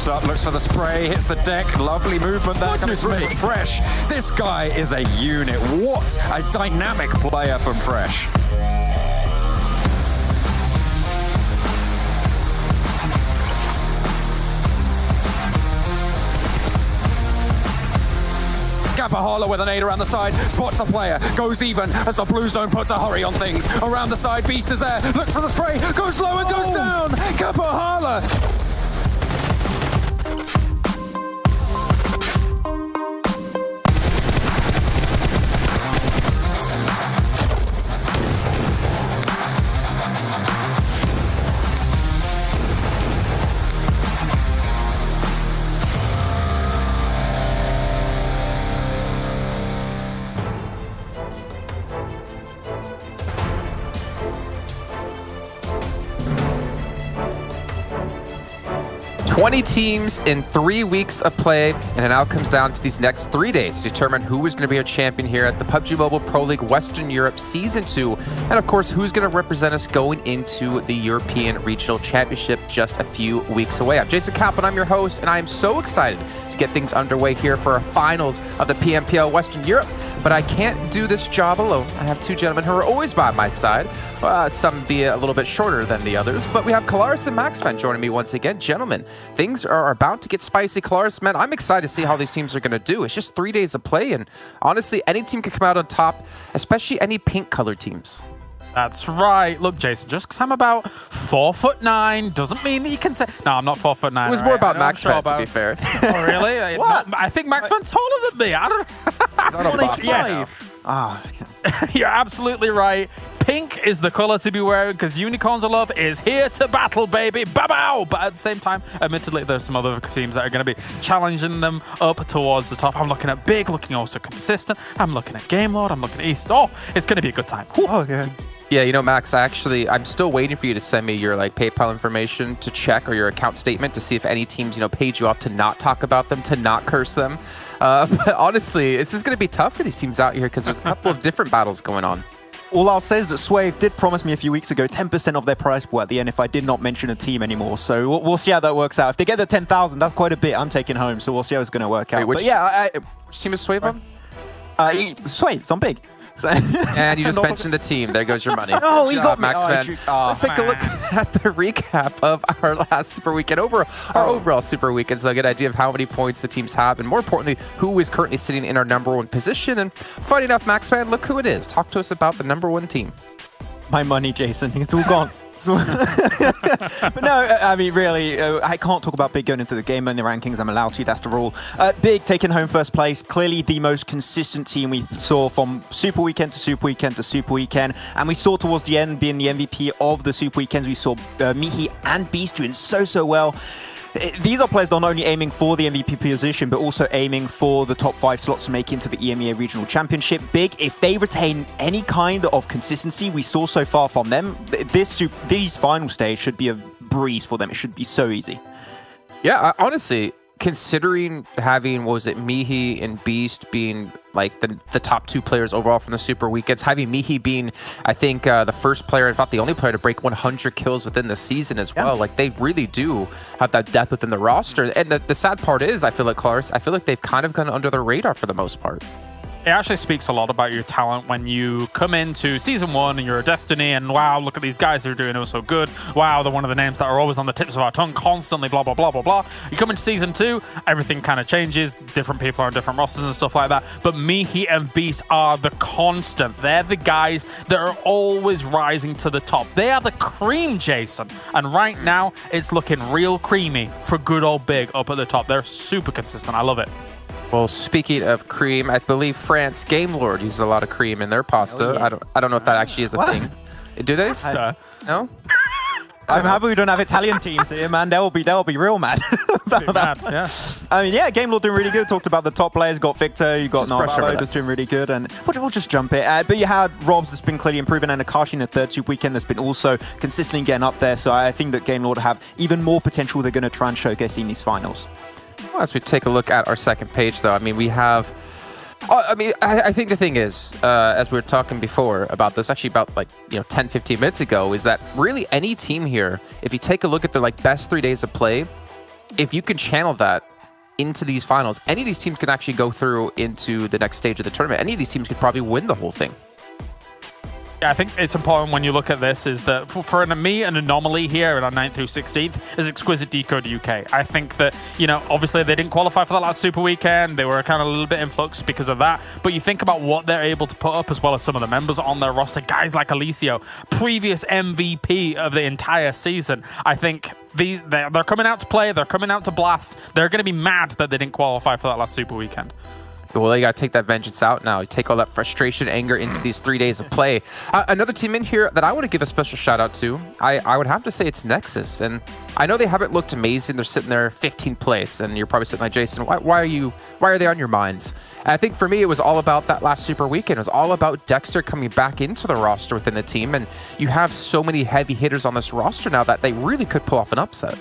Steps up, looks for the spray, hits the deck. Lovely movement there coming through from Fresh. This guy is a unit. What a dynamic player from Fresh. Gapahala with an nade around the side, spots the player, goes even as the blue zone puts a hurry on things. Around the side, Beast is there, looks for the spray, goes low and goes down. Gapahala. $20 teams in 3 weeks of play, and it now comes down to these next 3 days to determine who is going to be our champion here at the PUBG Mobile Pro League Western Europe Season 2, and of course, who's going to represent us going into the European Regional Championship just a few weeks away. I'm Jason Kaplan, I'm your host, and I am so excited to get things underway here for our finals of the PMPL Western Europe, but I can't do this job alone. I have two gentlemen who are always by my side, some be a little bit shorter than the others, but we have Kalaris and Maxman joining me once again. Gentlemen, things are about to get spicy. Kalaris, man, I'm excited to see how these teams are going to do. It's just 3 days of play, and honestly, any team can come out on top, especially any pink-colored teams. That's right. Look, Jason, just because I'm about 4'9" doesn't mean that you can say... No, I'm not 4'9". It was more about Maxman, to be fair. Oh, really? What? I think Maxman's taller than me. I don't... He's on a box. Yes. Ah, You're absolutely right. Pink is the color to be wearing because Unicorns of Love is here to battle, baby. Ba-bow! But at the same time, admittedly, there's some other teams that are going to be challenging them up towards the top. I'm looking at Big, looking also consistent. I'm looking at Game Lord. I'm looking at East. Oh, it's going to be a good time. Whew. oh, okay. Yeah, you know, Max, I'm still waiting for you to send me your PayPal information to check, or your account statement to see if any teams, paid you off to not talk about them, to not curse them. But honestly, this is going to be tough for these teams out here because there's a couple of different battles going on. All I'll say is that Swave did promise me a few weeks ago 10% of their prize pool at the end if I did not mention a team anymore. So we'll see how that works out. If they get the 10,000, that's quite a bit I'm taking home. So we'll see how it's going to work out. Which but yeah, which team is Swave on? Swave, I'm big. And you just mentioned the team. There goes your money. Oh, he got me. Maxman. Let's take a look at the recap of our last Super Weekend, our overall Super Weekend, so I get an idea of how many points the teams have, and more importantly, who is currently sitting in our #1 position. And funny enough, Maxman, look who it is. Talk to us about the #1 team. My money, Jason. It's all gone. But no, I mean, really, I can't talk about Big going into the game and the rankings. I'm allowed to, that's the rule. Big taking home first place, clearly the most consistent team we saw from Super Weekend to Super Weekend to Super Weekend. And we saw towards the end, being the MVP of the Super Weekends, we saw Mihi and Beast doing so well. These are players not only aiming for the MVP position, but also aiming for the top 5 slots to make into the EMEA Regional Championship. Big, if they retain any kind of consistency we saw so far from them, these final stage should be a breeze for them. It should be so easy. Yeah, honestly, considering having, Mihi and Beast being the top 2 players overall from the Super Weekends, having Mihi being, I think, the first player, if not the only player, to break 100 kills within the season as well. They really do have that depth within the roster. And the sad part is, I feel like they've kind of gone under the radar for the most part. It actually speaks a lot about your talent when you come into Season 1 and you're a Destiny and wow, look at these guys, they're doing so good. Wow, they're one of the names that are always on the tips of our tongue constantly, blah, blah, blah, blah, blah. You come into Season 2, everything kind of changes. Different people are on different rosters and stuff like that. But Mihi and Beast are the constant. They're the guys that are always rising to the top. They are the cream, Jason. And right now, it's looking real creamy for good old Big up at the top. They're super consistent. I love it. Well, speaking of cream, I believe France Game Lord uses a lot of cream in their pasta. Oh, yeah. I don't know if that actually is a thing. Do they? No? I'm happy we don't have Italian teams here, man. They'll be real mad about that. Yeah. I mean, yeah, Game Lord doing really good. Talked about the top players. Got Victor, you got Narvalo just doing really good, and we'll just jump it. But you had Robs that's been clearly improving, and Akashi in the third Super Weekend that's been also consistently getting up there. So I think that Game Lord have even more potential they're going to try and showcase in these finals. Well, as we take a look at our second page, though, I mean, we have... I think the thing is, as we were talking before about this, actually about 10, 15 minutes ago, is that really any team here, if you take a look at their best 3 days of play, if you can channel that into these finals, any of these teams can actually go through into the next stage of the tournament. Any of these teams could probably win the whole thing. Yeah, I think it's important when you look at this is that for me, an anomaly here in our 9th through 16th is Exquisite Décode UK. I think that, you know, obviously they didn't qualify for the last Super Weekend. They were kind of a little bit in flux because of that. But you think about what they're able to put up as well as some of the members on their roster. Guys like Alicio, previous MVP of the entire season. I think they're coming out to play. They're coming out to blast. They're going to be mad that they didn't qualify for that last Super Weekend. Well, you got to take that vengeance out now. You take all that frustration, anger into these 3 days of play. Another team in here that I want to give a special shout out to, I would have to say it's Nexus. And I know they haven't looked amazing. They're sitting there 15th place. And you're probably sitting like, Jason, why are they on your minds? And I think for me, it was all about that last Super Weekend. It was all about Dexter coming back into the roster within the team. And you have so many heavy hitters on this roster now that they really could pull off an upset.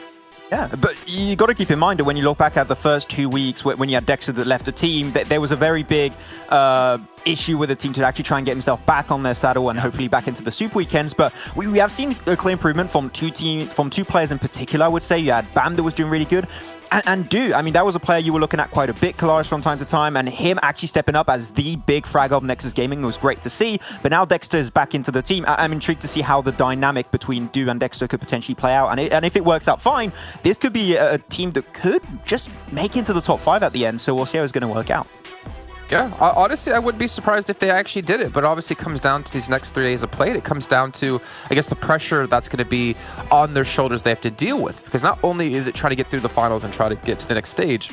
Yeah, but you got to keep in mind that when you look back at the first 2 weeks, when you had Dexter that left the team, there was a very big issue with the team to actually try and get himself back on their saddle and hopefully back into the Super Weekends. But we have seen a clear improvement from two players in particular, I would say. You had Bam that was doing really good. And Do, I mean, that was a player you were looking at quite a bit, Kalaris, from time to time, and him actually stepping up as the big frag of Nexus Gaming was great to see. But now Dexter is back into the team. I'm intrigued to see how the dynamic between Do and Dexter could potentially play out. And if it works out fine, this could be a team that could just make into the top 5 at the end. So we'll see how it's going to work out. Yeah, honestly, I wouldn't be surprised if they actually did it, but obviously it comes down to these next 3 days of play. It comes down to, I guess, the pressure that's going to be on their shoulders they have to deal with. Because not only is it trying to get through the finals and try to get to the next stage,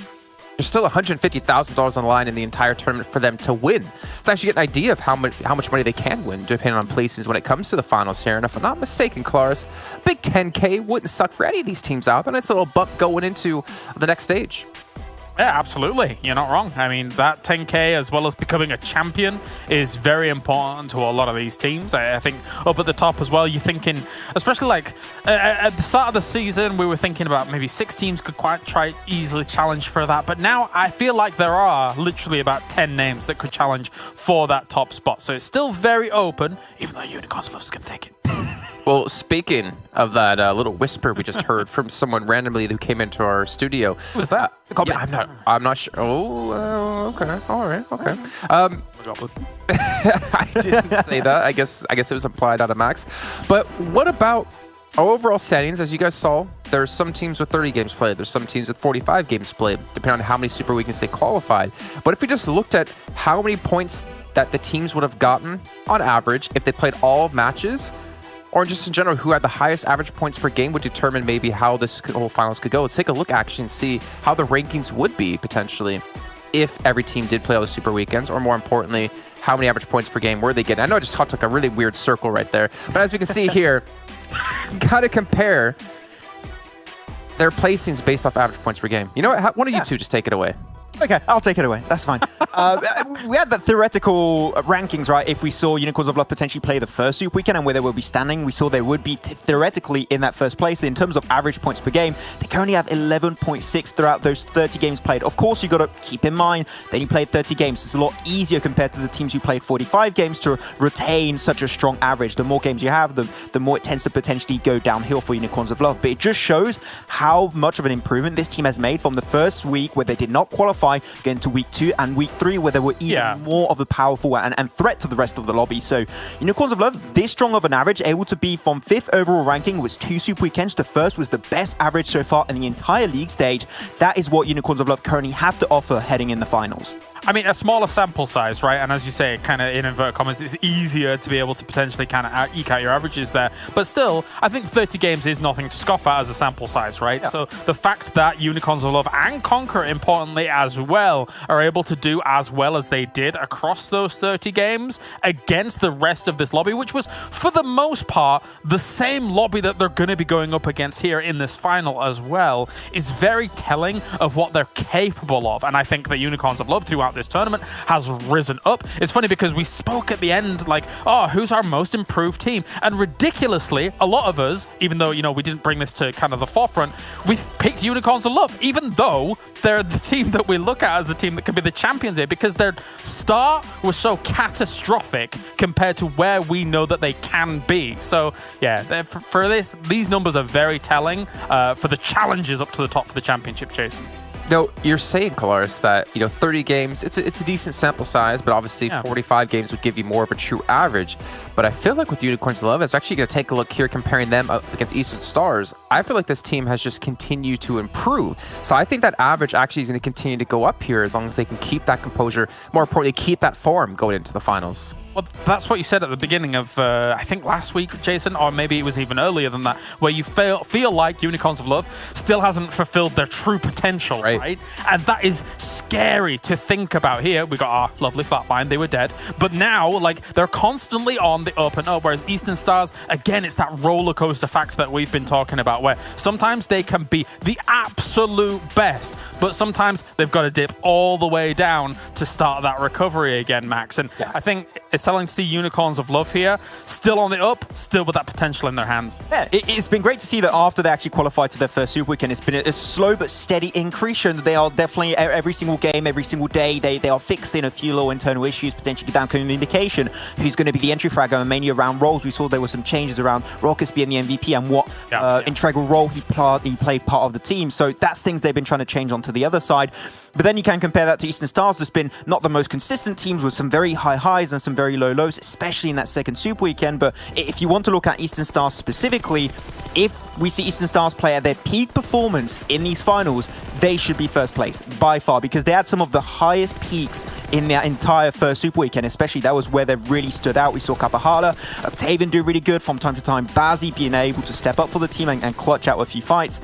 there's still $150,000 on the line in the entire tournament for them to win. So actually get an idea of how much money they can win, depending on places when it comes to the finals here. And if I'm not mistaken, Kalaris, big 10K wouldn't suck for any of these teams out there. Nice little bump going into the next stage. Yeah, absolutely. You're not wrong. I mean, that 10K as well as becoming a champion is very important to a lot of these teams. I think up at the top as well, you're thinking, especially like at the start of the season, we were thinking about maybe 6 teams could quite try easily challenge for that. But now I feel like there are literally about 10 names that could challenge for that top spot. So it's still very open, even though Unicorns Love's going to take it. Well, speaking of that little whisper we just heard from someone randomly who came into our studio. Who was that? Yeah, I'm not sure. Oh, okay. All right. Okay. I didn't say that. I guess it was implied out of Max. But what about our overall settings? As you guys saw, there's some teams with 30 games played. There's some teams with 45 games played, depending on how many Super Weekends they qualified. But if we just looked at how many points that the teams would have gotten on average if they played all matches, or just in general, who had the highest average points per game would determine maybe how this whole finals could go. Let's take a look actually and see how the rankings would be potentially if every team did play all the Super Weekends, or more importantly, how many average points per game were they getting. I know I just talked like a really weird circle right there, but as we can see here, gotta compare their placings based off average points per game. You know what? One of you two just take it away. Okay, I'll take it away. That's fine. We had that theoretical rankings, right? If we saw Unicorns of Love potentially play the first Super Weekend and where they would be standing, we saw they would be theoretically in that first place. In terms of average points per game, they currently have 11.6 throughout those 30 games played. Of course, you got to keep in mind that you played 30 games. It's a lot easier compared to the teams who played 45 games to retain such a strong average. The more games you have, the more it tends to potentially go downhill for Unicorns of Love. But it just shows how much of an improvement this team has made from the first week where they did not qualify, getting to week 2 and week 3 where they were even more of a powerful and threat to the rest of the lobby. So Unicorns of Love, this strong of an average, able to be from 5th overall ranking with 2 Super Weekends. The first was the best average so far in the entire league stage. That is what Unicorns of Love currently have to offer heading in the finals. I mean, a smaller sample size, right? And as you say, kind of in inverted commas, it's easier to be able to potentially kind of eke out your averages there. But still, I think 30 games is nothing to scoff at as a sample size, right? Yeah. So the fact that Unicorns of Love and Conqueror, importantly as well, are able to do as well as they did across those 30 games against the rest of this lobby, which was, for the most part, the same lobby that they're going to be going up against here in this final as well, is very telling of what they're capable of. And I think that Unicorns of Love throughout throughout this tournament has risen up. It's funny because we spoke at the end like, oh, who's our most improved team? And ridiculously, a lot of us, even though, you know, we didn't bring this to kind of the forefront, we picked Unicorns of Love, even though they're the team that we look at as the team that could be the champions here, because their start was so catastrophic compared to where we know that they can be. So yeah, for this, these numbers are very telling for the challenges up to the top for the championship, Jason. No, you're saying, Kolaris, that 30 games, it's a decent sample size, but obviously 45 games would give you more of a true average. But I feel like with Unicorns of Love, it's actually going to take a look here comparing them up against Eastern Stars. I feel like this team has just continued to improve. So I think that average actually is going to continue to go up here as long as they can keep that composure, more importantly, keep that form going into the finals. Well, that's what you said at the beginning of, I think last week, Jason, or maybe it was even earlier than that, where you feel like Unicorns of Love still hasn't fulfilled their true potential, right? And that is scary to think about. Here, we got our lovely flatline, they were dead. But now, like, they're constantly on the up and up, whereas Eastern Stars, again, it's that roller coaster factor that we've been talking about, where sometimes they can be the absolute best, but sometimes they've got to dip all the way down to start that recovery again, Max. And I think it's telling to see Unicorns of Love here, still on the up, still with that potential in their hands. Yeah, it's been great to see that after they actually qualified to their first Super Weekend, it's been a slow but steady increase, showing that they are definitely, every single game, every single day, they are fixing a few little internal issues, potentially down communication, who's going to be the entry fragger, and mainly around roles. We saw there were some changes around Raucus being the MVP and what integral role he played part of the team. So that's things they've been trying to change onto the other side. But then you can compare that to Eastern Stars. There's been not the most consistent teams with some very high highs and some very low lows, especially in that second Super Weekend. But if you want to look at Eastern Stars specifically, if we see Eastern Stars play at their peak performance in these finals, they should be first place by far, because they had some of the highest peaks in their entire first Super Weekend, especially that was where they really stood out. We saw Kapahala, Octavian do really good from time to time, Bazzi being able to step up for the team and clutch out a few fights.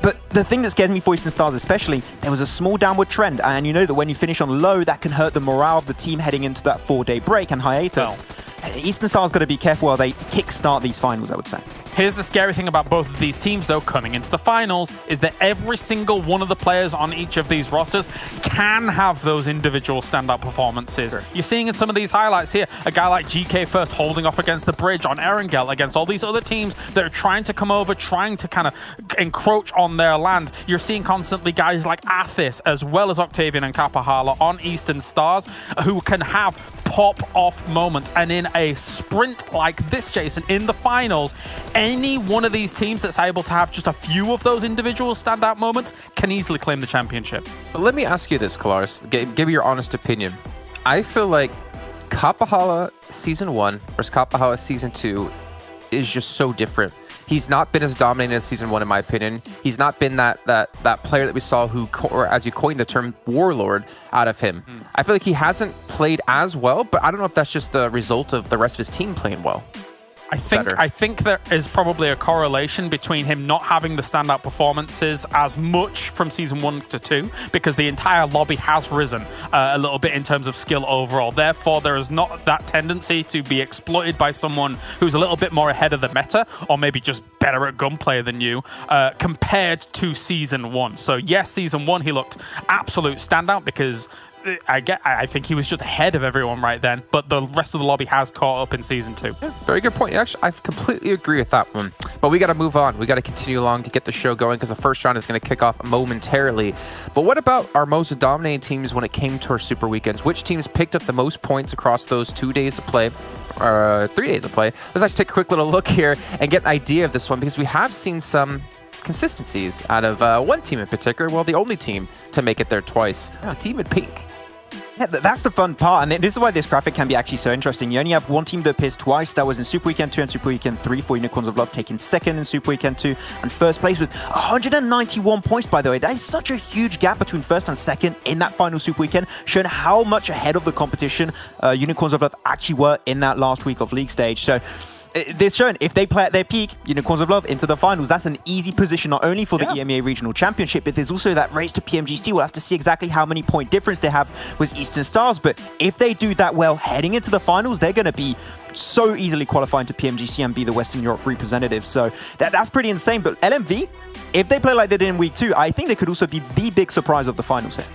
But the thing that scares me for Eastern Stars especially, there was a small downward trend, and you know that when you finish on low, that can hurt the morale of the team heading into that 4-day break and hiatus. Well, Eastern Stars got to be careful while they kickstart these finals, I would say. Here's the scary thing about both of these teams, though, coming into the finals, is that every single one of the players on each of these rosters can have those individual standout performances. Sure. You're seeing in some of these highlights here, a guy like GK First holding off against the bridge on Erangel against all these other teams that are trying to come over, trying to kind of encroach on their land. You're seeing constantly guys like Athis, as well as Octavian and Kapahala on Eastern Stars, who can have pop-off moments. And in a sprint like this, Jason, in the finals, any one of these teams that's able to have just a few of those individual standout moments can easily claim the championship. But let me ask you this, Kolaris. Give me your honest opinion. I feel like Kapahala Season 1 versus Kapahala Season 2 is just so different. He's not been as dominating as Season 1, in my opinion. He's not been that player that we saw who, or as you coined the term, warlord out of him. I feel like he hasn't played as well, but I don't know if that's just the result of the rest of his team playing well. I think there is probably a correlation between him not having the standout performances as much from Season 1 to 2, because the entire lobby has risen a little bit in terms of skill overall. Therefore, there is not that tendency to be exploited by someone who's a little bit more ahead of the meta, or maybe just better at gunplay than you, compared to Season 1. So yes, Season 1, he looked absolute standout because I think he was just ahead of everyone right then, but the rest of the lobby has caught up in Season 2. Yeah, very good point. Actually, I completely agree with that one. But we got to move on. We got to continue along to get the show going, because the first round is going to kick off momentarily. But what about our most dominating teams when it came to our Super Weekends? Which teams picked up the most points across those 2 days of play? 3 days of play. Let's actually take a quick little look here and get an idea of this one, because we have seen some consistencies out of one team in particular. Well, the only team to make it there twice. The team at peak. Yeah, that's the fun part, and this is why this graphic can be actually so interesting. You only have one team that appears twice. That was in Super Weekend 2 and Super Weekend 3 for Unicorns of Love, taking second in Super Weekend 2 and first place with 191 points, by the way. That is such a huge gap between first and second in that final Super Weekend, showing how much ahead of the competition Unicorns of Love actually were in that last week of league stage. So this showing if they play at their peak, Unicorns of Love into the finals, that's an easy position not only for the EMEA Regional Championship, but there's also that race to PMGC. We'll have to see exactly how many point difference they have with Eastern Stars, but if they do that well heading into the finals, they're going to be so easily qualifying to PMGC and be the Western Europe representative. So that's pretty insane. But LMV, if they play like they did in week 2, I think they could also be the big surprise of the finals here.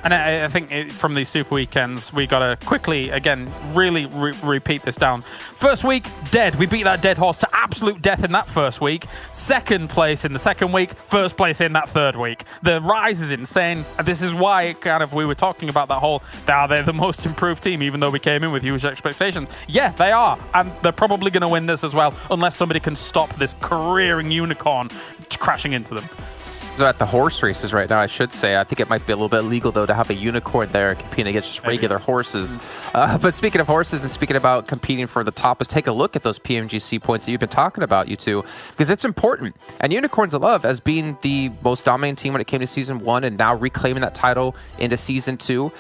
And I think from these Super Weekends, we got to quickly, again, really repeat this down. First week, dead. We beat that dead horse to absolute death in that first week. Second place in the second week. First place in that third week. The rise is insane. This is why we were talking about that whole, they're the most improved team, even though we came in with huge expectations. Yeah, they are. And they're probably going to win this as well, unless somebody can stop this careering unicorn crashing into them. So at the horse races right now, I should say, I think it might be a little bit illegal, though, to have a unicorn there competing against just regular horses. But speaking of horses and speaking about competing for the top, let's take a look at those PMGC points that you've been talking about, you two, because it's important. And Unicorns I love as being the most dominant team when it came to Season 1 and now reclaiming that title into Season 2.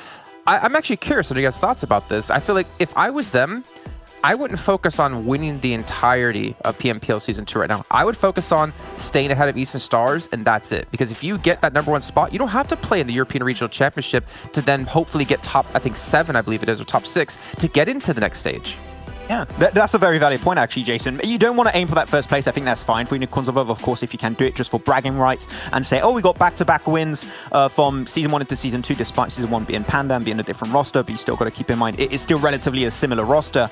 I'm actually curious what you guys' thoughts about this. I feel like if I was them, I wouldn't focus on winning the entirety of PMPL Season 2 right now. I would focus on staying ahead of Eastern Stars, and that's it. Because if you get that #1 spot, you don't have to play in the European Regional Championship to then hopefully get top, I think, 7, I believe it is, or top 6, to get into the next stage. Yeah, that's a very valid point, actually, Jason. You don't want to aim for that first place. I think that's fine for Unicorns of course, if you can do it just for bragging rights and say, oh, we got back-to-back wins from Season 1 into Season 2, despite Season 1 being Panda and being a different roster, but you still got to keep in mind it is still relatively a similar roster.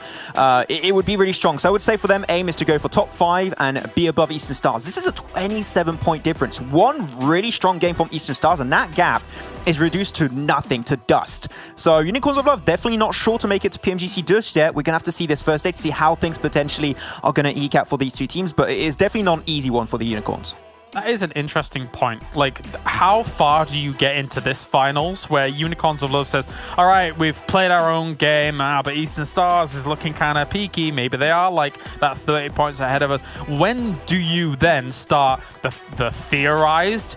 It would be really strong. So I would say for them, aim is to go for top 5 and be above Eastern Stars. This is a 27-point difference. One really strong game from Eastern Stars, and that gap is reduced to nothing, to dust. So Unicorns of Love definitely not sure to make it to PMGC just yet. We're going to have to see this first day to see how things potentially are going to eke out for these two teams, but it is definitely not an easy one for the Unicorns. That is an interesting point. Like, how far do you get into this finals where Unicorns of Love says, all right, we've played our own game, but Eastern Stars is looking kind of peaky. Maybe they are like that 30 points ahead of us. When do you then start the theorized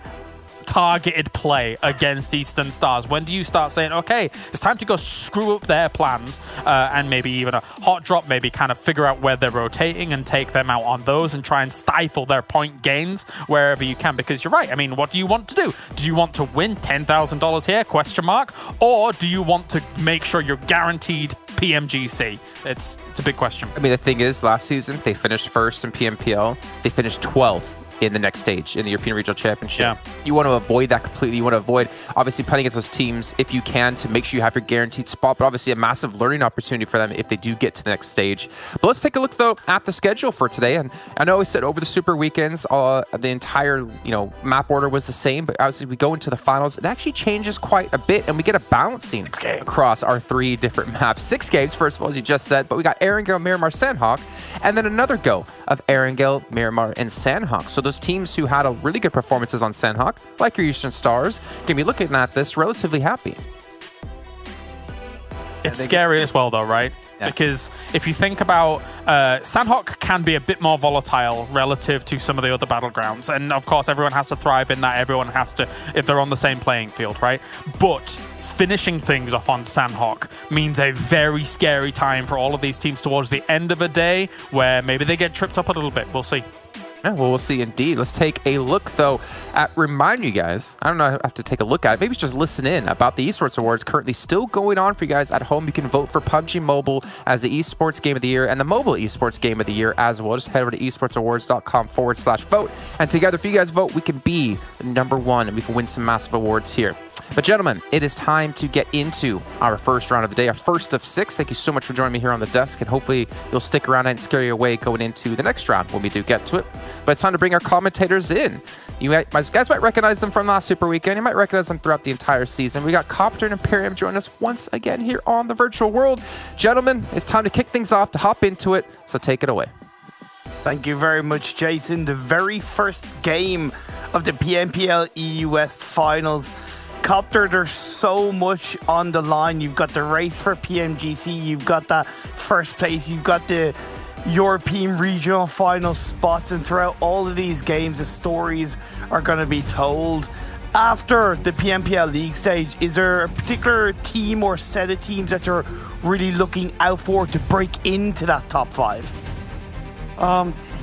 targeted play against Eastern Stars? When do you start saying, okay, it's time to go screw up their plans and maybe even a hot drop, maybe kind of figure out where they're rotating and take them out on those and try and stifle their point gains wherever you can? Because you're right. I mean, what do you want to do? Do you want to win $10,000 here, question mark? Or do you want to make sure you're guaranteed PMGC? It's a big question. I mean, the thing is, last season, they finished first in PMPL. They finished 12th in the next stage in the European Regional Championship. Yeah. You want to avoid that completely. You want to avoid, obviously, playing against those teams if you can to make sure you have your guaranteed spot, but obviously a massive learning opportunity for them if they do get to the next stage. But let's take a look, though, at the schedule for today. And I know we said over the Super Weekends, the entire map order was the same, but obviously we go into the finals. It actually changes quite a bit, and we get a balancing across our 3 different maps. 6 games, first of all, as you just said, but we got Erangel, Miramar, Sanhok, and then another go of Erangel, Miramar, and Sanhok. So those teams who had a really good performances on Sanhok, like your Eastern Stars, can be looking at this relatively happy. It's scary as well, though, right? Yeah. Because if you think about Sanhok can be a bit more volatile relative to some of the other battlegrounds. And of course, everyone has to thrive in that. Everyone has to, if they're on the same playing field, right? But finishing things off on Sanhok means a very scary time for all of these teams towards the end of a day where maybe they get tripped up a little bit. We'll see. Yeah, well, we'll see indeed. Let's take a look, though, at remind you guys, I don't know, I have to take a look at it. Maybe just listen in about the Esports Awards currently still going on for you guys at home. You can vote for PUBG Mobile as the Esports Game of the Year and the Mobile Esports Game of the Year as well. Just head over to esportsawards.com/vote. And together, if you guys vote, we can be #1 and we can win some massive awards here. But gentlemen, it is time to get into our first round of the day, our first of 6. Thank you so much for joining me here on the desk, and hopefully you'll stick around and scare you away going into the next round when we do get to it. But it's time to bring our commentators in. You guys might recognize them from last Super Weekend. You might recognize them throughout the entire season. We got Copter and Imperium join us once again here on the virtual world. Gentlemen, it's time to kick things off, to hop into it, so take it away. Thank you very much, Jason. The very first game of the PMPL EU West Finals. Copter, there's so much on the line. You've got the race for PMGC, you've got that first place, you've got the European regional final spots, and throughout all of these games, the stories are going to be told. After the PMPL League stage, is there a particular team or set of teams that you're really looking out for to break into that top 5?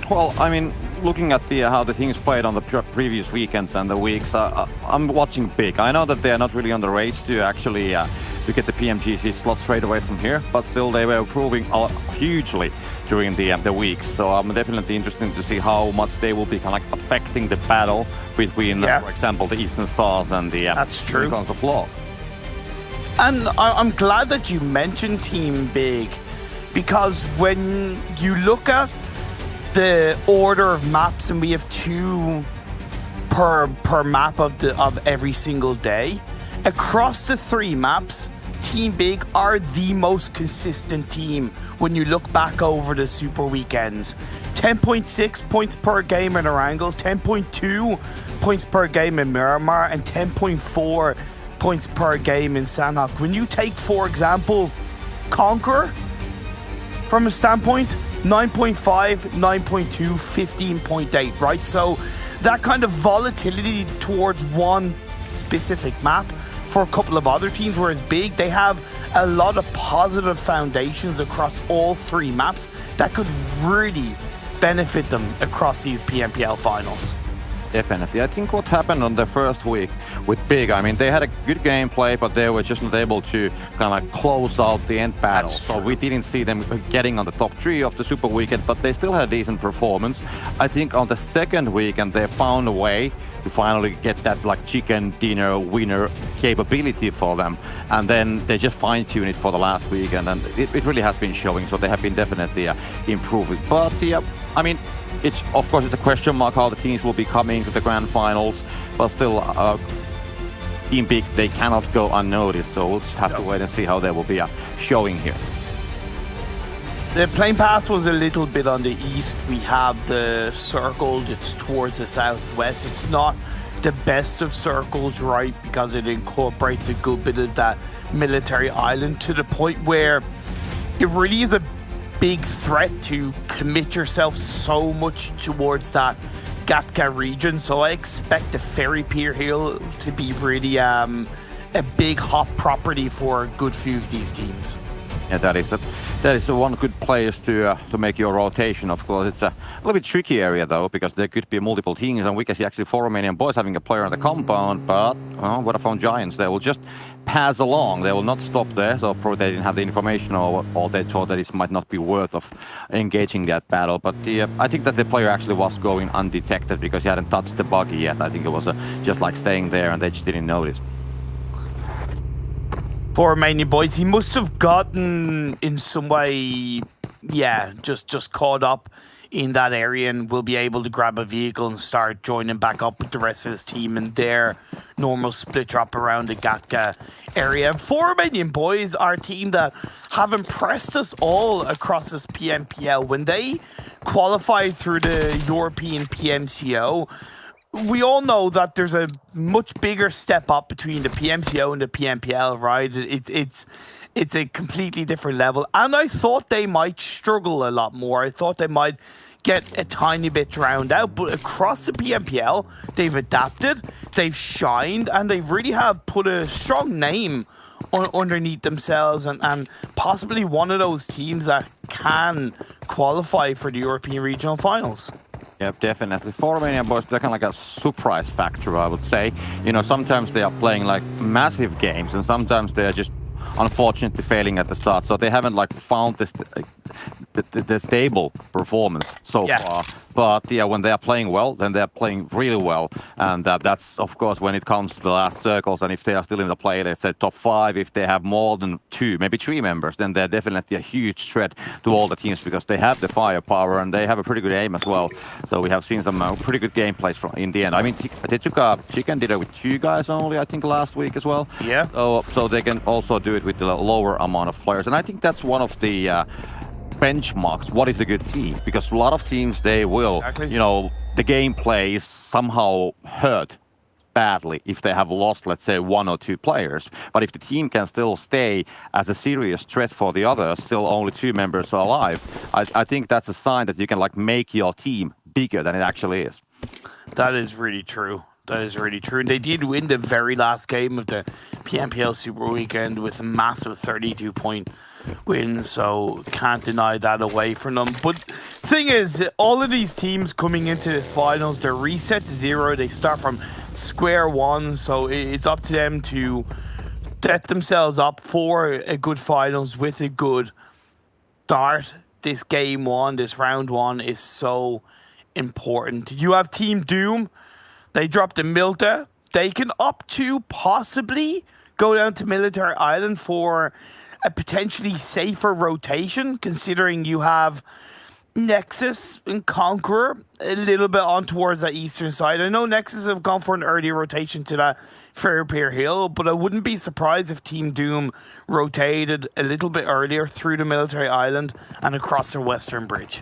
Well, I mean, looking at how the teams played on the previous weekends and the weeks, I'm watching big. I know that they are not really on the race to actually to get the PMGC slot straight away from here, but still they were improving hugely during the weeks. So I'm definitely interested to see how much they will be kind of like affecting the battle between, for example, the Eastern Stars and the Unicorns of Love. And I'm glad that you mentioned Team Big, because when you look at the order of maps, and we have 2 per map of every single day, across the 3 maps, Team Big are the most consistent team when you look back over the Super Weekends. 10.6 points per game in Erangel, 10.2 points per game in Miramar, and 10.4 points per game in Sanhok. When you take, for example, Conqueror, from a standpoint, 9.5, 9.2, 15.8, right? So that kind of volatility towards one specific map for a couple of other teams, whereas Big, they have a lot of positive foundations across all 3 maps that could really benefit them across these PMPL finals. Definitely. I think what happened on the first week with Big, I mean, they had a good gameplay, but they were just not able to kind of close out the end battle. So we didn't see them getting on the top 3 of the Super Weekend, but they still had a decent performance. I think on the second weekend, they found a way to finally get that like chicken dinner winner capability for them. And then they just fine-tuned it for the last weekend, and it really has been showing. So they have been definitely improving. But I mean, of course, it's a question mark how the teams will be coming to the grand finals, but still, Team Big, they cannot go unnoticed, so we'll just have to wait and see how they will be showing here. The playing path was a little bit on the east. We have the circle that's towards the southwest. It's not the best of circles, right, because it incorporates a good bit of that military island to the point where it really is a big threat to commit yourself so much towards that Gatka region. So I expect the ferry pier hill to be really a big hot property for a good few of these teams. Yeah, that is one good place to make your rotation. Of course, it's a little bit tricky area though, because there could be multiple teams, and we can see actually 4 Romanian Boys having a player on the compound, but Vodafone Giants, they will just pass along. They will not stop there, so probably they didn't have the information, or they thought that it might not be worth of engaging that battle. But I think that the player actually was going undetected because he hadn't touched the buggy yet. I think it was just like staying there, and they just didn't notice. For Romanian Boys, he must have gotten in some way, just caught up in that area, and will be able to grab a vehicle and start joining back up with the rest of his team in their normal split drop around the Gatka area. And for Romanian Boys, our team that have impressed us all across this PMPL, when they qualified through the European PMCO, we all know that there's a much bigger step up between the PMCO and the PMPL, right? It's a completely different level. And I thought they might struggle a lot more. I thought they might get a tiny bit drowned out. But across the PMPL, they've adapted, they've shined, and they really have put a strong name underneath themselves, and possibly one of those teams that can qualify for the European Regional Finals. Yep, definitely. For Romanian Boys, they're kind of like a surprise factor, I would say. You know, sometimes they are playing like massive games, and sometimes they are just unfortunately failing at the start. So they haven't like found this the stable performance so far. But when they are playing well, then they are playing really well, and that's of course when it comes to the last circles. And if they are still in the play, let's say top 5, if they have more than 2, maybe 3 members, then they're definitely a huge threat to all the teams, because they have the firepower and they have a pretty good aim as well. So we have seen some pretty good gameplays in the end. I mean, they took a chicken dinner with 2 guys only, I think, last week as well. Yeah. So they can also do it with the lower amount of players, and I think that's one of the benchmarks. What is a good team? Because a lot of teams, they will, you know, the gameplay is somehow hurt badly if they have lost, let's say, 1 or 2 players. But if the team can still stay as a serious threat for the others, still only 2 members are alive, I think that's a sign that you can like make your team bigger than it actually is. That is really true. That is really true. And they did win the very last game of the PMPL Super Weekend with a massive 32-point win, so can't deny that away from them. But thing is, all of these teams coming into this finals, they're reset to 0. They start from square one, so it's up to them to set themselves up for a good finals with a good start. This game 1, this round 1 is so important. You have Team Doom. They dropped the Milta. They can up to possibly go down to Military Island for a potentially safer rotation, considering you have Nexus and Conqueror a little bit on towards that eastern side. I know Nexus have gone for an early rotation to that Fairpier Hill, but I wouldn't be surprised if Team Doom rotated a little bit earlier through the Military Island and across the western bridge.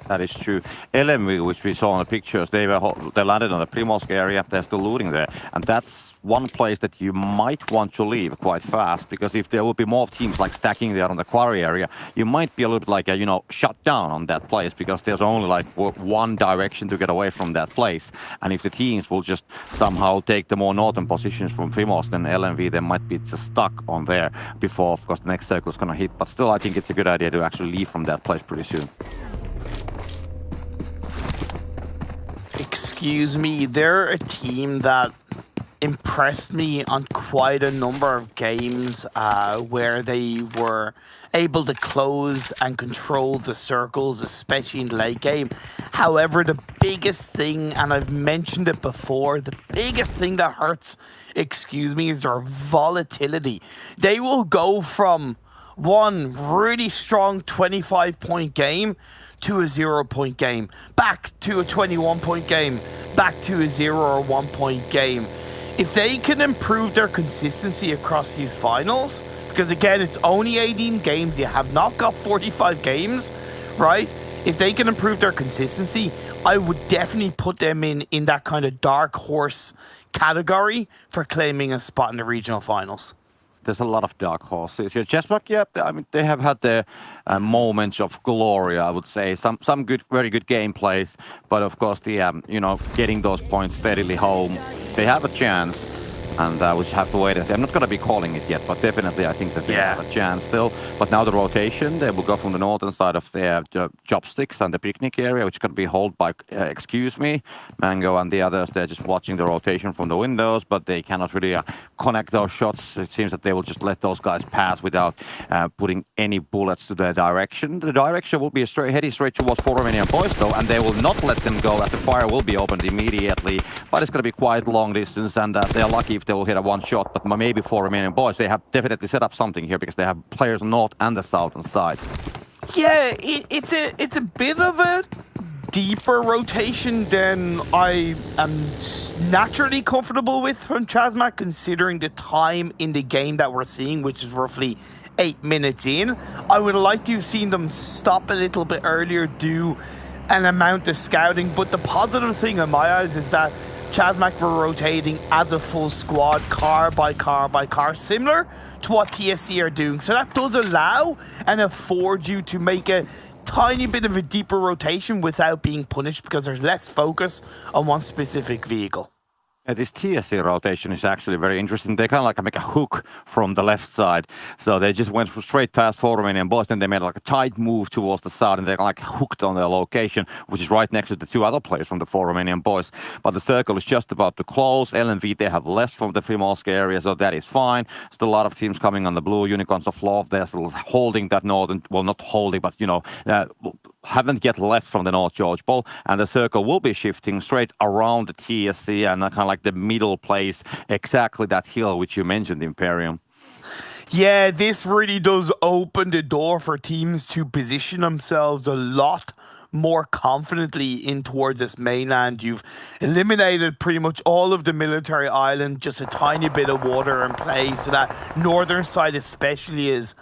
That is true. LMV, which we saw in the pictures, they landed on the Primorsk area. They're still looting there. And that's one place that you might want to leave quite fast, because if there will be more teams like stacking there on the quarry area, you might be a little bit like, shut down on that place, because there's only like one direction to get away from that place. And if the teams will just somehow take the more northern positions from Primorsk, then LMV, they might be just stuck on there before, of course, the next circle is going to hit. But still, I think it's a good idea to actually leave from that place pretty soon. Excuse me, they're a team that impressed me on quite a number of games where they were able to close and control the circles, especially in the late game. However, the biggest thing, and I've mentioned it before, the biggest thing that hurts, is their volatility. They will go from one really strong 25-point game to a 0-point game, back to a 21-point game, back to a 0 or 1-point game. If they can improve their consistency across these finals, because again, it's only 18 games, you have not got 45 games, right? If they can improve their consistency, I would definitely put them in that kind of dark horse category for claiming a spot in the regional finals. There's a lot of dark horses. ChasMac, I mean, they have had their moments of glory, I would say. Some good, very good gameplays, but of course, the getting those points steadily home, they have a chance. And we just have to wait and see. I'm not going to be calling it yet, but definitely I think that they have a chance still. But now the rotation, they will go from the northern side of the chopsticks and the picnic area, which is going to be held by, excuse me, Mango and the others. They're just watching the rotation from the windows, but they cannot really connect those shots. It seems that they will just let those guys pass without putting any bullets to their direction. The direction will be heading straight towards Romanian Boys, though, and they will not let them go as the fire will be opened immediately. But it's going to be quite long distance, and they're lucky if they will hit a one shot, but maybe for Romanian Boys, they have definitely set up something here because they have players on north and the southern side. Yeah, it's a bit of a deeper rotation than I am naturally comfortable with from ChasMac, considering the time in the game that we're seeing, which is roughly 8 minutes in. I would like to have seen them stop a little bit earlier, do an amount of scouting, but the positive thing in my eyes is that ChasMac were rotating as a full squad, car by car by car, similar to what TSC are doing. So that does allow and afford you to make a tiny bit of a deeper rotation without being punished, because there's less focus on one specific vehicle. This TSC rotation is actually very interesting. They kind of like make a hook from the left side. So they just went straight past Romanian Boys, then they made like a tight move towards the side, and they're like hooked on their location, which is right next to the two other players from the Romanian Boys. But the circle is just about to close. LMV, they have left from the Primorsk area, so that is fine. Still a lot of teams coming on the blue. Unicorns of Love, they're still holding that northern, well, not holding, but, haven't yet left from the North George Bowl, and the circle will be shifting straight around the TSC and kind of like the middle place, exactly that hill which you mentioned, Imperium. Yeah, this really does open the door for teams to position themselves a lot more confidently in towards this mainland. You've eliminated pretty much all of the military island, just a tiny bit of water in play, so that northern side especially is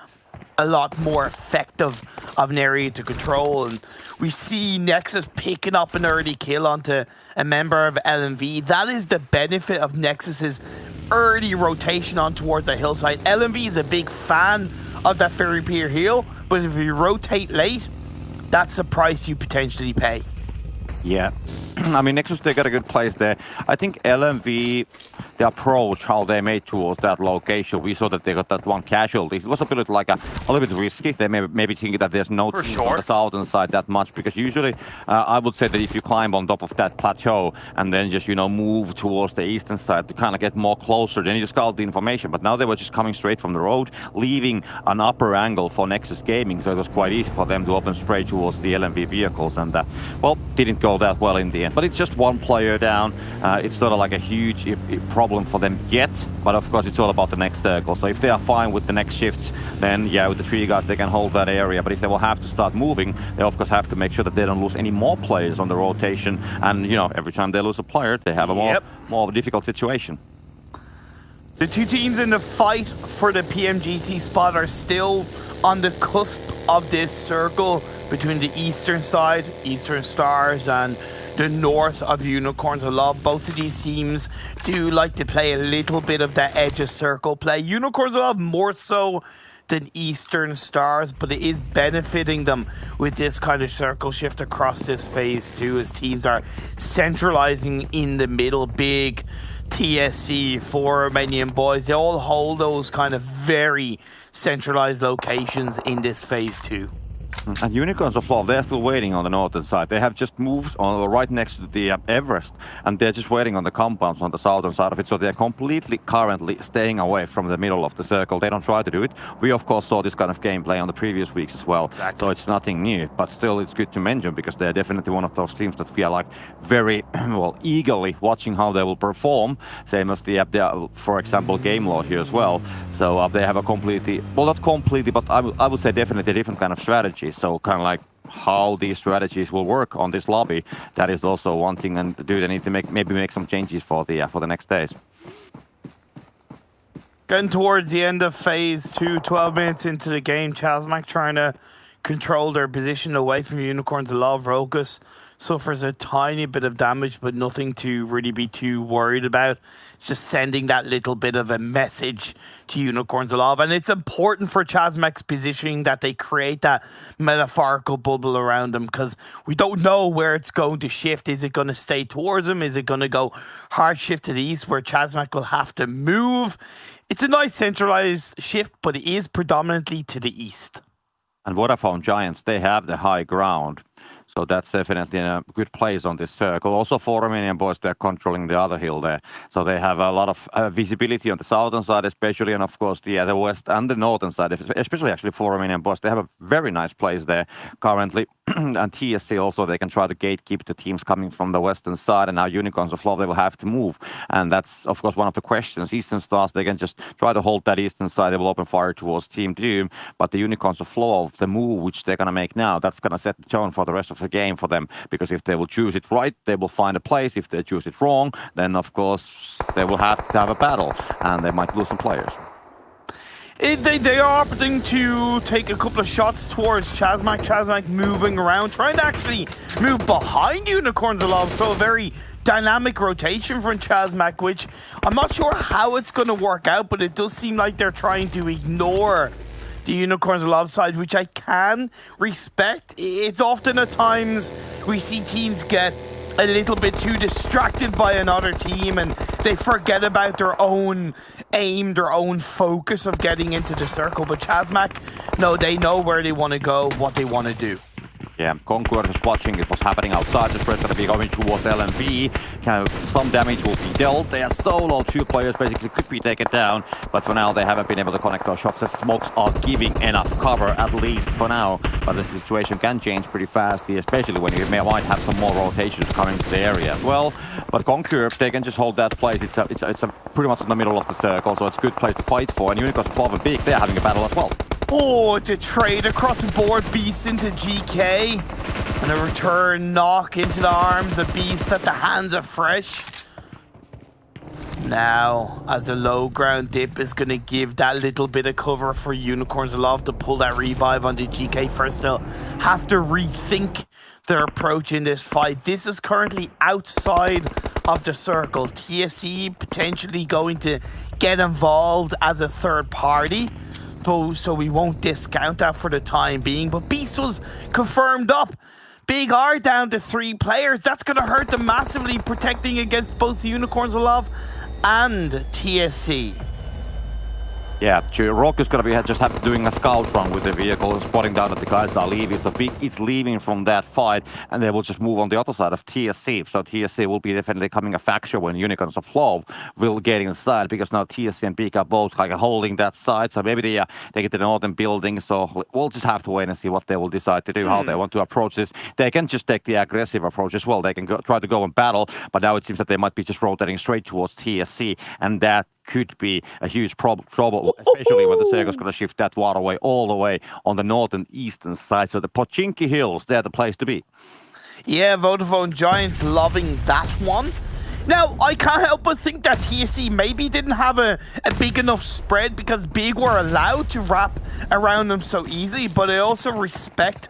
a lot more effective of an area to control. And we see Nexus picking up an early kill onto a member of LMV. That is the benefit of Nexus's early rotation on towards the hillside. LMV is a big fan of that Ferry Pier Hill, but if you rotate late, that's the price you potentially pay. Yeah. I mean, Nexus, they got a good place there. I think LMV, the approach, how they made towards that location, we saw that they got that one casualty. It was a bit like a little bit risky. They maybe thinking that there's no team on the southern side that much, because usually I would say that if you climb on top of that plateau and then just, move towards the eastern side to kind of get more closer, then you just got the information. But now they were just coming straight from the road, leaving an upper angle for Nexus Gaming, so it was quite easy for them to open straight towards the LMV vehicles, and didn't go that well in the end. But it's just one player down. It's not like a huge problem problem for them yet, but of course it's all about the next circle. So if they are fine with the next shifts, then yeah, with the 3 guys they can hold that area. But if they will have to start moving, they of course have to make sure that they don't lose any more players on the rotation. And you know, every time they lose a player, they have a more of a difficult situation. The 2 teams in the fight for the PMGC spot are still on the cusp of this circle between the eastern side, Eastern Stars, and the north of Unicorns of Love. Both of these teams do like to play a little bit of that edge of circle play. Unicorns of Love more so than Eastern Stars, but it is benefiting them with this kind of circle shift across this phase 2 as teams are centralizing in the middle. Big TSC, 4 Romanian Boys, they all hold those kind of very centralized locations in this phase 2. And Unicorns of Love, they're still waiting on the northern side. They have just moved on right next to the Everest, and they're just waiting on the compounds on the southern side of it. So they're completely currently staying away from the middle of the circle. They don't try to do it. We of course saw this kind of gameplay on the previous weeks as well. Exactly. So it's nothing new, but still it's good to mention because they're definitely one of those teams that we are like very well eagerly watching how they will perform. Same as the for example, Game Lord here as well. So they have a completely, well not completely, but I would say definitely a different kind of strategy. So kind of like how these strategies will work on this lobby, that is also one thing, and they need to maybe make some changes for the next days. Getting towards the end of phase 2, 12 minutes into the game, ChasMac trying to control their position away from Unicorns of Love. Rogus suffers a tiny bit of damage, but nothing to really be too worried about. It's just sending that little bit of a message to Unicorns of Love. And it's important for ChasMac's positioning that they create that metaphorical bubble around them, because we don't know where it's going to shift. Is it going to stay towards them? Is it going to go hard shift to the east where ChasMac will have to move? It's a nice centralized shift, but it is predominantly to the east. And Vodafone Giants, they have the high ground. So that's definitely a good place on this circle. Also, 4 Romanian Boys, they're controlling the other hill there. So they have a lot of visibility on the southern side, especially, and of course the west and the northern side, especially actually 4 Romanian Boys. They have a very nice place there currently. And TSC also, they can try to gatekeep the teams coming from the western side. And now Unicorns of Love, they will have to move. And that's, of course, one of the questions. Eastern Stars, they can just try to hold that eastern side. They will open fire towards Team Doom. But the Unicorns of Love, the move which they're going to make now, that's going to set the tone for the rest of the game for them, because if they will choose it right, they will find a place. If they choose it wrong, then of course they will have to have a battle and they might lose some players. They are opting to take a couple of shots towards ChasMac. ChasMac moving around, trying to actually move behind Unicorns of Love. So a very dynamic rotation from ChasMac, which I'm not sure how it's going to work out, but it does seem like they're trying to ignore the Unicorns of Love side, which I can respect. It's often at times we see teams get a little bit too distracted by another team and they forget about their own aim, their own focus of getting into the circle. But ChasMac, no, they know where they want to go, what they want to do. Yeah, Conqueror is watching it was happening outside. The spread's gonna be going towards LMV. Kind of some damage will be dealt. They are solo. 2 players basically could be taken down, but for now they haven't been able to connect those shots as smokes are giving enough cover, at least for now. But the situation can change pretty fast, especially when you might have some more rotations coming to the area as well. But Conqueror, they can just hold that place. It's a pretty much in the middle of the circle, so it's a good place to fight for. And Unicorns of Love and Big, they're having a battle as well. Oh, it's a trade across the board. Beast into GK. And a return knock into the arms of Beast at the hands of Fresh. Now, as the low ground dip is going to give that little bit of cover for Unicorns of Love to pull that revive onto GK first. They'll have to rethink their approach in this fight. This is currently outside of the circle. TSC potentially going to get involved as a third party, so we won't discount that for the time being. But Beast was confirmed up. Big R down to 3 players. That's going to hurt them massively, protecting against both the Unicorns of Love and TSC. Yeah, Rock is going to be just doing a scout run with the vehicle, spotting down that the guys are leaving. So Big is leaving from that fight, and they will just move on the other side of TSC. So TSC will be definitely coming a factor when Unicorns of Love will get inside, because now TSC and Big are both like holding that side. So maybe they get to the northern building. So we'll just have to wait and see what they will decide to do, how they want to approach this. They can just take the aggressive approach as well. They can try to go and battle, but now it seems that they might be just rotating straight towards TSC, and that could be a huge trouble, especially when the Sega's going to shift that waterway all the way on the north and eastern side. So the Pochinki Hills, they're the place to be. Yeah, Vodafone Giants loving that one. Now, I can't help but think that TSC maybe didn't have a big enough spread because Big were allowed to wrap around them so easily, but I also respect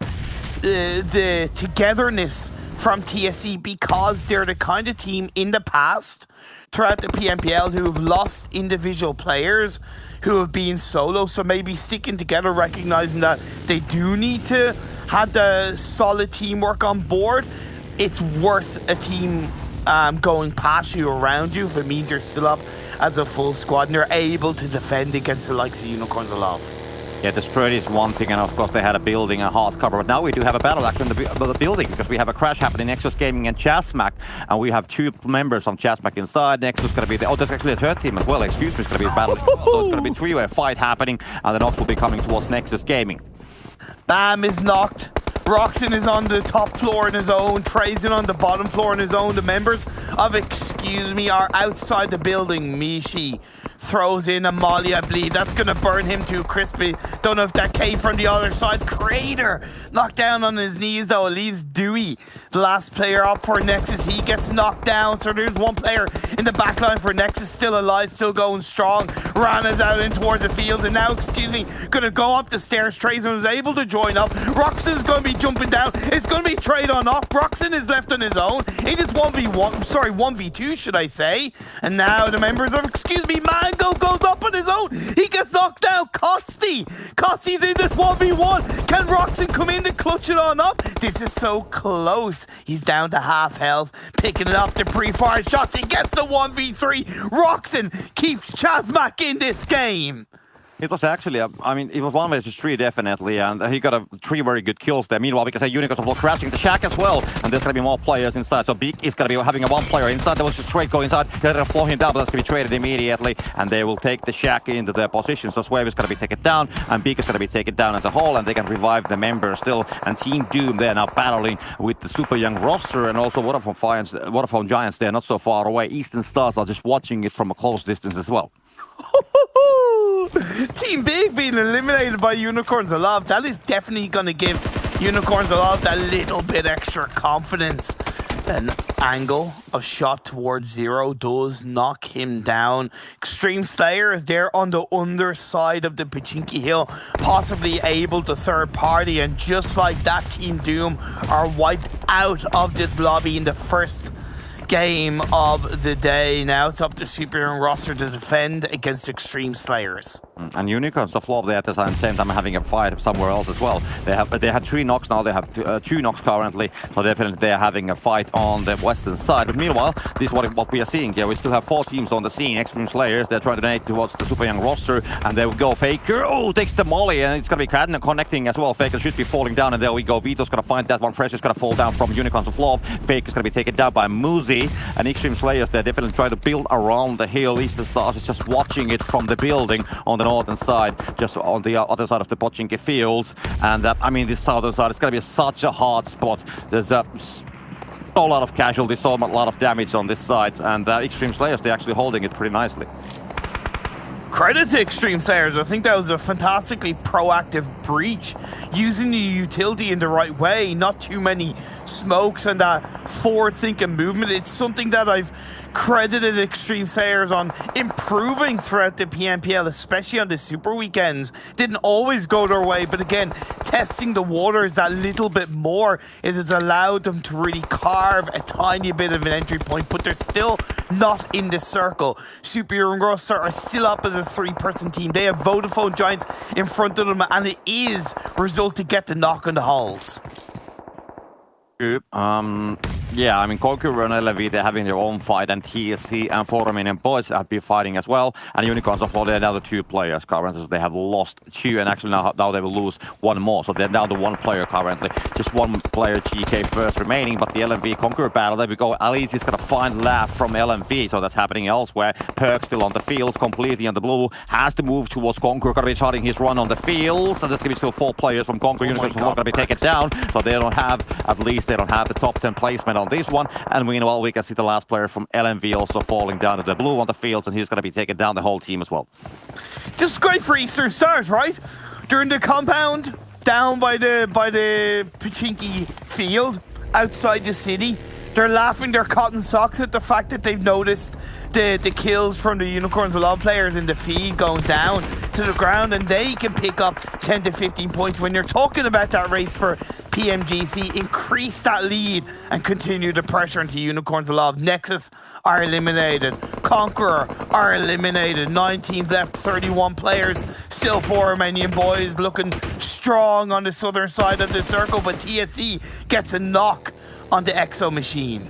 the togetherness from TSC because they're the kind of team in the past throughout the PMPL who have lost individual players who have been solo, so maybe sticking together, recognizing that they do need to have the solid teamwork on board. It's worth a team going past you, around you, if it means you're still up as a full squad and you're able to defend against the likes of Unicorns of Love. Yeah, the spread is one thing, and of course they had a building, a hard cover, but now we do have a battle actually in the building, because we have a crash happening, Nexus Gaming and ChasMac, and we have two members from ChasMac inside. Nexus is going to be there's actually a third team as well, Excuse Me is going to be battling as well, so it's going to be a three-way fight happening, and the knock will be coming towards Nexus Gaming. Bam is knocked. Roxon is on the top floor in his own. Trey's on the bottom floor in his own. The members of Excuse Me are outside the building. Mishi throws in a molly, I believe. That's going to burn him too crispy. Don't know if that came from the other side. Crater knocked down on his knees, though. It leaves Dewey, the last player up for Nexus. He gets knocked down. So there's one player in the back line for Nexus still alive, still going strong. Rana's out in towards the fields. And now, Excuse Me, going to go up the stairs. Trey's was able to join up. Roxon's going to be jumping down. It's going to be trade on off. Roxon is left on his own. It is 1v2, should I say. And now the members of Excuse Me, Mango goes up on his own. He gets knocked down. Kosti's in this 1v1. Can Roxon come in to clutch it on up? This is so close. He's down to half health. Picking it up, the pre-fire shots. He gets the 1v3. Roxon keeps ChasMac in this game. It was actually, it was 1 versus 3 definitely, and he got 3 very good kills there. Meanwhile, because Unicorns of Love crashing the shack as well, and there's going to be more players inside. So Big is going to be having a 1 player inside. There was just straight go inside. They're going to floor him down, but that's going to be traded immediately, and they will take the shack into their position. So Swerve is going to be taken down, and Big is going to be taken down as a whole, and they can revive the members still. And Team Doom, they're now battling with the super young roster, and also Vodafone Giants, they're not so far away. Eastern Stars are just watching it from a close distance as well. Team Big being eliminated by Unicorns of Love. That is definitely going to give Unicorns of Love that little bit extra confidence. An angle of shot towards Zero does knock him down. Xtreme Slayers is there on the underside of the Pochinki Hill, possibly able to third party, and just like that, Team Doom are wiped out of this lobby in the first game of the day. Now it's up to Super Young roster to defend against Xtreme Slayers. And Unicorns of Love, they at the same time having a fight somewhere else as well. They had 3 knocks now. They have 2 knocks currently. So definitely they are having a fight on the western side. But meanwhile, this is what we are seeing here. We still have 4 teams on the scene. Xtreme Slayers, they're trying to donate towards the Super Young roster, and they will go Faker. Oh, takes the molly, and it's going to be Cadden connecting as well. Faker should be falling down, and there we go. Vito's going to find that one. Fresh is going to fall down from Unicorns of Love. Faker's going to be taken down by Muzi. And Xtreme Slayers, they're definitely trying to build around the hill. Eastern Stars is just watching it from the building on the northern side, just on the other side of the Pochinki fields. And this southern side is going to be such a hard spot. There's a lot of casualties, so a lot of damage on this side. And Xtreme Slayers, they're actually holding it pretty nicely. Credit to Xtreme Slayers. I think that was a fantastically proactive breach, using the utility in the right way, not too many smokes and that forward-thinking movement. It's something that I've credited Xtreme Slayers on improving throughout the PMPL, especially on the super weekends. Didn't always go their way, but again, testing the waters that little bit more, it has allowed them to really carve a tiny bit of an entry point, but they're still not in the circle. Super Young roster are still up as a 3-person team. They have Vodafone Giants in front of them, and it is result to get the knock on the halls. Yeah, I mean, Conqueror and LMV, they're having their own fight, and TSC and Romanian Boys have been fighting as well. And Unicorns of all, they're now the 2 players currently, so they have lost 2, and actually now they will lose 1 more. So they're now the 1 player currently. Just 1 player, GK first remaining, but the LMV Conqueror battle, there we go. Alice is gonna find Laugh from LMV, so that's happening elsewhere. Perk still on the field, completely on the blue, has to move towards Conqueror, gonna be starting his run on the field. So there's gonna be still 4 players from Conqueror. Unicorns are not gonna be taken down, so they don't have, at least they don't have the top 10 placement on this one. And meanwhile, we can see the last player from LMV also falling down to the blue on the fields, and he's going to be taking down the whole team as well. Just great for Eastern Stars, right? During the compound, down by the Pachinki field, outside the city, they're laughing their cotton socks at the fact that they've noticed the kills from the Unicorns of Love players in the feed going down to the ground, and they can pick up 10 to 15 points. When you're talking about that race for PMGC, increase that lead and continue the pressure into Unicorns of Love. Nexus are eliminated. Conqueror are eliminated. 9 teams left, 31 players. Still 4 Romanian Boys looking strong on the southern side of the circle, but TSC gets a knock on the Exo machine.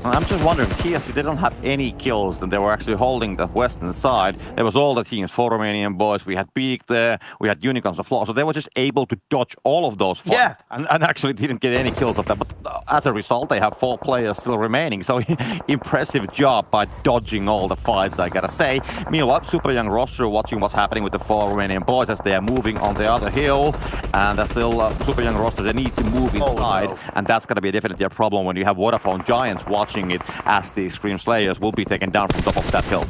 I'm just wondering, TSC, they don't have any kills, then they were actually holding the western side. There was all the teams, 4 Romanian Boys, we had Peak there, we had Unicorns of Law, so they were just able to dodge all of those fights. Yeah. And actually didn't get any kills of that, but as a result, they have 4 players still remaining, so impressive job by dodging all the fights, I gotta say. Meanwhile, super young roster watching what's happening with the 4 Romanian Boys as they are moving on the other hill, and they're still super young roster, they need to move inside, and that's gonna be definitely a problem when you have Vodafone Giants watching it as the Xtreme Slayers will be taken down from top of that hill.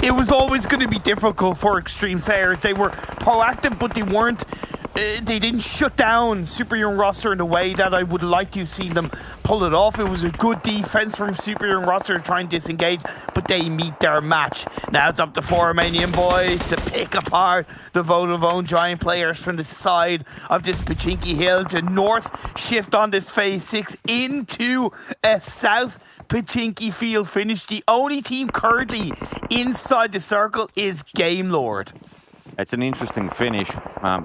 It was always going to be difficult for Xtreme Slayers. They were proactive, but they weren't. They didn't shut down Super Young roster in the way that I would like to see them pull it off. It was a good defense from Super Young roster to try and disengage, but they meet their match. Now it's up to 4 Romanian Boys to pick apart the Vodafone Giant players from the side of this Pachinki Hill to north, shift on this phase 6 into a south Pachinki field finish. The only team currently inside the circle is Game Lord. It's an interesting finish.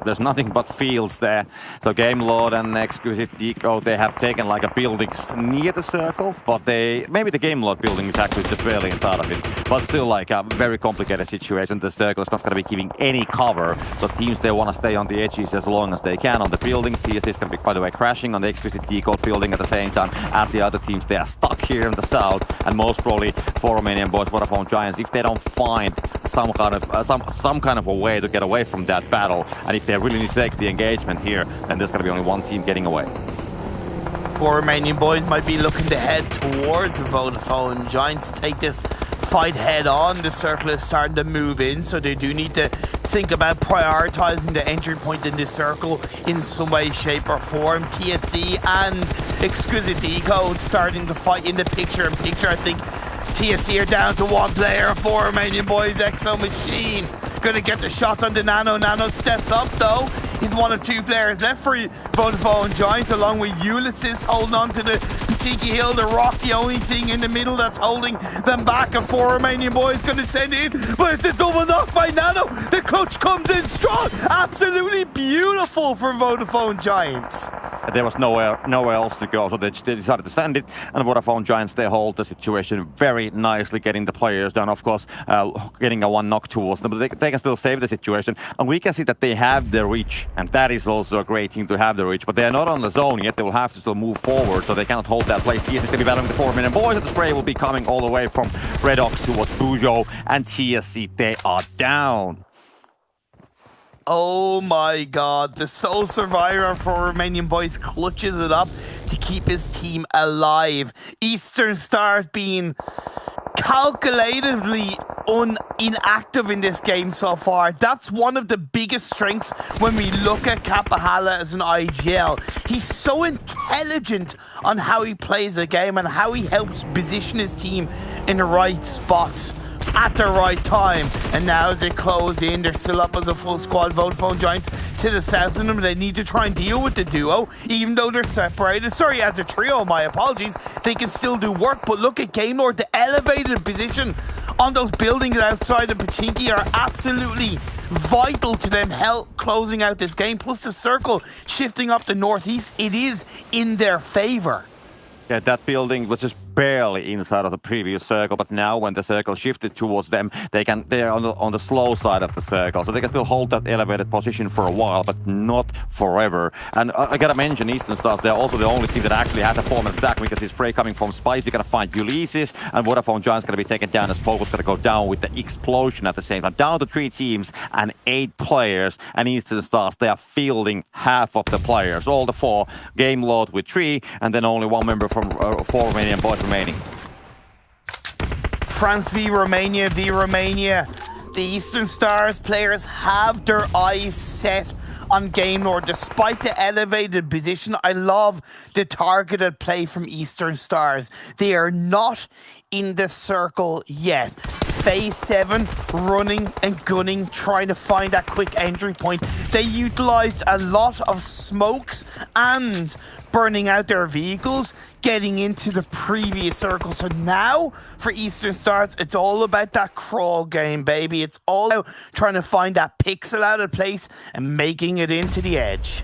There's nothing but fields there. So Game Lord and Exquisite Décode, they have taken like a building near the circle, but maybe the Game Lord building is actually just barely inside of it. But still like a very complicated situation. The circle is not going to be giving any cover. So teams, they want to stay on the edges as long as they can on the buildings. TSC is going to be, by the way, crashing on the Exquisite Décode building at the same time as the other teams. They are stuck here in the south, and most probably 4 Romanian Boys, Vodafone Giants, if they don't find some kind of a way to get away from that battle, and if they really need to take the engagement here, then there's going to be only 1 team getting away. 4 Romanian Boys might be looking to head towards the Vodafone Giants, take this fight head on. The circle is starting to move in, so they do need to think about prioritizing the entry point in this circle in some way, shape or form. TSC and Exquisite Décode starting to fight in the picture-in-picture. I think TSC are down to 1 player. 4 Romanian Boys, Exo Machine gonna get the shots on the Nano. Nano steps up though. He's 1 of 2 players left for Vodafone Giants, along with Ulysses holding on to the Pachinki Hill. The rock, the only thing in the middle that's holding them back. And 4 Romanian Boys gonna send in, but it's a double knock by Nano. The clutch comes in strong. Absolutely beautiful for Vodafone Giants. There was nowhere else to go, so they decided to send it, and Vodafone Giants, they hold the situation very nicely, getting the players down, of course, getting a 1 knock towards them, but they can still save the situation, and we can see that they have the reach, and that is also a great thing to have the reach, but they are not on the zone yet. They will have to still move forward, so they cannot hold that place. TSC is going to be battling the 4 Romanian Boys, and the spray will be coming all the way from Red Ox towards Bujo, and TSC, they are down. Oh my god, the sole survivor for Romanian Boys clutches it up to keep his team alive. Eastern Stars being calculatively inactive in this game so far. That's one of the biggest strengths when we look at Kapahala as an IGL. He's so intelligent on how he plays a game and how he helps position his team in the right spots at the right time. And now as they close in, they're still up as a full squad. Vodafone Giants to the south of them. They need to try and deal with the duo, even though they're separated. Sorry, as a trio, my apologies. They can still do work, but look at Game Lord. The elevated position on those buildings outside of Pachinki are absolutely vital to them help closing out this game. Plus the circle shifting up the northeast, it is in their favor. Yeah, that building was just barely inside of the previous circle, but now when the circle shifted towards them, they're on the slow side of the circle, so they can still hold that elevated position for a while, but not forever. And I gotta mention Eastern Stars, they're also the only team that actually has a form and stack, because it's spray coming from Spicy, gonna find Ulysses, and Vodafone Giants gonna be taken down as Pogo's gonna go down with the explosion at the same time. Down to 3 teams and 8 players, and Eastern Stars, they are fielding half of the players, all the 4, Game Lord with 3, and then only 1 member from 4 Romanian Boys remaining. France v Romania v Romania. The Eastern Stars players have their eyes set on Game Lord despite the elevated position. I love the targeted play from Eastern Stars. They are not in the circle yet. Phase 7, running and gunning, trying to find that quick entry point. They utilized a lot of smokes and burning out their vehicles, getting into the previous circle. So now, for Eastern Stars, it's all about that crawl game, baby. It's all about trying to find that pixel out of place and making it into the edge.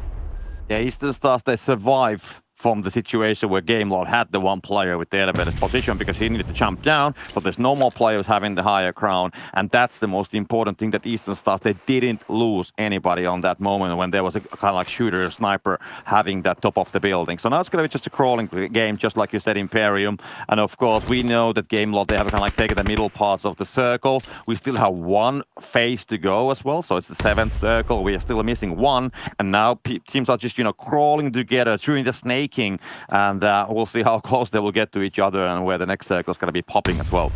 Yeah, Eastern Stars, they survive from the situation where Game Lord had the 1 player with the elevated position because he needed to jump down, but there's no more players having the higher crown, and that's the most important thing, that Eastern Stars, they didn't lose anybody on that moment when there was a kind of like shooter, sniper having that top of the building. So now it's going to be just a crawling game, just like you said, Imperium, and of course we know that Game Lord, they have kind of like taken the middle parts of the circle. We still have 1 phase to go as well, so it's the 7th circle. We are still missing 1, and now teams are just, you know, crawling together, doing the snake, and we'll see how close they will get to each other and where the next circle is going to be popping as well.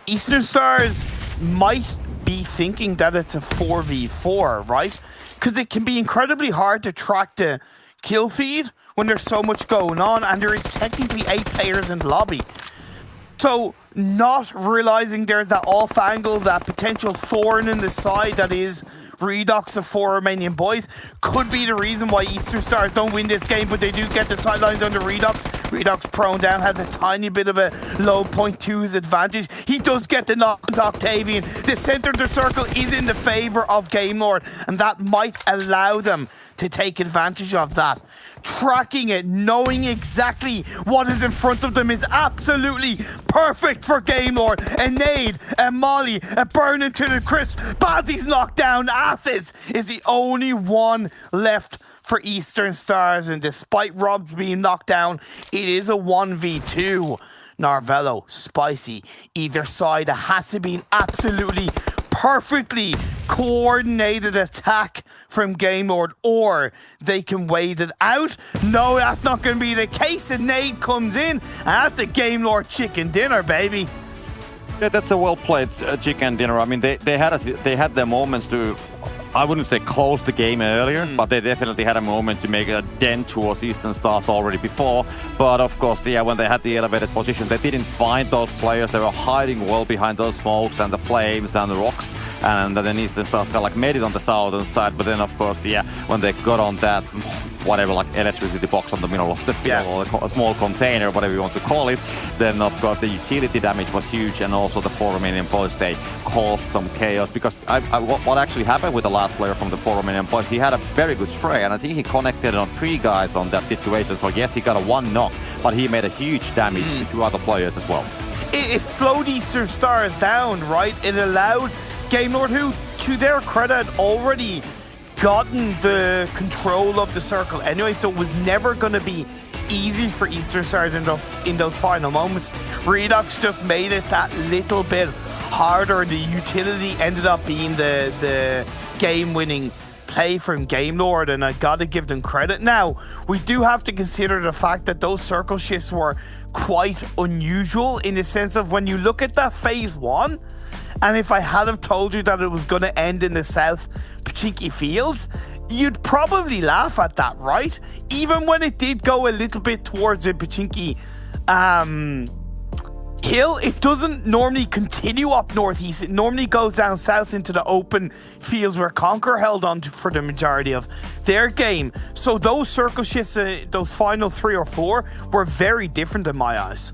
Eastern Stars might be thinking that it's a 4v4, right? Because it can be incredibly hard to track the kill feed when there's so much going on, and there is technically 8 players in the lobby. So not realizing there's that off angle, that potential thorn in the side that is Redux of 4 Romanian Boys, could be the reason why Eastern Stars don't win this game, but they do get the sidelines under Redux. Redux prone down, has a tiny bit of a low point to his advantage. He does get the knock onto Octavian. The center of the circle is in the favor of Game Lord, and that might allow them to take advantage of that. Tracking it, knowing exactly what is in front of them is absolutely perfect for Game Lord. A nade, a molly, a burn into the crisp. Bazzi's knocked down. Athis is the only one left for Eastern Stars, and despite Rob being knocked down, it is a 1v2. Narvello, Spicy, either side. It has to be an absolutely perfectly coordinated attack from Game Lord, or they can wait it out. No, that's not going to be the case. And Nate comes in, and that's a Game Lord chicken dinner, baby. Yeah, that's a well-played chicken dinner. I mean, they had their moments to, I wouldn't say close the game earlier, but they definitely had a moment to make a dent towards Eastern Stars already before. But of course, when they had the elevated position, they didn't find those players. They were hiding well behind those smokes and the flames and the rocks. And then Eastern Stars kind of like made it on the southern side. But then, of course, when they got on that, whatever, like electricity box on the middle of the field, or a small container, whatever you want to call it, then of course the utility damage was huge, and also the 4 Romanian Boys, they caused some chaos. Because what actually happened with the last player from the 4 Romanian Boys, he had a very good spray, and I think he connected on 3 guys on that situation. So yes, he got a 1 knock, but he made a huge damage to 2 other players as well. It slowed Eastern Stars down, right? It allowed Game Lord, who, to their credit, already gotten the control of the circle anyway, so it was never going to be easy for Eastern Stars in those final moments. Redux just made it that little bit harder. The utility ended up being the game-winning play from Game Lord, and I gotta give them credit. Now, we do have to consider the fact that those circle shifts were quite unusual in the sense of when you look at that phase 1, and if I had have told you that it was going to end in the south Pachinki Fields, you'd probably laugh at that, right? Even when it did go a little bit towards the Pachinki hill, it doesn't normally continue up northeast. It normally goes down south into the open fields where Conqueror held on to for the majority of their game. So those circle shifts, those final 3 or 4, were very different in my eyes.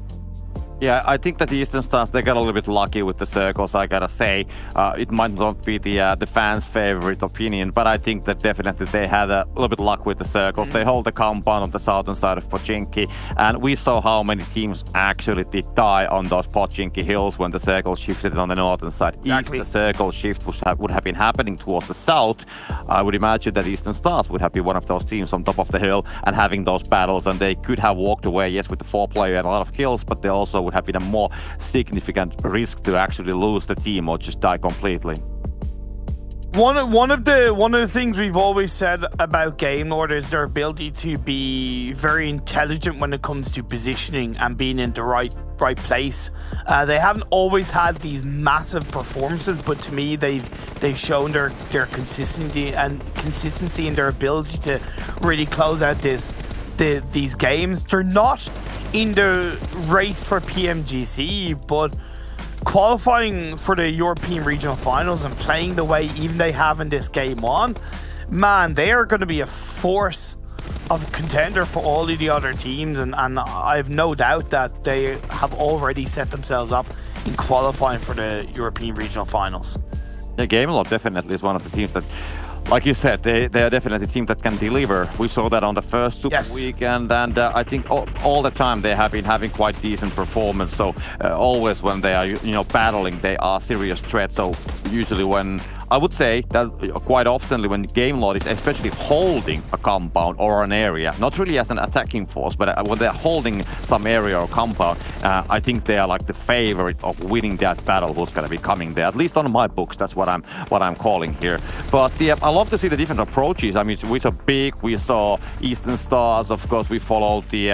Yeah, I think that the Eastern Stars, they got a little bit lucky with the circles, I gotta say. It might not be the fans' favorite opinion, but I think that definitely they had a little bit luck with the circles. They hold the compound on the southern side of Pochinki, and we saw how many teams actually did die on those Pochinki hills when the circle shifted on the northern side. Exactly. If the circle shift would have been happening towards the south, I would imagine that Eastern Stars would have been one of those teams on top of the hill and having those battles, and they could have walked away, yes, with the 4-player and a lot of kills, but they also would have been a more significant risk to actually lose the team or just die completely. One of the things we've always said about Game Lord is their ability to be very intelligent when it comes to positioning and being in the right place. They haven't always had these massive performances, but to me they've shown their consistency in their ability to really close out these games. They're not in the race for PMGC, but qualifying for the European regional finals and playing the way even they have in this game one, man, they are going to be a force of a contender for all of the other teams, and I have no doubt that they have already set themselves up in qualifying for the European regional finals. Yeah, Gamelot definitely is one of the teams that, like you said, they are definitely a team that can deliver. We saw that on the first Super Weekend, and I think all the time they have been having quite decent performance. So always when they are, battling, they are serious threats. So usually when I would say that quite often when Gamelot is especially holding a compound or an area, not really as an attacking force, but when they're holding some area or compound, I think they are like the favorite of winning that battle who's going to be coming there. At least on my books, that's what I'm calling here. But yeah, I love to see the different approaches. I mean, we saw Big, we saw Eastern Stars, of course, we followed the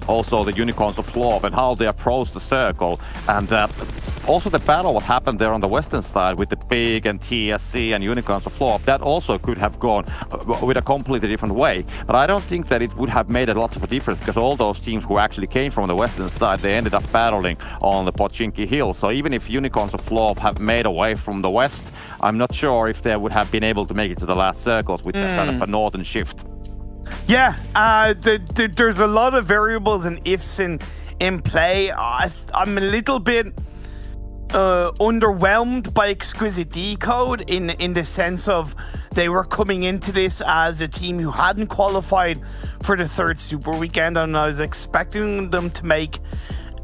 also the Unicorns of Love and how they approach the circle, and also the battle what happened there on the western side with the Big and TSC and Unicorns of Love, that also could have gone with a completely different way. But I don't think that it would have made a lot of a difference, because all those teams who actually came from the western side, they ended up battling on the Pochinki Hill. So even if Unicorns of Love have made away from the west, I'm not sure if they would have been able to make it to the last circles with that kind of a northern shift. Yeah, there's a lot of variables and ifs in play. I'm a little bit underwhelmed by Exquisite Décode in the sense of they were coming into this as a team who hadn't qualified for the third Super Weekend, and I was expecting them to make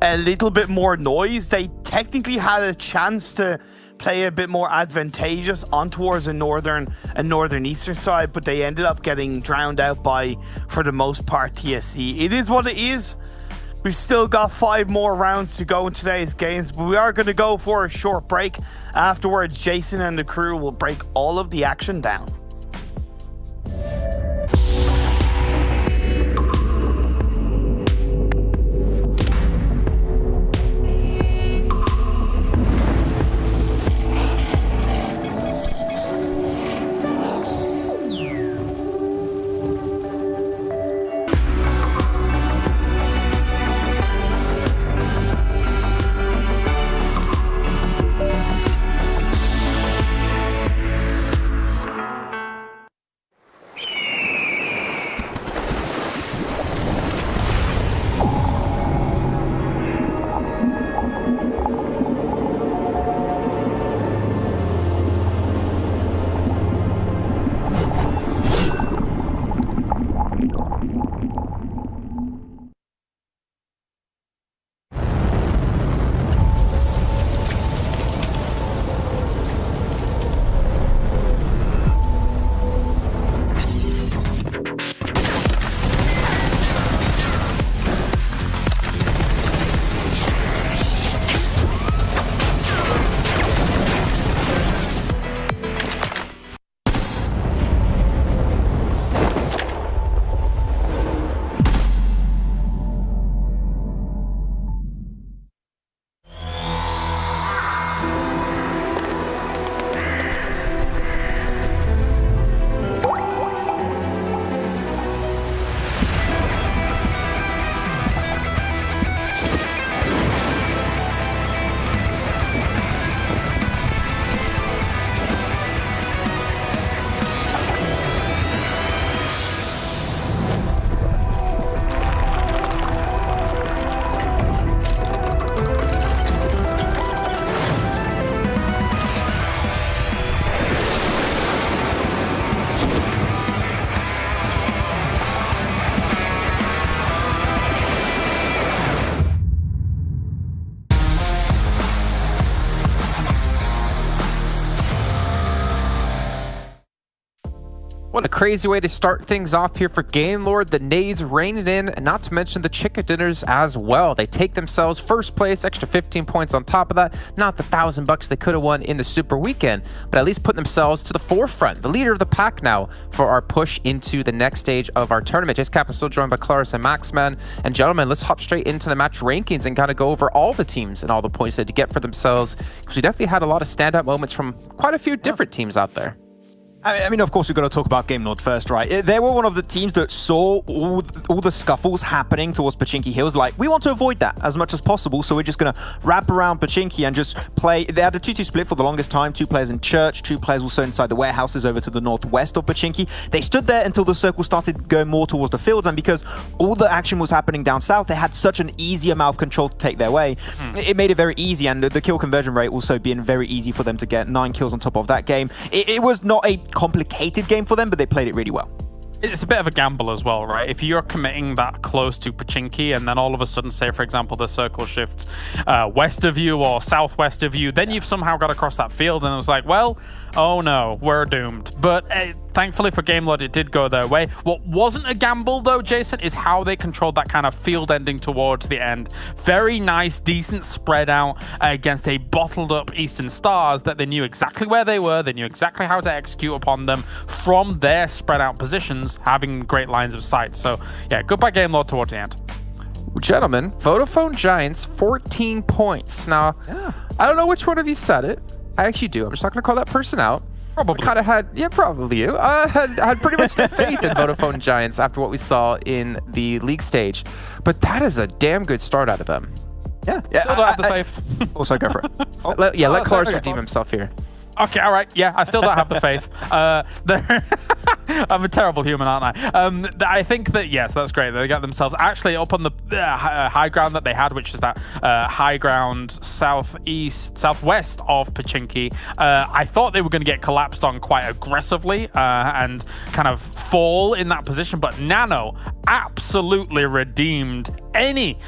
a little bit more noise. They technically had a chance to play a bit more advantageous on towards a northern eastern side, but they ended up getting drowned out by, for the most part, TSC. It is what it is. We've still got 5 more rounds to go in today's games, but we are going to go for a short break. Afterwards, Jason and the crew will break all of the action down. What a crazy way to start things off here for Game Lord. The nades raining in, and not to mention the chicken dinners as well. They take themselves first place, extra 15 points on top of that. Not the $1,000 they could have won in the Super Weekend, but at least put themselves to the forefront, the leader of the pack now for our push into the next stage of our tournament. JaceCap is still joined by Claris and Maxman. And gentlemen, let's hop straight into the match rankings and kind of go over all the teams and all the points they had to get for themselves, because we definitely had a lot of standout moments from quite a few different teams out there. I mean, of course, we've got to talk about Game Lord first, right? They were one of the teams that saw all the scuffles happening towards Pachinki Hills. Like, we want to avoid that as much as possible, so we're just going to wrap around Pachinki and just play. They had a 2-2 split for the longest time. 2 players in church, 2 players also inside the warehouses over to the northwest of Pachinki. They stood there until the circle started going more towards the fields, and because all the action was happening down south, they had such an easy amount of control to take their way. It made it very easy, and the kill conversion rate also being very easy for them to get 9 kills on top of that game. It was not a complicated game for them, but they played it really well. It's a bit of a gamble as well, right? If you're committing that close to Pachinki and then all of a sudden, say, for example, the circle shifts west of you or southwest of you, then you've somehow got across that field and it was like, well, oh no, we're doomed. But thankfully for Game Lord, it did go their way. What wasn't a gamble, though, Jason, is how they controlled that kind of field ending towards the end. Very nice, decent spread out against a bottled up Eastern Stars that they knew exactly where they were. They knew exactly how to execute upon them from their spread out positions, having great lines of sight. So yeah, goodbye Game Lord towards the end. Gentlemen, Vodafone Giants, 14 points. Now, I don't know which one of you said it. I actually do. I'm just not going to call that person out. Probably. Kind of had, yeah, probably you. Had pretty much faith in Vodafone Giants after what we saw in the league stage. But that is a damn good start out of them. Yeah. Still don't have the faith. Also go for it. Let Claris redeem himself here. Okay, all right. Yeah, I still don't have the faith. I'm a terrible human, aren't I? I think that, yes, that's great. They got themselves actually up on the high ground that they had, which is that high ground southwest of Pachinki. I thought they were going to get collapsed on quite aggressively and kind of fall in that position, but Nano absolutely redeemed any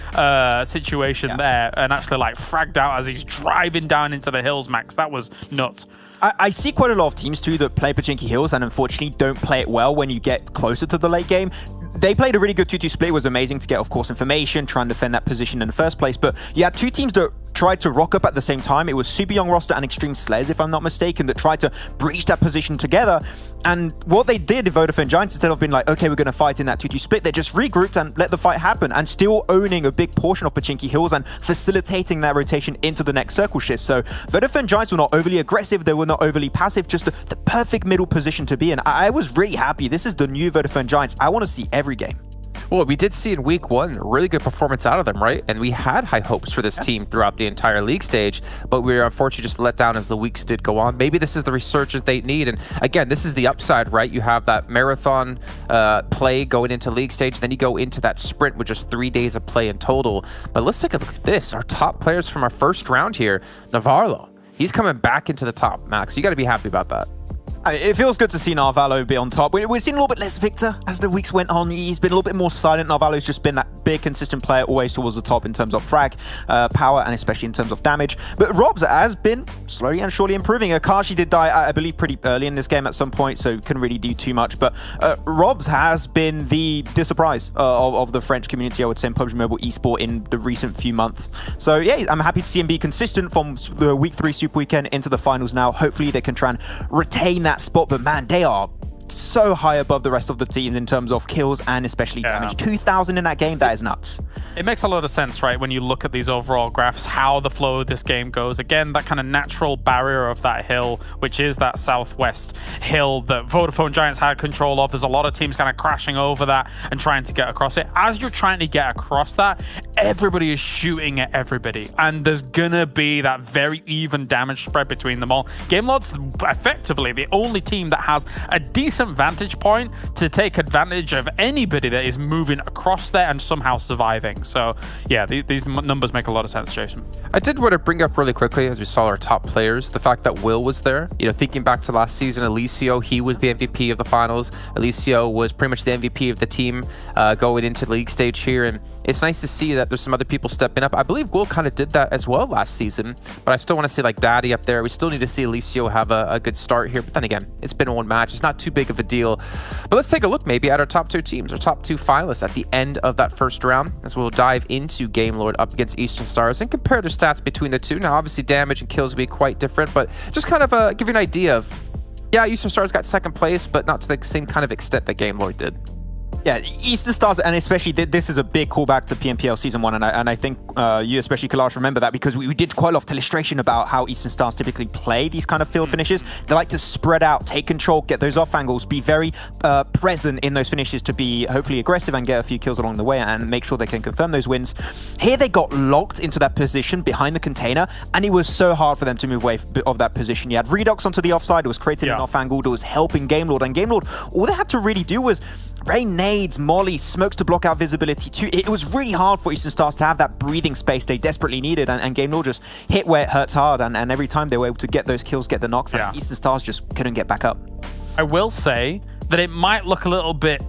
situation there and actually like fragged out as he's driving down into the hills, Max. That was nuts. I see quite a lot of teams too that play Pachinki Hills and unfortunately don't play it well when you get closer to the late game. They played a really good 2-2 split. It was amazing to get, of course, information, try and defend that position in the first place. But you had 2 teams that tried to rock up at the same time. It was Super Young Roster and Xtreme Slayers, if I'm not mistaken, that tried to breach that position together. And what they did, Vodafone Giants, instead of being like, okay, we're going to fight in that 2-2 split, they just regrouped and let the fight happen and still owning a big portion of Pachinki Hills and facilitating that rotation into the next circle shift. So Vodafone Giants were not overly aggressive. They were not overly passive, just the perfect middle position to be in. I was really happy. This is the new Vodafone Giants. I want to see every game. Well, we did see in week 1 a really good performance out of them, right? And we had high hopes for this team throughout the entire league stage, but we were unfortunately just let down as the weeks did go on. Maybe this is the resurgence they need. And again, this is the upside, right? You have that marathon play going into league stage, then you go into that sprint with just 3 days of play in total. But let's take a look at this. Our top players from our first round here, Navarro. He's coming back into the top, Max. You got to be happy about that. It feels good to see Narvalo be on top. We've seen a little bit less Victor as the weeks went on. He's been a little bit more silent. Narvalo's just been that big, consistent player, always towards the top in terms of frag, power, and especially in terms of damage. But Robs has been slowly and surely improving. Akashi did die, I believe, pretty early in this game at some point, so couldn't really do too much. But Robs has been the surprise of the French community, I would say, in PUBG Mobile eSport in the recent few months. So yeah, I'm happy to see him be consistent from the week 3 Super Weekend into the finals now. Hopefully they can try and retain that spot, but man, they are so high above the rest of the team in terms of kills and especially damage. 2,000 in that game, that is nuts. It makes a lot of sense, right, when you look at these overall graphs, how the flow of this game goes. Again, that kind of natural barrier of that hill, which is that southwest hill that Vodafone Giants had control of. There's a lot of teams kind of crashing over that and trying to get across it. As you're trying to get across that, everybody is shooting at everybody, and there's gonna be that very even damage spread between them all. Game Lord's effectively the only team that has a decent vantage point to take advantage of anybody that is moving across there and somehow surviving. So yeah, these numbers make a lot of sense, Jason. I did want to bring up really quickly, as we saw our top players, the fact that Will was there. You know, thinking back to last season, Alicio, he was the MVP of the finals. Alicio was pretty much the MVP of the team going into the league stage here, and it's nice to see that there's some other people stepping up. I believe Will kind of did that as well last season, but I still want to see like Daddy up there. We still need to see Alicio have a good start here. But then again, it's been one match. It's not too big of a deal. But let's take a look maybe at our top 2 teams, our top 2 finalists at the end of that first round, as we'll dive into Game Lord up against Eastern Stars and compare their stats between the two. Now, obviously, damage and kills will be quite different, but just kind of give you an idea of, yeah, Eastern Stars got second place, but not to the same kind of extent that Game Lord did. Yeah, Eastern Stars, and especially this is a big callback to PMPL Season 1, and I think you especially, Kalash, remember that because we did quite a lot of illustration about how Eastern Stars typically play these kind of field finishes. They like to spread out, take control, get those off angles, be very present in those finishes to be hopefully aggressive and get a few kills along the way and make sure they can confirm those wins. Here they got locked into that position behind the container, and it was so hard for them to move away of that position. You had Redox onto the offside, it was creating an off angle, it was helping Game Lord, and Game Lord, all they had to really do was rain nades, molly, smokes to block out visibility too. It was really hard for Eastern Stars to have that breathing space they desperately needed, and Game Lord just hit where it hurts hard, and every time they were able to get those kills, get the knocks, and Eastern Stars just couldn't get back up. I will say that it might look a little bit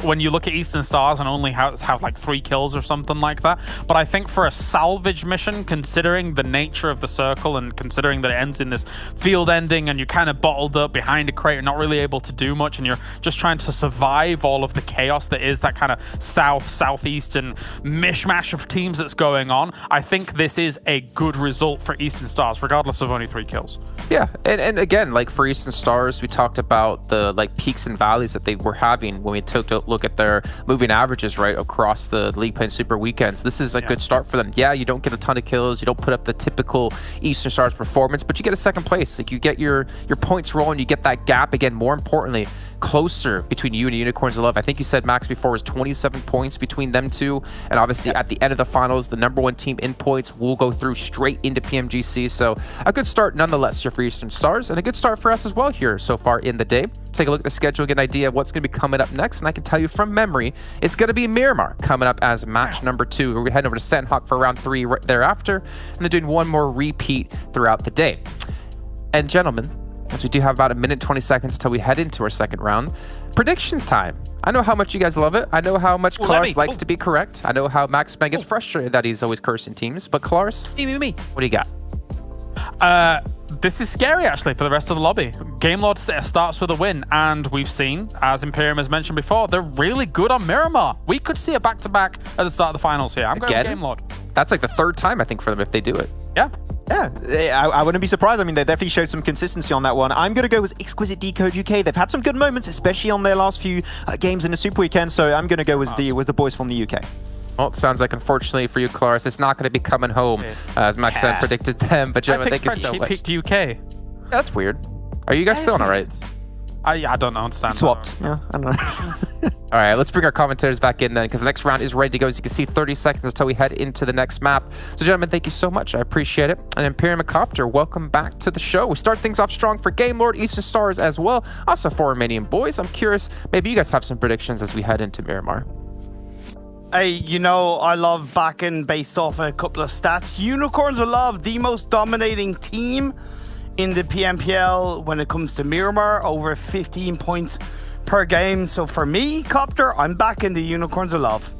when you look at Eastern Stars and only have like 3 kills or something like that. But I think for a salvage mission, considering the nature of the circle and considering that it ends in this field ending and you're kind of bottled up behind a crate, you're not really able to do much, and you're just trying to survive all of the chaos that is that kind of southeastern mishmash of teams that's going on. I think this is a good result for Eastern Stars, regardless of only 3 kills. Yeah, and again, like for Eastern Stars, we talked about the like peaks and valleys that they were having when we took a look at their moving averages right across the league play and super weekends. This is a good start for them. Yeah, you don't get a ton of kills, you don't put up the typical Eastern Stars performance, but you get a second place. Like you get your points rolling, you get that gap again. More importantly, closer between you and Unicorns of Love. I think you said Max before was 27 points between them two, and obviously at the end of the finals, the #1 team in points will go through straight into PMGC. So a good start nonetheless here for Eastern Stars, and a good start for us as well here so far in the day. Take a look at the schedule, get an idea of what's going to be coming up next, and I can tell you from memory, it's going to be Miramar coming up as match #2. We're heading over to Sanhok for round 3 right thereafter, and they're doing one more repeat throughout the day. And gentlemen, as we do have about 1:20 until we head into our second round, predictions time. I know how much you guys love it. I know how much Klaus likes to be correct. I know how Max Man gets frustrated that he's always cursing teams. But Klaus, Me. what do you got? This is scary, actually, for the rest of the lobby. Game Lord starts with a win, and we've seen, as Imperium has mentioned before, they're really good on Miramar. We could see a back-to-back at the start of the finals here. I'm going with Game Lord. That's like the 3rd time, I think, for them if they do it. Yeah. Yeah, I wouldn't be surprised. I mean, they definitely showed some consistency on that one. I'm going to go with Exquisite Décode UK. They've had some good moments, especially on their last few games in the Super Weekend, so I'm going to go with the boys from the UK. Well, it sounds like, unfortunately for you, Claris, it's not going to be coming home, as Max predicted them. But gentlemen, thank you so much. He picked UK. That's weird. Are you guys feeling all right? I don't understand. Swapped. Yeah, I don't know. All right, let's bring our commentators back in then, because the next round is ready to go. As you can see, 30 seconds until we head into the next map. So, gentlemen, thank you so much. I appreciate it. And Imperium Copter, welcome back to the show. We start things off strong for Game Lord, Eastern Stars as well. Also for Romanian Boys. I'm curious, maybe you guys have some predictions as we head into Miramar. Hey, you know, I love backing based off a couple of stats. Unicorns of Love, the most dominating team in the PMPL when it comes to Miramar, over 15 points per game. So for me, Copter, I'm backing the Unicorns of Love.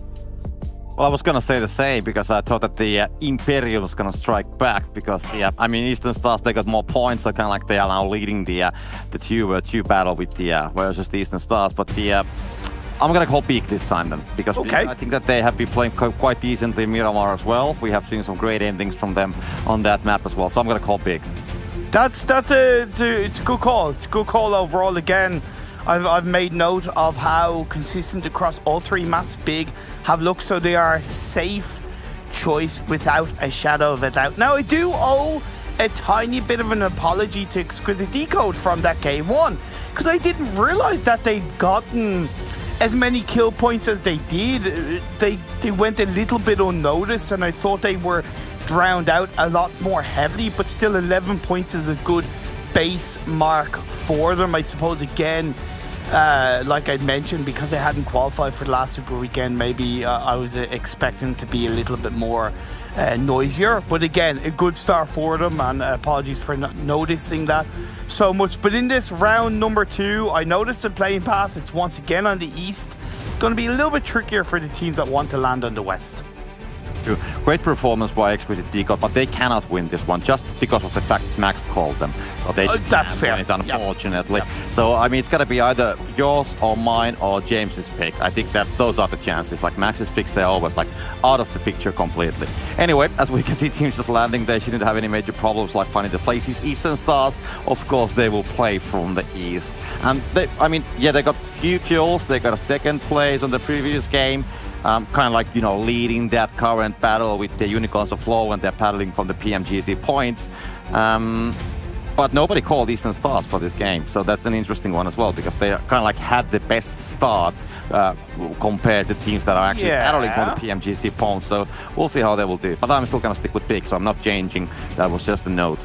Well, I was gonna say the same because I thought that the Imperium was gonna strike back because I mean, Eastern Stars, they got more points, so kind of like they are now leading the two battle with the versus the Eastern Stars. But I'm gonna call Peak this time then, because I think that they have been playing quite decently in Miramar as well. We have seen some great endings from them on that map as well, so I'm gonna call Peak. It's a good call. It's a good call overall. Again, I've made note of how consistent across all 3 maps Big have looked, so they are a safe choice without a shadow of a doubt. Now, I do owe a tiny bit of an apology to Exquisite Décode from that game 1, because I didn't realize that they'd gotten as many kill points as they did. They went a little bit unnoticed, and I thought they were drowned out a lot more heavily, but still 11 points is a good base mark for them. I suppose, again, like I mentioned, because they hadn't qualified for the last Super Weekend, maybe I was expecting to be a little bit more noisier, but again, a good start for them, and apologies for not noticing that so much. But in this round number 2, I noticed the playing path. It's once again on the east. Going to be a little bit trickier for the teams that want to land on the west. Great performance by Exquisite Décode, but they cannot win this one just because of the fact Max called them. So they just that's can't fair. win it, unfortunately. Yep. So I mean, it's gotta be either yours or mine or James's pick. I think that those are the chances. Like Max's picks, they're always like out of the picture completely. Anyway, as we can see, teams just landing. They shouldn't have any major problems like finding the places. Eastern Stars, of course, they will play from the east. And they, I mean, yeah, they got few kills. They got a second place on the previous game. Kind of like, you know, leading that current battle with the Unicorns of Flow and they're paddling from the PMGC points. But nobody called Eastern Stars for this game, so that's an interesting one as well, because they kind of like had the best start compared to teams that are actually battling for the PMGC points. So we'll see how they will do. But I'm still gonna stick with Big, so I'm not changing. That was just a note.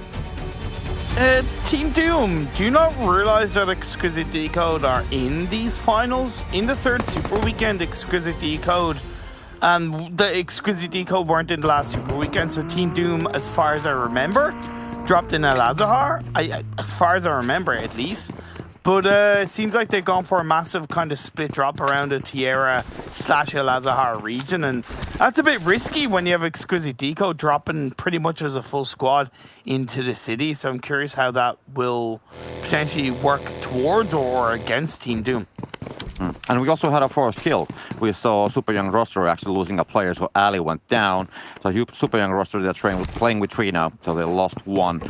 Team Doom, do you not realize that Exquisite Décode are in these finals? In the third Super Weekend, Exquisite Décode, and the Exquisite Décode weren't in the last Super Weekend, so Team Doom, as far as I remember, dropped in Al Azhar, as far as I remember at least. But it seems like they've gone for a massive kind of split drop around the Tierra/Al Azhar region, and that's a bit risky when you have Exquisite Décode dropping pretty much as a full squad into the city. So I'm curious how that will potentially work towards or against Team Doom. And we also had a first kill. We saw Super Young roster actually losing a player, so Ali went down. So Super Young roster, they're playing with 3 now, so they lost 1.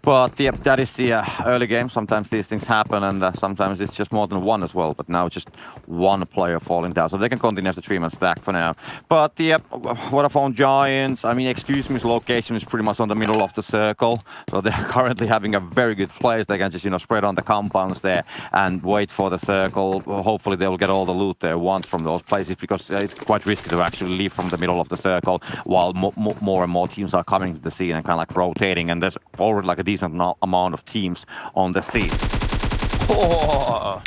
But yeah, that is the early game. Sometimes these things happen, and sometimes it's just more than 1 as well. But now just 1 player falling down, so they can continue as a 3-man stack for now. But the Vodafone Giants, I mean, excuse me's location is pretty much on the middle of the circle, so they're currently having a very good place. They can just, you know, spread on the compounds there and wait for the circle. Hopefully they will get all the loot they want from those places, because it's quite risky to actually leave from the middle of the circle while more and more teams are coming to the scene and kind of like rotating, and there's already like a decent amount of teams on the scene. Oh,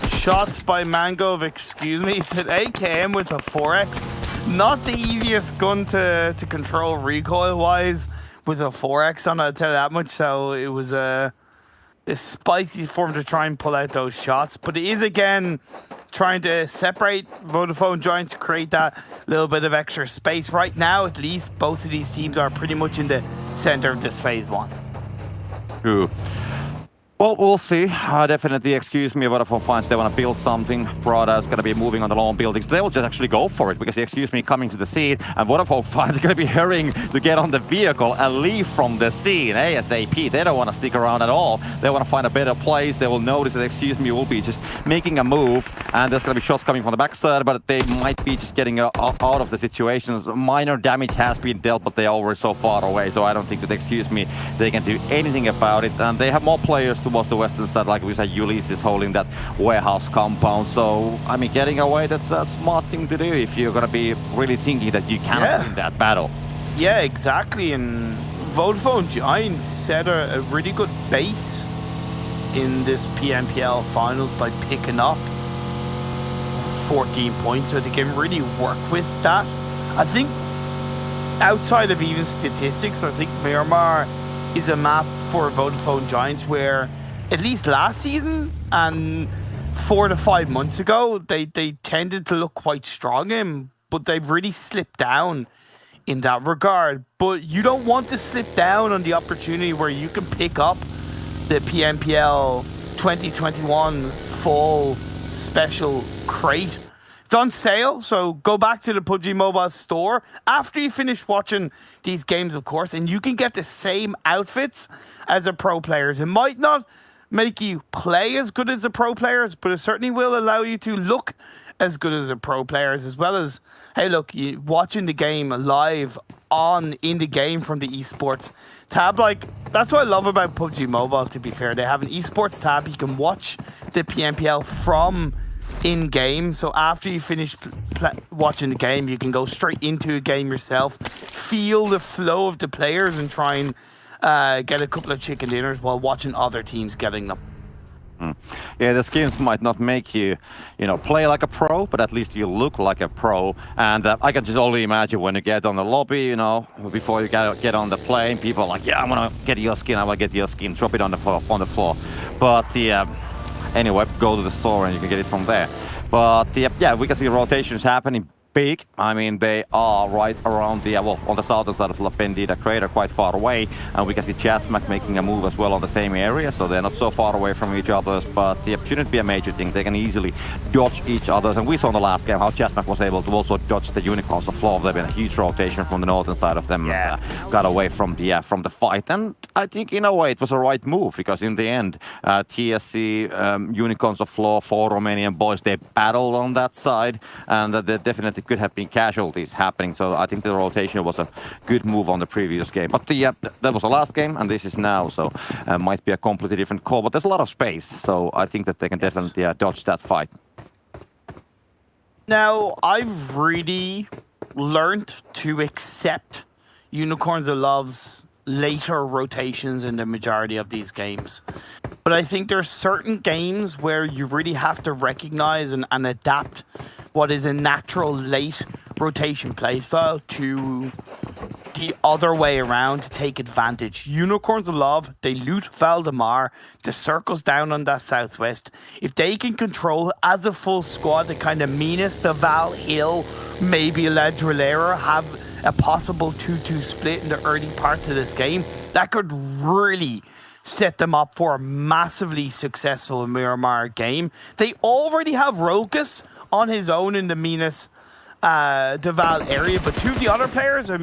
shots by Mango of Excuse Me today came with a 4X. Not the easiest gun to control recoil-wise with a 4X on it, I'll tell you that much. So it was a spicy form to try and pull out those shots. But it is, again, trying to separate Vodafone Giants to create that little bit of extra space. Right now, at least, both of these teams are pretty much in the center of this phase 1. True. Well, we'll see. Definitely, excuse me, Vodafone finds they want to build something. Prada is going to be moving on the long buildings. They will just actually go for it, because the excuse me coming to the scene, and Vodafone finds are going to be hurrying to get on the vehicle and leave from the scene ASAP. They don't want to stick around at all. They want to find a better place. They will notice that excuse me will be just making a move, and there's going to be shots coming from the backside, but they might be just getting out of the situations. Minor damage has been dealt, but they are already so far away, so I don't think that excuse me they can do anything about it. And they have more players towards the western side, like we said, Ulysses holding that warehouse compound. So, I mean, getting away, that's a smart thing to do if you're going to be really thinking that you cannot win that battle. Yeah, exactly. And Vodafone Giants set a really good base in this PMPL finals by picking up 14 points, so they can really work with that. I think outside of even statistics, I think Miramar is a map for Vodafone Giants where, at least last season and 4 to 5 months ago, they tended to look quite strong in, but they've really slipped down in that regard. But you don't want to slip down on the opportunity where you can pick up the PMPL 2021 Fall Special Crate. It's on sale, so go back to the PUBG Mobile store after you finish watching these games, of course, and you can get the same outfits as the pro players. It might not make you play as good as the pro players, but it certainly will allow you to look as good as the pro players, as well as, hey, look, you watching the game live in the game from the Esports tab. Like, that's what I love about PUBG Mobile, to be fair. They have an Esports tab. You can watch the PMPL from in-game, so after you finish watching the game, you can go straight into a game yourself, feel the flow of the players, and try and get a couple of chicken dinners while watching other teams getting them. Yeah, the skins might not make you, play like a pro, but at least you look like a pro. And I can just only imagine when you get on the lobby, before you get on the plane, people are like, yeah, I want to get your skin, drop it on the floor. But anyway, go to the store and you can get it from there. But yeah, we can see rotations happening big. I mean, they are right around the, well, on the southern side of La Pendida crater, quite far away. And we can see ChasMac making a move as well on the same area, so they're not so far away from each other, but it shouldn't be a major thing. They can easily dodge each other. And we saw in the last game how ChasMac was able to also dodge the Unicorns of Flow. There's been a huge rotation from the northern side of them, got away from the fight. And I think in a way it was a right move, because in the end, TSC, Unicorns of Flow, 4 Romanian Boys, they battled on that side, and there definitely could have been casualties happening. So I think the rotation was a good move on the previous game. But that was the last game, and this is now, so might be a completely different call. But there's a lot of space, so I think that they can definitely dodge that fight. Now, I've really learned to accept Unicorns of Love's later rotations in the majority of these games. But I think there are certain games where you really have to recognize and adapt what is a natural late rotation playstyle to the other way around to take advantage. Unicorns of Love, they loot Valdemar, the circles down on that southwest. If they can control as a full squad the kind of meanest the Val Hill, maybe La Drillera, have a possible 2-2 split in the early parts of this game, that could really set them up for a massively successful Miramar game. They already have Rokus on his own in the Minas Deval area, but 2 of the other players are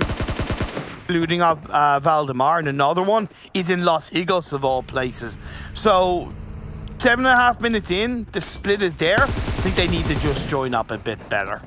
looting up Valdemar, and another one is in Los Higos of all places. So 7.5 minutes in, the split is there. I think they need to just join up a bit better.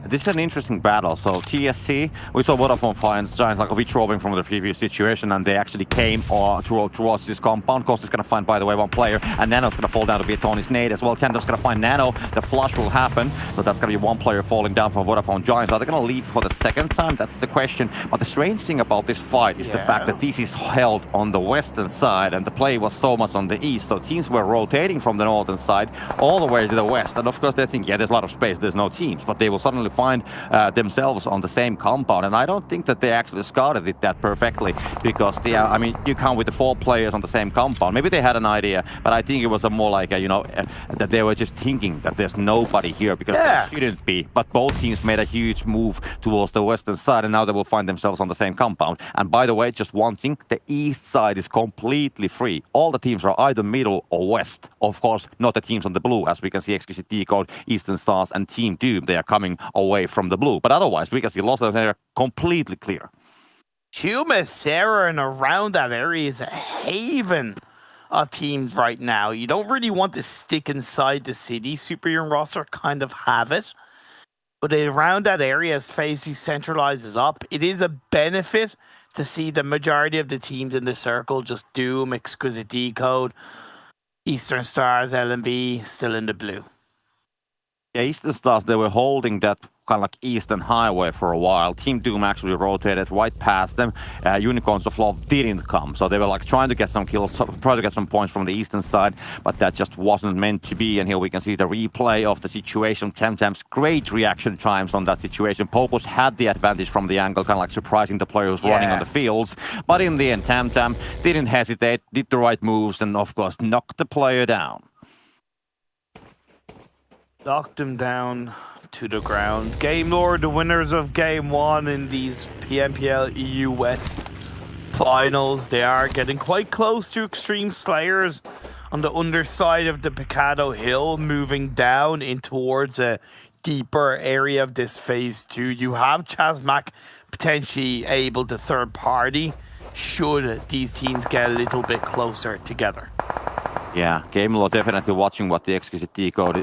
This is an interesting battle. So TSC, we saw Vodafone Giants like withdrawing from the previous situation, and they actually came towards this compound. Cost is going to find, by the way, 1 player, and Nano's going to fall down to be Tony's nade as well. Tendo's going to find Nano. The flush will happen, but that's going to be 1 player falling down from Vodafone Giants. Are they going to leave for the second time? That's the question. But the strange thing about this fight is the fact that this is held on the western side, and the play was so much on the east. So teams were rotating from the northern side all the way to the west. And of course, they think, yeah, there's a lot of space, there's no teams, but they will suddenly find themselves on the same compound. And I don't think that they actually scouted it that perfectly, because I mean, you come with the 4 players on the same compound. Maybe they had an idea, but I think it was a more like that they were just thinking that there's nobody here, because there shouldn't be. But both teams made a huge move towards the western side, and now they will find themselves on the same compound. And by the way, just one thing, the east side is completely free. All the teams are either middle or west. Of course, not the teams on the blue, as we can see Exquisite Décode, Eastern Stars, and Team Doom. They are coming away from the blue. But otherwise, we can see lots of them are completely clear. Chumacera and around that area is a haven of teams right now. You don't really want to stick inside the city. Super and roster kind of have it. But around that area, as Phase 2 centralizes up, it is a benefit to see the majority of the teams in the circle, just Doom, Exquisite Décode, Eastern Stars, LMV, still in the blue. Yeah, Eastern Stars, they were holding that kind of like Eastern Highway for a while. Team Doom actually rotated right past them. Unicorns of Love didn't come, so they were like trying to get some kills, trying to get some points from the eastern side, but that just wasn't meant to be. And here we can see the replay of the situation. Temtem's great reaction times on that situation. Popos had the advantage from the angle, kind of like surprising the players running on the fields. But in the end, Temtem didn't hesitate, did the right moves, and of course knocked the player down. Knocked him down to the ground. Game Lord, the winners of Game 1 in these PMPL EU West finals. They are getting quite close to Xtreme Slayers on the underside of the Picado Hill, moving down in towards a deeper area of this Phase 2. You have ChasMac potentially able to third party should these teams get a little bit closer together. Yeah, Game Lord definitely watching what the Exquisite Décode,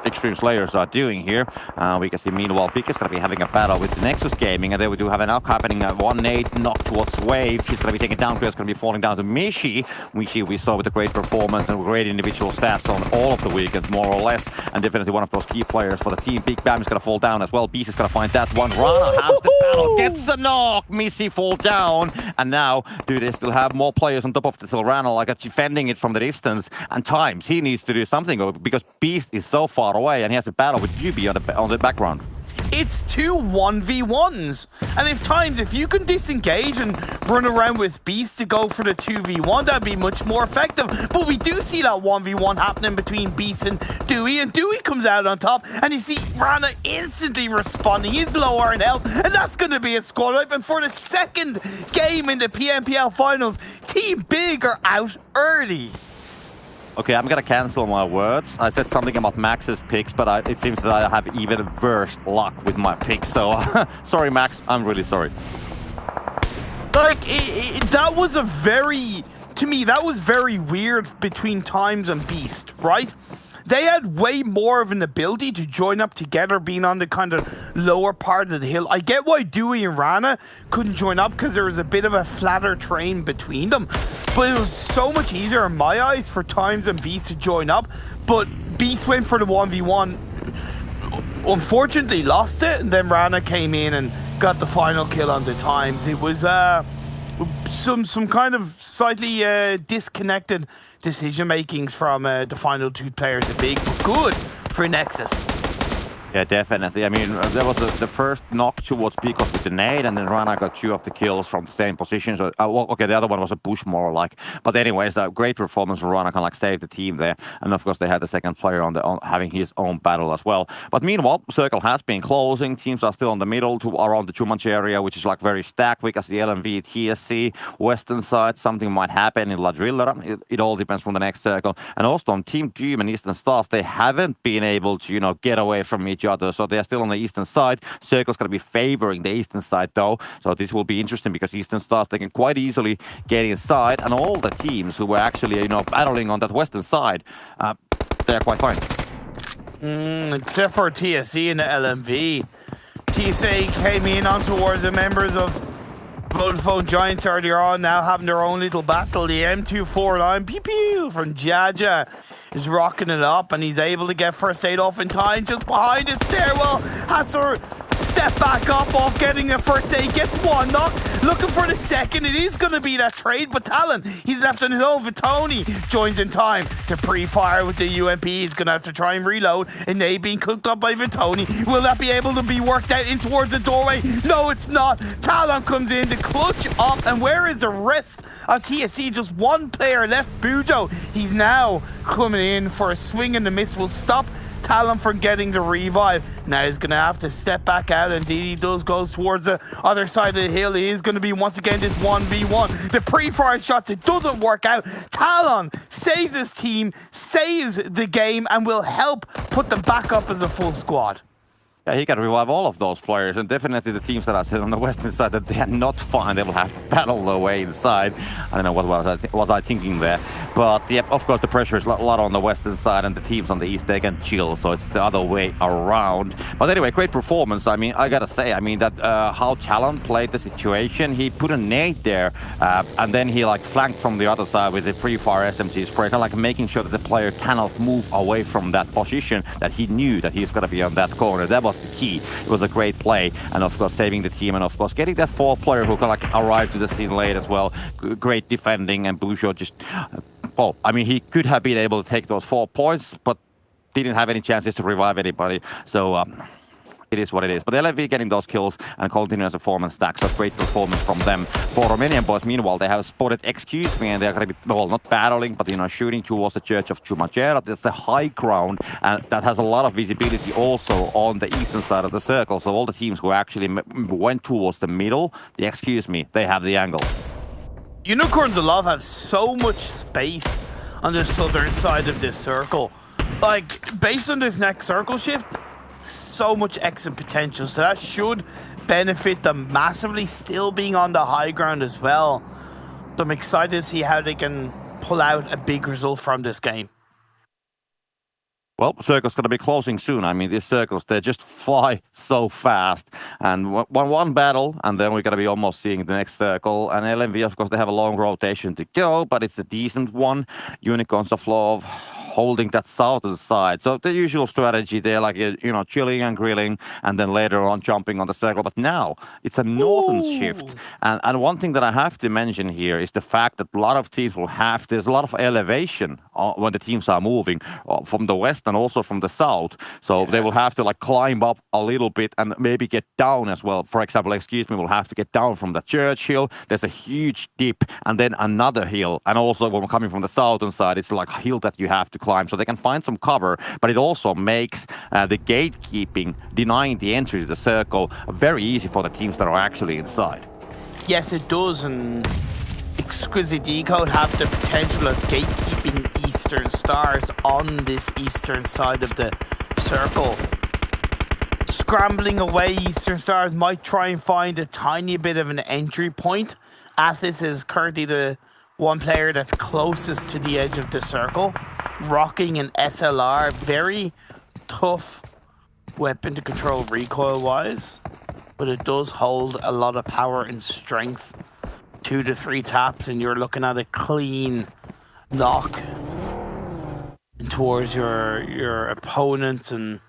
Xtreme Slayers are doing here. We can see meanwhile Big is going to be having a battle with the Nexus Gaming, and there we do have an knock happening. 1 nade knock towards Wave. He's going to be taken down. It's going to be falling down to Mishi. Mishi we saw with a great performance and great individual stats on all of the weekends, more or less, and definitely one of those key players for the team. Big Bam is going to fall down as well. Beast is going to find that one. Rana has the battle, gets a knock. Mishi fall down, and now do they still have more players on top of the Rana, like defending it from the distance, and times he needs to do something because Beast is so far away and he has a battle with UB on the background. it's two 1v1s. And if you can disengage and run around with Beast to go for the 2v1, that'd be much more effective. But we do see that 1v1 happening between Beast and Dewey comes out on top, and you see Rana instantly responding. He's lower in health, and that's going to be a squad wipe. And for the second game in the PMPL finals, Team Big are out early. Okay, I'm gonna cancel my words. I said something about Max's picks, but it seems that I have even worse luck with my picks. So, sorry, Max. I'm really sorry. Like, that was to me, that was very weird between Times and Beast, right? They had way more of an ability to join up together, being on the kind of lower part of the hill. I get why Dewey and Rana couldn't join up because there was a bit of a flatter terrain between them. But it was so much easier in my eyes for Times and Beast to join up. But Beast went for the 1v1. Unfortunately, lost it. And then Rana came in and got the final kill on the Times. It was some kind of slightly disconnected decision makings from the final two players at Big, but good for Nexus. Yeah, definitely. I mean, there was the first knock towards Peacock with the nade, and then Rana got 2 of the kills from the same position. So, okay, the other one was a push more like. But anyways, a great performance for Rana, kind of like save the team there. And of course, they had the second player on having his own battle as well. But meanwhile, circle has been closing. Teams are still on the middle to around the 2-match area, which is like very stacked because the LMV, TSC, western side, something might happen in La Drillera. It all depends from the next circle. And also on Team Doom and Eastern Stars, they haven't been able to, get away from each other. So they are still on the eastern side. Circle's going to be favoring the eastern side though. So this will be interesting because Eastern Stars, they can quite easily get inside. And all the teams who were actually, battling on that western side, they're quite fine. Except for TSC and the LMV. TSA came in on towards the members of Vodafone Giants earlier on, now having their own little battle. The M249 pew pew from Jaja is rocking it up, and he's able to get first aid off in time just behind his stairwell. Has to step back up off getting the first aid, gets one knock, looking for the second. It is going to be that trade, but Talon, he's left on his own. Vitoni joins in time to pre-fire with the UMP. He's going to have to try and reload, and they being cooked up by Vitoni. Will that be able to be worked out in towards the doorway? No, it's not. Talon comes in to clutch up, and where is the rest of TSC? Just one player left, Bujo. He's now coming in for a swing, and the miss will stop Talon from getting the revive. Now he's going to have to step back out. Indeed, he goes towards the other side of the hill. He is going to be once again this 1v1. The pre-fire shots, it doesn't work out. Talon saves his team, saves the game, and will help put them back up as a full squad. Yeah, he can revive all of those players, and definitely the teams that are sitting on the western side, that they are not fine. They will have to battle their way inside. I don't know what was I thinking there. But yeah, of course, the pressure is a lot on the western side, and the teams on the east, they can chill, so it's the other way around. But anyway, great performance. I mean, I gotta say, that how Talon played the situation, he put a nade there, and then he flanked from the other side with the pre-fire SMG spray, kind of making sure that the player cannot move away from that position, that he knew that he's gonna be on that corner. That was the key. It was a great play, and of course saving the team, and of course getting that 4th player who arrived to the scene late as well. Great defending, and Blueshaw just, he could have been able to take those 4 points, but didn't have any chances to revive anybody. So it is what it is. But LMV getting those kills and continuing to form and stack. So great performance from them. For Romanian Boys, meanwhile, they have spotted Excuse Me, and they're going to be, not battling, but shooting towards the Church of Chumacera. That's a high ground, and that has a lot of visibility also on the eastern side of the circle. So all the teams who actually went towards the middle, the Excuse Me, they have the angle. Unicorns of Love have so much space on the southern side of this circle. Based on this next circle shift, so much exit potential, so that should benefit them massively, still being on the high ground as well. So I'm excited to see how they can pull out a big result from this game. Well, circle's going to be closing soon. These circles, they just fly so fast. And one battle, and then we're going to be almost seeing the next circle. And LMV, of course, they have a long rotation to go, but it's a decent one. Unicorns of Love holding that southern side. So the usual strategy there, like, chilling and grilling, and then later on jumping on the circle. But now it's a northern shift. And one thing that I have to mention here is the fact that a lot of teams there's a lot of elevation when the teams are moving from the west and also from the south. So they will have to like climb up a little bit and maybe get down as well. For example, will have to get down from the church hill. There's a huge dip and then another hill. And also when we're coming from the southern side, it's like a hill that you have to climb. So they can find some cover, but it also makes the gatekeeping, denying the entry to the circle, very easy for the teams that are actually inside. Yes, it does. And Exquisite Décode have the potential of gatekeeping Eastern Stars on this eastern side of the circle. Scrambling away, Eastern Stars might try and find a tiny bit of an entry point. Athis is currently the one player that's closest to the edge of the circle, rocking an SLR. Very tough weapon to control recoil-wise, but it does hold a lot of power and strength. 2 to 3 taps, and you're looking at a clean knock towards your opponents. And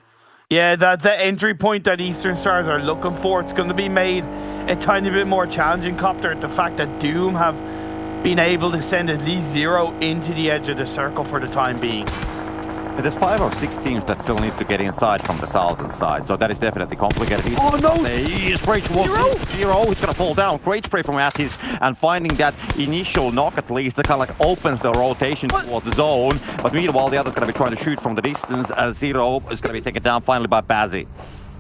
yeah, the entry point that Eastern Stars are looking for, it's going to be made a tiny bit more challenging, Copter. The fact that Doom have been able to send at least 0 into the edge of the circle for the time being. There's 5 or 6 teams that still need to get inside from the southern side, so that is definitely complicated. Oh no! Spray towards Zero. He's gonna fall down. Great spray from Athis, and finding that initial knock at least, that kind of like opens the rotation towards the zone. But meanwhile, the other's gonna be trying to shoot from the distance, as Zero is gonna be taken down finally by Bazzi.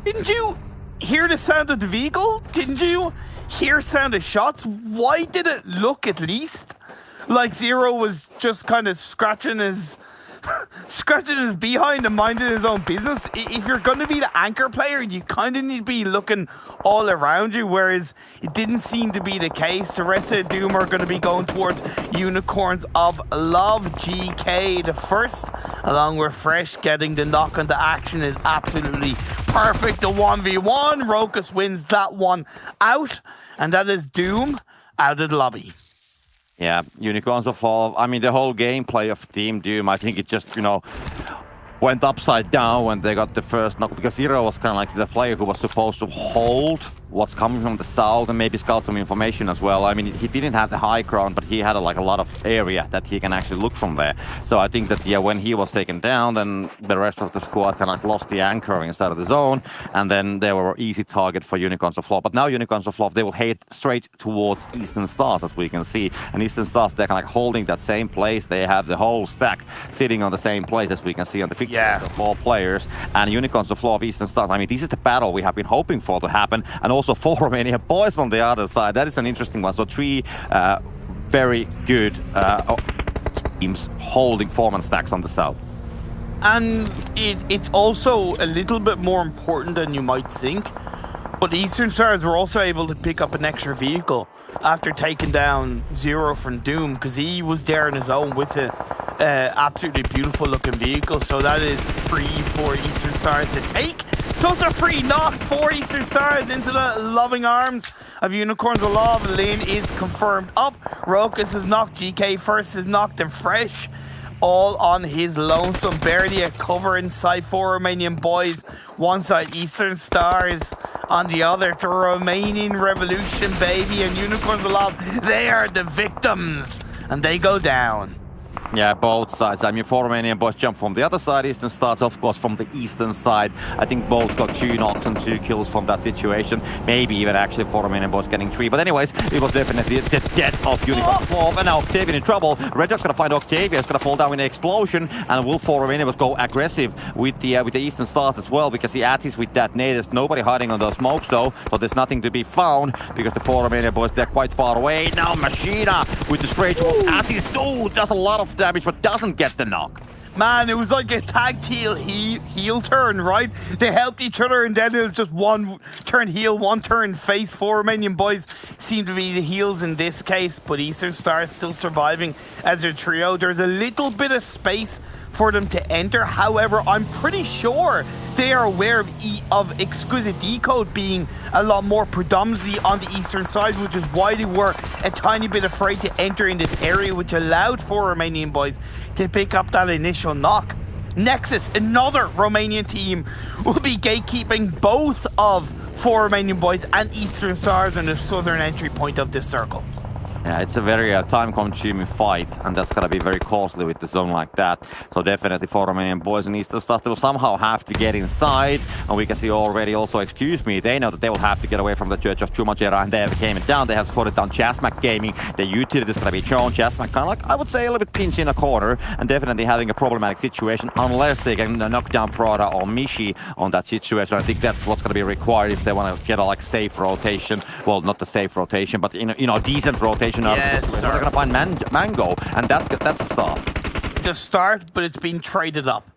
Didn't you hear the sound of the vehicle? Didn't you hear sound of shots? Why did it look at least like Zero was just kind of scratching his behind and minding his own business? If you're going to be the anchor player, you kind of need to be looking all around you, whereas it didn't seem to be the case. The rest of Doom are going to be going towards Unicorns of Love. GK the first, along with Fresh, getting the knock into action is absolutely perfect. The 1v1, Rokus wins that one out, and that is Doom out of the lobby. Yeah, Unicorns of Love. I mean, the whole gameplay of Team Doom, I think it just, went upside down when they got the first knock, because Zero was kind of like the player who was supposed to hold what's coming from the south and maybe scout some information as well. I mean, he didn't have the high ground, but he had a lot of area that he can actually look from there. So I think that, when he was taken down, then the rest of the squad kind of lost the anchor inside of the zone, and then they were an easy target for Unicorns of Love. But now Unicorns of Love, they will head straight towards Eastern Stars, as we can see. And Eastern Stars, they're kind of like holding that same place. They have the whole stack sitting on the same place, as we can see on the pictures of 4 players. And Unicorns of Love, Eastern Stars, I mean, this is the battle we have been hoping for to happen. And also 4 Romanian Boys on the other side. That is an interesting one. So 3 very good teams holding 4-man stacks on the south. And it's also a little bit more important than you might think. But Eastern Stars were also able to pick up an extra vehicle after taking down Zero from Doom, because he was there on his own with an absolutely beautiful looking vehicle. So that is free for Eastern Stars to take. It's also a free knock for Eastern Stars into the loving arms of Unicorns of Love. Lane is confirmed up. Rokus is knocked. GK first is knocked, and Fresh all on his lonesome. Barely a cover inside 4 Romanian Boys. One side Eastern Stars, on the other it's a Romanian Revolution, baby, and Unicorns of Love. They are the victims, and they go down. Yeah, both sides. I mean, 4 Romanian Boys jump from the other side. Eastern Stars, of course, from the eastern side. I think both got 2 knocks and 2 kills from that situation. Maybe even actually 4 Romanian Boys getting 3. But anyways, it was definitely the death of Unicorn 4. And now Octavian in trouble. Redjag's gonna find Octavian. It's gonna fall down in an explosion. And will 4 Romanian Boys go aggressive with the Eastern Stars as well? Because the Attis with that nade, there's nobody hiding on those smokes though. So there's nothing to be found because the 4 Romanian Boys, they're quite far away. Now Machina with the spray towards Attis. Oh, does a lot of damage, but doesn't get the knock. Man, it was like a tag team heel turn, right? They helped each other, and then it was just one turn heel, one turn face. 4 Romanian Boys seem to be the heels in this case, but Eastern Stars still surviving as a trio. There's a little bit of space for them to enter. However, I'm pretty sure they are aware of Exquisite Décode being a lot more predominantly on the eastern side, which is why they were a tiny bit afraid to enter in this area, which allowed 4 Romanian Boys to pick up that initial potential knock. Nexus, another Romanian team, will be gatekeeping both of 4 Romanian Boys and Eastern Stars in the southern entry point of this circle. Yeah, it's a very time-consuming fight, and that's gonna be very costly with the zone like that. So definitely for Romanian Boys and Eastern Stars, they will somehow have to get inside, and we can see already also, excuse me, they know that they will have to get away from the Church of Chumajera, and they have came down. They have spotted down ChasMac Gaming. The utility is gonna be shown. ChasMac kind of like, I would say, a little bit pinched in a corner, and definitely having a problematic situation unless they can knock down Prada or Mishi on that situation. I think that's what's gonna be required if they want to get a like safe rotation. Well, not the safe rotation, but decent rotation. Yes, they're gonna find Mango, and that's a start. It's a start, but it's been traded up.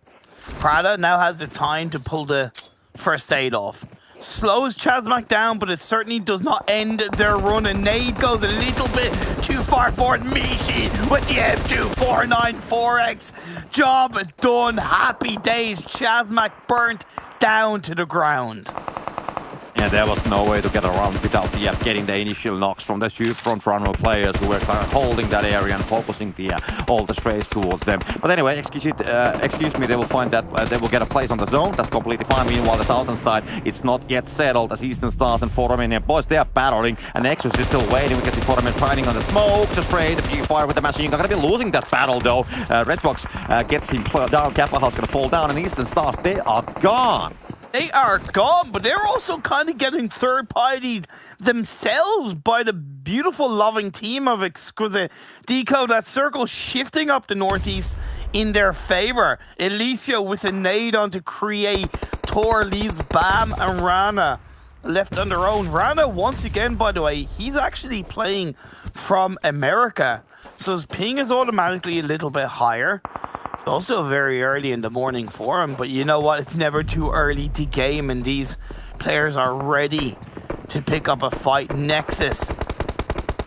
Prada now has the time to pull the first aid off. Slows ChasMac down, but it certainly does not end their run. And Nade goes a little bit too far forward. Mishi with the M249-4X. Job done. Happy days. ChasMac burnt down to the ground. Yeah, there was no way to get around without getting the initial knocks from the two front-runner players who were kind of holding that area and focusing all the sprays towards them. But anyway, excuse me, they will find that they will get a place on the zone. That's completely fine. Meanwhile, the southern side, it's not yet settled as Eastern Stars and 4 Romanian Boys, they are battling, and Nexus is still waiting. We can see 4 Romanian fighting on the smoke, the spray, the fire with the machine gun. Gonna be losing that battle though. Redbox gets him down. Kappa House gonna fall down, and Eastern Stars, they are gone. They are gone, but they're also kind of getting third-partied themselves by the beautiful, loving team of Exquisite Décode. That circle shifting up the northeast in their favor. Alicia with a nade on to create. Tor leaves Bam and Rana left on their own. Rana, once again, by the way, he's actually playing from America, so his ping is automatically a little bit higher. It's also very early in the morning for him, but you know what? It's never too early to game, and these players are ready to pick up a fight. Nexus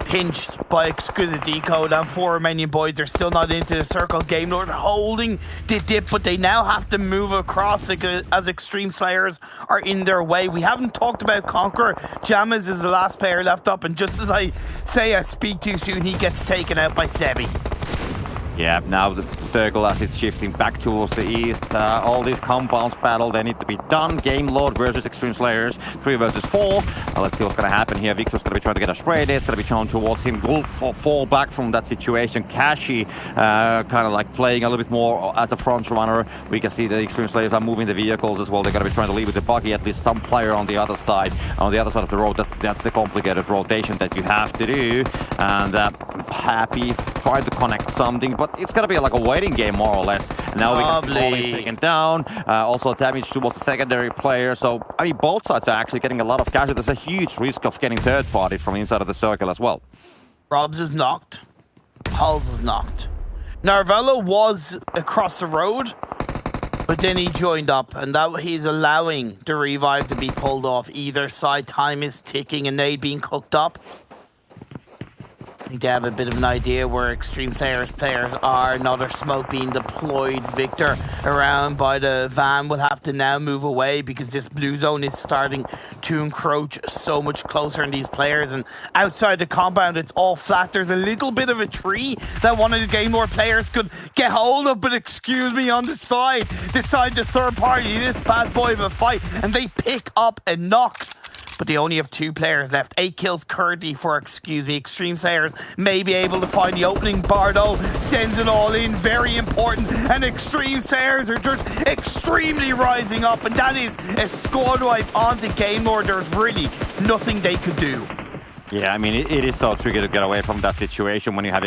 pinched by Exquisite Décode, and 4 Romanian Boys are still not into the circle. Game Lord holding the dip, but they now have to move across as Xtreme Slayers are in their way. We haven't talked about Conqueror. Jammaz is the last player left up, and just as I say I speak too soon, he gets taken out by Sebi. Yeah, now the circle as it's shifting back towards the east. All these compounds battle, they need to be done. Game Lord versus Xtreme Slayers, 3 versus 4. Let's see what's gonna happen here. Victor's gonna be trying to get a spray there. It's gonna be shown towards him. Wolf fall back from that situation. Kashi kind of like playing a little bit more as a front runner. We can see the Xtreme Slayers are moving the vehicles as well. They're gonna be trying to leave with the buggy, at least some player on the other side. On the other side of the road, that's the complicated rotation that you have to do. And Happy tried to connect something, but it's gonna be like a waiting game more or less. And now we can see Paul is taken down. Also damage towards the secondary player. So I mean, both sides are actually getting a lot of casualties. There's a huge risk of getting third party from inside of the circle as well. Robs is knocked. Hulls is knocked. Narvello was across the road, but then he joined up, and that he's allowing the revive to be pulled off either side. Time is ticking, and they being cooked up. I think they have a bit of an idea where Xtreme Slayers players are. Another smoke being deployed. Victor around by the van will have to now move away because this blue zone is starting to encroach so much closer on these players. And outside the compound, it's all flat. There's a little bit of a tree that one of the Game Lord players could get hold of, but excuse me, on the side, decide the third party, this bad boy of a fight, and they pick up a knock. But they only have 2 players left. 8 kills currently for, Xtreme Slayers. May be able to find the opening. Bardo sends it all in. Very important. And Xtreme Slayers are just extremely rising up. And that is a squad wipe onto Game Lord. There's really nothing they could do. Yeah, I mean, it is so tricky to get away from that situation when you have,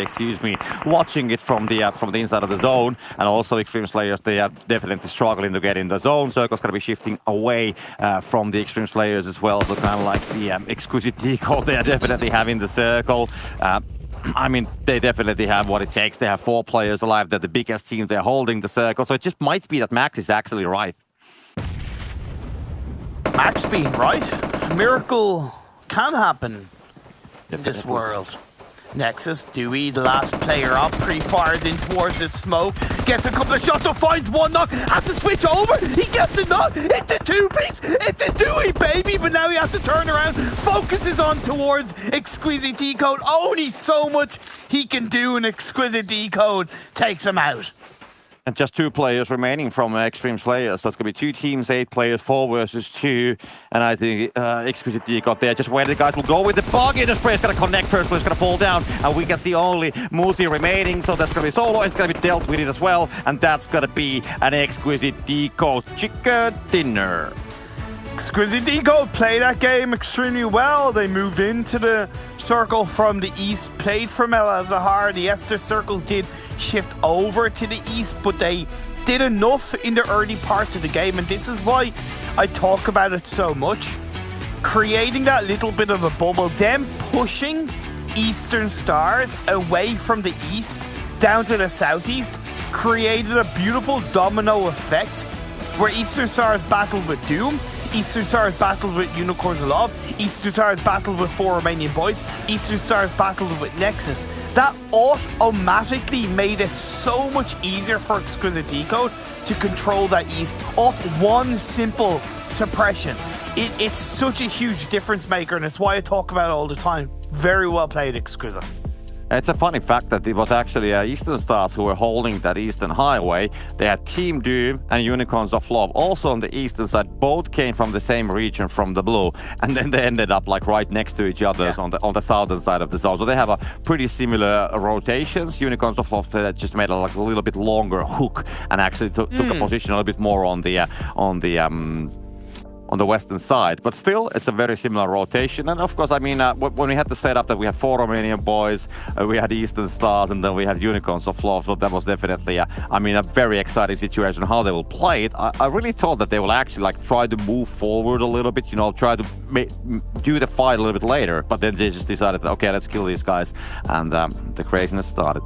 watching it from the inside of the zone. And also Xtreme Slayers, they are definitely struggling to get in the zone. Circle's going to be shifting away from the Xtreme Slayers as well. So kind of like the Exquisite Décode, they are definitely having the circle. I mean, they definitely have what it takes. They have 4 players alive. They're the biggest team. They're holding the circle. So it just might be that Max is actually right. Max being right? A miracle can happen in this world. Nexus, Dewey, the last player up, pre-fires in towards the smoke, gets a couple of shots, so finds one knock, has to switch over, he gets a knock, it's a 2-piece, it's a Dewey, baby, but now he has to turn around, focuses on towards Exquisite Décode, only so much he can do, and Exquisite Décode takes him out. And just 2 players remaining from Xtreme Slayers. So it's going to be 2 teams, 8 players, 4 versus 2. And I think Exquisite Décode there, just where the guys will go with the buggy. The spray is going to connect first, but it's going to fall down. And we can see only Musi remaining. So that's going to be solo. It's going to be dealt with it as well. And that's going to be an Exquisite Décode chicken dinner. Exquisite Décode played that game extremely well. They moved into the circle from the east, played from El Azahar. The Esther circles did shift over to the east, but they did enough in the early parts of the game, and this is why I talk about it so much. Creating that little bit of a bubble, them pushing Eastern Stars away from the east down to the southeast, created a beautiful domino effect where Eastern Stars battled with Doom, Eastern Stars battled with Unicorns of Love, Eastern Stars battled with 4 Romanian Boys, Eastern Stars battled with Nexus. That automatically made it so much easier for Exquisite Décode to control that east off one simple suppression. It's such a huge difference maker, and it's why I talk about it all the time. Very well played, Exquisite. It's a funny fact that it was actually Eastern Stars who were holding that Eastern Highway. They had Team Doom and Unicorns of Love also on the eastern side. Both came from the same region, from the blue, and then they ended up like right next to each other on the southern side of the zone. So they have a pretty similar rotations. Unicorns of Love just made a little bit longer hook and actually took a position a little bit more on the western side, but still it's a very similar rotation. And of course, I mean, when we had the setup that we had 4 Romanian Boys, we had Eastern Stars, and then we had Unicorns of Love, so that was definitely I mean, a very exciting situation how they will play it. I really thought that they will actually like try to move forward a little bit, you know, try to do the fight a little bit later, but then they just decided, okay, let's kill these guys, and the craziness started.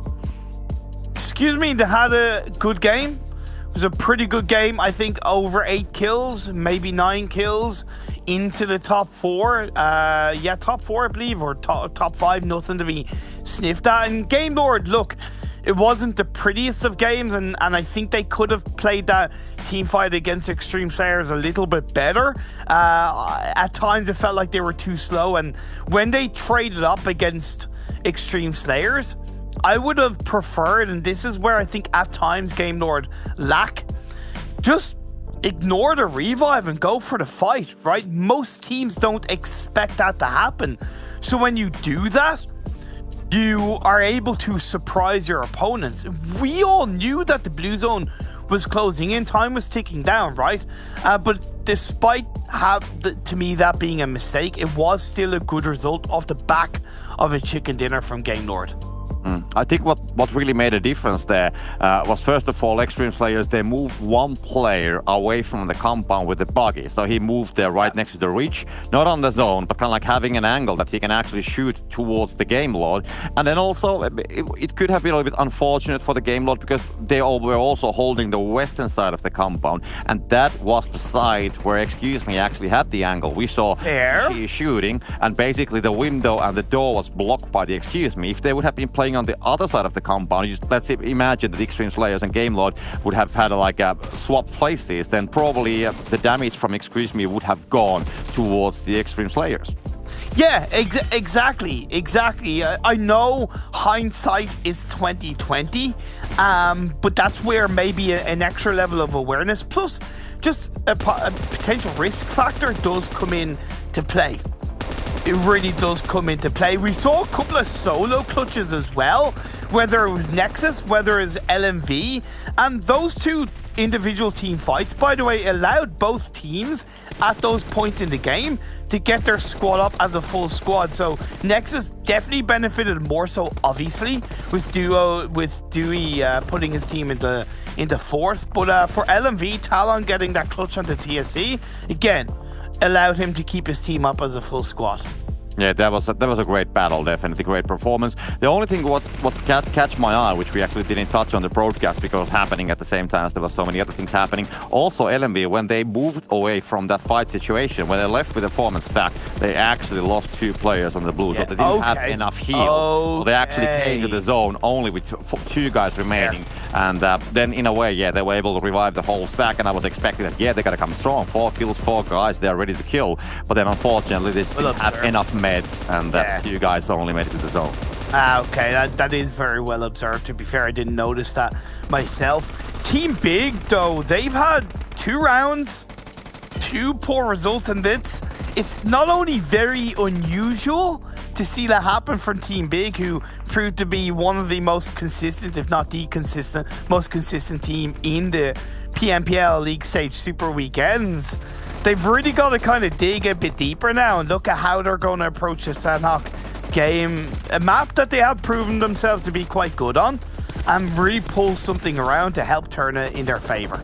Excuse me, they had a good game. It was a pretty good game. I think over 8 kills, maybe 9 kills into the top 4. Yeah, top 4, I believe, or top 5. Nothing to be sniffed at. And Game Lord, look, it wasn't the prettiest of games, and I think they could have played that team fight against Xtreme Slayers a little bit better. At times, it felt like they were too slow, and when they traded up against Xtreme Slayers, I would have preferred, and this is where I think at times Game Lord lack, just ignore the revive and go for the fight, right? Most teams don't expect that to happen. So when you do that, you are able to surprise your opponents. We all knew that the blue zone was closing in, time was ticking down, right? But despite to me that being a mistake, it was still a good result off the back of a chicken dinner from Game Lord. I think what really made a difference there was, first of all, Xtreme Slayers, they moved 1 player away from the compound with the buggy. So he moved there right next to the reach, not on the zone, but kind of like having an angle that he can actually shoot towards the Game Lord. And then also, it could have been a little bit unfortunate for the Game Lord because they all were also holding the western side of the compound. And that was the side where Excuse Me actually had the angle. We saw she shooting, and basically the window and the door was blocked by the Excuse Me. If they would have been playing on the other side of the compound, let's imagine that Xtreme Slayers and Game Lord would have had swap places, then probably the damage from Excuse Me would have gone towards the Xtreme Slayers. Yeah, exactly. I know hindsight is 2020, but that's where maybe an extra level of awareness, plus just a potential risk factor, does come in to play. It really does come into play. We saw a couple of solo clutches as well, whether it was Nexus, whether it was LMV, and those 2 individual team fights, by the way, allowed both teams at those points in the game to get their squad up as a full squad. So Nexus definitely benefited more so, obviously, with Dewey putting his team into 4th. But for LMV, Talon getting that clutch onto TSC, again, allowed him to keep his team up as a full squad. Yeah, that was a great battle, definitely great performance. The only thing what catch my eye, which we actually didn't touch on the broadcast because it was happening at the same time as there was so many other things happening. Also, LMV, when they moved away from that fight situation, when they left with a 4-man stack, they actually lost 2 players on the blue, so they didn't have enough heals. So they actually came to the zone only with 2 guys remaining, and then in a way, yeah, they were able to revive the whole stack, and I was expecting that, yeah, they gotta come strong, 4 kills, 4 guys, they are ready to kill, but then unfortunately they just didn't have enough meds, and that 2 guys only made it to the zone. Okay, that is very well observed. To be fair, I didn't notice that myself. Team Big, though, they've had 2 rounds, 2 poor results, and it's not only very unusual to see that happen from Team Big, who proved to be one of the most consistent, if not the most consistent team in the PMPL League Stage Super Weekends. They've really got to kind of dig a bit deeper now and look at how they're going to approach the Sanhok game, a map that they have proven themselves to be quite good on, and really pull something around to help turn it in their favor.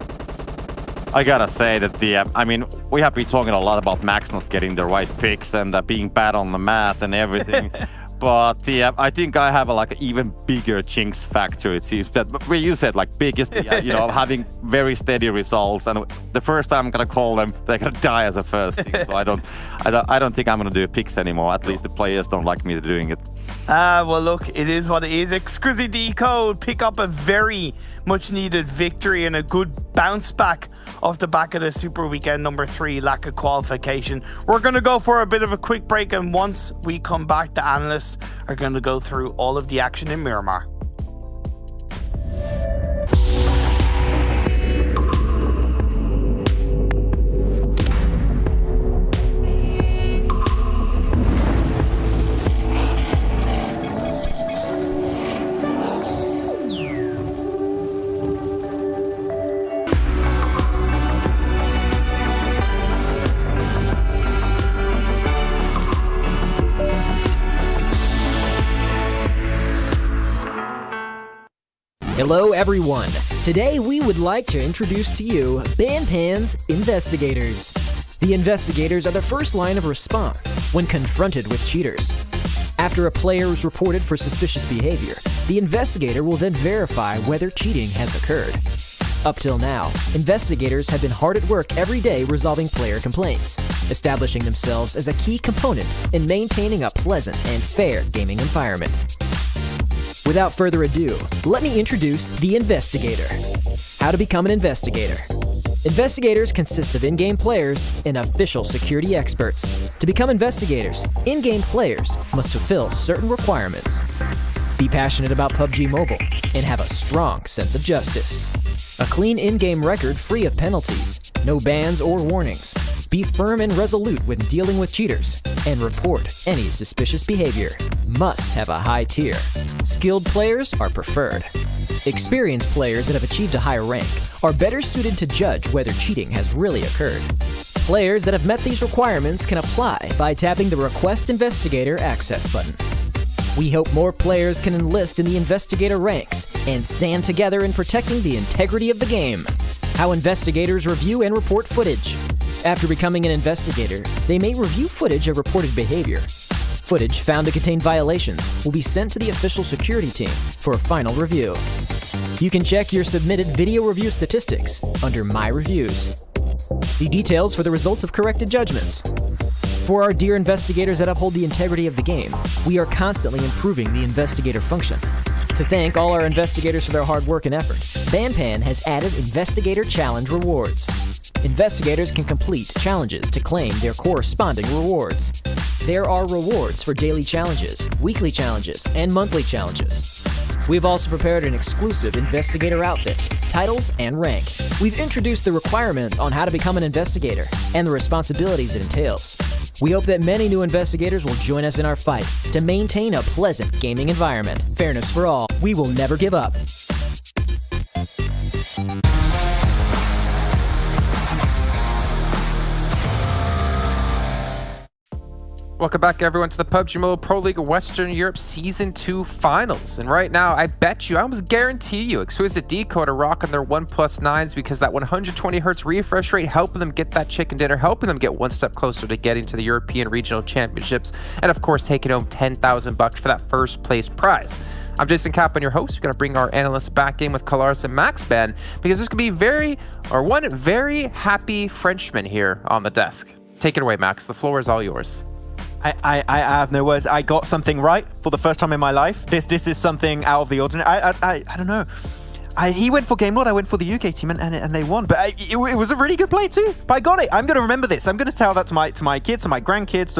I gotta say that I mean, we have been talking a lot about Max not getting the right picks and being bad on the mat and everything. But I think I have an even bigger jinx factor. It seems that where you said biggest, having very steady results, and the first time I'm gonna call them, they're gonna die as a first thing. So I don't think I'm gonna do picks anymore. At least the players don't like me doing it. Well, look, it is what it is. Exquisite Décode pick up a very much needed victory and a good bounce back off the back of the Super Weekend number 3 lack of qualification. We're going to go for a bit of a quick break, and once we come back, the analysts are going to go through all of the action in Miramar. Hello everyone! Today we would like to introduce to you Banpan's Investigators. The Investigators are the first line of response when confronted with cheaters. After a player is reported for suspicious behavior, the Investigator will then verify whether cheating has occurred. Up till now, Investigators have been hard at work every day resolving player complaints, establishing themselves as a key component in maintaining a pleasant and fair gaming environment. Without further ado, let me introduce the Investigator. How to become an Investigator. Investigators consist of in-game players and official security experts. To become Investigators, in-game players must fulfill certain requirements. Be passionate about PUBG Mobile and have a strong sense of justice. A clean in-game record free of penalties, no bans or warnings. Be firm and resolute when dealing with cheaters, and report any suspicious behavior. Must have a high tier. Skilled players are preferred. Experienced players that have achieved a higher rank are better suited to judge whether cheating has really occurred. Players that have met these requirements can apply by tapping the Request Investigator access button. We hope more players can enlist in the Investigator ranks and stand together in protecting the integrity of the game. How Investigators review and report footage. After becoming an Investigator, they may review footage of reported behavior. Footage found to contain violations will be sent to the official security team for a final review. You can check your submitted video review statistics under My Reviews. See details for the results of corrected judgments. For our dear Investigators that uphold the integrity of the game, we are constantly improving the Investigator function. To thank all our Investigators for their hard work and effort, Banpan has added Investigator Challenge rewards. Investigators can complete challenges to claim their corresponding rewards. There are rewards for daily challenges, weekly challenges, and monthly challenges. We've also prepared an exclusive Investigator outfit, titles, and rank. We've introduced the requirements on how to become an Investigator and the responsibilities it entails. We hope that many new Investigators will join us in our fight to maintain a pleasant gaming environment. Fairness for all. We will never give up. Welcome back, everyone, to the PUBG Mobile Pro League Western Europe Season 2 Finals. And right now, I bet you, I almost guarantee you, Exquisite Décode are rocking their 1+9s because that 120 hertz refresh rate helping them get that chicken dinner, helping them get one step closer to getting to the European Regional Championships, and of course, taking home $10,000 for that first place prize. I'm Jason Kaplan, your host. We're going to bring our analysts back in with Kalaris and Max Ben because there's going to be one very happy Frenchman here on the desk. Take it away, Max. The floor is all yours. I have no words. I got something right for the first time in my life. This is something out of the ordinary. I don't know. He went for Game Lord, I went for the UK team, and they won. But it was a really good play too. But I got it. I'm going to remember this. I'm going to tell that to my kids, to my grandkids,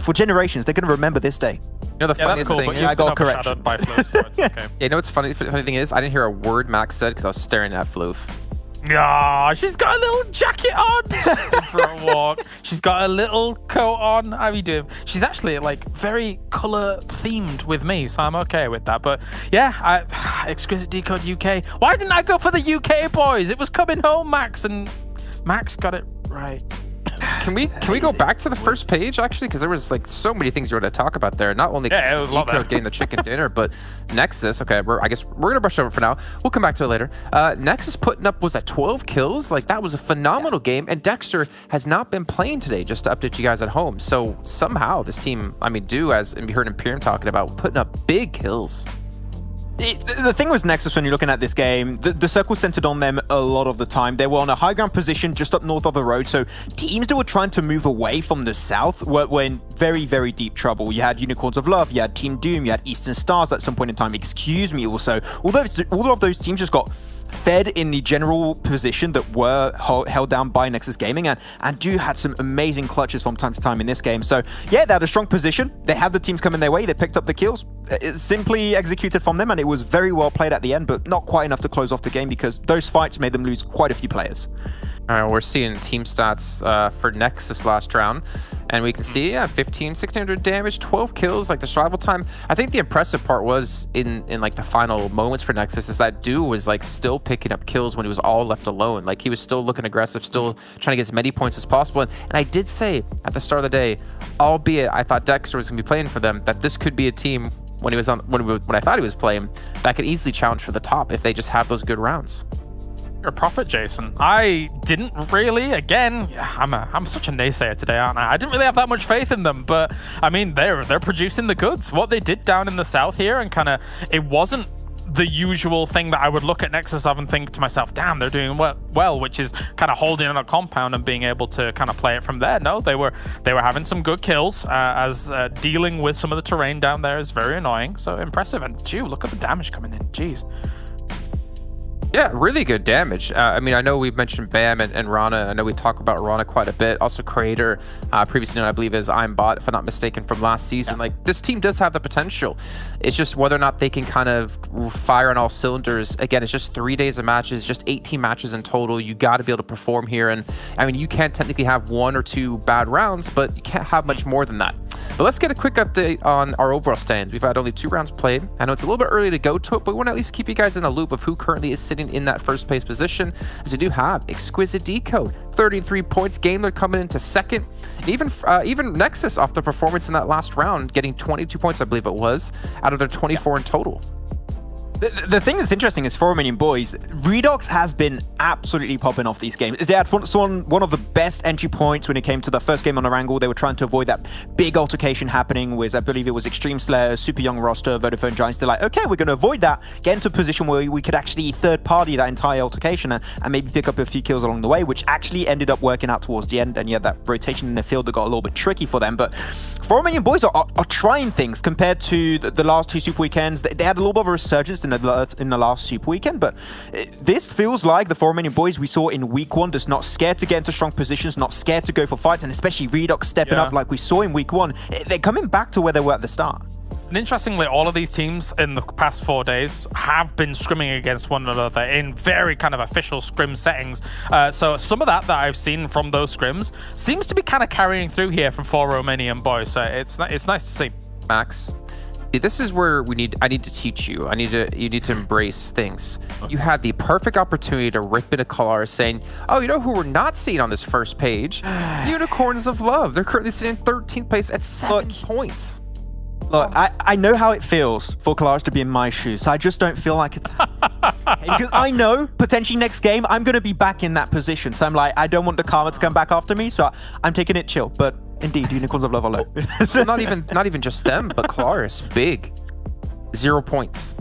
for generations. They're going to remember this day. You know the Yeah, that's funniest cool, thing but is, you've I got been correction. overshadowed by Floof, so it's okay. yeah, you know what's funny thing is, I didn't hear a word Max said because I was staring at Floof. Ah, she's got a little jacket on for a walk. She's got a little coat on. How you doing? She's actually like very color themed with me, so I'm okay with that. But yeah, Exquisite Décode UK. Why didn't I go for the UK boys? It was coming home, Max, and Max got it right. Can we go back to the first page actually? Because there was like so many things you were to talk about there. Not only Yeah, it was a lot there. getting the chicken dinner, but Nexus. Okay, I guess we're gonna brush over for now. We'll come back to it later. Nexus putting up was at 12 kills. Like that was a phenomenal game. And Dexter has not been playing today. Just to update you guys at home. So somehow this team, I mean, and we heard Imperium talking about putting up big kills. The thing was Nexus, when you're looking at this game, the circle centered on them a lot of the time. They were on a high ground position just up north of the road, so teams that were trying to move away from the south were in very, very deep trouble. You had Unicorns of Love, you had Team Doom, you had Eastern Stars at some point in time, excuse me also. All of those teams just got fed in the general position that were held down by Nexus Gaming, and do had some amazing clutches from time to time in this game. So yeah, they had a strong position. They had the teams coming their way. They picked up the kills. It simply executed from them, and it was very well played at the end, but not quite enough to close off the game because those fights made them lose quite a few players. All right, we're seeing team stats for Nexus last round, and we can see 1,600 damage, 12 kills. Like the survival time, I think the impressive part was in like the final moments for Nexus is that Dew was like still picking up kills when he was all left alone. Like he was still looking aggressive, still trying to get as many points as possible. And I did say at the start of the day, albeit I thought Dexter was gonna be playing for them, that this could be a team when he was on when I thought he was playing that could easily challenge for the top if they just have those good rounds. You're a prophet, Jason. I didn't really, again, I'm such a naysayer today, aren't I? I didn't really have that much faith in them, but I mean, they're producing the goods. What they did down in the south here, and kind of, it wasn't the usual thing that I would look at Nexus of and think to myself, damn, they're doing well, which is kind of holding on a compound and being able to kind of play it from there. No, they were having some good kills, as dealing with some of the terrain down there is very annoying. So impressive. And gee, look at the damage coming in. Jeez. Yeah, really good damage. I mean, I know we've mentioned Bam and Rana. I know we talk about Rana quite a bit. Also, Creator, previously known, I believe, as I'm Bot, if I'm not mistaken, from last season. Yeah. Like, this team does have the potential. It's just whether or not they can kind of fire on all cylinders. Again, it's just 3 days of matches, just 18 matches in total. You got to be able to perform here. And, I mean, you can technically have 1 or 2 bad rounds, but you can't have much more than that. But let's get a quick update on our overall stands. We've had only 2 rounds played. I know it's a little bit early to go to it, but we want to at least keep you guys in the loop of who currently is sitting in that first place position, as we do have Exquisite Décode, 33 points. Gamler coming into second. Even Nexus off the performance in that last round, getting 22 points, I believe it was, out of their 24 in total. The thing that's interesting is for Romanian Boys, Redox has been absolutely popping off these games. They had one of the best entry points when it came to the first game on Erangel. They were trying to avoid that big altercation happening with, I believe it was Xtreme Slayers, super young roster, Vodafone Giants. They're like, okay, we're going to avoid that, get into a position where we could actually third-party that entire altercation and maybe pick up a few kills along the way, which actually ended up working out towards the end. And yeah, that rotation in the field that got a little bit tricky for them. But for Romanian Boys are trying things compared to the last 2 Super Weekends. They had a little bit of a resurgence in the last Super Weekend, but this feels like the 4 Romanian Boys we saw in week 1, just not scared to get into strong positions, not scared to go for fights, and especially Redox stepping up like we saw in week 1. They're coming back to where they were at the start. And interestingly, all of these teams in the past 4 days have been scrimming against one another in very kind of official scrim settings. So some of that I've seen from those scrims seems to be kind of carrying through here from 4 Romanian Boys. So it's nice to see. Max, this is where I need to teach you. You need to embrace things. You had the perfect opportunity to rip into Conqueror saying, oh, you know who we're not seeing on this first page? Unicorns of Love. They're currently sitting in 13th place at 7 points. Look, I know how it feels for Claris to be in my shoes, so I just don't feel like it. Because I know, potentially next game, I'm going to be back in that position. So I'm like, I don't want the karma to come back after me, so I'm taking it chill. But indeed, Unicorns of Love are low. Well, not even just them, but Claris, big. 0 points.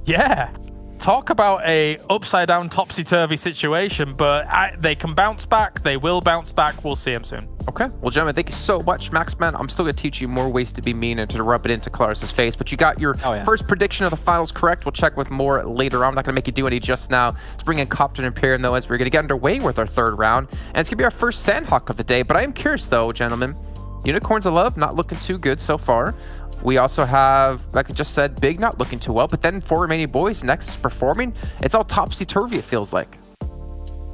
Yeah. Talk about a upside-down, topsy-turvy situation, but they can bounce back. They will bounce back. We'll see them soon. Okay. Well, gentlemen, thank you so much. Max, man, I'm still going to teach you more ways to be mean and to rub it into Claris's face, but you got your first prediction of the finals correct. We'll check with more later on. I'm not going to make you do any just now. Let's bring in Copter and Imperium, though, as we're going to get underway with our 3rd round, and it's going to be our first Sanhok of the day. But I am curious, though, gentlemen, Unicorns of Love not looking too good so far. We also have, like I just said, Big not looking too well, but then for Romanian Boys, Nexus performing. It's all topsy-turvy, it feels like.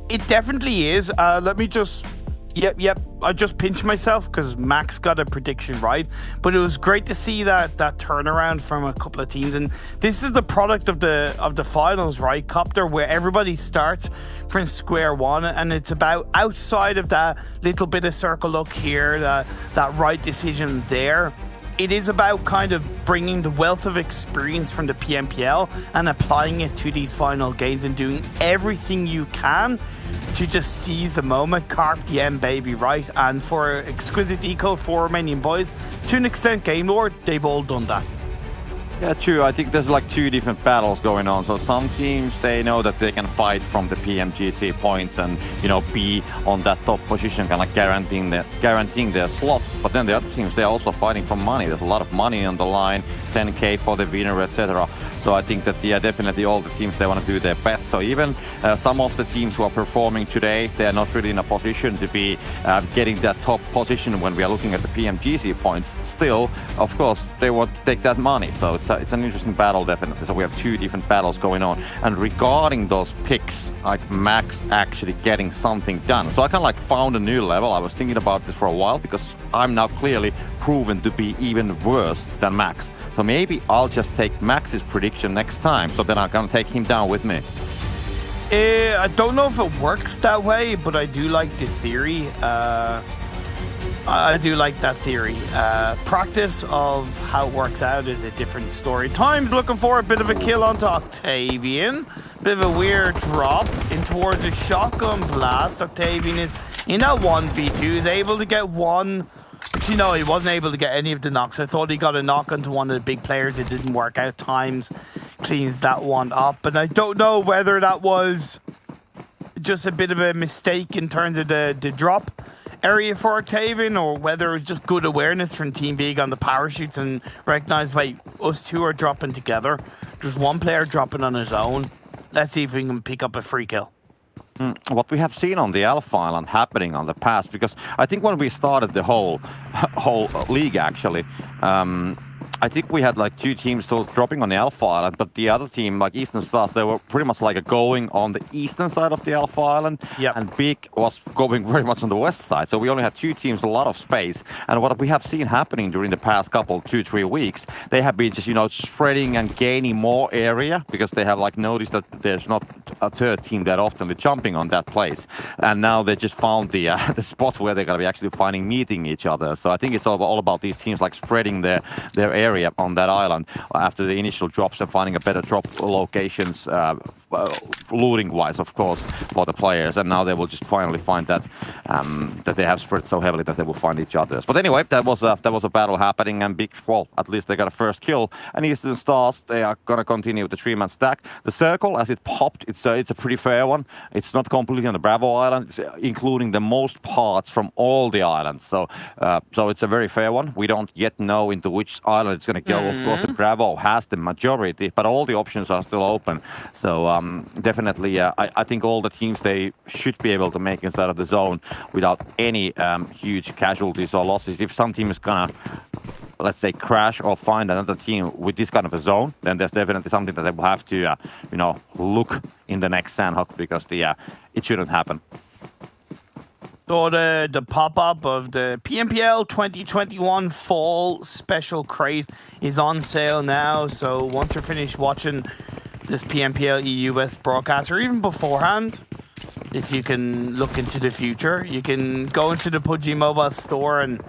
It definitely is. Let me just... Yep. I just pinched myself because Max got a prediction right. But it was great to see that turnaround from a couple of teams. And this is the product of the finals, right? Copter, where everybody starts from square one. And it's about outside of that little bit of circle look here, that right decision there. It is about kind of bringing the wealth of experience from the PMPL and applying it to these final games and doing everything you can to just seize the moment. Carp DM, baby, right? And for Exquisite Décode, for Romanian Boys, to an extent, Game Lord, they've all done that. Yeah, true. I think there's like two different battles going on. So some teams, they know that they can fight from the PMGC points and, you know, be on that top position, kind of guaranteeing their slot. But then the other teams, they're also fighting for money. There's a lot of money on the line, 10K for the winner, etc. So I think that, yeah, definitely all the teams, they want to do their best. So even some of the teams who are performing today, they are not really in a position to be getting that top position when we are looking at the PMGC points. Still, of course, they want to take that money. So it's an interesting battle, definitely. So we have two different battles going on. And regarding those picks, like Max actually getting something done. So I kind of like found a new level. I was thinking about this for a while because I'm now clearly proven to be even worse than Max. So maybe I'll just take Max's prediction next time. So then I'm gonna take him down with me. I don't know if it works that way, but I do like the theory. I do like that theory. Practice of how it works out is a different story. Time's looking for a bit of a kill onto Octavian. Bit of a weird drop in towards a shotgun blast. Octavian is in that 1v2. Is able to get one. Actually, no, he wasn't able to get any of the knocks. I thought he got a knock onto one of the big players. It didn't work out. Times cleans that one up. And I don't know whether that was just a bit of a mistake in terms of the drop area for Octavian, or whether it was just good awareness from Team Big on the parachutes and recognize, wait, us two are dropping together. There's one player dropping on his own. Let's see if we can pick up a free kill. What we have seen on the Alpha Island happening on the past, because I think when we started the whole league, actually, I think we had like two teams still dropping on the Alpha Island, but the other team, like Eastern Stars, they were pretty much like going on the eastern side of the Alpha Island, and Big was going very much on the west side. So we only had two teams, a lot of space. And what we have seen happening during the past couple, 2-3 weeks, they have been just, you know, spreading and gaining more area because they have like noticed that there's not a third team that often jumping on that place. And now they just found the spot where they're going to be actually meeting each other. So I think it's all about these teams like spreading their area on that island after the initial drops and finding a better drop locations, looting wise, of course, for the players. And now they will just finally find that that they have spread so heavily that they will find each other. But anyway, that was a battle happening, and Big, well, at least they got a first kill. And Eastern Stars, they are gonna continue with the 3-man stack. The circle, as it popped, it's a pretty fair one. It's not completely on the Bravo Island, it's including the most parts from all the islands. So it's a very fair one. We don't yet know into which island it's going to go. Of course, the Bravo has the majority, but all the options are still open. So definitely, I think all the teams, they should be able to make inside of the zone without any huge casualties or losses. If some team is going to, let's say, crash or find another team with this kind of a zone, then there's definitely something that they will have to, look in the next Sanhok, because it shouldn't happen. So the pop-up of the PMPL 2021 Fall Special Crate is on sale now. So once you're finished watching this PMPL EU broadcast, or even beforehand, if you can look into the future, you can go into the PUBG Mobile store and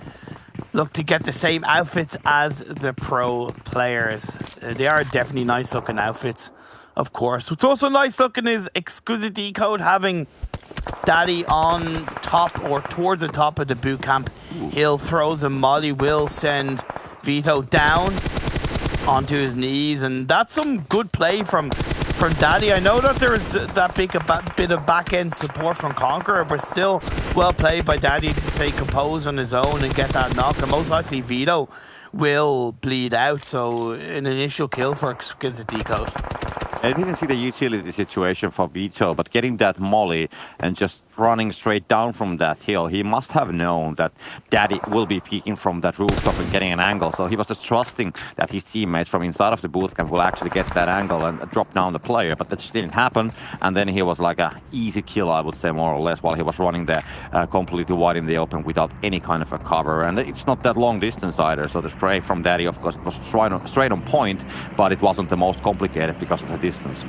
look to get the same outfits as the pro players. They are definitely nice-looking outfits, of course. What's also nice-looking is Exquisite Décode having Daddy on top or towards the top of the boot camp hill. Throws a molly, will send Vito down onto his knees, and that's some good play from Daddy. I know that there is that bit of back-end support from Conqueror, but still well played by Daddy to stay composed on his own and get that knock. And most likely Vito will bleed out, so an initial kill for Exquisite Décode. I didn't see the utility situation for Vito, but getting that molly and just running straight down from that hill, he must have known that Daddy will be peeking from that rooftop and getting an angle. So he was just trusting that his teammates from inside of the bootcamp will actually get that angle and drop down the player. But that just didn't happen. And then he was like a easy kill, I would say, more or less, while he was running there completely wide in the open without any kind of a cover. And it's not that long distance either. So the spray from Daddy, of course, it was straight on point, but it wasn't the most complicated because of the distance.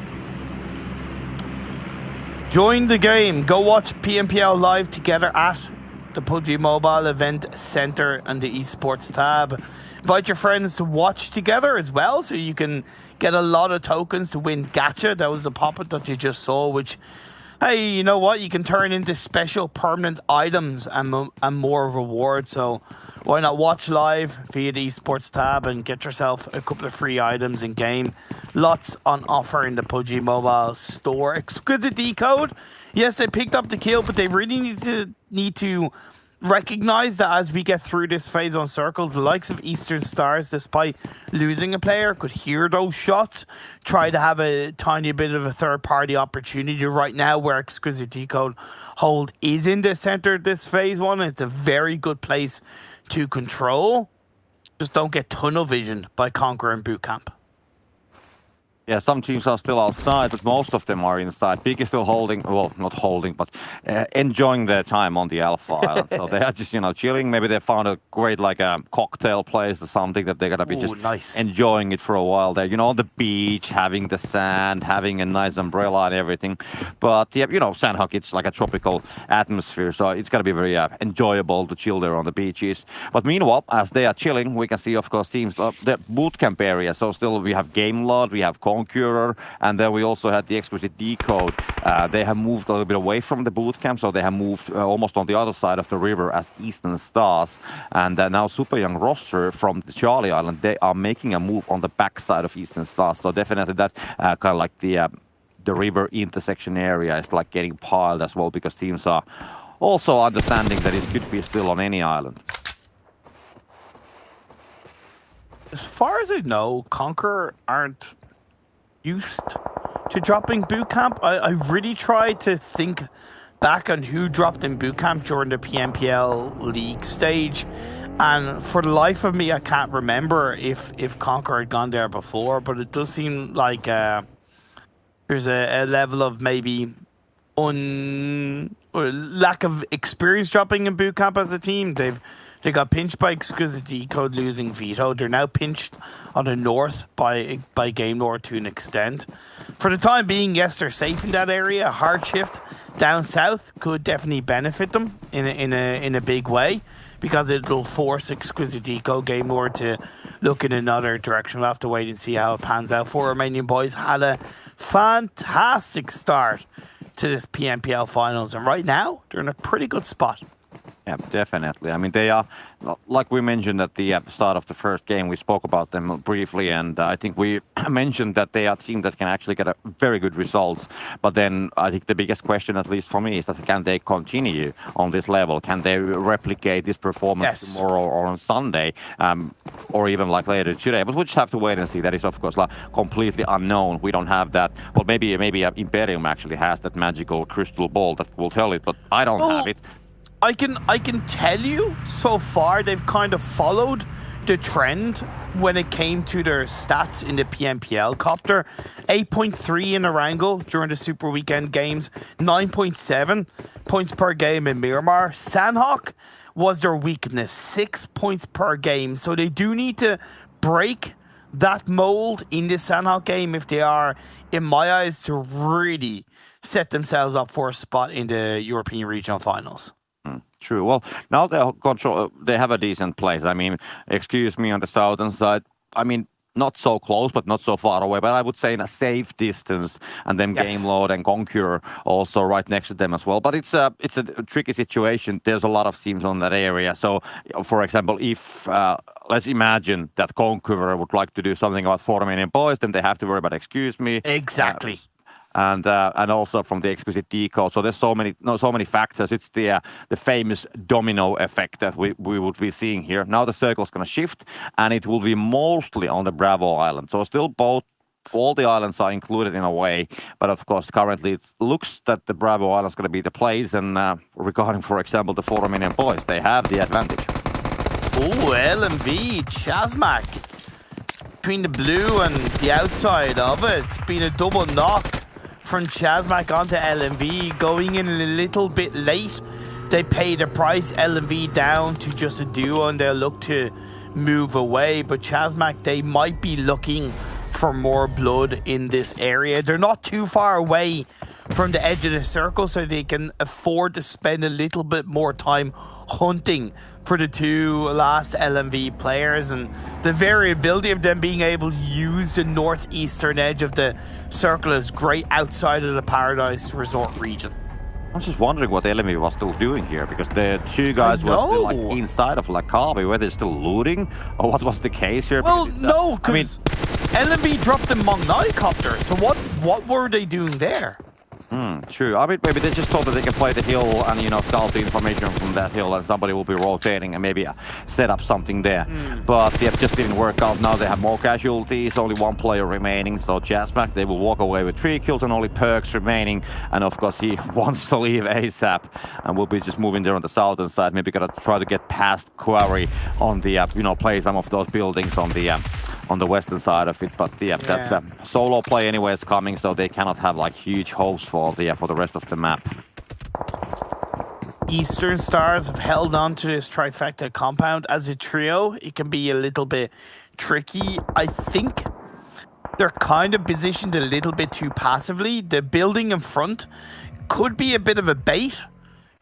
Join the game. Go watch PMPL live together at the PUBG Mobile Event Center and the Esports tab. Invite your friends to watch together as well, so you can get a lot of tokens to win gacha. That was the pop-up that you just saw, which, hey, you know what? You can turn into special permanent items and more rewards. So why not watch live via the Esports tab and get yourself a couple of free items in game. Lots on offer in the PUBG Mobile store. Exquisite Décode. Yes, they picked up the kill, but they really need to recognize that as we get through this phase on circle, the likes of Eastern Stars, despite losing a player, could hear those shots, try to have a tiny bit of a third-party opportunity right now where Exquisite Décode hold is in the center of this phase one. It's a very good place to control. Just don't get tunnel vision by Conqueror and Bootcamp. Yeah, some teams are still outside, but most of them are inside. Big is still holding, well, not holding, but enjoying their time on the Alpha Island. So they are just, chilling. Maybe they found a great, cocktail place or something that they're going to be enjoying it for a while there. On the beach, having the sand, having a nice umbrella and everything. But, yeah, Sanhok, it's like a tropical atmosphere, so it's going to be very enjoyable to chill there on the beaches. But meanwhile, as they are chilling, we can see, of course, teams, the bootcamp area. So still we have Game Lord, we have Conqueror, and then we also had the Exquisite Décode. They have moved a little bit away from the bootcamp, so they have moved almost on the other side of the river as Eastern Stars. And now Super Young roster from the Charlie Island, they are making a move on the backside of Eastern Stars. So definitely that kind of like the river intersection area is like getting piled as well, because teams are also understanding that it could be still on any island. As far as I know, Conqueror aren't used to dropping bootcamp. I really tried to think back on who dropped in bootcamp during the PMPL league stage, and for the life of me I can't remember if Conqueror had gone there before, but it does seem like there's a level of maybe or lack of experience dropping in bootcamp as a team. They got pinched by Exquisite Décode losing Veto. They're now pinched on the north by Game Lord to an extent. For the time being, yes, they're safe in that area. A hard shift down south could definitely benefit them in a big way, because it'll force Exquisite Décode, Game Lord to look in another direction. We'll have to wait and see how it pans out. For Romanian Boys had a fantastic start to this PMPL finals, and right now they're in a pretty good spot. Yeah, definitely. I mean, they are, like we mentioned at the start of the first game, we spoke about them briefly, and I think we mentioned that they are a team that can actually get very good results. But then I think the biggest question, at least for me, is that can they continue on this level? Can they replicate this performance tomorrow or on Sunday, or even like later today? But we'll just have to wait and see. That is, of course, completely unknown. We don't have that. Well, maybe Imperium actually has that magical crystal ball that will tell it, but I don't have it. I can tell you, so far they've kind of followed the trend when it came to their stats in the PMPL copter. 8.3 in Erangel during the Super Weekend games, 9.7 points per game in Miramar. Sanhok was their weakness, 6 points per game. So they do need to break that mold in the Sanhok game if they are, in my eyes, to really set themselves up for a spot in the European Regional Finals. True. Well, now they have a decent place. I mean, excuse me, on the southern side, I mean, not so close, but not so far away. But I would say in a safe distance, and then Game Lord and Conqueror also right next to them as well. But it's a tricky situation. There's a lot of teams on that area. So, for example, if let's imagine that Conqueror would like to do something about Romanian Boys, then they have to worry about excuse me. Exactly. And also from the Exquisite Décode. So there's so many factors. It's the famous domino effect that we would be seeing here. Now the circle's going to shift, and it will be mostly on the Bravo Island. So still both all the islands are included in a way, but of course currently it looks that the Bravo Island is going to be the place, and regarding, for example, the Romanian Boys, they have the advantage. Oh, LMV, ChasMac. Between the blue and the outside of it, it's been a double knock from ChasMac onto LMV, going in a little bit late. They pay the price, LMV down to just a duo, and they'll look to move away, but ChasMac, they might be looking for more blood in this area. They're not too far away from the edge of the circle, so they can afford to spend a little bit more time hunting for the two last LMV players, and the variability of them being able to use the northeastern edge of the circle is great outside of the Paradise Resort region. I'm just wondering what LMV was still doing here, because the two guys were still like inside of Lakabi. Were they still looting, or what was the case here? Well, no, because LMV dropped the Magnai copter, so what were they doing there? True. I mean, maybe they just thought that they can play the hill and, you know, scout the information from that hill, and somebody will be rotating and maybe set up something there. But yeah, just didn't work out. Now they have more casualties, only one player remaining. So ChasMac, they will walk away with 3 kills and only Perks remaining. And of course, he wants to leave ASAP, and will be just moving there on the southern side. Maybe gonna try to get past Quarry on the, you know, play some of those buildings on the western side of it. But yeah, that's a solo play anyways coming, so they cannot have like huge hopes for the rest of the map. Eastern Stars have held on to this trifecta compound as a trio. It can be a little bit tricky. I think they're kind of positioned a little bit too passively. The building in front could be a bit of a bait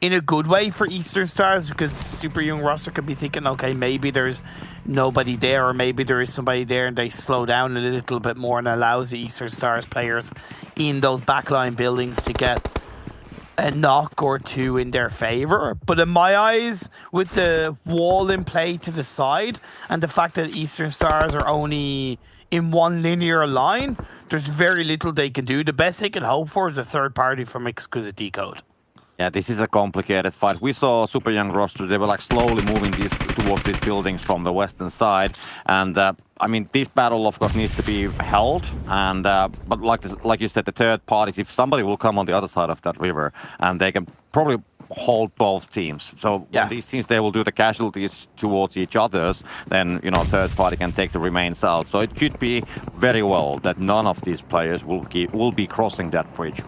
in a good way for Eastern Stars, because Super Young roster could be thinking, okay, maybe there's nobody there, or maybe there is somebody there, and they slow down a little bit more and allows the Eastern Stars players in those backline buildings to get a knock or two in their favor. But in my eyes, with the wall in play to the side and the fact that Eastern Stars are only in one linear line, there's very little they can do. The best they can hope for is a third party from Exquisite Décode. Yeah, this is a complicated fight. We saw Super Young roster, they were like slowly moving towards these buildings from the western side. And I mean, this battle of course needs to be held. And but like you said, the third parties, if somebody will come on the other side of that river, and they can probably hold both teams. So when these teams, they will do the casualties towards each others, then, you know, third party can take the remains out. So it could be very well that none of these players will be crossing that bridge.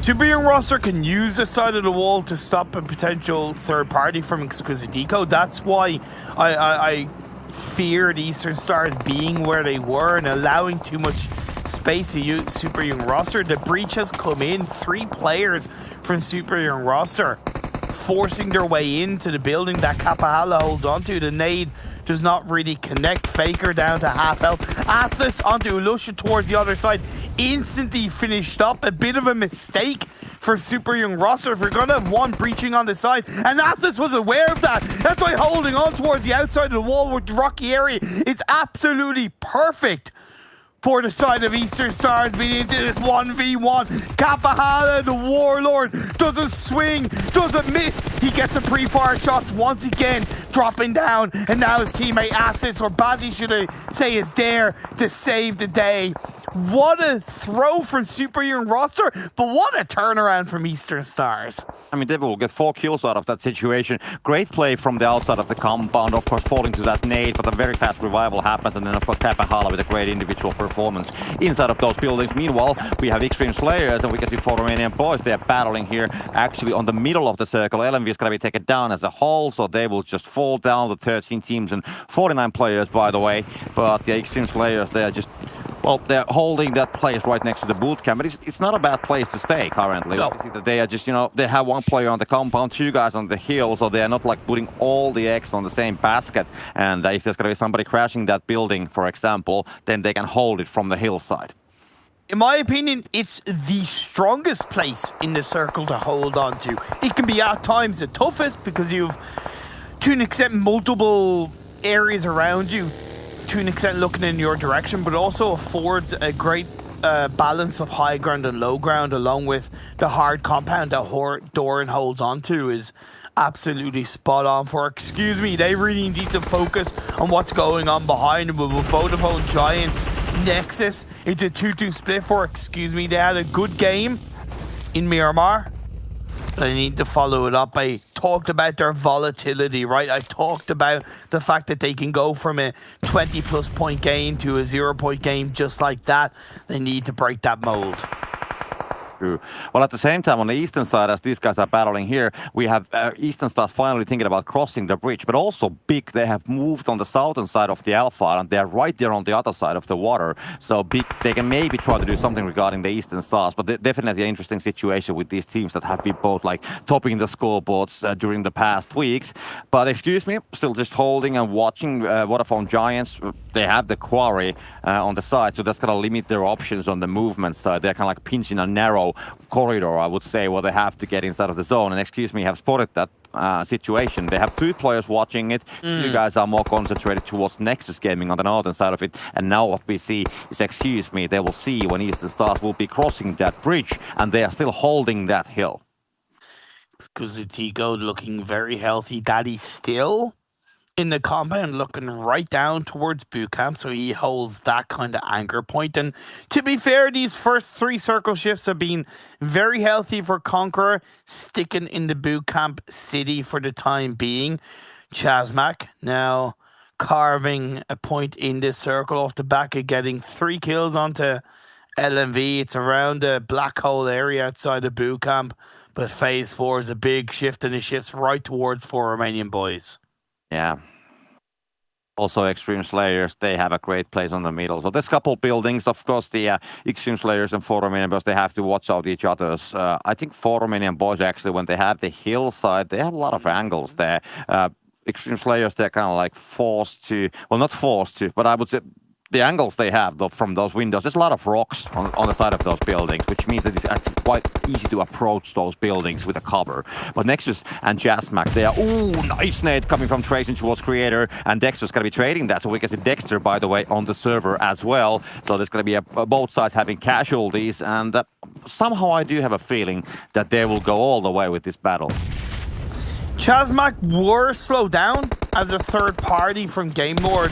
Super Young roster can use the side of the wall to stop a potential third party from Exquisite Décode. That's why I feared Eastern Stars being where they were and allowing too much space to use Super Young roster. The breach has come in, 3 players from Super Young roster forcing their way into the building that Kapahala holds onto. The nade does not really connect. Faker down to half health. Atlas onto Ulusha towards the other side. Instantly finished up. A bit of a mistake for Super Young roster. If we're going to have one breaching on the side, and Atlas was aware of that. That's why holding on towards the outside of the wall with the rocky area, it's absolutely perfect for the side of Eastern Stars being into this 1v1. Kapahala, the Warlord, doesn't swing, doesn't miss. He gets a pre-fire shots once again, dropping down, and now his teammate Athis, or Bazzi should I say, is there to save the day. What a throw from Super Young roster, but what a turnaround from Eastern Stars. I mean, they will get 4 kills out of that situation. Great play from the outside of the compound, of course falling to that nade, but a very fast revival happens, and then of course Kapahala with a great individual performance inside of those buildings. Meanwhile, we have Xtreme Slayers, and we can see 4 Romanian Boys. They are battling here actually on the middle of the circle. LMV is going to be taken down as a whole, so they will just fall down, the 13 teams and 49 players, by the way. But the Xtreme Slayers, they are just, well, they're holding that place right next to the boot camp, but it's not a bad place to stay currently. No. That they are just, you know, they have 1 player on the compound, 2 guys on the hill, so they are not like putting all the eggs on the same basket. And if there's gonna be somebody crashing that building, for example, then they can hold it from the hillside. In my opinion, it's the strongest place in the circle to hold on to. It can be at times the toughest because you've, to an extent, multiple areas around you, to an extent looking in your direction, but also affords a great balance of high ground and low ground, along with the hard compound that Doran holds onto is absolutely spot on for. Excuse me, they really need to focus on what's going on behind them with Vodafone Giants Nexus into 2-2 split for Excuse Me. They had a good game in Miramar. But I need to follow it up. I talked about their volatility, right? I talked about the fact that they can go from a 20+ point game to a 0-point game just like that. They need to break that mold. True. Well, at the same time, on the eastern side, as these guys are battling here, we have Eastern Stars finally thinking about crossing the bridge, but also Big, they have moved on the southern side of the Alpha, and they're right there on the other side of the water. So Big, they can maybe try to do something regarding the Eastern Stars, but definitely an interesting situation with these teams that have been both like topping the scoreboards during the past weeks. But excuse me, still just holding and watching Vodafone Giants. They have the quarry on the side, so that's going to limit their options on the movement side. They're kind of like pinching a narrow corridor, I would say, where they have to get inside of the zone. And Excuse Me have spotted that situation. They have 2 players watching it. You guys are more concentrated towards Nexus Gaming on the northern side of it. And now what we see is, Excuse Me, they will see when Eastern Stars will be crossing that bridge, and they are still holding that hill. Exquisite Décode looking very healthy. Daddy still in the compound, looking right down towards boot camp, so he holds that kind of anchor point. And to be fair, these first 3 circle shifts have been very healthy for Conqueror, sticking in the boot camp city for the time being. ChasMac now carving a point in this circle off the back of getting 3 kills onto LMV. It's around the black hole area outside of boot camp, but phase 4 is a big shift, and it shifts right towards 4 Romanian Boys. Yeah. Also, Xtreme Slayers, they have a great place on the middle. So there's a couple buildings. Of course, the Xtreme Slayers and 4 Romanian Boys, they have to watch out each other's. I think 4 Romanian Boys, actually, when they have the hillside, they have a lot of angles there. Xtreme Slayers, they're kind of like forced to, well, not forced to, but I would say the angles they have from those windows, there's a lot of rocks on the side of those buildings, which means that it's actually quite easy to approach those buildings with a cover. But Nexus and ChasMac, they are, ooh, nice nade coming from Tracing towards Creator, and Dexter's going to be trading that, so we can see Dexter, by the way, on the server as well. So there's going to be both sides having casualties, and somehow I do have a feeling that they will go all the way with this battle. ChasMac were slowed down as a third party from Game Lord.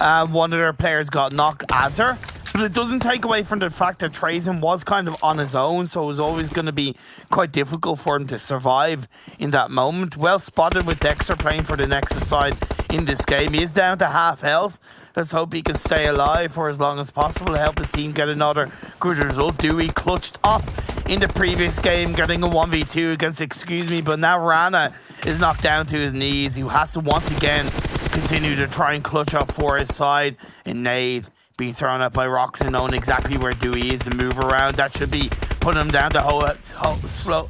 One of their players got knocked, Azar, but it doesn't take away from the fact that Trazen was kind of on his own, so it was always going to be quite difficult for him to survive in that moment. Well spotted with Dexter playing for the Nexus side in this game. He is down to half health. Let's hope he can stay alive for as long as possible to help his team get another good result. Dewey clutched up in the previous game, getting a 1v2 against Excuse Me, but now Rana is knocked down to his knees. He has to once again continue to try and clutch up for his side. And Nade being thrown up by Roxon, knowing exactly where Dewey is to move around. That should be putting him down to slow.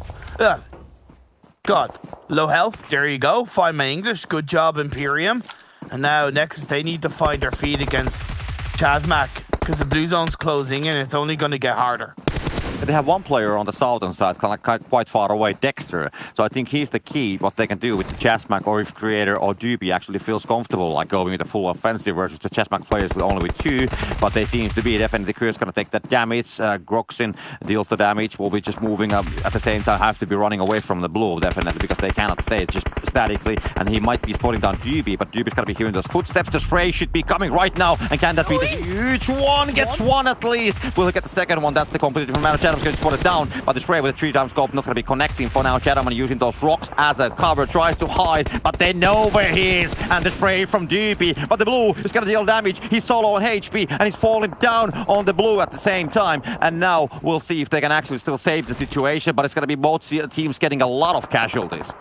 God, low health. There you go. Find my English. Good job, Imperium. And now Nexus, they need to find their feet against ChasMac, because the blue zone's closing and it's only going to get harder. They have one player on the southern side, kind of like quite far away, Dexter. So I think he's the key, what they can do with the ChasMac, or if Creator or Doobie actually feels comfortable, like going with a full offensive versus the ChasMac players with only with 2. But they seem to be definitely Creator's going to take that damage. Groxin deals the damage, will be just moving up at the same time, have to be running away from the blue, definitely, because they cannot stay just statically. And he might be spotting down Doobie, but Doobie's going to be hearing those footsteps. The Stray should be coming right now. And can that be the huge one? Gets one at least. Will he get the second one? That's the completely different matter. Shadow's going to spot it down, but the Stray with a 3-time scope not going to be connecting for now. Shadowman using those rocks as a cover, tries to hide, but they know where he is. And the Stray from Doobie, but the blue is going to deal damage. He's solo on HP, and he's falling down on the blue at the same time. And now we'll see if they can actually still save the situation, but it's going to be both teams getting a lot of casualties.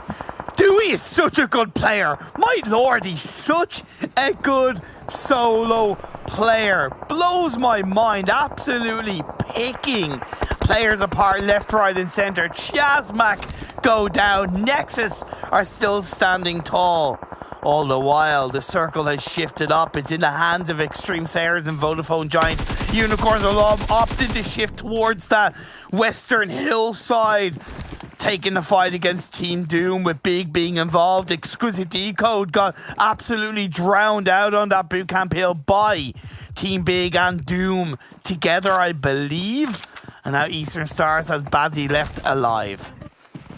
Dewey is such a good player. My lord, he's such a good solo player. Blows my mind. Absolutely picking players apart left, right, and center. ChasMac go down. Nexus are still standing tall. All the while, the circle has shifted up. It's in the hands of Xtreme Slayers and Vodafone Giants. Unicorns have opted to shift towards that western hillside, taking the fight against Team Doom with Big being involved. Exquisite Décode got absolutely drowned out on that bootcamp hill by Team Big and Doom together, I believe. And now Eastern Stars has Bazzi left alive.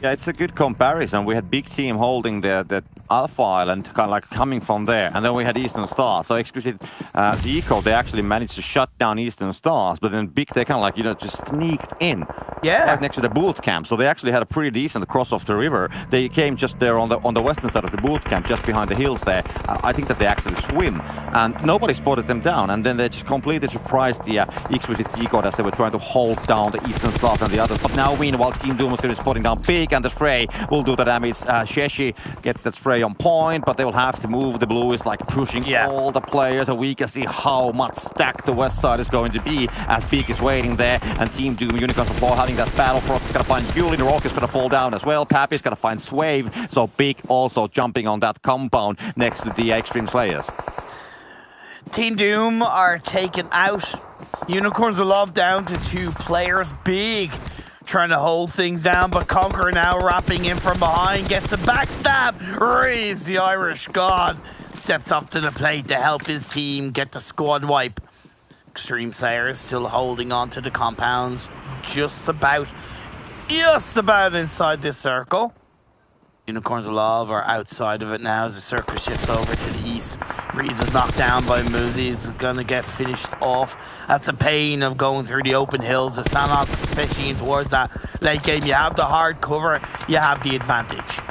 Yeah, it's a good comparison. We had Big Team holding the Alpha Island, kind of like coming from there, and then we had Eastern Stars. So Exquisite Décode, they actually managed to shut down Eastern Stars, but then Big, they kind of like, you know, just sneaked in. Yeah. Right next to the boot camp. So they actually had a pretty decent cross off the river. They came just there on the western side of the boot camp, just behind the hills there. I think that they actually swim, and nobody spotted them down. And then they just completely surprised the Exquisite Décode as they were trying to hold down the Eastern Stars and the others. But now, meanwhile, Team Doom is going to be spotting down Big, and the spray will do the damage. Sheshi gets that spray on point, but they will have to move. The blue is like pushing all the players, and we can see how much stacked the west side is going to be as Big is waiting there, and Team Doom, Unicorns of Law having that battle. Frost is going to find Yuli, the Rock is going to fall down as well. Pappy is going to find Swave, so Big also jumping on that compound next to the Xtreme Slayers. Team Doom are taken out. Unicorns of Love down to 2 players. Big trying to hold things down, but Conqueror now wrapping in from behind, gets a backstab. Raise the Irish God steps up to the plate to help his team get the squad wipe. Xtreme Slayers still holding on to the compounds, just about inside this circle. Unicorns of Love are outside of it now as the circle shifts over to the east. Breeze is knocked down by Muzi. It's going to get finished off. That's the pain of going through the open hills. The Sanhok, especially in towards that late game. You have the hard cover, you have the advantage.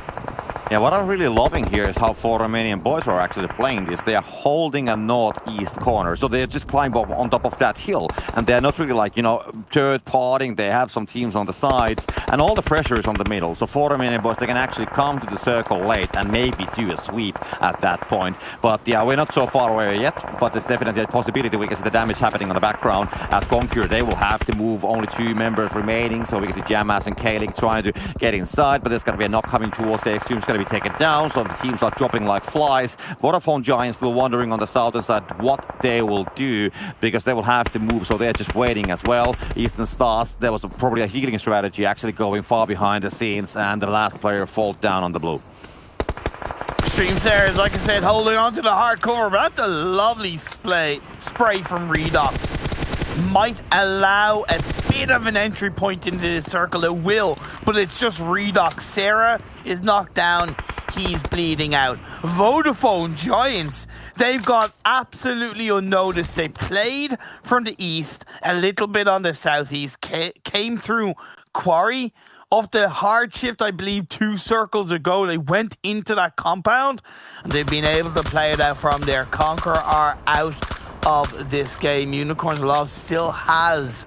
Yeah, what I'm really loving here is how 4 Romanian boys are actually playing this. They are holding a northeast corner, so they just climb up on top of that hill, and they're not really like, you know, third-partying. They have some teams on the sides, and all the pressure is on the middle. So 4 Romanian boys, they can actually come to the circle late and maybe do a sweep at that point. But yeah, we're not so far away yet, but there's definitely a possibility we can see the damage happening on the background. As Conqueror, they will have to move, only 2 members remaining, so we can see Jamas and Kaling trying to get inside, but there's going to be a knock coming towards the Extreme. It's going to be taken down, so the teams are dropping like flies. Vodafone Giants still wondering on the southern side what they will do, because they will have to move, so they're just waiting as well. Eastern Stars, there was probably a healing strategy actually going far behind the scenes, and the last player falls down on the blue. Xtreme Slayers, like I said, holding on to the hard cover, but that's a lovely spray from Redox. Might allow a bit of an entry point into this circle. It will, but it's just Redox. Sarah is knocked down. He's bleeding out. Vodafone Giants, they've got absolutely unnoticed. They played from the east, a little bit on the southeast, came through Quarry. Off the hard shift, I believe 2 circles ago, they went into that compound, and they've been able to play it out from there. Conqueror are out of this game. Unicorns of Love still has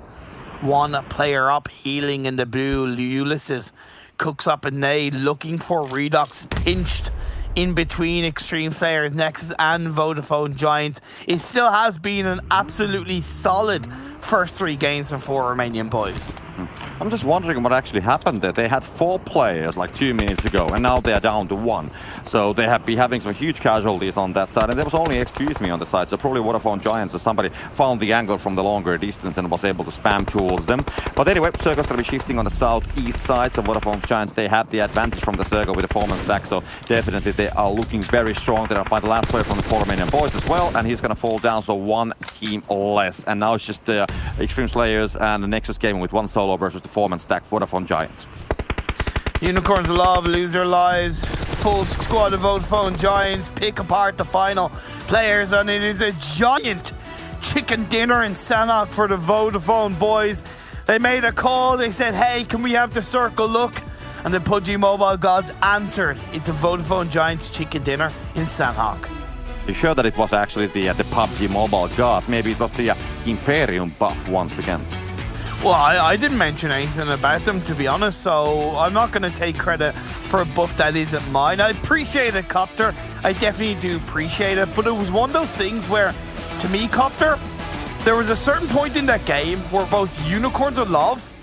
1 player up, healing in the blue. Ulysses cooks up a nade, looking for Redox, pinched in between Xtreme Slayers, Nexus and Vodafone Giants. It still has been an absolutely solid first 3 games from 4 Romanian boys. I'm just wondering what actually happened there. They had 4 players like 2 minutes ago, and now they're down to 1. So they have been having some huge casualties on that side, and there was only Excuse Me on the side, so probably Vodafone Giants or somebody found the angle from the longer distance and was able to spam towards them. But anyway, circle's going to be shifting on the southeast side, so Vodafone Giants, they have the advantage from the circle with the foreman stack, so definitely they are looking very strong. They're going to find the last player from the 4 Romanian boys as well, and he's going to fall down, so 1 team less. And now it's just the Xtreme Slayers and the Nexus Gaming with 1 solo versus the foreman stack Vodafone Giants. Unicorns of Love lose their lives. Full squad of Vodafone Giants pick apart the final players, and it is a giant chicken dinner in Sanhok for the Vodafone boys. They made a call. They said, hey, can we have the circle look? And the PUBG Mobile gods answered. It's a Vodafone Giants chicken dinner in Sanhok. You sure that it was actually the PUBG Mobile gods? Maybe it was the Imperium buff once again. Well, I didn't mention anything about them, to be honest, so I'm not going to take credit for a buff that isn't mine. I appreciate it, Copter. I definitely do appreciate it, but it was one of those things where, to me, Copter, there was a certain point in that game where both Unicorns of Love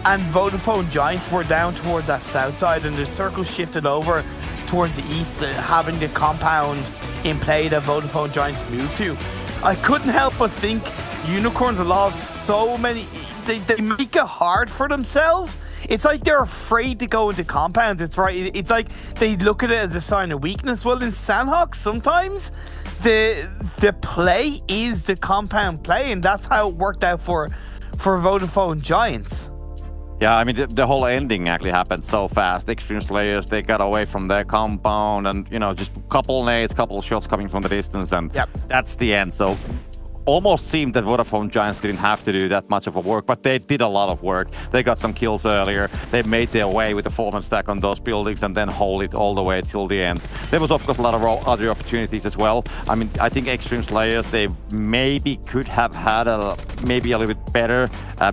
and Vodafone Giants were down towards that south side, and the circle shifted over towards the east, having the compound in play that Vodafone Giants moved to. I couldn't help but think Unicorns of Love, so many... They make it hard for themselves. It's like they're afraid to go into compounds. It's right. It's like they look at it as a sign of weakness. Well, in Sanhok, sometimes the play is the compound play, and that's how it worked out for Vodafone Giants. Yeah, I mean, the whole ending actually happened so fast. Xtreme Slayers, they got away from their compound and, you know, just couple nades, couple shots coming from the distance, and that's the end. So almost seemed that Vodafone Giants didn't have to do that much of a work, but they did a lot of work. They got some kills earlier. They made their way with the 4-man stack on those buildings and then hold it all the way till the end. There was, of course, a lot of other opportunities as well. I mean, I think Xtreme Slayers, they maybe could have had maybe a little bit better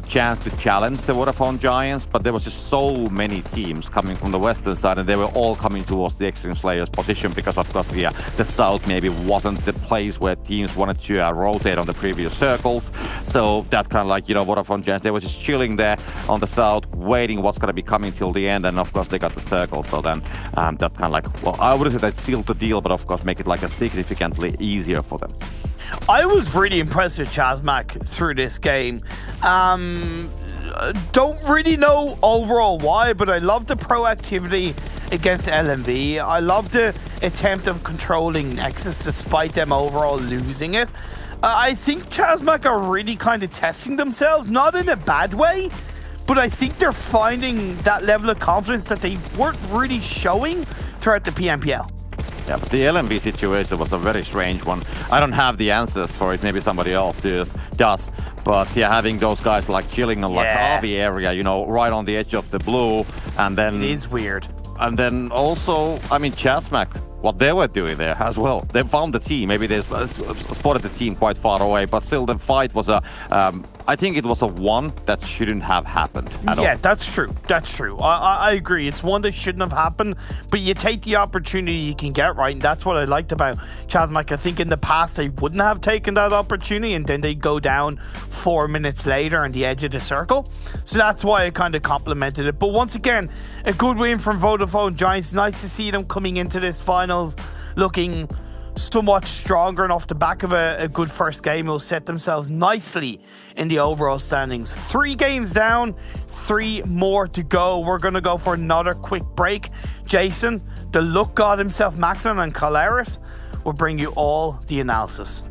chance to challenge the Vodafone Giants, but there was just so many teams coming from the western side, and they were all coming towards the Xtreme Slayers position because, of course, the south maybe wasn't the place where teams wanted to rotate on the previous circles. So that kind of like, you know, Vodafone Giants, they were just chilling there on the south, waiting what's going to be coming till the end, and of course they got the circle. So then that kind of like, well, I wouldn't say that sealed the deal, but of course make it like a significantly easier for them. I was really impressed with ChasMac through this game. Don't really know overall why, but I love the proactivity against LMV. I love the attempt of controlling Nexus despite them overall losing it. I think ChasMac are really kind of testing themselves, not in a bad way, but I think they're finding that level of confidence that they weren't really showing throughout the PMPL. Yeah, but the LMV situation was a very strange one. I don't have the answers for it. Maybe somebody else does. But yeah, having those guys like chilling on Lakavi area, you know, right on the edge of the blue, and then... It is weird. And then also, I mean, ChasMac, what they were doing there as well. They found the team. Maybe they spotted the team quite far away, but still the fight was I think it was a one that shouldn't have happened at all. Yeah, that's true. That's true. I agree. It's one that shouldn't have happened, but you take the opportunity you can get, right? And that's what I liked about ChasMac. I think in the past they wouldn't have taken that opportunity, and then they go down 4 minutes later on the edge of the circle. So that's why I kind of complimented it. But once again, a good win from Vodafone Giants. Nice to see them coming into this finals looking somewhat stronger, and off the back of a good first game will set themselves nicely in the overall standings. 3 games down, 3 more to go. We're going to go for another quick break. Jason, the luck god himself, Maximum, and Calaris will bring you all the analysis.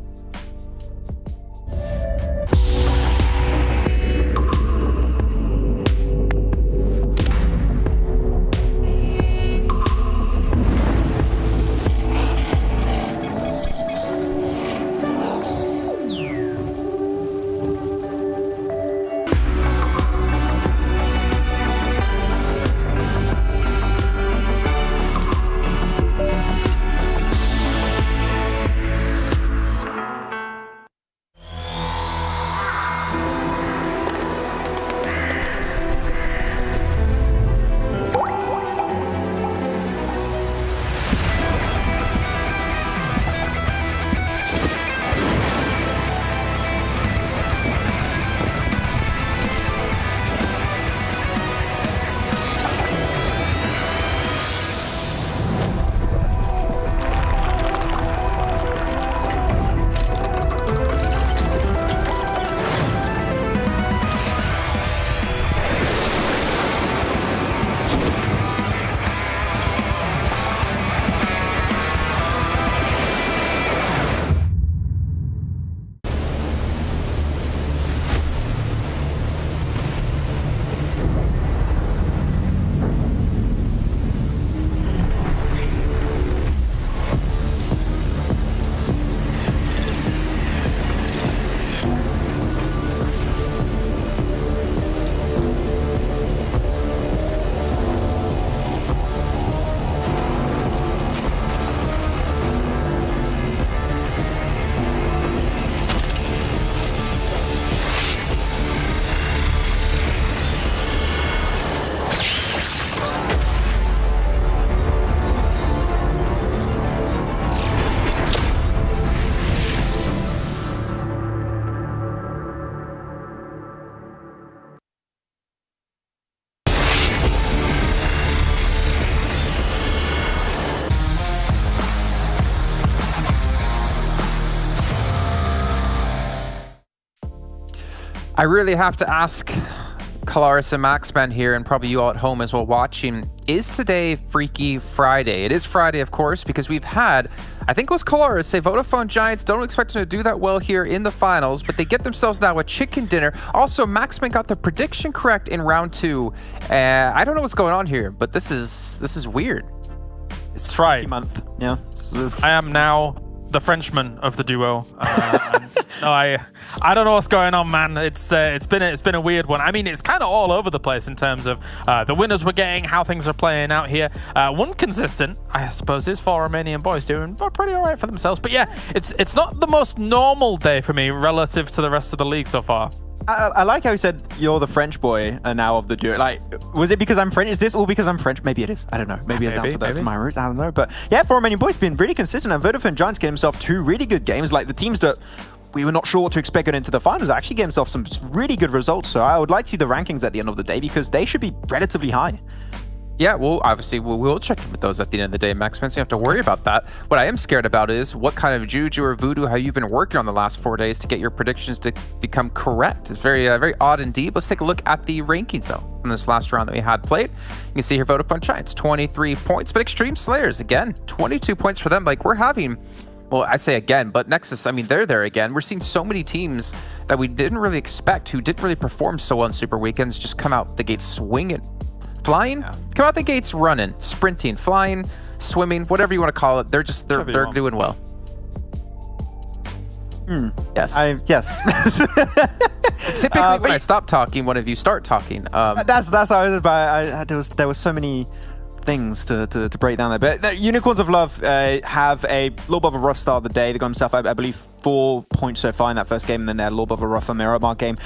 I really have to ask Calaris and Maxman here, and probably you all at home as well watching, is today Freaky Friday? It is Friday, of course, because we've had, I think it was Colores say Vodafone Giants don't expect them to do that well here in the finals, but they get themselves now a chicken dinner. Also, Maxman got the prediction correct in round 2. I don't know what's going on here, but this is weird. It's right. Month. Yeah. I am now the Frenchman of the duo. No, I don't know what's going on, man. It's been a weird one. I mean, it's kind of all over the place in terms of the winners we're getting, how things are playing out here. One consistent, I suppose, is for Romanian Boys doing pretty all right for themselves. But yeah, it's not the most normal day for me relative to the rest of the league so far. I like how he said you're the French boy now of the duo. Like, was it because I'm French? Is this all because I'm French? Maybe it is. I don't know. Maybe it's down to my roots. I don't know. But yeah, for Romanian Boys, been really consistent. And Vodafone Giants get himself 2 really good games. Like the teams that we were not sure what to expect going into the finals actually get himself some really good results. So I would like to see the rankings at the end of the day because they should be relatively high. Yeah, well, obviously, we'll check in with those at the end of the day, Max Spence. You have to worry about that. What I am scared about is what kind of juju or voodoo have you been working on the last 4 days to get your predictions to become correct? It's very odd indeed. Let's take a look at the rankings, though, from this last round that we had played. You can see here Vodafone Giants, 23 points, but Xtreme Slayers, again, 22 points for them. Like, we're having... Well, I say again, but Nexus, I mean, they're there again. We're seeing so many teams that we didn't really expect, who didn't really perform so well in Super Weekends, just come out the gates swinging. Flying, come out the gates running, sprinting, flying, swimming, whatever you want to call it. They're doing well. Yes. Yes. Typically, when I stop talking, one of you start talking. That's how I was about. There was so many things to break down there. But the Unicorns of Love have a little bit of a rough start of the day. They got themselves, I believe, 4 points so far in that first game, and then they had a little bit of a rougher Miramar game.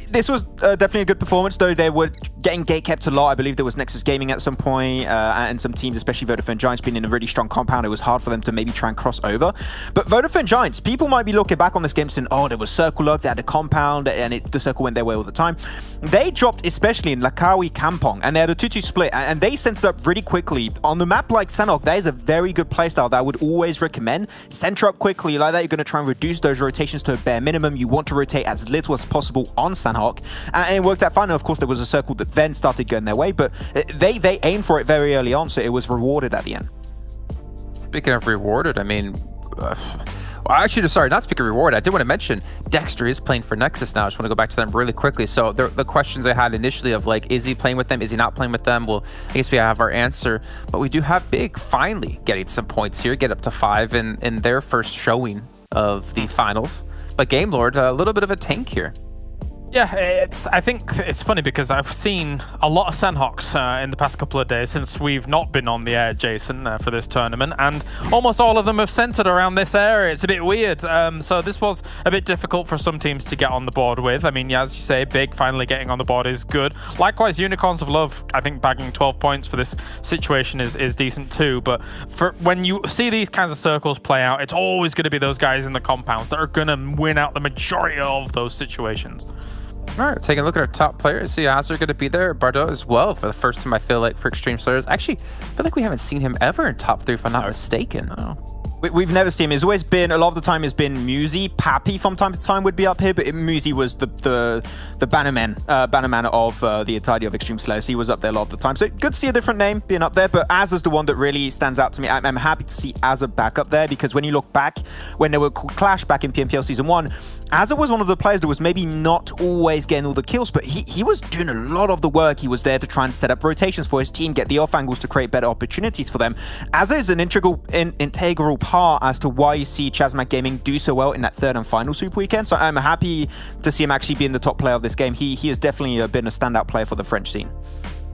This was definitely a good performance, though. They were getting gate kept a lot. I believe there was Nexus Gaming at some point, and some teams, especially Vodafone Giants, being in a really strong compound. It was hard for them to maybe try and cross over. But Vodafone Giants, people might be looking back on this game saying, oh, there was circle lock, they had a compound, and the circle went their way all the time. They dropped, especially in Lakawi Kampong, and they had a 2-2 split, and they sensed up really quickly. On the map like Sanhok, that is a very good playstyle that I would always recommend. Center up quickly, like that, you're going to try and reduce those rotations to a bare minimum. You want to rotate as little as possible on Sanhok, and it worked out fine. Of course, there was a circle that then started going their way, but they aimed for it very early on, so it was rewarded at the end. Speaking of rewarded, I mean, well, actually, sorry, not speaking of reward, I did want to mention Dexter is playing for Nexus now. I just want to go back to them really quickly. So the questions I had initially of like, is he playing with them? Is he not playing with them? Well, I guess we have our answer, but we do have Big finally getting some points here, get up to 5 in their first showing of the finals. But Game Lord, a little bit of a tank here. Yeah, I think it's funny because I've seen a lot of Sanhoks in the past couple of days since we've not been on the air, Jason, for this tournament, and almost all of them have centered around this area. It's a bit weird. So this was a bit difficult for some teams to get on the board with. I mean, yeah, as you say, Big finally getting on the board is good. Likewise, Unicorns of Love, I think bagging 12 points for this situation is decent too. But for when you see these kinds of circles play out, it's always going to be those guys in the compounds that are going to win out the majority of those situations. All right, taking a look at our top players. See, Azur going to be there. Bardot as well for the first time, I feel like, for Xtreme Slayers. Actually, I feel like we haven't seen him ever in top 3, if I'm not mistaken. We've never seen him. It's always been, a lot of the time, it's been Musi. Pappy from time to time would be up here, but Musi was the bannerman of the entirety of Xtreme Slayers. He was up there a lot of the time. So good to see a different name being up there, but Azur's the one that really stands out to me. I'm happy to see Azur back up there, because when you look back, when they were Clash back in PMPL Season 1, Azur was one of the players that was maybe not always getting all the kills, but he was doing a lot of the work. He was there to try and set up rotations for his team, get the off angles to create better opportunities for them. Azur is an integral part as to why you see ChasMac Gaming do so well in that third and final Super Weekend. So I'm happy to see him actually being the top player of this game. He has definitely been a standout player for the French scene.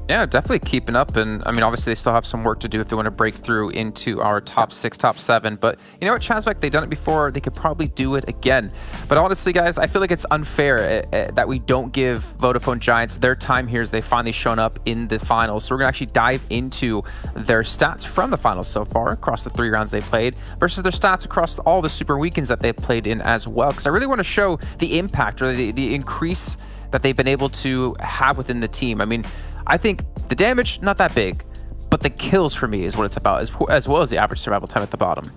Yeah, definitely keeping up. And I mean, obviously, they still have some work to do if they want to break through into our top 6, top 7. But you know what, ChasMac, they've done it before. They could probably do it again. But honestly, guys, I feel like it's unfair that we don't give Vodafone Giants their time here as they've finally shown up in the finals. So we're going to actually dive into their stats from the finals so far across the 3 rounds they played versus their stats across all the Super Weekends that they've played in as well. Because I really want to show the impact or the increase that they've been able to have within the team. I mean, I think the damage, not that big, but the kills for me is what it's about, as well as the average survival time at the bottom.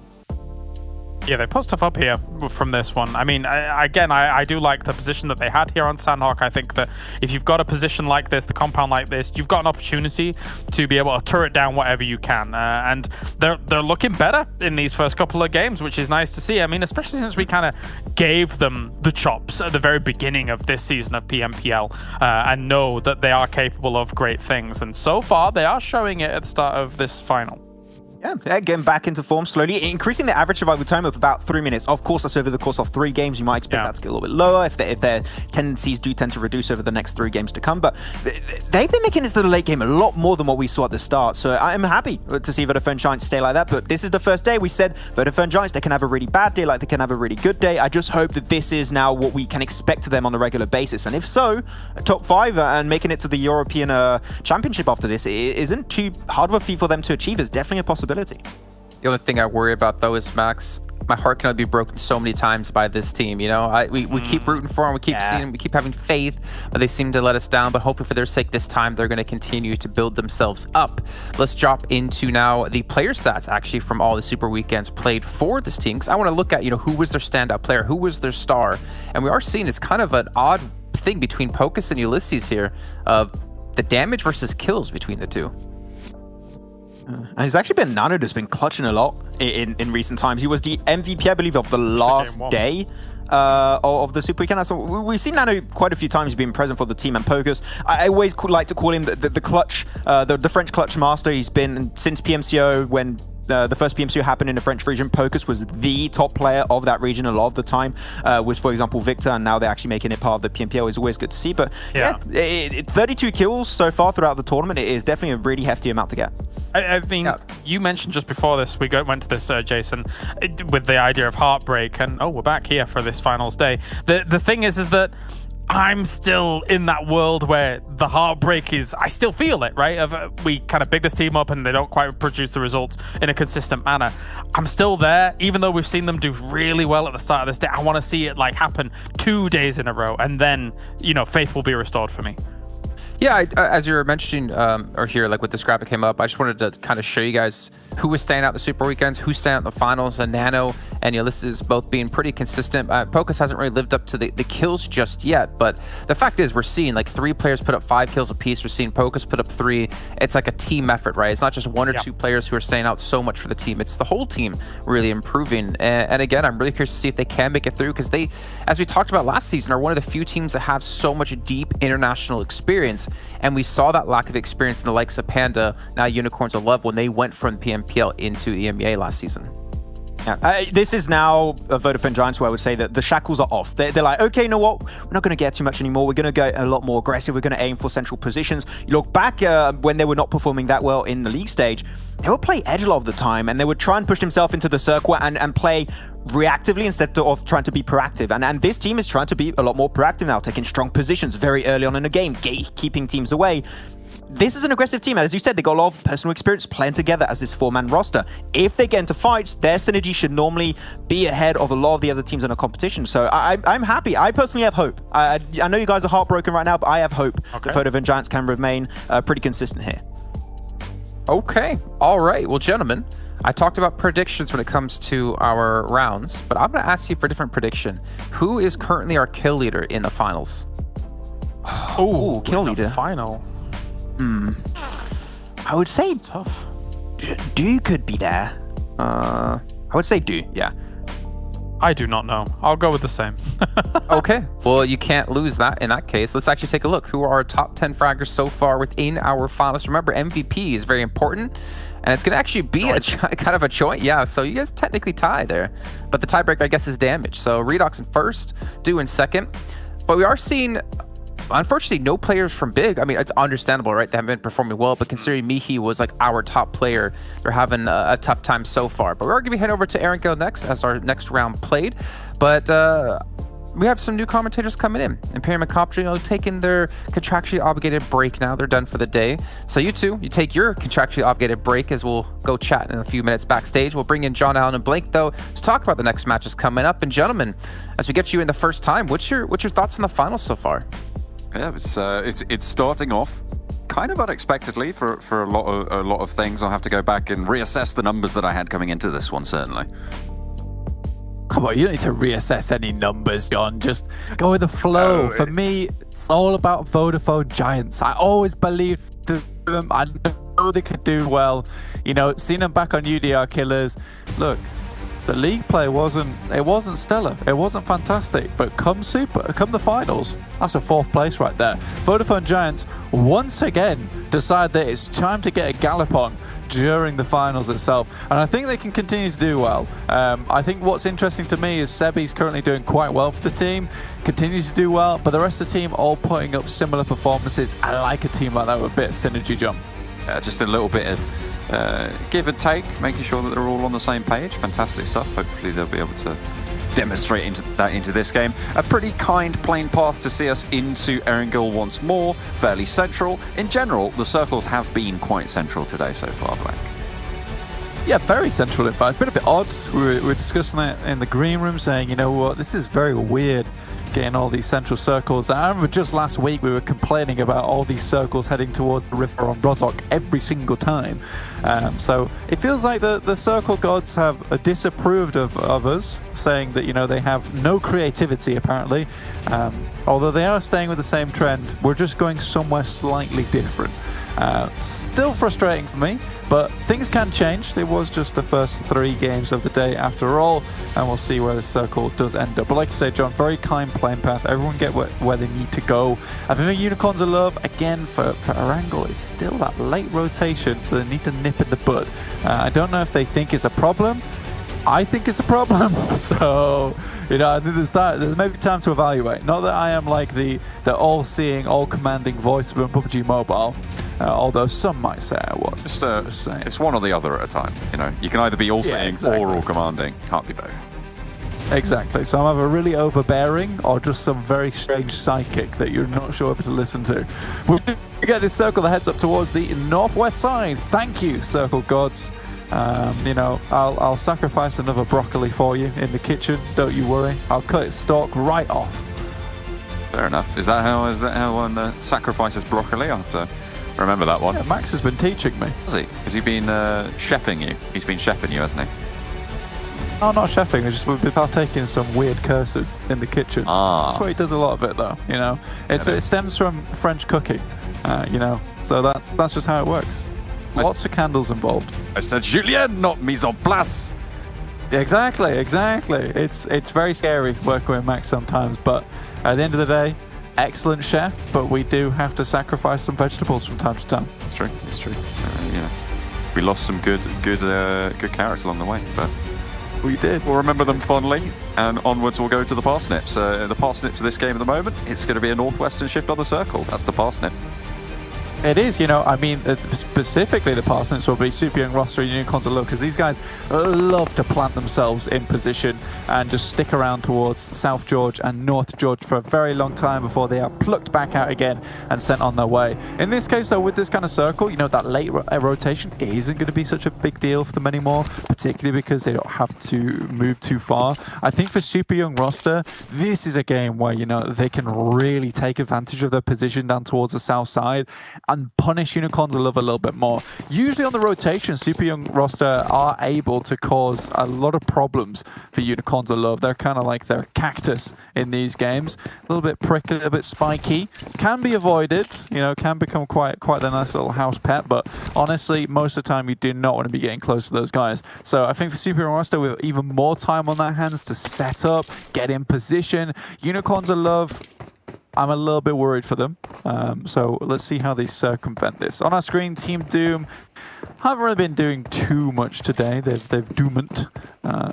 Yeah, they put stuff up here from this one. I mean, I do like the position that they had here on Sanhok. I think that if you've got a position like this, the compound like this, you've got an opportunity to be able to turret down whatever you can. And they're looking better in these first couple of games, which is nice to see. I mean, especially since we kind of gave them the chops at the very beginning of this season of PMPL and know that they are capable of great things. And so far, they are showing it at the start of this final. Yeah, getting back into form slowly, increasing the average survival time of about 3 minutes. Of course, that's over the course of 3 games. You might expect that to get a little bit lower if their tendencies do tend to reduce over the next 3 games to come. But they've been making this to the late game a lot more than what we saw at the start. So I'm happy to see Vodafone Giants stay like that. But this is the first day. We said Vodafone Giants, they can have a really bad day, like they can have a really good day. I just hope that this is now what we can expect to them on a regular basis. And if so, a top 5 and making it to the European Championship after this isn't too hard of a feat for them to achieve. It's definitely a possibility. The only thing I worry about, though, is Max. My heart can only be broken so many times by this team. You know, we keep rooting for them, we keep seeing them, we keep having faith, but they seem to let us down. But hopefully, for their sake, this time they're going to continue to build themselves up. Let's drop into now the player stats actually from all the Super Weekends played for this team. Because I want to look at who was their standout player, who was their star, and we are seeing it's kind of an odd thing between Pocus and Ulysses here of the damage versus kills between the two. And it's actually been Nano that's been clutching a lot in recent times. He was the MVP, I believe, of the last day of the Super Weekend. So we've seen Nano quite a few times being present for the team, and Pocus, I always like to call him the clutch, the French clutch master. He's been since PMCO when the first PMCO happened in the French region. Pocus was the top player of that region a lot of the time, was, for example, Victor, and now they're actually making it part of the PMPL. Is always good to see. But yeah, 32 kills so far throughout the tournament. It is definitely a really hefty amount to get. I mean, you mentioned just before this, we went to this, Jason, with the idea of heartbreak, and we're back here for this finals day. The thing is that I'm still in that world where the heartbreak is, I still feel it, right? We kind of big this team up and they don't quite produce the results in a consistent manner. I'm still there, even though we've seen them do really well at the start of this day. I want to see it happen 2 days in a row, and then, faith will be restored for me. Yeah, as you were mentioning, or here, with this graphic came up, I just wanted to kind of show you guys who was staying out the Super Weekends, who's staying out in the finals, and Nano and Ulysses both being pretty consistent. Pocus hasn't really lived up to the kills just yet, but the fact is we're seeing 3 players put up 5 kills apiece. We're seeing Pocus put up 3. It's like a team effort, right? It's not just 1 or 2 players who are staying out so much for the team. It's the whole team really improving. And again, I'm really curious to see if they can make it through, because they, as we talked about last season, are one of the few teams that have so much deep international experience. And we saw that lack of experience in the likes of Panda, now Unicorns of Love, when they went from PMPL into EMEA last season. Yeah, this is now a Vodafone Giants where I would say that the shackles are off. They're like, okay, you know what? We're not going to get too much anymore. We're going to go a lot more aggressive. We're going to aim for central positions. You look back when they were not performing that well in the league stage, they would play edge a lot of the time, and they would try and push themselves into the circle and play reactively instead of trying to be proactive. And this team is trying to be a lot more proactive now, taking strong positions very early on in the game, keeping teams away. This is an aggressive team, and as you said, they got a lot of personal experience playing together as this 4-man roster. If they get into fights, their synergy should normally be ahead of a lot of the other teams in the competition. So I'm happy. I personally have hope. I know you guys are heartbroken right now, but I have hope that Vodafone Giants can remain pretty consistent here. Okay. All right. Well, gentlemen, I talked about predictions when it comes to our rounds, but I'm going to ask you for a different prediction. Who is currently our kill leader in the finals? Oh, kill leader. Final. I would say Tough. Do could be there. I would say Do, yeah. I do not know. I'll go with the same. Okay. Well, you can't lose that in that case. Let's actually take a look. Who are our top 10 fraggers so far within our finals? Remember, MVP is very important, and it's going to actually be kind of a joint. Yeah, so you guys technically tie there. But the tiebreaker, I guess, is damage. So Redox in first, Do in second. But we are seeing, unfortunately, no players from Big. I mean, it's understandable, right? They haven't been performing well, but considering Mihi was our top player, they're having a tough time so far. But we're going to be heading over to Erangel next as our next round played. But we have some new commentators coming in. Imperium and Copter, taking their contractually obligated break now. They're done for the day. So you two, you take your contractually obligated break as we'll go chat in a few minutes backstage. We'll bring in John Allen and Blake, though, to talk about the next matches coming up. And gentlemen, as we get you in the first time, what's your thoughts on the finals so far? Yeah, it's starting off kind of unexpectedly for a lot of things. I'll have to go back and reassess the numbers that I had coming into this one, certainly. Come on, you don't need to reassess any numbers, John. Just go with the flow. For me, it's all about Vodafone Giants. I always believed them. I know they could do well. You know, seeing them back on UDR Killers. Look, the league play wasn't stellar. It wasn't fantastic. But come the finals, that's a 4th place right there. Vodafone Giants once again decide that it's time to get a gallop on during the finals itself, and I think they can continue to do well. I think what's interesting to me is Sebi's currently doing quite well for the team, continues to do well, but the rest of the team all putting up similar performances. I like a team like that with a bit of synergy, John. Just a little bit of give and take, making sure that they're all on the same page. Fantastic stuff. Hopefully they'll be able to demonstrate into this game. A pretty kind plain path to see us into Erangel once more, fairly central. In general, the circles have been quite central today so far, Black. Yeah, very central in fact. It's been a bit odd. We were discussing it in the green room, saying, you know what, this is very weird, getting all these central circles. I remember just last week we were complaining about all these circles heading towards the river on Rozhok every single time. So it feels like the circle gods have disapproved of us, saying that, you know, they have no creativity apparently. Although they are staying with the same trend, we're just going somewhere slightly different. Still frustrating for me, but things can change. It was just the first 3 games of the day after all, and we'll see where the circle does end up. But like you say, John, very kind playing path. Everyone get where they need to go. I think the Unicorns of Love, again, for Erangel, is still that late rotation that they need to nip in the bud. I don't know if they think it's a problem. I think it's a problem. So, you know, I think there's maybe time to evaluate. Not that I am like the all-seeing, all-commanding voice of PUBG Mobile, although some might say I was. Just saying. It's one or the other at a time. You know, you can either be all-seeing or all-commanding. Can't be both. Exactly. So I'm either really overbearing or just some very strange psychic that you're not sure whether to listen to. We'll get this circle that heads up towards the northwest side. Thank you, Circle Gods. You know, I'll sacrifice another broccoli for you in the kitchen. Don't you worry. I'll cut its stalk right off. Fair enough. Is that how one sacrifices broccoli? I have to remember that one. Yeah, Max has been teaching me. Has he? Has he been chefing you? He's been chefing you, hasn't he? Oh, not chefing. We've been partaking in some weird curses in the kitchen. That's where he does a lot of it, though. You know, it stems from French cooking. You know, so that's just how it works. Lots of candles involved. I said Julien, not mise en place. Exactly. It's very scary working with Max sometimes, but at the end of the day, excellent chef, but we do have to sacrifice some vegetables from time to time. It's true. Yeah, we lost some good carrots along the way, but we did. We'll remember them fondly, and onwards we'll go to the parsnips. The parsnips of this game at the moment, it's going to be a northwestern shift on the circle. That's the parsnip. It is, you know, I mean, specifically the parsnips will be Super Young roster and Unicorns of Love, because these guys love to plant themselves in position and just stick around towards South George and North George for a very long time before they are plucked back out again and sent on their way. In this case, though, with this kind of circle, you know, that late rotation isn't going to be such a big deal for them anymore, particularly because they don't have to move too far. I think for Super Young roster, this is a game where, you know, they can really take advantage of their position down towards the south side and punish Unicorns of Love a little bit more. Usually on the rotation, Super Young roster are able to cause a lot of problems for Unicorns of Love. They're kind of like their cactus in these games. A little bit prickly, a little bit spiky. Can be avoided, you know, can become quite the nice little house pet, but honestly, most of the time you do not want to be getting close to those guys. So I think for Super Young roster, with even more time on their hands to set up, get in position, Unicorns of Love, I'm a little bit worried for them. So let's see how they circumvent this. On our screen, Team Doom haven't really been doing too much today. They've doomed,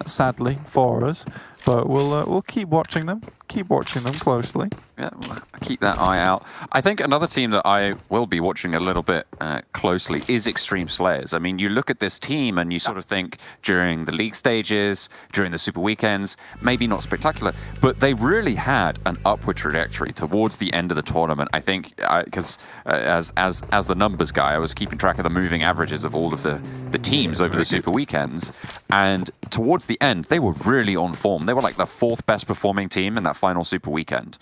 sadly, for us. But we'll keep watching them. Keep watching them closely. Yeah, we'll keep that eye out. I think another team that I will be watching a little bit closely is Xtreme Slayers. I mean, you look at this team and you sort of think during the league stages, during the super weekends, maybe not spectacular, but they really had an upward trajectory towards the end of the tournament. I think because as the numbers guy, I was keeping track of the moving averages of all of the teams over the super weekends, and towards the end, they were really on form. They were like the 4th best performing team in that final super weekend,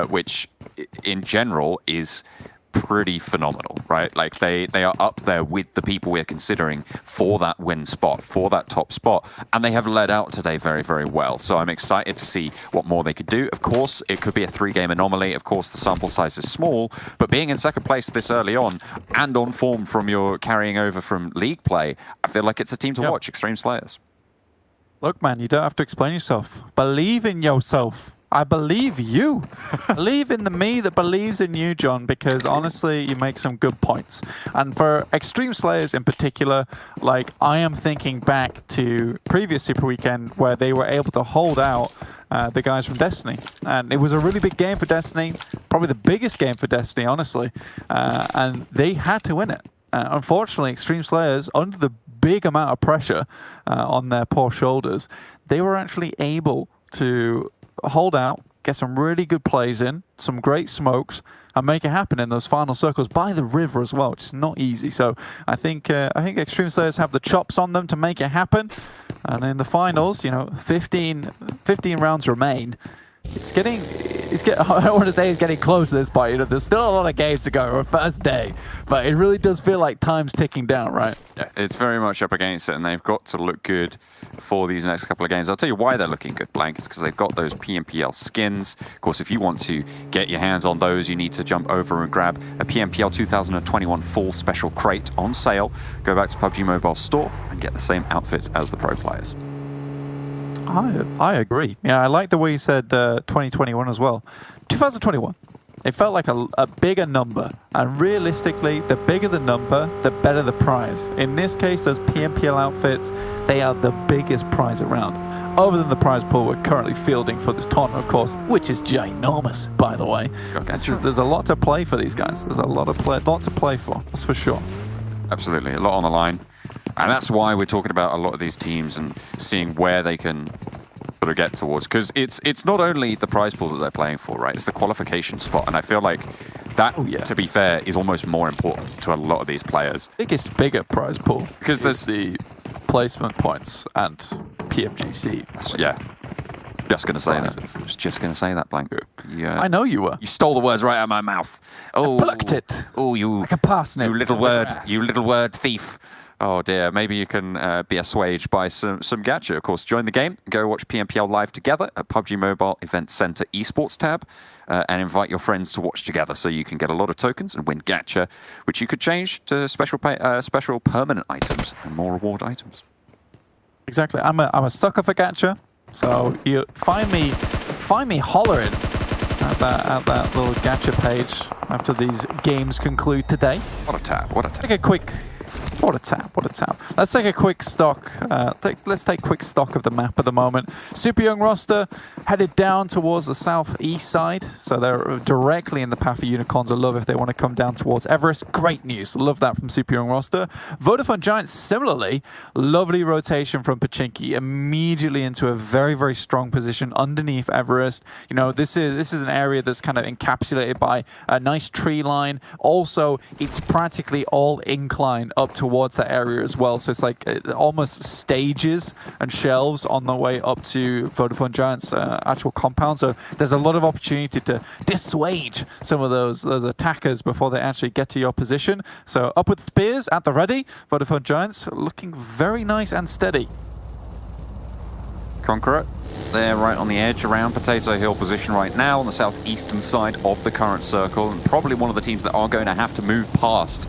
which in general is pretty phenomenal, right? Like they are up there with the people we're considering for that win spot, for that top spot, and they have led out today very, very well. So I'm excited to see what more they could do. Of course, it could be a 3-game anomaly. Of course, the sample size is small, but being in second place this early on and on form from your carrying over from league play, I feel like it's a team to watch, Xtreme Slayers. Look, man, you don't have to explain yourself. Believe in yourself. I believe you. Believe in the me that believes in you, John, because honestly, you make some good points. And for Xtreme Slayers in particular, like, I am thinking back to previous Super Weekend where they were able to hold out the guys from Destiny. And it was a really big game for Destiny, probably the biggest game for Destiny, honestly. And they had to win it. Unfortunately, Xtreme Slayers, under the big amount of pressure on their poor shoulders, they were actually able to hold out, get some really good plays in, some great smokes, and make it happen in those final circles by the river as well, which is not easy. So I think Xtreme Slayers have the chops on them to make it happen. And in the finals, you know, 15 rounds remain. It's getting, I don't want to say it's getting close to this point. You know, there's still a lot of games to go, or first day, but it really does feel like time's ticking down, right? Yeah, it's very much up against it, and they've got to look good for these next couple of games. I'll tell you why they're looking good, Blank, is because they've got those PMPL skins. Of course, if you want to get your hands on those, you need to jump over and grab a PMPL 2021 full special crate on sale. Go back to PUBG Mobile store and get the same outfits as the pro players. I agree. Yeah, I like the way you said 2021 as well. 2021. It felt like a bigger number. And realistically, the bigger the number, the better the prize. In this case, those PMPL outfits, they are the biggest prize around. Other than the prize pool we're currently fielding for this tournament, of course, which is ginormous, by the way. There's a lot to play for these guys. There's a lot to play for, that's for sure. Absolutely, a lot on the line. And that's why we're talking about a lot of these teams and seeing where they can sort of get towards. Because it's not only the prize pool that they're playing for, right? It's the qualification spot. And I feel like that, to be fair, is almost more important to a lot of these players. Bigger prize pool. Because there's the placement points and PMGC. Yeah. Just going to say that. I was just going to say that, Blank. Yeah. I know you were. You stole the words right out of my mouth. Oh, I plucked it. Oh, you. Like a parsnip. You little word thief. Oh dear, maybe you can be assuaged by some gacha. Of course, join the game, go watch PMPL live together at PUBG Mobile Event Center Esports tab, and invite your friends to watch together so you can get a lot of tokens and win gacha, which you could change to special permanent items and more reward items. Exactly. I'm a sucker for gacha, so you find me hollering at that little gacha page after these games conclude today. What a tab! What a tab! Take a quick. What a tap, what a tap. Let's take a quick stock. Let's take quick stock of the map at the moment. Super young roster headed down towards the southeast side. So they're directly in the path of Unicorns. I love if they want to come down towards Everest. Great news. Love that from Super young roster. Vodafone Giants, similarly, lovely rotation from Pachinki. Immediately into a very, very strong position underneath Everest. You know, this is an area that's kind of encapsulated by a nice tree line. Also, it's practically all incline up towards that area as well. So it's like almost stages and shelves on the way up to Vodafone Giants' actual compound. So there's a lot of opportunity to dissuade some of those attackers before they actually get to your position. So up with spears at the ready. Vodafone Giants looking very nice and steady. Conqueror, they're right on the edge around Potato Hill position right now on the southeastern side of the current circle, and probably one of the teams that are going to have to move past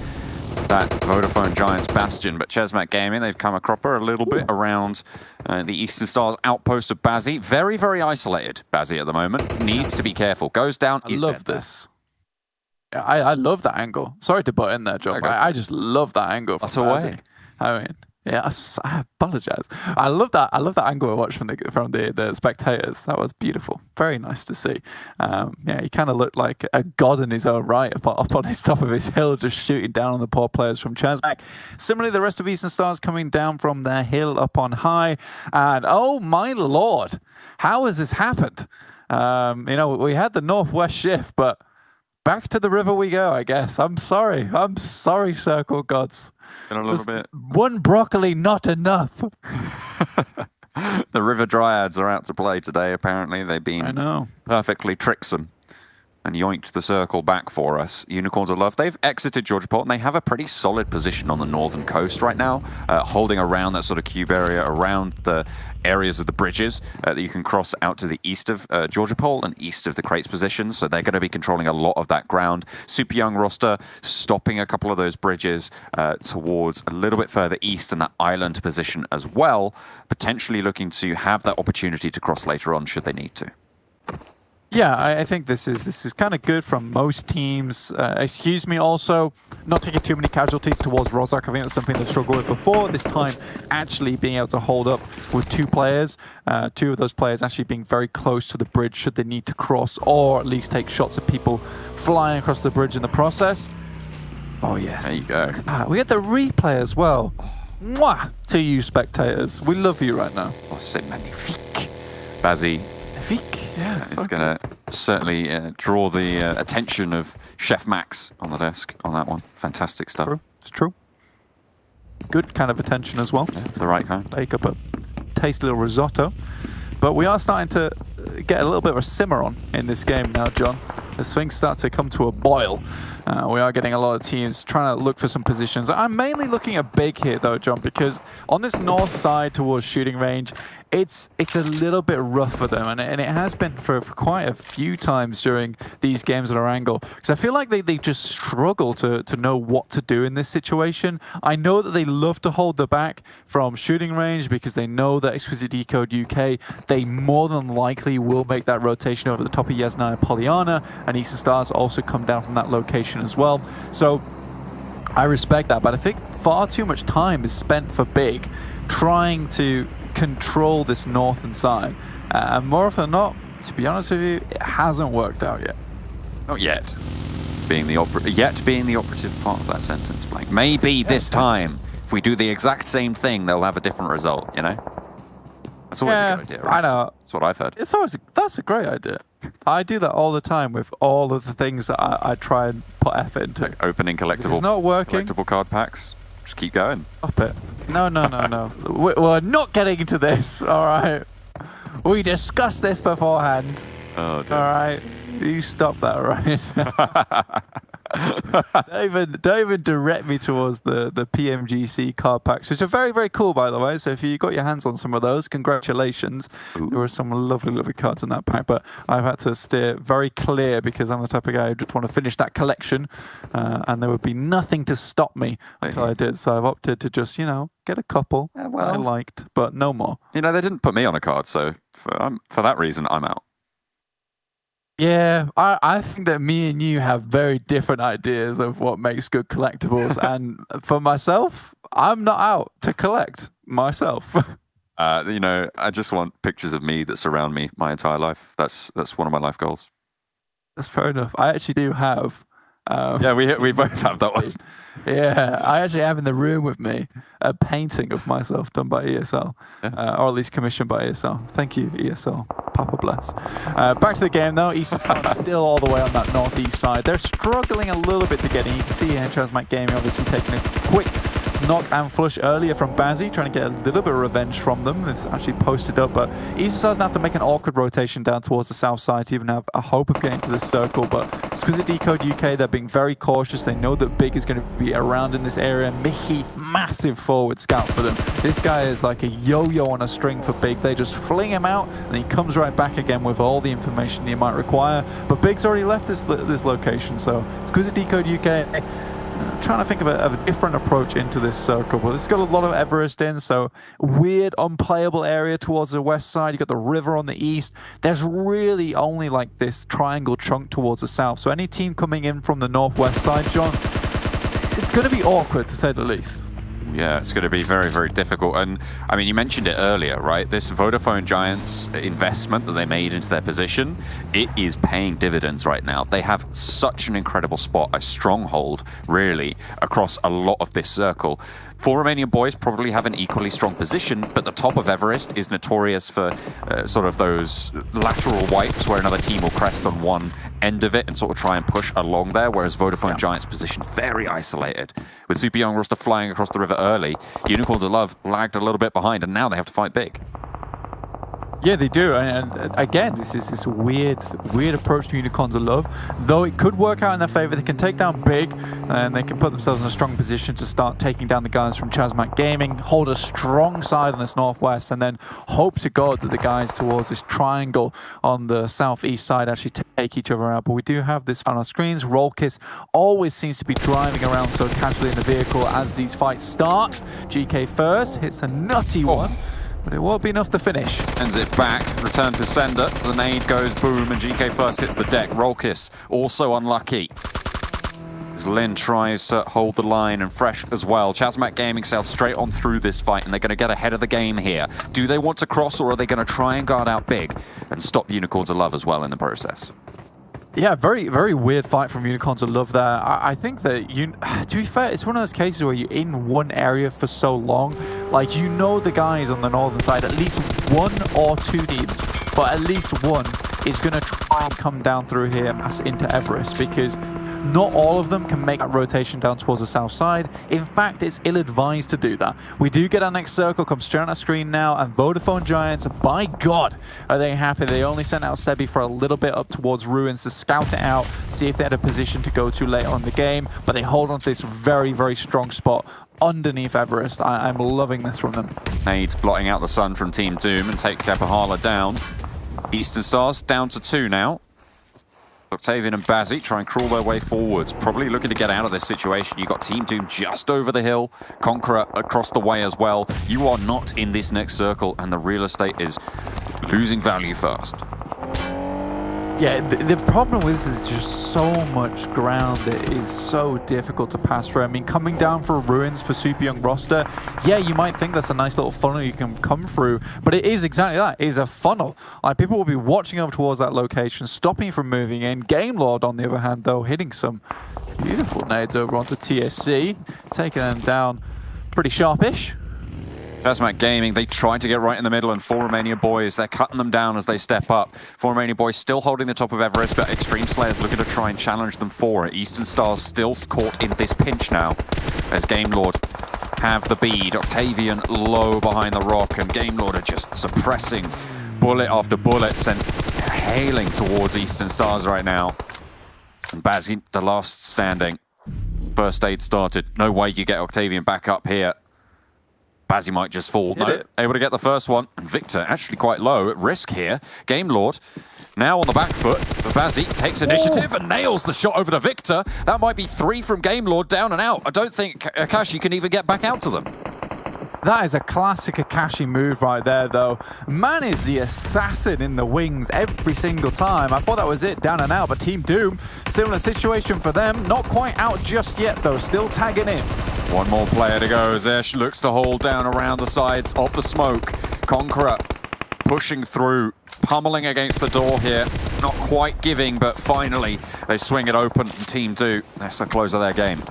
that Vodafone Giants bastion. But ChasMac Gaming, they've come a cropper a little bit around the Eastern Stars outpost of Bazzi. Very, very isolated, Bazzi, at the moment. Needs to be careful. Goes down. I love this. Yeah, I love that angle. Sorry to butt in there, John. I just love that angle from Bazzi. I mean, yeah, I apologize. I love that angle I watched from the spectators. That was beautiful. Very nice to see. Yeah, he kind of looked like a god in his own right up on his top of his hill, just shooting down on the poor players from ChasMac. Similarly, the rest of Eastern Stars coming down from their hill up on high. And oh my lord, how has this happened? You know, we had the northwest shift, but back to the river we go, I guess. I'm sorry, Circle Gods. Been a little bit. One broccoli, not enough. The River Dryads are out to play today, apparently. They've been perfectly tricksome. and yoinked the circle back for us. Unicorns of Love, they've exited Georgiaport, and they have a pretty solid position on the northern coast right now, holding around that sort of cube area, around the areas of the bridges that you can cross out to the east of Georgiaport and east of the crates positions, so they're going to be controlling a lot of that ground. Super young roster stopping a couple of those bridges towards a little bit further east in that island position as well, potentially looking to have that opportunity to cross later on should they need to. Yeah, I think this is kind of good from most teams. Excuse me, also not taking too many casualties towards Rozak. I think that's something they've struggled with before. This time, actually being able to hold up with 2 players, 2 of those players actually being very close to the bridge should they need to cross, or at least take shots at people flying across the bridge in the process. Oh yes, there you go. Look at that. We had the replay as well. Mwah! To you spectators, we love you right now. Oh, c'est magnifique. Bazzi. Yeah, it's going to certainly draw the attention of Chef Max on the desk on that one. Fantastic stuff. True. It's true. Good kind of attention as well. Yeah, it's the right kind. Make up a tasty little risotto. But we are starting to get a little bit of a simmer on in this game now, John. As things start to come to a boil. We are getting a lot of teams trying to look for some positions. I'm mainly looking at big here, though, John, because on this north side towards shooting range, it's a little bit rough for them, and it has been for quite a few times during these games at Erangel, because I feel like they just struggle to know what to do in this situation. I know that they love to hold the back from shooting range because they know that Exquisite Décode UK, they more than likely will make that rotation over the top of Yasna and Polyana, and Eastern Stars also come down from that location as well. So I respect that, but I think far too much time is spent for Big trying to control this northern side, and more often than not, to be honest with you, it hasn't worked out yet. Not yet. Being the operative part of that sentence, Blank. Maybe this time, if we do the exact same thing, they'll have a different result, you know? That's always a good idea, right? I know. That's what I've heard. That's a great idea. I do that all the time with all of the things that I try and put effort into. Like opening collectible, if it's not working, collectible card packs, just keep going. Stop it. No. We're not getting into this, all right? We discussed this beforehand. Oh, dear. All right? You stop that, all right? don't even direct me towards the PMGC card packs, which are very, very cool, by the way. So if you got your hands on some of those, congratulations. Ooh. There were some lovely, lovely cards in that pack, but I've had to steer very clear because I'm the type of guy who just want to finish that collection, and there would be nothing to stop me until I did. So I've opted to just, get a couple I liked, but no more. They didn't put me on a card, so for that reason, I'm out. Yeah, I think that me and you have very different ideas of what makes good collectibles. And for myself, I'm not out to collect myself. I just want pictures of me that surround me my entire life. That's one of my life goals. That's fair enough. I actually do have. Yeah, we both have that one. Yeah, I actually have in the room with me a painting of myself done by ESL, or at least commissioned by ESL. Thank you, ESL. Papa bless. Back to the game though. Eastern Stars still all the way on that northeast side. They're struggling a little bit to get in. You can see here ChasMac Gaming obviously taking a quick knock and flush earlier from Bazzi, trying to get a little bit of revenge from them. It's actually posted up, but Eastern Stars now have to make an awkward rotation down towards the south side to even have a hope of getting to this circle. But Exquisite Décode UK, they're being very cautious. They know that Big is going to be around in this area. Mickey, massive forward scout for them. This guy is like a yo-yo on a string for Big. They just fling him out, and he comes right back again with all the information he might require. But Big's already left this location, so Exquisite Décode UK trying to think of a different approach into this circle. But it's got a lot of Everest in, so weird, unplayable area towards the west side. You've got the river on the east. There's really only like this triangle chunk towards the south. So any team coming in from the northwest side, John, it's going to be awkward to say the least. Yeah, it's going to be very, very difficult. And I mean, you mentioned it earlier, right? This Vodafone Giants investment that they made into their position, it is paying dividends right now. They have such an incredible spot, a stronghold, really, across a lot of this circle. 4 Romanian Boys probably have an equally strong position, but the top of Everest is notorious for sort of those lateral wipes where another team will crest on one end of it and sort of try and push along there, whereas Vodafone Giants' position very isolated. With Super Young roster flying across the river early, Unicorns of Love lagged a little bit behind, and now they have to fight big. Yeah, they do, and again, this is this weird approach to Unicorns of Love. Though it could work out in their favor, they can take down big, and they can put themselves in a strong position to start taking down the guys from ChasMac Gaming, hold a strong side on this northwest, and then hope to God that the guys towards this triangle on the southeast side actually take each other out. But we do have this on our screens. Rolkis always seems to be driving around so casually in the vehicle as these fights start. GK first, hits a nutty one. But it won't be enough to finish. Sends it back, return to sender. The nade goes boom, and GK first hits the deck. Rolkis also unlucky. As Lin tries to hold the line, and Fresh as well. ChasMac Gaming sailed straight on through this fight, and they're going to get ahead of the game here. Do they want to cross, or are they going to try and guard out big and stop Unicorns of Love as well in the process? Yeah, very weird fight from Unicorns of Love there. I think that, to be fair, it's one of those cases where you're in one area for so long. Like, you know the guys on the northern side, at least one or two teams, but at least one is going to try and come down through here into Everest, because not all of them can make that rotation down towards the south side. In fact, it's ill-advised to do that. We do get our next circle come straight on our screen now, and Vodafone Giants, by God, are they happy. They only sent out Sebi for a little bit up towards Ruins to scout it out, see if they had a position to go to later on in the game, but they hold on to this very strong spot underneath Everest. I'm loving this from them. Nades blotting out the sun from Team Doom and take Kapahala down. Eastern Stars down to 2 now. Octavian and Bazzi try and crawl their way forwards, probably looking to get out of this situation. You've got Team Doom just over the hill, Conqueror across the way as well. You are not in this next circle, and the real estate is losing value fast. Yeah, the problem with this is just so much ground that is so difficult to pass through. I mean, coming down for Ruins for super young roster, yeah, you might think that's a nice little funnel you can come through, but it is exactly that. It is a funnel. Like, people will be watching over towards that location, stopping from moving in. Game Lord, on the other hand, though, hitting some beautiful nades over onto TSC, taking them down pretty sharpish. ChasMac Gaming, they try to get right in the middle, and Romanian Boys, they're cutting them down as they step up. Romanian Boys still holding the top of Everest, but Xtreme Slayers looking to try and challenge them for it. Eastern Stars still caught in this pinch now, as Game Lord have the bead. Octavian low behind the rock, and Game Lord are just suppressing bullet after bullet, sent hailing towards Eastern Stars right now. And Bazzi, the last standing. First aid started. No way you get Octavian back up here. Bazzi might just fall. No, able to get the first one. Victor actually quite low at risk here. Game Lord now on the back foot. But Bazzi takes initiative and nails the shot over to Victor. That might be 3 from Game Lord down and out. I don't think Akashi can even get back out to them. That is a classic Akashi move right there, though. Man is the assassin in the wings every single time. I thought that was it, down and out, but Team Doom, similar situation for them. Not quite out just yet, though, still tagging in. One more player to go. Zesh looks to hold down around the sides of the smoke. Conqueror pushing through, pummeling against the door here. Not quite giving, but finally they swing it open. Team Doom, that's the close of their game.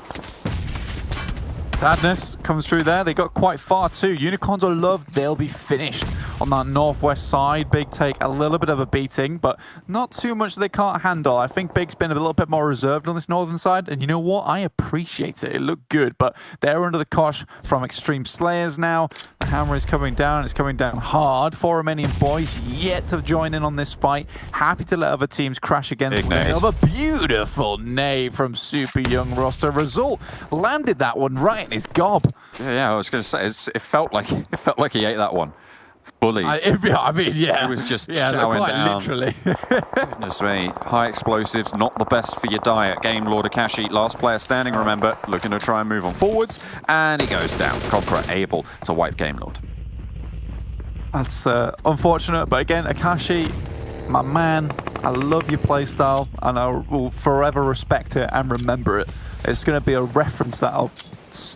Sadness comes through there. They got quite far too. Unicorns of Love, they'll be finished on that northwest side. Big take a little bit of a beating, but not too much that they can't handle. I think Big's been a little bit more reserved on this northern side, and you know what? I appreciate it. It looked good, but they're under the cosh from Xtreme Slayers now. The hammer is coming down. It's coming down hard. For Romanian Boys yet to join in on this fight. Happy to let other teams crash against one another. Beautiful nade from super young roster. Result landed that one right in his gob. Yeah, I was going to say it felt like he ate that one. Fully. I mean, yeah. It was just showering quite down. Literally. Goodness me. High explosives, not the best for your diet. Game Lord Akashi, last player standing, remember, looking to try and move on forwards, and he goes down. Conqueror able to wipe Game Lord. That's unfortunate, but again, Akashi, my man, I love your playstyle, and I will forever respect it and remember it. It's going to be a reference that I'll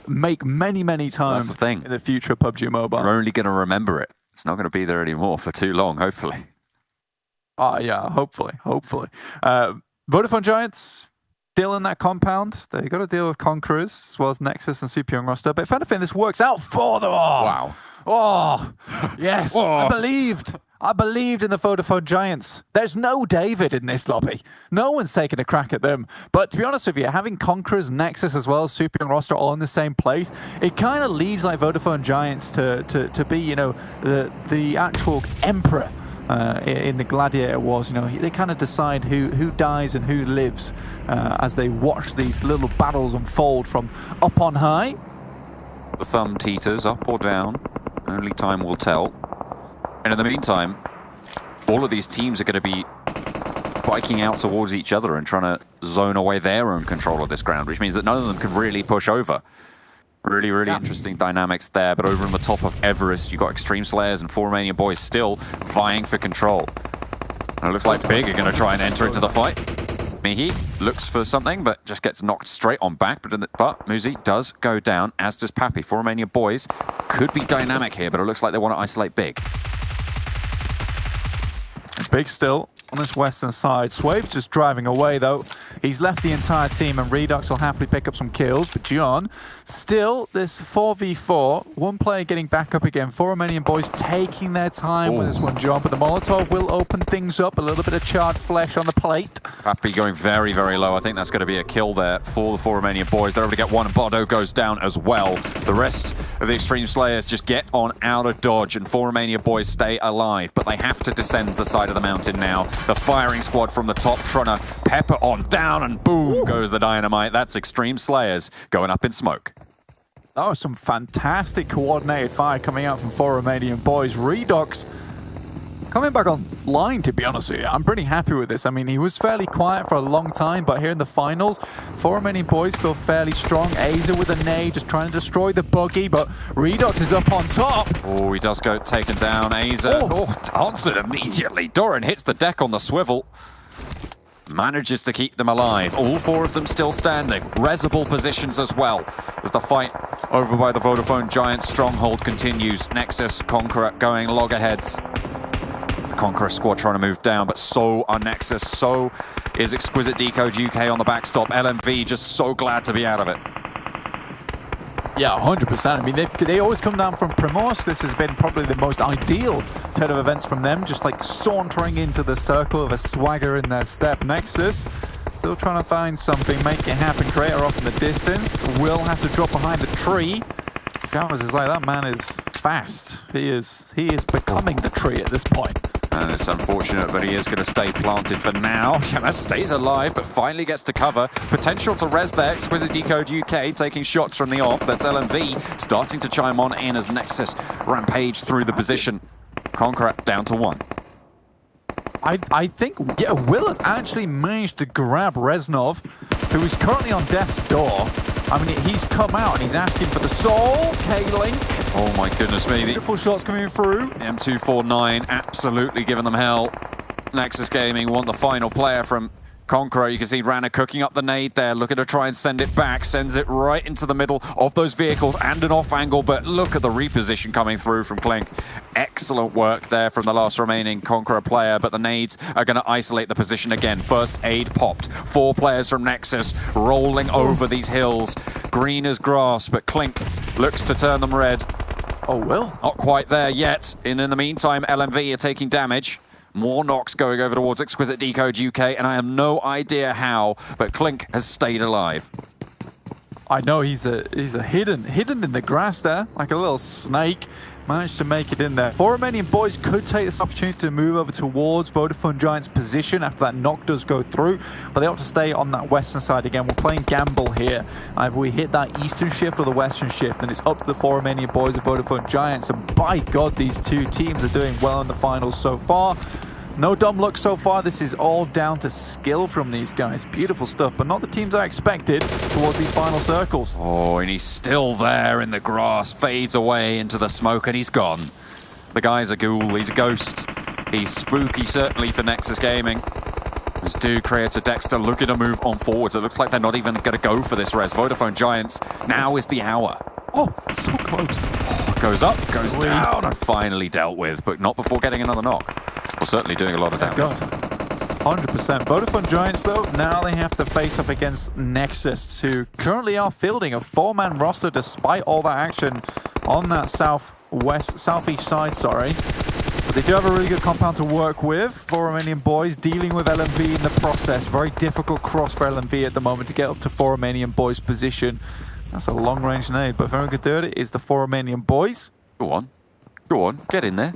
make many times That's the thing. in the future of PUBG Mobile. You're only going to remember it. It's not going to be there anymore for too long, hopefully. Yeah, hopefully. Vodafone Giants, still in that compound. They got to deal with Conquerors, as well as Nexus and Super Young roster. But if anything, this works out for them all. Wow. Oh, yes. I believed in the Vodafone Giants. There's no David in this lobby. No one's taking a crack at them. But to be honest with you, having Conquerors, Nexus, as well as Super Young roster all in the same place, it kind of leads like Vodafone Giants to be, you know, the actual emperor in the Gladiator Wars. You know, they kind of decide who dies and who lives as they watch these little battles unfold from up on high. The thumb teeters up or down. Only time will tell. And in the meantime, all of these teams are going to be biking out towards each other and trying to zone away their own control of this ground, which means that none of them can really push over. Really, really interesting dynamics there. But over on the top of Everest, you've got Xtreme Slayers and 4 Romanian Boys still vying for control. And it looks like Big are going to try and enter into the fight. Mihi looks for something, but just gets knocked straight on back. But Muzi does go down, as does Pappy. 4 Romanian Boys could be dynamic here, but it looks like they want to isolate Big. Big still on this western side. Swabe's just driving away though. He's left the entire team and Redux will happily pick up some kills. But John, still this 4v4. One player getting back up again. 4 Romanian Boys taking their time with this one, John. But the Molotov will open things up. A little bit of charred flesh on the plate. Pappy going very, very low. I think that's going to be a kill there for the 4 Romanian Boys. They're able to get one and Bardo goes down as well. The rest of the Xtreme Slayers just get on out of dodge and 4 Romanian Boys stay alive. But they have to descend the side of the mountain now. The firing squad from the top trying to pepper on down and boom goes the dynamite. That's Xtreme Slayers going up in smoke. Oh, some fantastic coordinated fire coming out from 4 Romanian Boys. Redux coming back online, to be honest with you. I'm pretty happy with this. I mean, he was fairly quiet for a long time, but here in the finals, 4 Romanian Boys feel fairly strong. Aza with a nade, just trying to destroy the buggy, but Redux is up on top. Oh, he does go taken down. Aza answered immediately. Doran hits the deck on the swivel. Manages to keep them alive. All 4 of them still standing. Resible positions as well as the fight over by the Vodafone Giants stronghold continues. Nexus, Conqueror going loggerheads. The Conqueror squad trying to move down, but so are Nexus. So is Exquisite Décode UK on the backstop. LMV just so glad to be out of it. Yeah, 100%. I mean, they always come down from Primorsk. This has been probably the most ideal turn of events from them, just like sauntering into the circle with a swagger in their step. Nexus still trying to find something, make it happen. Creator off in the distance. Will has to drop behind the tree. Showers is like, that man is fast. He is becoming the tree at this point. And it's unfortunate, but he is going to stay planted for now. Shamas stays alive, but finally gets to cover. Potential to res there. Exquisite Décode UK taking shots from the off. That's LMV starting to chime on in as Nexus rampage through the position. Conqueror down to 1. I think Will has actually managed to grab Reznov, who is currently on death's door. I mean, he's come out and he's asking for the soul. K-Link. Oh my goodness me. Beautiful shots coming through. M249 absolutely giving them hell. Nexus Gaming want the final player from Conqueror. You can see Rana cooking up the nade there, looking to try and send it back. Sends it right into the middle of those vehicles and an off angle, but look at the reposition coming through from Clink. Excellent work there from the last remaining Conqueror player, but the nades are going to isolate the position again. First aid popped. 4 players from Nexus rolling over these hills. Green as grass, but Clink looks to turn them red. Oh, Will. Not quite there yet. In the meantime, LMV are taking damage. More knocks going over towards Exquisite Décode UK, and I have no idea how, but Clink has stayed alive. I know he's a hidden in the grass there, like a little snake. Managed to make it in there. 4 Romanian Boys could take this opportunity to move over towards Vodafone Giants' position after that knock does go through, but they ought to stay on that western side again. We're playing gamble here. Either we hit that eastern shift or the western shift, and it's up to the 4 Romanian Boys of Vodafone Giants. And by God, these 2 teams are doing well in the finals so far. No dumb luck so far. This is all down to skill from these guys. Beautiful stuff, but not the teams I expected towards these final circles. Oh, and he's still there in the grass, fades away into the smoke, and he's gone. The guy's a ghoul, he's a ghost. He's spooky, certainly, for Nexus Gaming. As Dude, Creator, Dexter looking to move on forwards. It looks like they're not even going to go for this res. Vodafone Giants, now is the hour. Oh, so close. Oh, goes up, goes down, and finally dealt with, but not before getting another knock. Well, certainly doing a lot of damage. God. 100%. Vodafone Giants, though, now they have to face off against Nexus, who currently are fielding a 4-man roster despite all that action on that southeast side, sorry. But they do have a really good compound to work with. 4 Romanian Boys dealing with LMV in the process. Very difficult cross for LMV at the moment to get up to 4 Romanian Boys' position. That's a long-range nade, but very good. Third is the 4 Romanian Boys. Go on, get in there.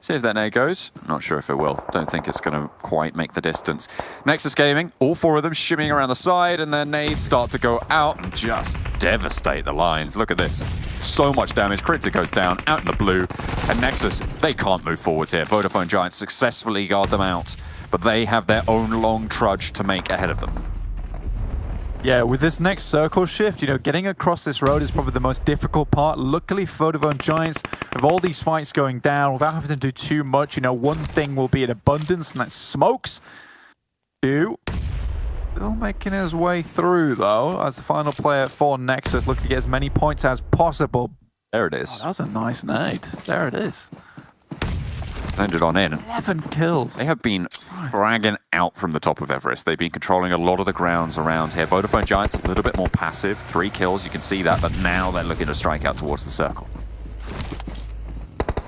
See if that nade goes. Not sure if it will. Don't think it's going to quite make the distance. Nexus Gaming, all four of them shimmying around the side, and their nades start to go out and just devastate the lines. Look at this. So much damage. Cryptic goes down, out in the blue. And Nexus, they can't move forwards here. Vodafone Giants successfully guard them out, but they have their own long trudge to make ahead of them. Yeah, with this next circle shift, you know, getting across this road is probably the most difficult part. Luckily, Vodafone Giants, with all these fights going down, without having to do too much, you know, one thing will be in abundance, and that's smokes. Two. Still making his way through, though, as the final player for Nexus, looking to get as many points as possible. There it is. Oh, that's a nice nade. There it is. Landed on in. 11 kills. They have been fragging out from the top of Everest. They've been controlling a lot of the grounds around here. Vodafone Giants a little bit more passive. 3 kills, you can see that, but now they're looking to strike out towards the circle.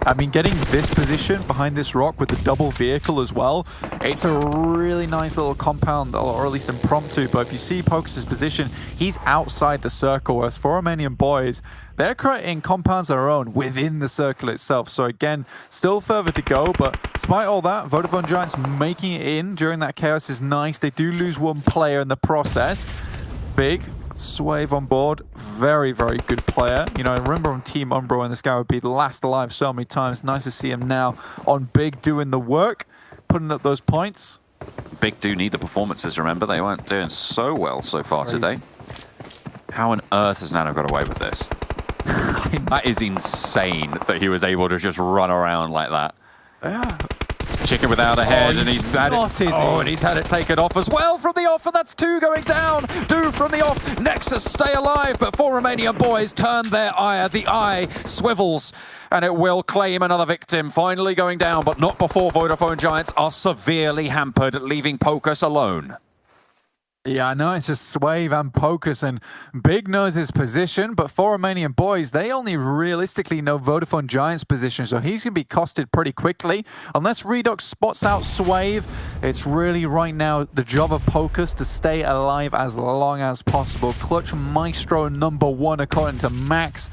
I mean, getting this position behind this rock with the double vehicle as well, it's a really nice little compound, or at least impromptu, but if you see Pocus' position, he's outside the circle, whereas for Romanian Boys, they're creating compounds of their own within the circle itself. So again, still further to go, but despite all that, Vodafone Giants making it in during that chaos is nice. They do lose one player in the process. Big Swave on board, very, very good player. You know, I remember on Team Umbro when this guy would be the last alive so many times. Nice to see him now on Big doing the work, putting up those points. Big do need the performances, remember? They weren't doing so well so far today. How on earth has Nano got away with this? That is insane that he was able to just run around like that. Yeah. Chicken without a head, and he's had it. And he's had it taken off as well from the off, and that's 2 going down. 2 from the off. Nexus stay alive, but 4 Romanian Boys turn their ire. The eye swivels, and it will claim another victim. Finally going down, but not before Vodafone Giants are severely hampered, leaving Pocus alone. Yeah, I know, it's just Swave and Pocus, and Big knows his position, but for Romanian Boys, they only realistically know Vodafone Giants' position, so he's going to be costed pretty quickly. Unless Redux spots out Swave, it's really right now the job of Pocus to stay alive as long as possible. Clutch Maestro #1 according to Max.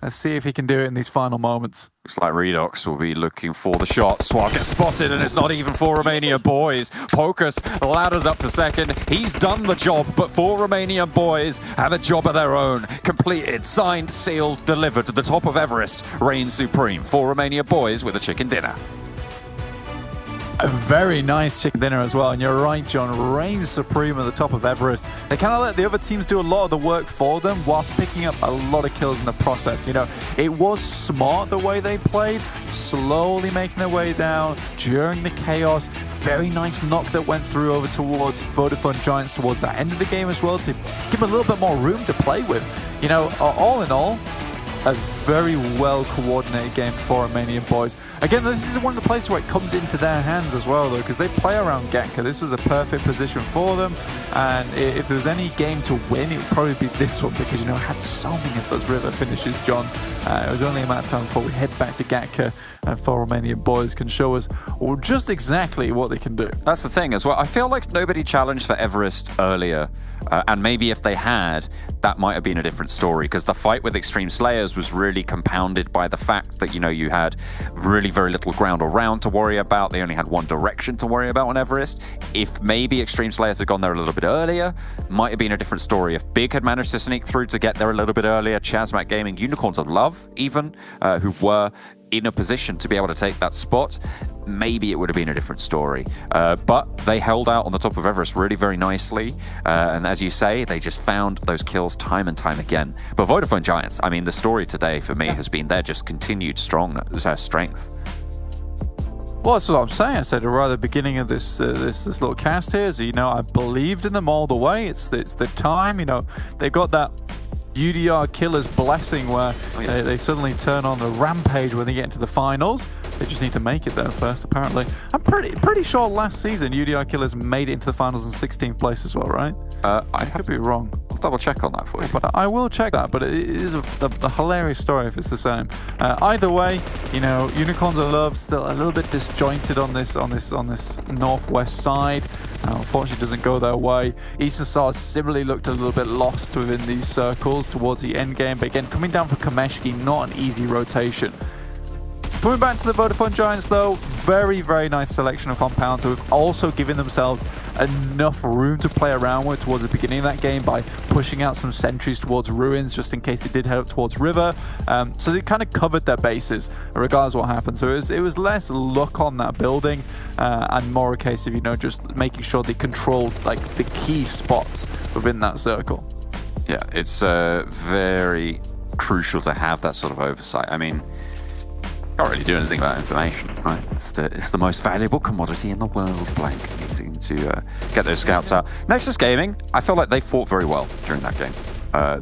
Let's see if he can do it in these final moments. Looks like Redox will be looking for the shot. Swag gets spotted, and it's not even for Romania Boys. Pocus ladders up to second. He's done the job, but 4 Romanian Boys have a job of their own. Completed, signed, sealed, delivered to the top of Everest. Reigns supreme. 4 Romania Boys with a chicken dinner. A very nice chicken dinner as well, and you're right, John. Reigns supreme at the top of Everest. They kind of let the other teams do a lot of the work for them whilst picking up a lot of kills in the process. You know, it was smart the way they played, slowly making their way down during the chaos. Very nice knock that went through over towards Vodafone Giants towards that end of the game as well to give them a little bit more room to play with. You know, all in all, a very well-coordinated game for Romanian Boys. Again, this is one of the places where it comes into their hands as well, though, because they play around Getka. This was a perfect position for them, and if there was any game to win, it would probably be this one, because, you know, it had so many of those river finishes, John. It was only a matter of time before we head back to Getka, and 4 Romanian Boys can show us just exactly what they can do. That's the thing as well. I feel like nobody challenged for Everest earlier, and maybe if they had, that might have been a different story, because the fight with Xtreme Slayers was really compounded by the fact that, you know, you had really very little ground around to worry about. They only had one direction to worry about on Everest. If maybe Xtreme Slayers had gone there a little bit earlier, might have been a different story. If Big had managed to sneak through to get there a little bit earlier, ChasMac Gaming, Unicorns of Love even, who were in a position to be able to take that spot, maybe it would have been a different story. But they held out on the top of Everest really very nicely. And as you say, they just found those kills time and time again. But Vodafone Giants, I mean, the story today for me has been their just continued strength. Well, that's what I'm saying. I said right at the beginning of this little cast here, so, you know, I believed in them all the way. It's the time, you know, they got that UDR killer's blessing where they suddenly turn on the rampage when they get into the finals. They just need to make it there first, apparently. I'm pretty sure last season UDR killers made it into the finals in 16th place as well, right? I could be wrong. I'll double check on that for you. But I will check that, but it is a hilarious story if it's the same. Either way, you know, Unicorns of Love still a little bit disjointed on this northwest side. Unfortunately, doesn't go their way. Eastern Stars similarly looked a little bit lost within these circles towards the end game, but again, coming down from Kameshki, not an easy rotation. Coming back to the Vodafone Giants, though, very, very nice selection of compounds who have also given themselves enough room to play around with towards the beginning of that game by pushing out some sentries towards ruins just in case they did head up towards river. So they kind of covered their bases regardless of what happened. So it was less luck on that building and more a case of, you know, just making sure they controlled like the key spots within that circle. Yeah, it's very crucial to have that sort of oversight. I mean, can't really do anything about information, right? It's the most valuable commodity in the world, Blank, needing to get those scouts out. Nexus Gaming, I feel like they fought very well during that game.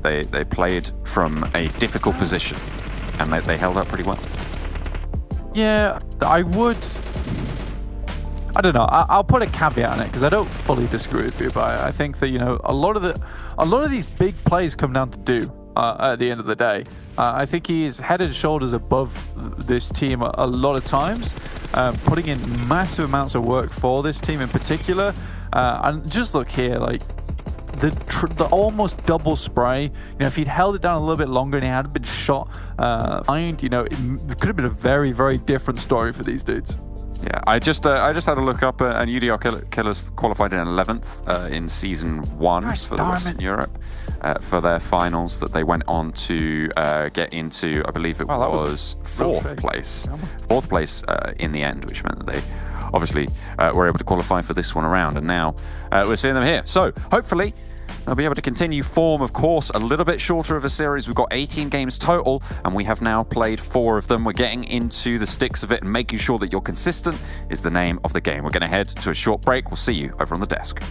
They played from a difficult position, and they held up pretty well. Yeah, I don't know. I'll put a caveat on it because I don't fully disagree with you, but I think that, you know, a lot of these big plays come down to Do at the end of the day. I think he is head and shoulders above this team a lot of times, putting in massive amounts of work for this team in particular. And just look here, like the almost double spray. You know, if he'd held it down a little bit longer and he hadn't been shot, you know, it could have been a very, very different story for these dudes. Yeah, I just had a look up, and UDR Killers qualified in 11th in Season 1 for the Western Europe for their finals that they went on to get into, I believe it was fourth place. Fourth place in the end, which meant that they obviously were able to qualify for this one around, and now we're seeing them here. So hopefully they'll be able to continue form. Of course, a little bit shorter of a series. We've got 18 games total, and we have now played 4 of them. We're getting into the sticks of it, and making sure that you're consistent is the name of the game. We're going to head to a short break. We'll see you over on the desk.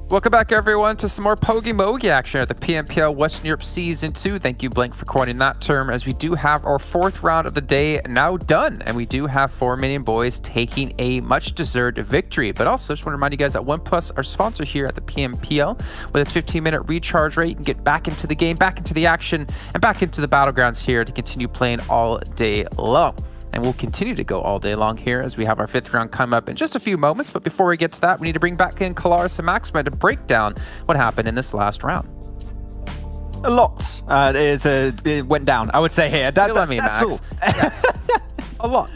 Welcome back, everyone, to some more PUBGMOBILE action at the PMPL Western Europe Season 2. Thank you, Blank, for coining that term, as we do have our 4th round of the day now done, and we do have Romanian Boys taking a much-deserved victory. But also, just want to remind you guys that OnePlus, our sponsor here at the PMPL, with its 15-minute recharge rate, you can get back into the game, back into the action, and back into the battlegrounds here to continue playing all day long. And we'll continue to go all day long here as we have our 5th round come up in just a few moments. But before we get to that, we need to bring back in Kalaris and Maxima to break down what happened in this last round. A lot it went down, I would say here. Let me, that's Max. all. Yes. A lot.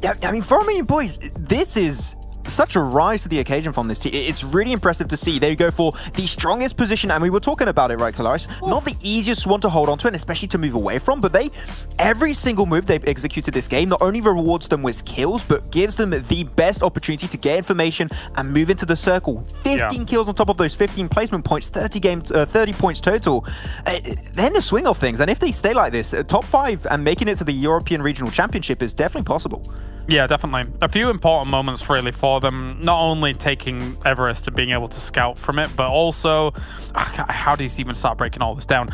Yeah, I mean, for Romanian Boys, this is such a rise to the occasion from this team. It's really impressive to see. They go for the strongest position, and we were talking about it, right, Kalaris? Not the easiest one to hold on to, and especially to move away from, but every single move they've executed this game not only rewards them with kills, but gives them the best opportunity to get information and move into the circle. 15 kills on top of those 15 placement points, 30 points total. They're in the swing of things, and if they stay like this, top 5 and making it to the European Regional Championship is definitely possible. Yeah, definitely. A few important moments really for them, not only taking Everest and being able to scout from it, but also, how do you even start breaking all this down?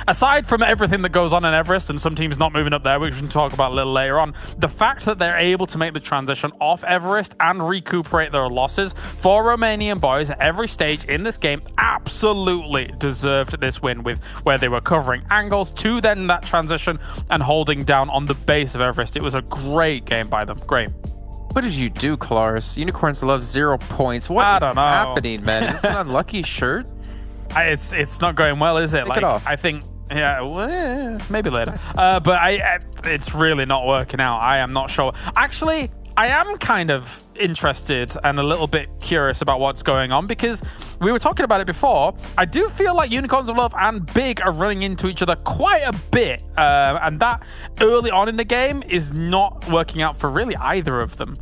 Aside from everything that goes on in Everest and some teams not moving up there, which we can talk about a little later on, the fact that they're able to make the transition off Everest and recuperate their losses for Romanian Boys at every stage in this game absolutely deserved this win, with where they were covering angles to then that transition and holding down on the base of Everest. It was a great game by them. Great. What did you do, Kalaris? Unicorns love 0 points. What is happening, man? Is this an unlucky shirt? It's not going well, is it? Take it off. I think, yeah, well, maybe later. But it's really not working out. I am not sure. Actually, I am kind of interested and a little bit curious about what's going on, because we were talking about it before. I do feel like Unicorns of Love and Big are running into each other quite a bit, and that early on in the game is not working out for really either of them.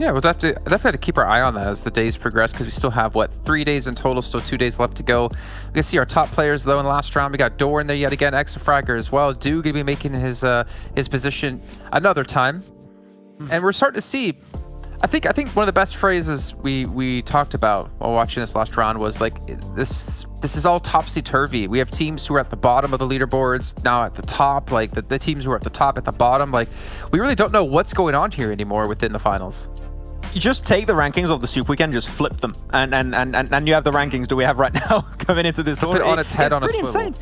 Yeah, we'll definitely have to keep our eye on that as the days progress, because we still have, 3 days in total, still 2 days left to go. We can see our top players, though, in the last round. We got Dor in there yet again, Exafragger as well. Do going to be making his position another time. And we're starting to see, I think one of the best phrases we talked about while watching this last round was like, this is all topsy-turvy. We have teams who are at the bottom of the leaderboards now at the top, like the teams who are at the top at the bottom. Like, we really don't know what's going on here anymore within the finals. You just take the rankings of the Super Weekend, just flip them, and you have the rankings that we have right now coming into this tournament. Put it on its head on a swivel.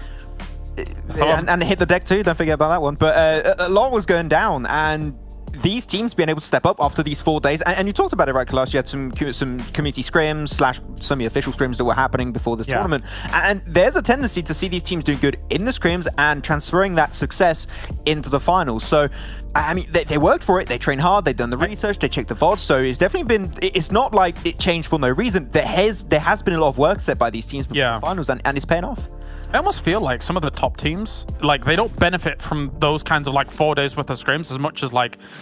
Insane. And hit the deck too, don't forget about that one. But a lot was going down, and these teams being able to step up after these 4 days, and you talked about it, right, Kalas? You had some community scrims / some of the official scrims that were happening before this tournament, and there's a tendency to see these teams doing good in the scrims and transferring that success into the finals. So, I mean, they worked for it, they trained hard, they've done the research, they checked the VODs, so it's definitely been, it's not like it changed for no reason. There has been a lot of work set by these teams before the finals, and it's paying off. I almost feel like some of the top teams, like, they don't benefit from those kinds of 4 days worth of scrims as much as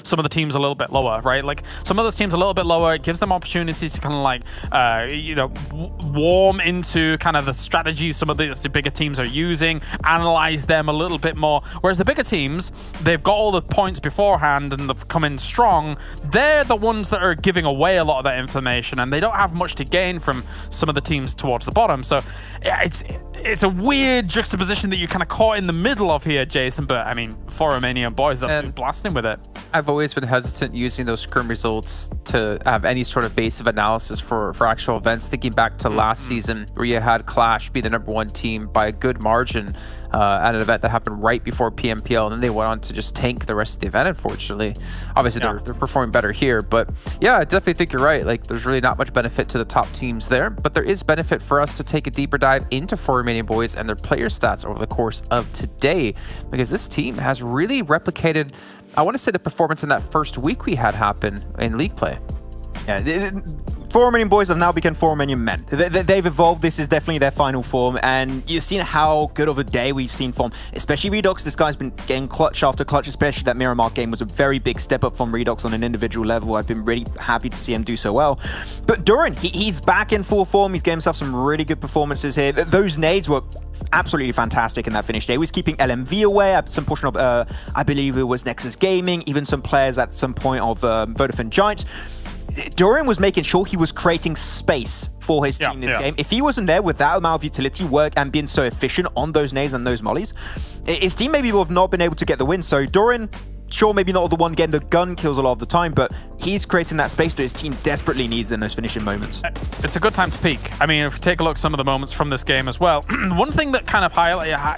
some of the teams a little bit lower, right? Like, some of those teams a little bit lower, it gives them opportunities to kind of warm into kind of the strategies some of the bigger teams are using, analyze them a little bit more. Whereas the bigger teams, they've got all the points beforehand and they've come in strong. They're the ones that are giving away a lot of that information, and they don't have much to gain from some of the teams towards the bottom. So it's a weird juxtaposition that you're kind of caught in the middle of here, Jason, but I mean, for Romanian Boys, that's blasting with it. I've always been hesitant using those scrim results to have any sort of base of analysis for actual events, thinking back to last season where you had Clash be the #1 team by a good margin at an event that happened right before PMPL, and then they went on to just tank the rest of the event, unfortunately. Obviously, they're performing better here, but yeah, I definitely think you're right. Like, there's really not much benefit to the top teams there, but there is benefit for us to take a deeper dive into For Romanian Boys and their player stats over the course of today, because this team has really replicated, I want to say, the performance in that first week we had happen in league play. Yeah, 4 Romanian Boys have now become 4 Romanian men. They've evolved. This is definitely their final form, and you've seen how good of a day we've seen from, especially Redox. This guy's been getting clutch after clutch, especially that Miramar game was a very big step up from Redox on an individual level. I've been really happy to see him do so well. But Duran, he's back in full form. He's getting himself some really good performances here. Those nades were absolutely fantastic in that finish day. He was keeping LMV away at some portion of, I believe it was Nexus Gaming, even some players at some point of Vodafone Giants. Dorian was making sure he was creating space for his team this game. If he wasn't there with that amount of utility work and being so efficient on those nades and those mollies, his team maybe would have not been able to get the win. So Dorian, sure, maybe not the one getting the gun kills a lot of the time, but he's creating that space that his team desperately needs in those finishing moments. It's a good time to peak. I mean, if we take a look at some of the moments from this game as well, one thing that kind of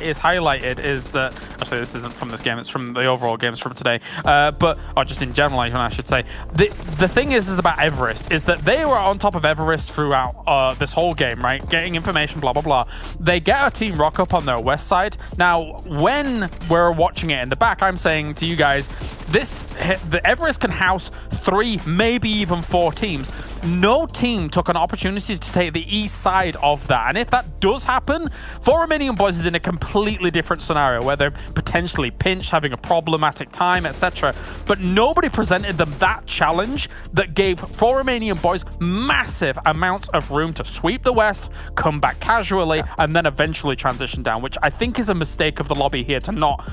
is highlighted is that, actually this isn't from this game, it's from the overall games from today, or just in general, I should say. The thing is about Everest, is that they were on top of Everest throughout this whole game, right? Getting information, blah, blah, blah. They get a team rock up on their west side. Now, when we're watching it in the back, I'm saying to you guys, the Everest can house 3, maybe even 4 teams. No team took an opportunity to take the east side of that. And if that does happen, for Romanian Boys is in a completely different scenario where they're potentially pinched, having a problematic time, etc. But nobody presented them that challenge that gave for Romanian Boys massive amounts of room to sweep the West, come back casually, and then eventually transition down, which I think is a mistake of the lobby here to not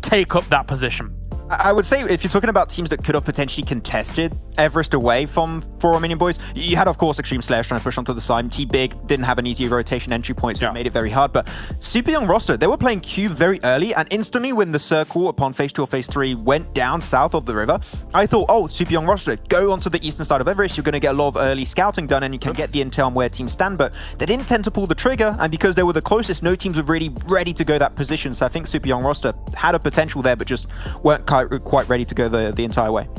take up that position. I would say if you're talking about teams that could have potentially contested Everest away from for Romanian Boys, you had, of course, Xtreme Slayers trying to push onto the side. T-Big didn't have an easy rotation entry point, so it made it very hard. But super young roster, they were playing Cube very early, and instantly when the circle upon phase 2 or phase 3 went down south of the river, I thought, oh, super young roster, go onto the eastern side of Everest. You're going to get a lot of early scouting done, and you can get the intel on where teams stand. But they didn't tend to pull the trigger, and because they were the closest, no teams were really ready to go that position. So I think super young roster had a potential there, but just weren't quite ready to go the entire way.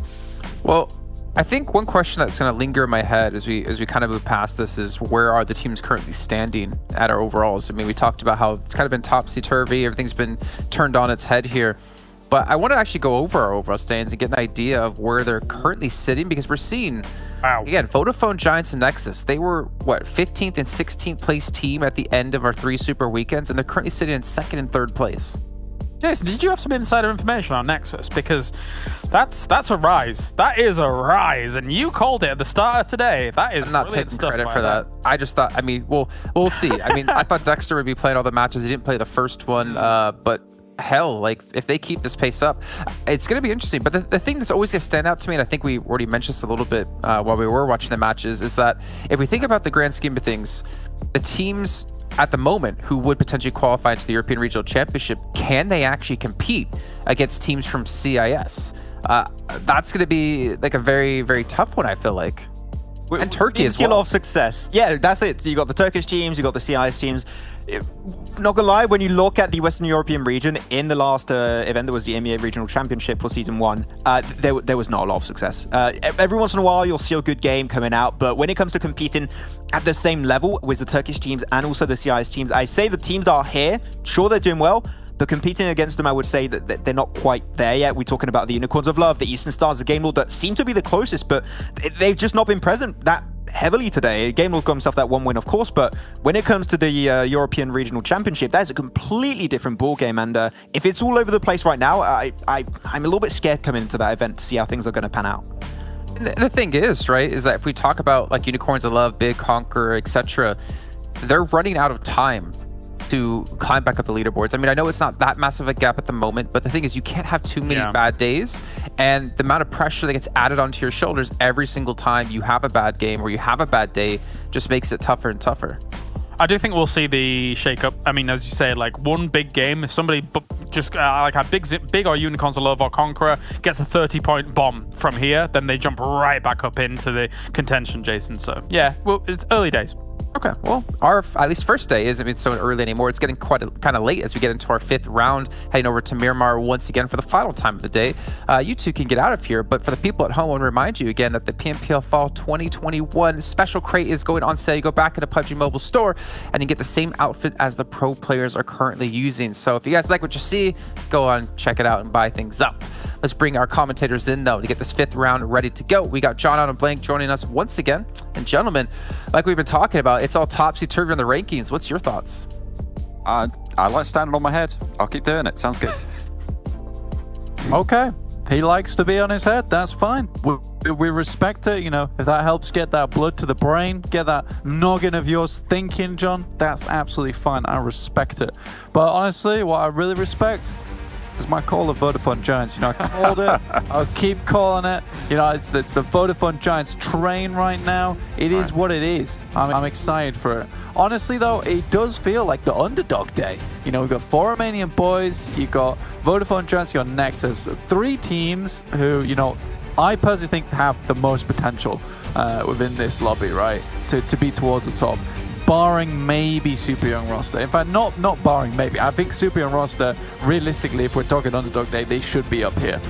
Well, I think one question that's going to linger in my head as we kind of move past this is, where are the teams currently standing at our overalls? I mean, we talked about how it's kind of been topsy-turvy, everything's been turned on its head here. But I want to actually go over our overall standings and get an idea of where they're currently sitting, because we're seeing, again, Vodafone Giants and Nexus, they were, what, 15th and 16th place team at the end of our 3 super weekends, and they're currently sitting in 2nd and 3rd place. Jason, did you have some insider information on Nexus? Because that's a rise. That is a rise, and you called it at the start of today. That is I'm not taking credit for that. I just thought, I mean, we'll see. I mean, I thought Dexter would be playing all the matches. He didn't play the first one, but hell, like, if they keep this pace up, it's going to be interesting. But the thing that's always going to stand out to me, and I think we already mentioned this a little bit while we were watching the matches, is that if we think about the grand scheme of things, the teams at the moment who would potentially qualify into the European Regional Championship, can they actually compete against teams from CIS? That's going to be like a very, very tough one, I feel like. And Turkey as well. A lot of success. Yeah, that's it. You got the Turkish teams, you got the CIS teams. Not gonna lie, when you look at the Western European region, in the last event, there was the EMEA Regional Championship for Season 1, there was not a lot of success. Every once in a while, you'll see a good game coming out, but when it comes to competing at the same level with the Turkish teams and also the CIS teams, I say the teams that are here, sure, they're doing well, but competing against them, I would say that they're not quite there yet. We're talking about the Unicorns of Love, the Eastern Stars, the Game Lord, that seem to be the closest, but they've just not been present that heavily today. Game Lord got himself that 1 win, of course, but when it comes to the European Regional Championship, that is a completely different ballgame, and if it's all over the place right now, I'm a little bit scared coming into that event to see how things are going to pan out. The thing is, right, is that if we talk about like Unicorns of Love, Big Conqueror, etc., they're running out of time to climb back up the leaderboards. I mean, I know it's not that massive a gap at the moment, but the thing is, you can't have too many bad days, and the amount of pressure that gets added onto your shoulders every single time you have a bad game or you have a bad day just makes it tougher and tougher. I do think we'll see the shake-up. I mean, as you say, like one big game, if somebody just like a big or Unicorns of Love or Conqueror gets a 30-point bomb from here, then they jump right back up into the contention, Jason. So yeah, well, it's early days. Okay, well, our at least first day isn't so early anymore. It's getting quite kind of late as we get into our 5th round, heading over to Miramar once again for the final time of the day. You two can get out of here, but for the people at home, I want to remind you again that the PMPL Fall 2021 special crate is going on sale. You go back into PUBG Mobile store and you get the same outfit as the pro players are currently using. So if you guys like what you see, go on, check it out, and buy things up. Let's bring our commentators in, though, to get this 5th round ready to go. We got John out and Blank joining us once again. And gentlemen, like we've been talking about, it's all topsy-turvy on the rankings. What's your thoughts? I like standing on my head. I'll keep doing it. Sounds good. Okay. He likes to be on his head. That's fine. We respect it. You know, if that helps get that blood to the brain, get that noggin of yours thinking, John, that's absolutely fine. I respect it. But honestly, what I really respect is my call of Vodafone Giants. You know, I called it. I'll keep calling it. You know, it's the Vodafone Giants train right now. It is what it is. I'm excited for it. Honestly, though, it does feel like the underdog day. You know, we've got 4 Romanian boys. You got Vodafone Giants. You got Nexus. 3 teams who, you know, I personally think have the most potential within this lobby, right? To be towards the top. Barring maybe Super Young roster. In fact, not barring maybe. I think Super Young roster, realistically, if we're talking underdog day, they should be up here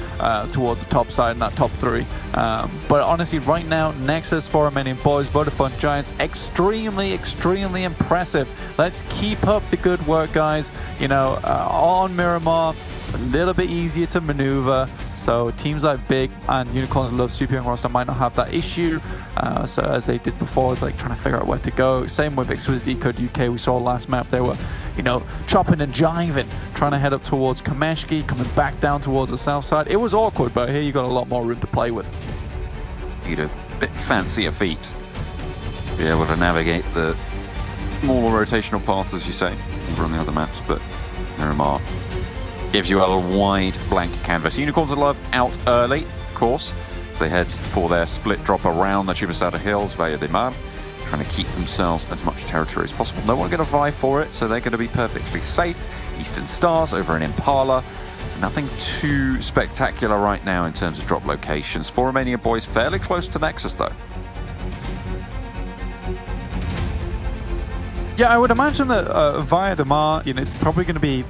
towards the top side in that top 3. But honestly, right now, Nexus, 4 Romanian boys, Vodafone Giants, extremely impressive. Let's keep up the good work, guys. You know, on Miramar, a little bit easier to maneuver. So teams like Big and Unicorns Love Super Young Roster might not have that issue. So as they did before, it's like trying to figure out where to go. Same with Exquisite Décode UK. We saw last map they were, chopping and jiving, trying to head up towards Kameshki, coming back down towards the south side. It was awkward, but here you got a lot more room to play with. Need a bit fancier feet to be able to navigate the more rotational paths, as you say, over on the other maps, but Miramar gives you a wide blank canvas. Unicorns of Love out early, of course. They head for their split drop around the Chubasada Hills via the Mar, trying to keep themselves as much territory as possible. No one going to vie for it, so they're going to be perfectly safe. Eastern Stars over in Impala. Nothing too spectacular right now in terms of drop locations. For Romanian Boys, fairly close to Nexus, though. Yeah, I would imagine that via Damar, it's probably going to be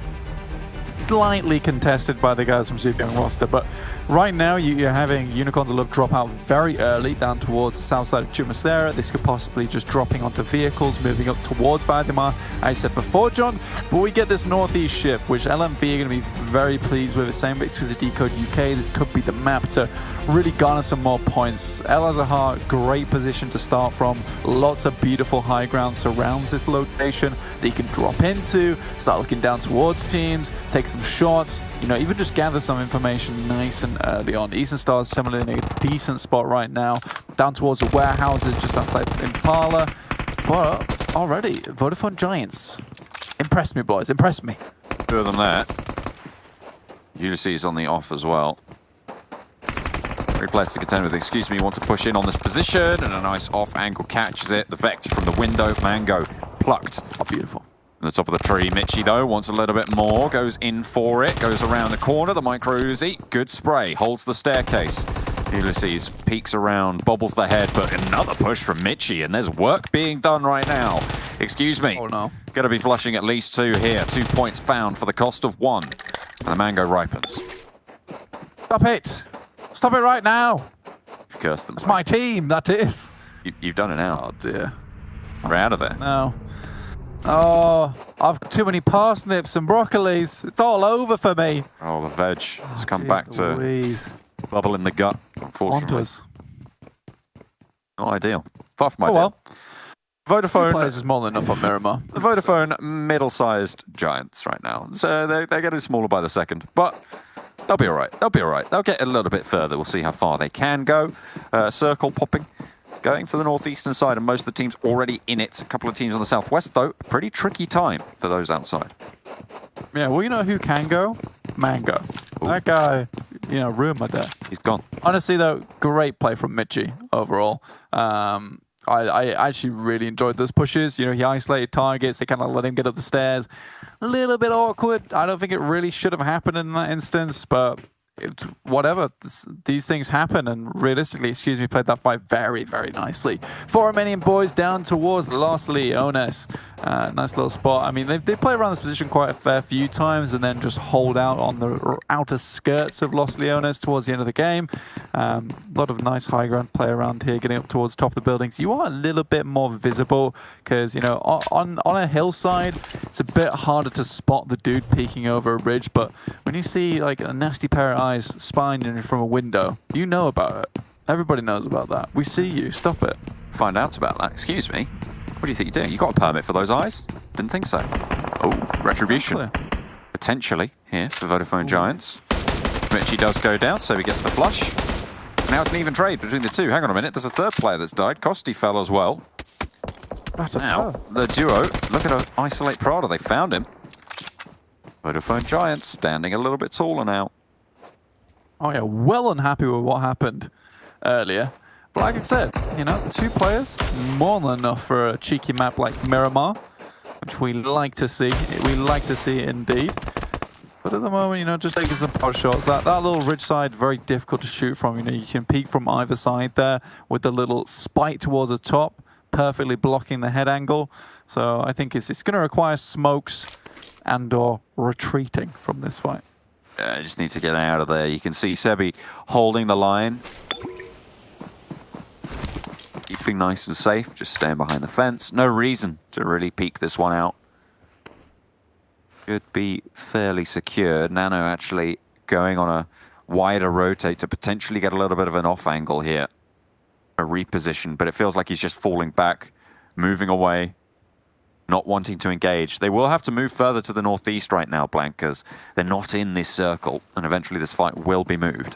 slightly contested by the guys from Super Young Roster, but right now you're having Unicorns of Love drop out very early down towards the south side of Jumasera. This could possibly just dropping onto vehicles, moving up towards Valdemar, as I said before, John, but we get this northeast shift, which LMV are going to be very pleased with. The same with Exquisite Décode UK. This could be the map to really garner some more points. El Azahar, great position to start from. Lots of beautiful high ground surrounds this location that you can drop into, start looking down towards teams, take some shots, even just gather some information nice and early on. Eastern Stars similarly in a decent spot right now, down towards the warehouses just outside Impala. But already, Vodafone Giants. Impress me, boys, impress me. Further than that, Ulysses on the off as well. Very placed to contend with, excuse me, want to push in on this position, and a nice off angle catches it. The Vector from the window, Mango plucked. Oh, beautiful. On the top of the tree, Mitchie though wants a little bit more, goes in for it, goes around the corner, the micro Uzi, good spray, holds the staircase. Ulysses peeks around, bobbles the head, but another push from Mitchie, and there's work being done right now. Excuse me. Oh no. Gonna be flushing at least 2 here. 2 points found for the cost of 1. And the Mango ripens. Stop it. Stop it right now. You've cursed them. It's my team, that is. You've done it now. Oh dear. We're out of there. No. Oh, I've got too many parsnips and broccolis. It's all over for me. Oh, the veg has come back to Louise. bubble in the gut, unfortunately. Want us. Not ideal. Far from Oh ideal. well. Vodafone Players is more than enough on Miramar. The Vodafone middle-sized giants right now. So they're getting smaller by the second. But they'll be all right. They'll be all right. They'll get a little bit further. We'll see how far they can go. Circle popping. Going to the northeastern side, and most of the teams already in it. A couple of teams on the southwest, though. A pretty tricky time for those outside. Yeah, well, you know who can go? Mango. Ooh. That guy, ruined my day. He's gone. Honestly, though, great play from Mitchie overall. I actually really enjoyed those pushes. He isolated targets. They kind of let him get up the stairs. A little bit awkward. I don't think it really should have happened in that instance, but whatever. These things happen, and realistically, played that fight very, very nicely. 4 Romanian Boys down towards Los Leones. Nice little spot. I mean, they play around this position quite a fair few times and then just hold out on the outer skirts of Los Leones towards the end of the game. A lot of nice high ground play around here, getting up towards the top of the buildings. You are a little bit more visible because, on a hillside, it's a bit harder to spot the dude peeking over a ridge, but when you see like a nasty pair of eyes spying in from a window, you know about it. Everybody knows about that. We see you. Stop it. Find out about that. Excuse me. What do you think you're doing? You got a permit for those eyes? Didn't think so. Oh, retribution. Exactly. Potentially here for Vodafone Giants. Richie does go down, so he gets the flush. Now it's an even trade between the two. Hang on a minute. There's a third player that's died. Kosti fell as well. Now, the duo, look at isolate Prada. They found him. Vodafone Giants standing a little bit taller now. Oh yeah, well unhappy with what happened earlier. But like I said, 2 players, more than enough for a cheeky map like Miramar, which we like to see. We like to see it indeed. But at the moment, just taking some pot shots. That little ridge side, very difficult to shoot from. You can peek from either side there with the little spike towards the top, perfectly blocking the head angle. So I think it's going to require smokes and/or retreating from this fight. I just need to get out of there. You can see Sebi holding the line. Keeping nice and safe, just staying behind the fence. No reason to really peek this one out. Should be fairly secured. Nano actually going on a wider rotate to potentially get a little bit of an off angle here. A reposition, but it feels like he's just falling back, moving away, not wanting to engage. They will have to move further to the northeast right now, Blank, because they're not in this circle, and eventually this fight will be moved.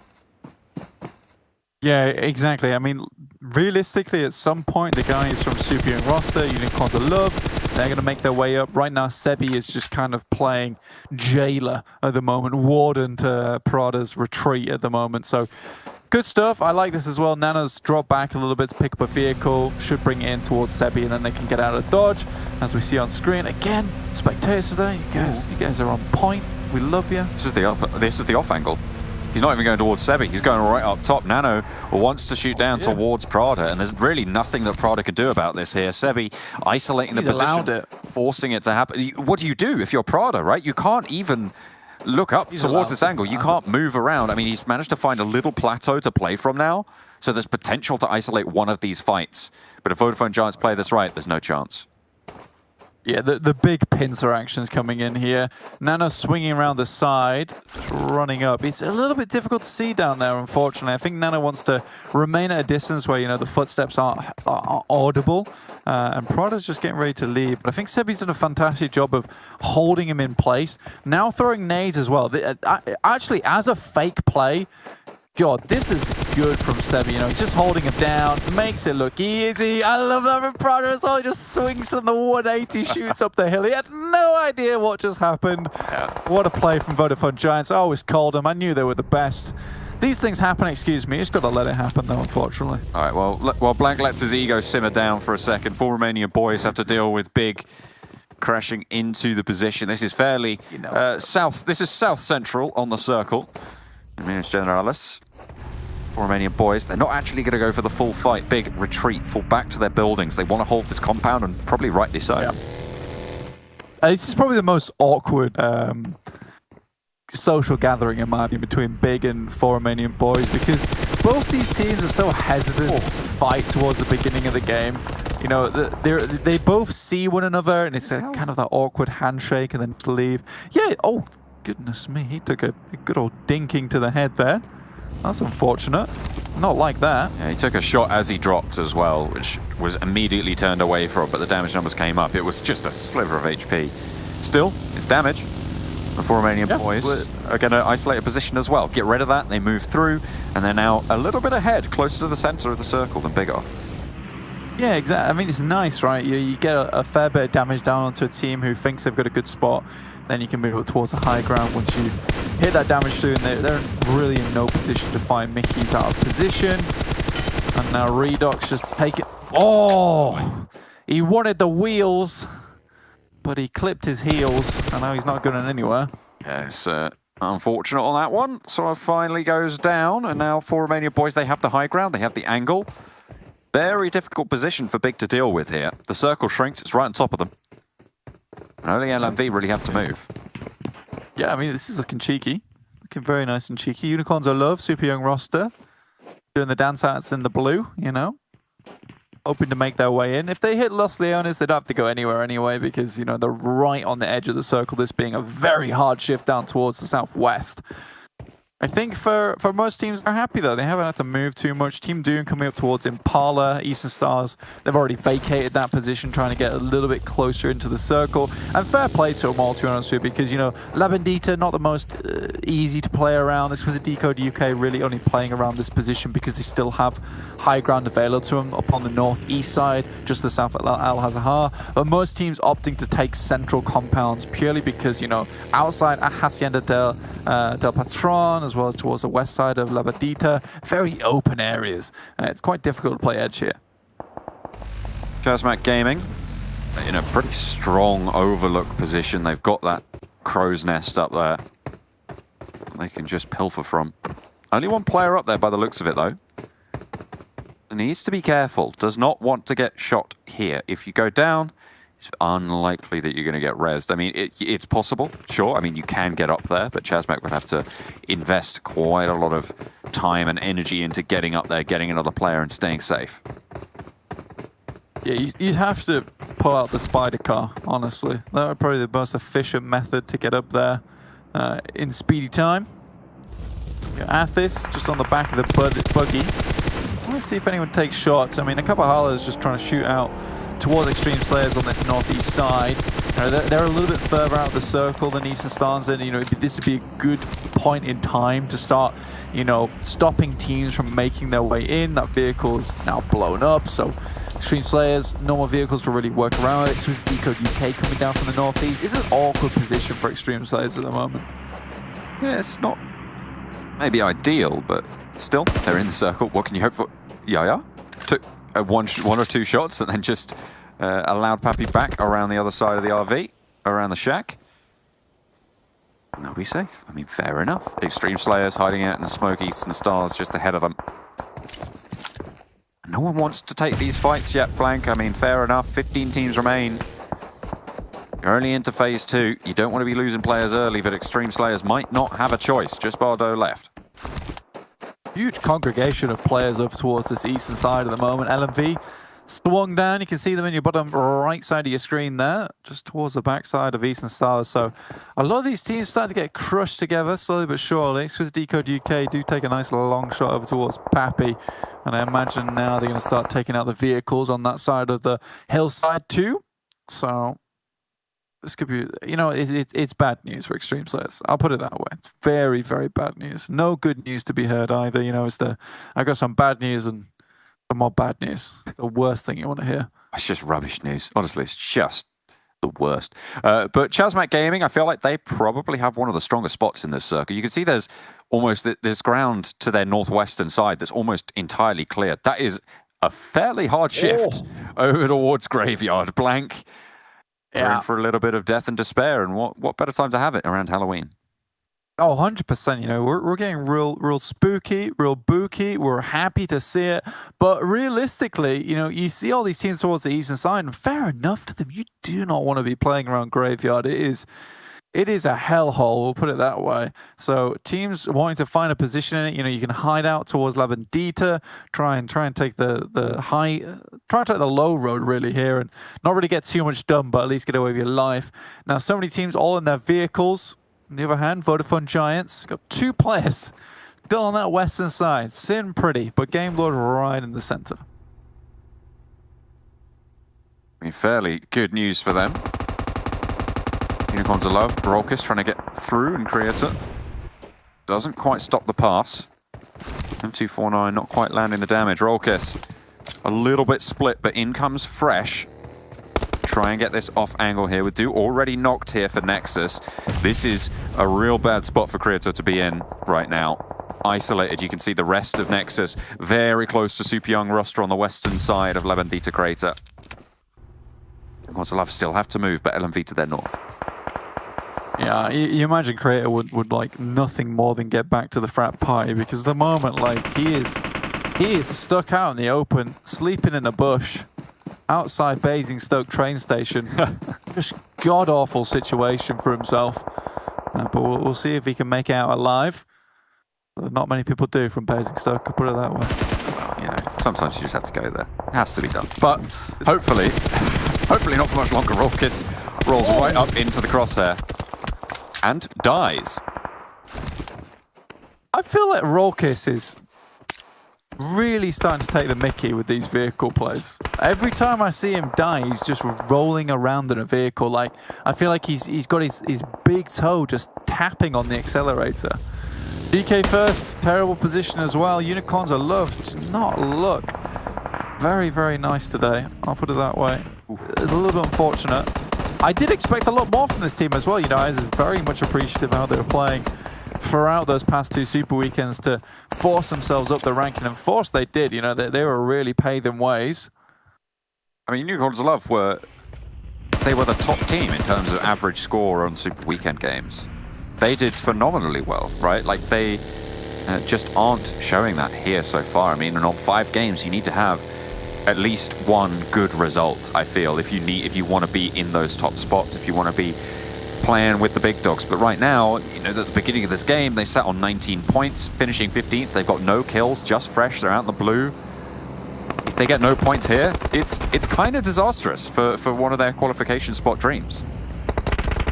Yeah, exactly. I mean, realistically, at some point, the guys from Super Young roster, Unicorns of Love, they're going to make their way up. Right now, Sebi is just kind of playing jailer at the moment, warden to Prada's retreat at the moment. So, good stuff. I like this as well. Nana's dropped back a little bit to pick up a vehicle. Should bring it in towards Sebi, and then they can get out of dodge. As we see on screen. Again, spectators today. You guys are on point. We love you. This is the off angle. He's not even going towards Sebi. He's going right up top. Nano wants to shoot down towards Prada, and there's really nothing that Prada can do about this here. Sebi isolating the position, forcing it to happen. What do you do if you're Prada, right? You can't even look up towards this angle. You can't move around. I mean, he's managed to find a little plateau to play from now, so there's potential to isolate one of these fights. But if Vodafone Giants play this right, there's no chance. Yeah, the big pincer action's coming in here. Nano swinging around the side, running up. It's a little bit difficult to see down there, unfortunately. I think Nano wants to remain at a distance where, you know, the footsteps aren't audible. And Prada's just getting ready to leave. But I think Sebi's done a fantastic job of holding him in place. Now throwing nades as well. Actually, as a fake play, God, this is good from Sebi. You know, he's just holding him down, makes it look easy. I love that from Prada as well. He just swings from the 180, shoots up the hill. He had no idea what just happened. Yeah. What a play from Vodafone Giants. I always called them. I knew they were the best. These things happen, excuse me. You just got to let it happen, though, unfortunately. All right, well, Blank lets his ego simmer down for a second. 4 Romanian boys have to deal with Big crashing into the position. This is fairly south. This is south central on the circle. Minas Generalis. Romanian boys, they're not actually going to go for the full fight. Big retreat, fall back to their buildings. They want to hold this compound, and probably rightly so. Yeah. This is probably the most awkward social gathering, in my opinion, between Big and 4 Romanian boys, because both these teams are so hesitant to fight towards the beginning of the game. You know, they both see one another, and it's kind of that awkward handshake and then to leave. Yeah, oh, goodness me, he took a good old dinking to the head there. That's unfortunate. Not like that. Yeah, he took a shot as he dropped as well, which was immediately turned away from, but the damage numbers came up. It was just a sliver of HP. Still, it's damage. The 4 Romanian boys are going to isolate a position as well. Get rid of that. They move through, and they're now a little bit ahead, closer to the center of the circle than Big are. Yeah, exactly. I mean, it's nice, right? You get a fair bit of damage down onto a team who thinks they've got a good spot. Then you can move up towards the high ground once you hit that damage through, and they're really in no position to find Mickey's out of position. And now Redox just take it. Oh! He wanted the wheels, but he clipped his heels, and now he's not going anywhere. Yes, unfortunate on that one. So it finally goes down, and now 4 Romanian boys, they have the high ground, they have the angle. Very difficult position for Big to deal with here. The circle shrinks, it's right on top of them. And only LMV really have to move. Yeah, I mean, this is looking cheeky. Looking very nice and cheeky. Unicorns I love, super young roster. Doing the dance outs in the blue, you know. Hoping to make their way in. If they hit Los Leones, they don't have to go anywhere anyway, because, you know, they're right on the edge of the circle, this being a very hard shift down towards the southwest. I think for most teams, they're happy, though. They haven't had to move too much. Team Doom coming up towards Impala, Eastern Stars. They've already vacated that position, trying to get a little bit closer into the circle. And fair play to them all, to be honest with you, because, you know, La Bandita, not the most easy to play around. This was a Decode UK really only playing around this position because they still have high ground available to them up on the northeast side, just the south of Al Hazahar. But most teams opting to take central compounds purely because, you know, outside Hacienda del Patron, as well as towards the west side of La Bandita, very open areas. It's quite difficult to play edge here. ChasMac Gaming in a pretty strong overlook position. They've got that crow's nest up there they can just pilfer from. Only one player up there by the looks of it, though. Needs to be careful. Does not want to get shot here. If you go down, it's unlikely that you're going to get rezzed. I mean, it's possible, sure. I mean, you can get up there, but ChasMac would have to invest quite a lot of time and energy into getting up there, getting another player and staying safe. Yeah, you'd have to pull out the spider car, honestly. That would probably be the most efficient method to get up there in speedy time. Athis just on the back of the buggy. Let's see if anyone takes shots. I mean, a couple of Harlers just trying to shoot out towards Xtreme Slayers on this northeast side. You know, they're a little bit further out of the circle than Eastern Stars, and you know, this would be a good point in time to start, you know, stopping teams from making their way in. That vehicle is now blown up, so Xtreme Slayers, no more vehicles to really work around with. Exquisite Décode UK coming down from the northeast. It's an awkward position for Xtreme Slayers at the moment. Yeah, it's not maybe ideal, but still, they're in the circle. What can you hope for? Yaya took one or two shots and then just allowed Pappy back around the other side of the RV, around the shack. And they'll be safe. I mean, fair enough. Xtreme Slayers hiding out in the smoke, Eastern Stars just ahead of them. No one wants to take these fights yet, Blank. I mean, fair enough. 15 teams remain. You're only into phase 2. You don't want to be losing players early, but Xtreme Slayers might not have a choice. Just Bardo left. Huge congregation of players over towards this eastern side at the moment. LMV swung down. You can see them in your bottom right side of your screen there, just towards the backside of Eastern Stars. So a lot of these teams starting to get crushed together slowly but surely. Exquisite Décode UK do take a nice long shot over towards Pappy, and I imagine now they're going to start taking out the vehicles on that side of the hillside too. So this could be, you know, it's bad news for Xtreme Slayers. I'll put it that way. It's very, very bad news. No good news to be heard either. You know, I got some bad news and some more bad news. It's the worst thing you want to hear. It's just rubbish news. Honestly, it's just the worst. But ChasMac Gaming, I feel like they probably have one of the strongest spots in this circle. You can see there's almost this ground to their northwestern side that's almost entirely clear. That is a fairly hard shift over towards Graveyard. Blank. We're in for a little bit of death and despair, and what better time to have it around Halloween? Oh, 100%. You know, we're getting real spooky, real booky. We're happy to see it. But realistically, you know, you see all these teams towards the eastern side, and fair enough to them, you do not want to be playing around Graveyard. It is a hellhole, we'll put it that way. So teams wanting to find a position in it, you know, you can hide out towards Lavendita, try and take the low road really here and not really get too much done, but at least get away with your life. Now, so many teams all in their vehicles. On the other hand, Vodafone Giants got 2 players still on that western side. Sitting pretty, but Game Lord right in the center. I mean, fairly good news for them. Unicorns are low. Rolkis trying to get through and create it. Doesn't quite stop the pass. M249 not quite landing the damage. Rolkis a little bit split, but in comes Fresh. Try and get this off angle here. We do already knocked here for Nexus. This is a real bad spot for Creator to be in right now. Isolated, you can see the rest of Nexus very close to Super Young Roster on the western side of Lavendita Crater. Love still have to move, but LMV to their north. Yeah, you imagine Creator would like nothing more than get back to the frat party, because at the moment, like, he is stuck out in the open, sleeping in a bush outside Basingstoke train station. Just god-awful situation for himself. But we'll see if he can make it out alive. Not many people do from Basingstoke, I'll put it that way. Well, you know, sometimes you just have to go there. It has to be done. But hopefully not for much longer. Rolkis rolls right up into the crosshair and dies. I feel like Rolkis is really starting to take the mickey with these vehicle plays. Every time I see him die, he's just rolling around in a vehicle. Like, I feel like he's got his big toe just tapping on the accelerator. DK first, terrible position as well. Unicorns are loved, does not look very, very nice today. I'll put it that way. It's a little bit unfortunate. I did expect a lot more from this team as well. You know, I was very much appreciative of how they were playing throughout those past 2 Super Weekends to force themselves up the ranking, and force they did. You know, they were really paving waves. I mean, Unicorns Love were the top team in terms of average score on Super Weekend games. They did phenomenally well, right? Like, they just aren't showing that here so far. I mean, and on 5 games, you need to have at least one good result, I feel, if you want to be in those top spots, if you want to be playing with the big dogs. But right now, you know, at the beginning of this game, they sat on 19 points, finishing 15th. They've got no kills, just Fresh. They're out in the blue. If they get no points here, it's kind of disastrous for one of their qualification spot dreams.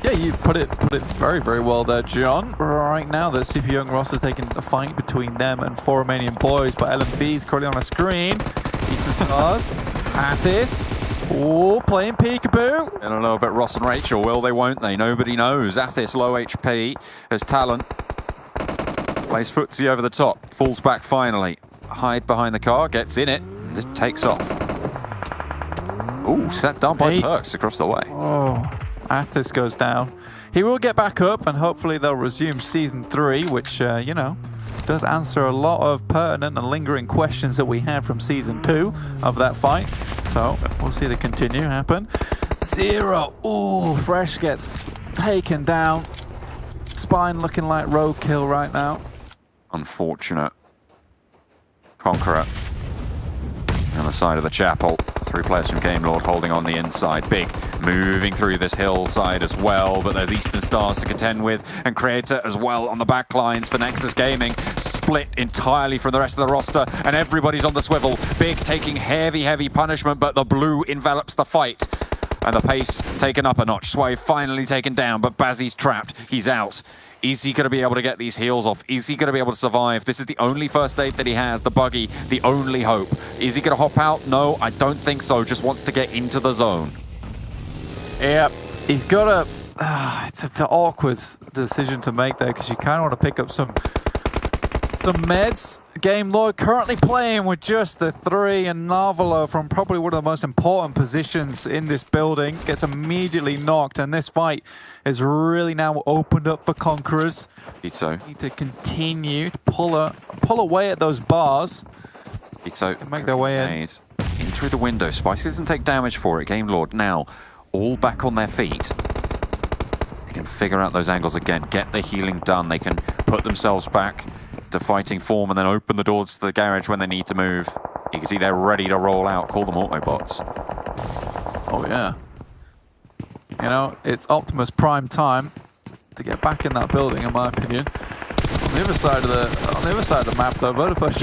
Yeah, you put it very, very well there, John. Right now, the CPU Young roster taking a fight between them and 4 Romanian Boys, but LMV's currently on a screen. Eastern Stars, Athis, oh, playing peekaboo. In a little bit, Ross and Rachel, will they, won't they? Nobody knows. Athis, low HP, has talent. Plays footsie over the top, falls back finally. Hide behind the car, gets in it, just takes off. Ooh, set down by Perks across the way. Oh, Athis goes down. He will get back up, and hopefully they'll resume Season 3, which, you know, does answer a lot of pertinent and lingering questions that we had from Season 2 of that fight. So, we'll see the continue happen. Zero. Ooh, Fresh gets taken down. Spine looking like roadkill right now. Unfortunate. Conqueror on the side of the chapel. 3 players from Game Lord holding on the inside. Big moving through this hillside as well, but there's Eastern Stars to contend with, and Creator as well on the back lines for Nexus Gaming. Split entirely from the rest of the roster, and everybody's on the swivel. Big taking heavy punishment, but the blue envelops the fight. And the pace taken up a notch. Sway finally taken down, but Bazzy's trapped. He's out. Is he going to be able to get these heals off? Is he going to be able to survive? This is the only first aid that he has, the buggy, the only hope. Is he going to hop out? No, I don't think so. Just wants to get into the zone. Yep, he's got a... it's an awkward decision to make there, because you kind of want to pick up some meds. Game Lord currently playing with just the 3, and Narvalo from probably one of the most important positions in this building gets immediately knocked, and this fight is really now opened up for Conquerors. Ito. Need to continue to pull away at those bars. Ito make their way in through the window. Spice doesn't take damage for it. Game Lord now all back on their feet. They can figure out those angles again, get the healing done. They can put themselves back to fighting form and then open the doors to the garage when they need to move. You can see they're ready to roll out. Call them Autobots. Oh yeah. You know, it's Optimus Prime time to get back in that building, in my opinion. On the other side of the map, though, Vodafone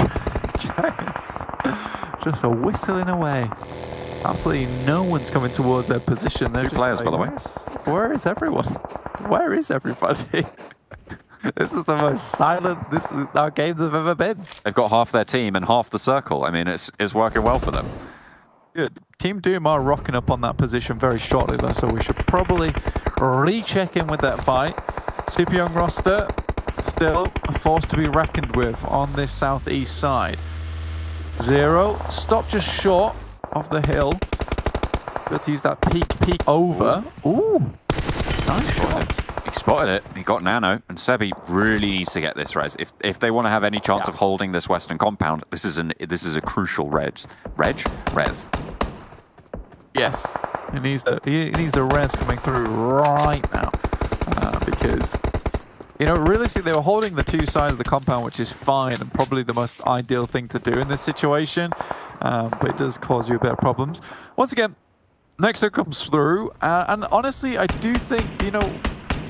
Giants just are whistling away. Absolutely no one's coming towards their position. They're 2 just players, like, by the way. Where is everyone? Where is everybody? This is the most silent our games have ever been. They've got half their team and half the circle. I mean, it's working well for them. Good. Team Doom are rocking up on that position very shortly, though, so we should probably recheck in with that fight. Super Young roster still a force to be reckoned with on this southeast side. Zero, stop just short of the hill. Got to use that peek over. Ooh, nice shot. He spotted it. He got nano, and Sebi really needs to get this res. If they want to have any chance of holding this western compound, this is a crucial res. Yes, he needs the res coming through right now, because you know, realistically, they were holding the 2 sides of the compound, which is fine and probably the most ideal thing to do in this situation, but it does cause you a bit of problems. Once again, Nexus comes through, and honestly, I do think, you know,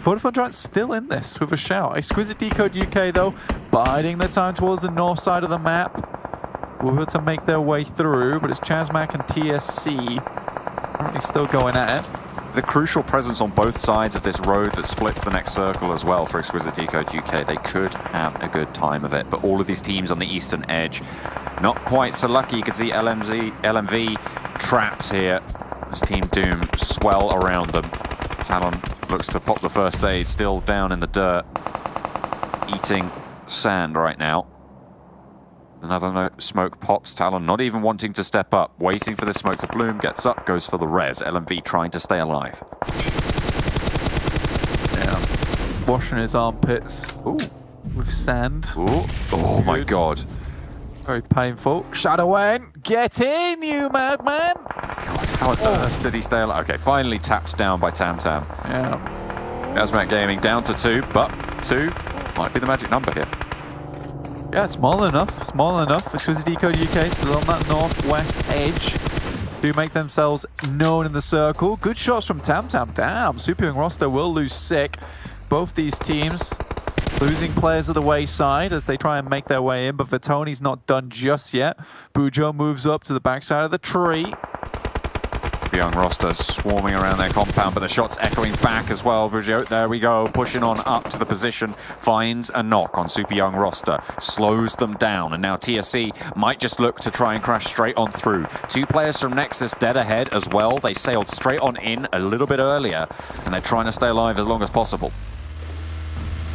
Vodafone Giants still in this with a shout. Exquisite Décode UK, though, biding their time towards the north side of the map. We're able to make their way through, but it's ChasMac and TSC currently still going at it. The crucial presence on both sides of this road that splits the next circle as well for Exquisite Décode UK. They could have a good time of it, but all of these teams on the eastern edge, not quite so lucky. You can see LMV trapped here as Team Doom swell around them. Talon looks to pop the first aid, still down in the dirt, eating sand right now. Another smoke pops. Talon not even wanting to step up, waiting for the smoke to bloom, gets up, goes for the res. LMV trying to stay alive. Yeah, washing his armpits. Ooh, with sand. Ooh. Oh my god. Very painful. Shadowing, get in, you madman! God, how on earth did he stay alive? Okay, finally tapped down by Tam Tam. Yeah. ChasMac Gaming down to 2, but 2 might be the magic number here. Yeah, it's small enough. Small enough. Exquisite Décode UK still on that northwest edge. Do make themselves known in the circle. Good shots from Tam Tam. Damn, Super Young roster will lose sick. Both these teams losing players at the wayside as they try and make their way in, but Vitoni's not done just yet. Bujo moves up to the backside of the tree. Super Young roster swarming around their compound, but the shot's echoing back as well. Bridget, there we go, pushing on up to the position, finds a knock on Super Young roster, slows them down, and now TSC might just look to try and crash straight on through. 2 players from Nexus dead ahead as well. They sailed straight on in a little bit earlier, and they're trying to stay alive as long as possible.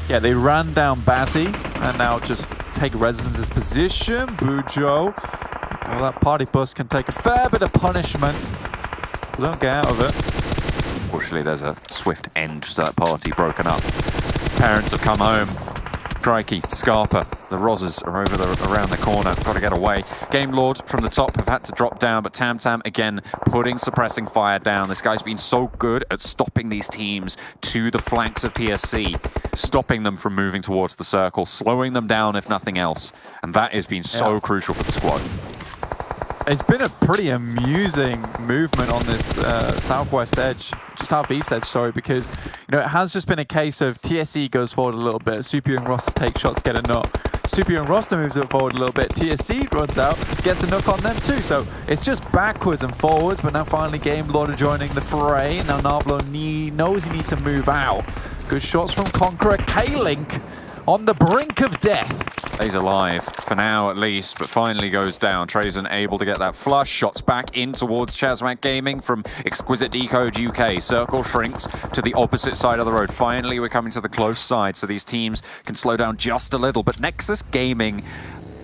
Yeah, they ran down Batty and now just take Residence's position. Bujo. Well, that party bus can take a fair bit of punishment. Don't get out of it. Fortunately, there's a swift end to that party broken up. Parents have come home. Crikey, Scarpa, the Rozzers are around the corner, got to get away. Game Lord from the top have had to drop down, but Tam Tam again putting suppressing fire down. This guy's been so good at stopping these teams to the flanks of TSC, stopping them from moving towards the circle, slowing them down if nothing else. And that has been so crucial for the squad. It's been a pretty amusing movement on this southeast edge, sorry, because it has just been a case of TSC goes forward a little bit, Super Young roster takes shots, get a knock. Super Young roster moves it forward a little bit, TSC runs out, gets a knock on them too. So it's just backwards and forwards, but now finally Game Lord are joining the fray. Now Narvlo knows he needs to move out. Good shots from Conqueror. K-Link on the brink of death. Stays alive, for now at least, but finally goes down. Trazen able to get that flush. Shots back in towards ChasMac Gaming from Exquisite Décode UK. Circle shrinks to the opposite side of the road. Finally, we're coming to the close side, so these teams can slow down just a little. But Nexus Gaming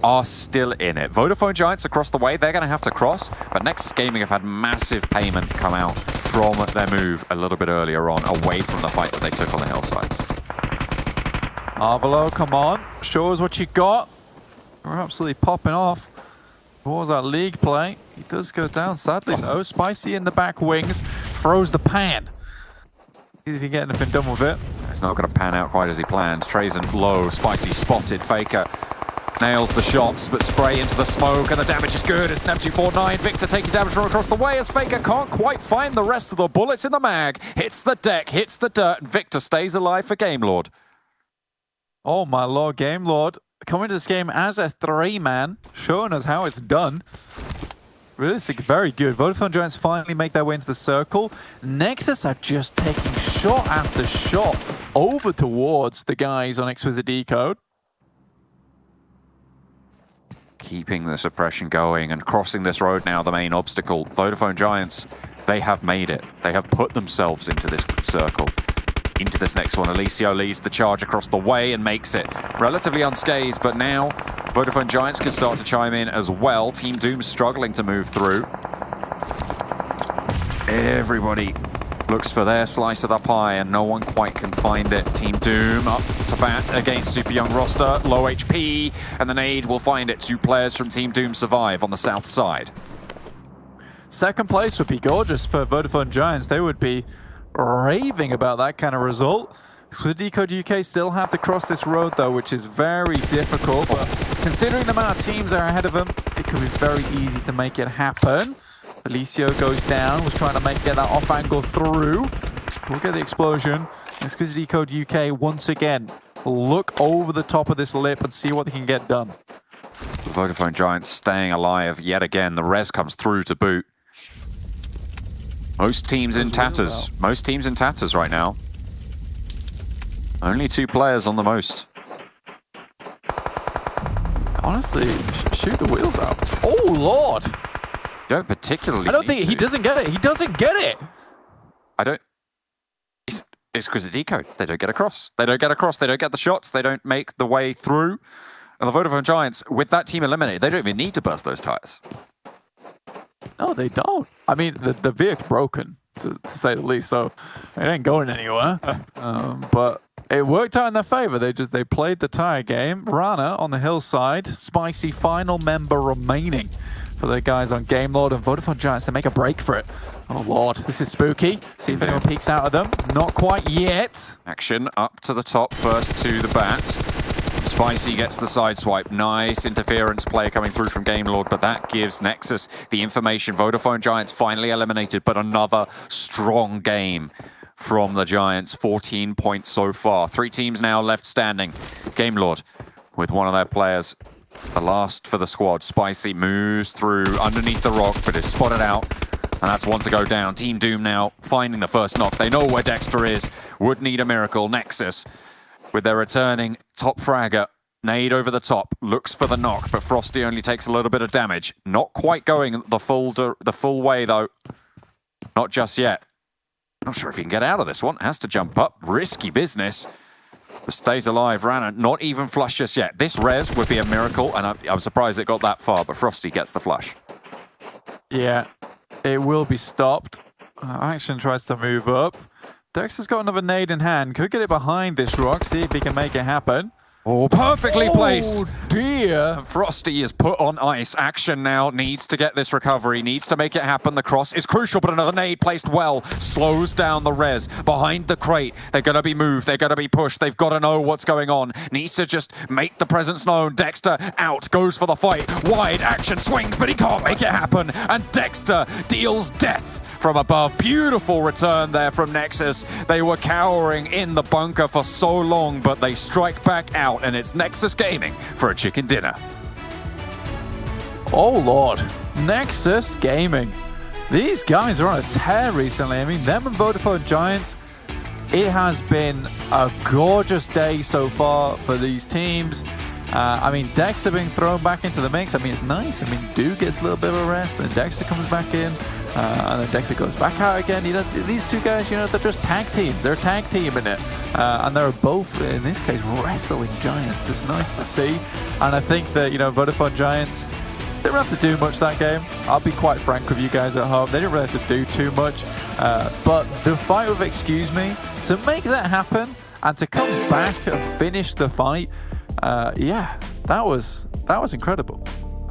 are still in it. Vodafone Giants across the way, they're going to have to cross, but Nexus Gaming have had massive payment come out from their move a little bit earlier on, away from the fight that they took on the hillsides. Arvelo, come on. Show us what you got. We're absolutely popping off. What was that league play? He does go down, sadly, though. Spicy in the back wings. Throws the pan. See if he can get anything done with it. It's not going to pan out quite as he planned. Trazen low. Spicy spotted. Faker nails the shots, but spray into the smoke, and the damage is good. It's Snap 249. Victor taking damage from across the way as Faker can't quite find the rest of the bullets in the mag. Hits the deck, hits the dirt, and Victor stays alive for Game Lord. Oh my lord, Game Lord coming to this game as a 3-man, showing us how it's done. Realistic, very good. Vodafone Giants finally make their way into the circle. Nexus are just taking shot after shot over towards the guys on Exquisite Décode. Keeping the suppression going and crossing this road now, the main obstacle. Vodafone Giants, they have made it. They have put themselves into this circle. Into this next one, Alicio leads the charge across the way and makes it relatively unscathed, but now Vodafone Giants can start to chime in as well. Team Doom struggling to move through. Everybody looks for their slice of the pie and no one quite can find it. Team Doom up to bat against Super Young roster, low HP, and the nade will find it. 2 players from Team Doom survive on the south side. Second place would be gorgeous for Vodafone Giants. They would be raving about that kind of result. Exquisite Décode UK still have to cross this road though, which is very difficult, but considering the amount of teams that are ahead of them, it could be very easy to make it happen. Alicio goes down, was trying to get that off angle through. We'll get the explosion. Exquisite Décode UK once again look over the top of this lip and see what they can get done. The Vodafone Giants staying alive yet again. The res comes through to boot. Most teams in tatters. Most teams in tatters right now. Only 2 players on the most. Honestly, shoot the wheels out. Oh, Lord! Don't particularly. I don't think he doesn't get it. He doesn't get it. I don't. It's Exquisite Décode. They don't get across. They don't get across. They don't get the shots. They don't make the way through. And the Vodafone Giants, with that team eliminated, they don't even need to burst those tires. No, they don't. I mean, the vehicle's broken, to say the least, so it ain't going anywhere. But it worked out in their favor. They played the tire game. Rana on the hillside. Spicy final member remaining for the guys on Game Lord and Vodafone Giants to make a break for it. Oh, Lord, this is spooky. See if anyone peeks out of them. Not quite yet. Action up to the top, first to the bat. Spicy gets the side swipe. Nice interference play coming through from Game Lord, but that gives Nexus the information. Vodafone Giants finally eliminated, but another strong game from the Giants. 14 points so far. 3 teams now left standing. Game Lord with one of their players, the last for the squad. Spicy moves through underneath the rock, but is spotted out And that's one to go down. Team Doom now finding the first knock. They know where Dexter is. Would need a miracle. Nexus, with their returning top fragger. Nade over the top. Looks for the knock, but Frosty only takes a little bit of damage. Not quite going the full way, though. Not just yet. Not sure if he can get out of this one. Has to jump up. Risky business. But stays alive. Rana not even flush just yet. This res would be a miracle, and I'm surprised it got that far, but Frosty gets the flush. Yeah, it will be stopped. Action tries to move up. Dexter's got another nade in hand. Could get it behind this rock, see if he can make it happen. Oh, perfectly placed. Oh, dear. Frosty is put on ice. Action now needs to get this recovery, needs to make it happen. The cross is crucial, but another nade placed well slows down the res. Behind the crate, they're going to be moved, they're going to be pushed, they've got to know what's going on. Needs to just make the presence known. Dexter out, goes for the fight. Wide action swings, but he can't make it happen. And Dexter deals death from above. Beautiful return there from Nexus. They were cowering in the bunker for so long, but they strike back out, and it's Nexus Gaming for a chicken dinner. Oh, Lord. Nexus Gaming. These guys are on a tear recently. I mean, them and Vodafone Giants, it has been a gorgeous day so far for these teams. I mean, Dexter being thrown back into the mix. I mean, it's nice. I mean, Dew gets a little bit of a rest, then Dexter comes back in, and then Dexter goes back out again. You know, these two guys, you know, they're just tag teams. They're tag teaming it. And they're both, in this case, wrestling giants. It's nice to see. And I think that, you know, Vodafone Giants, they didn't have to do much that game. I'll be quite frank with you guys at home. They didn't really have to do too much. But the fight with Excuse Me, to make that happen and to come back and finish the fight, yeah, that was incredible.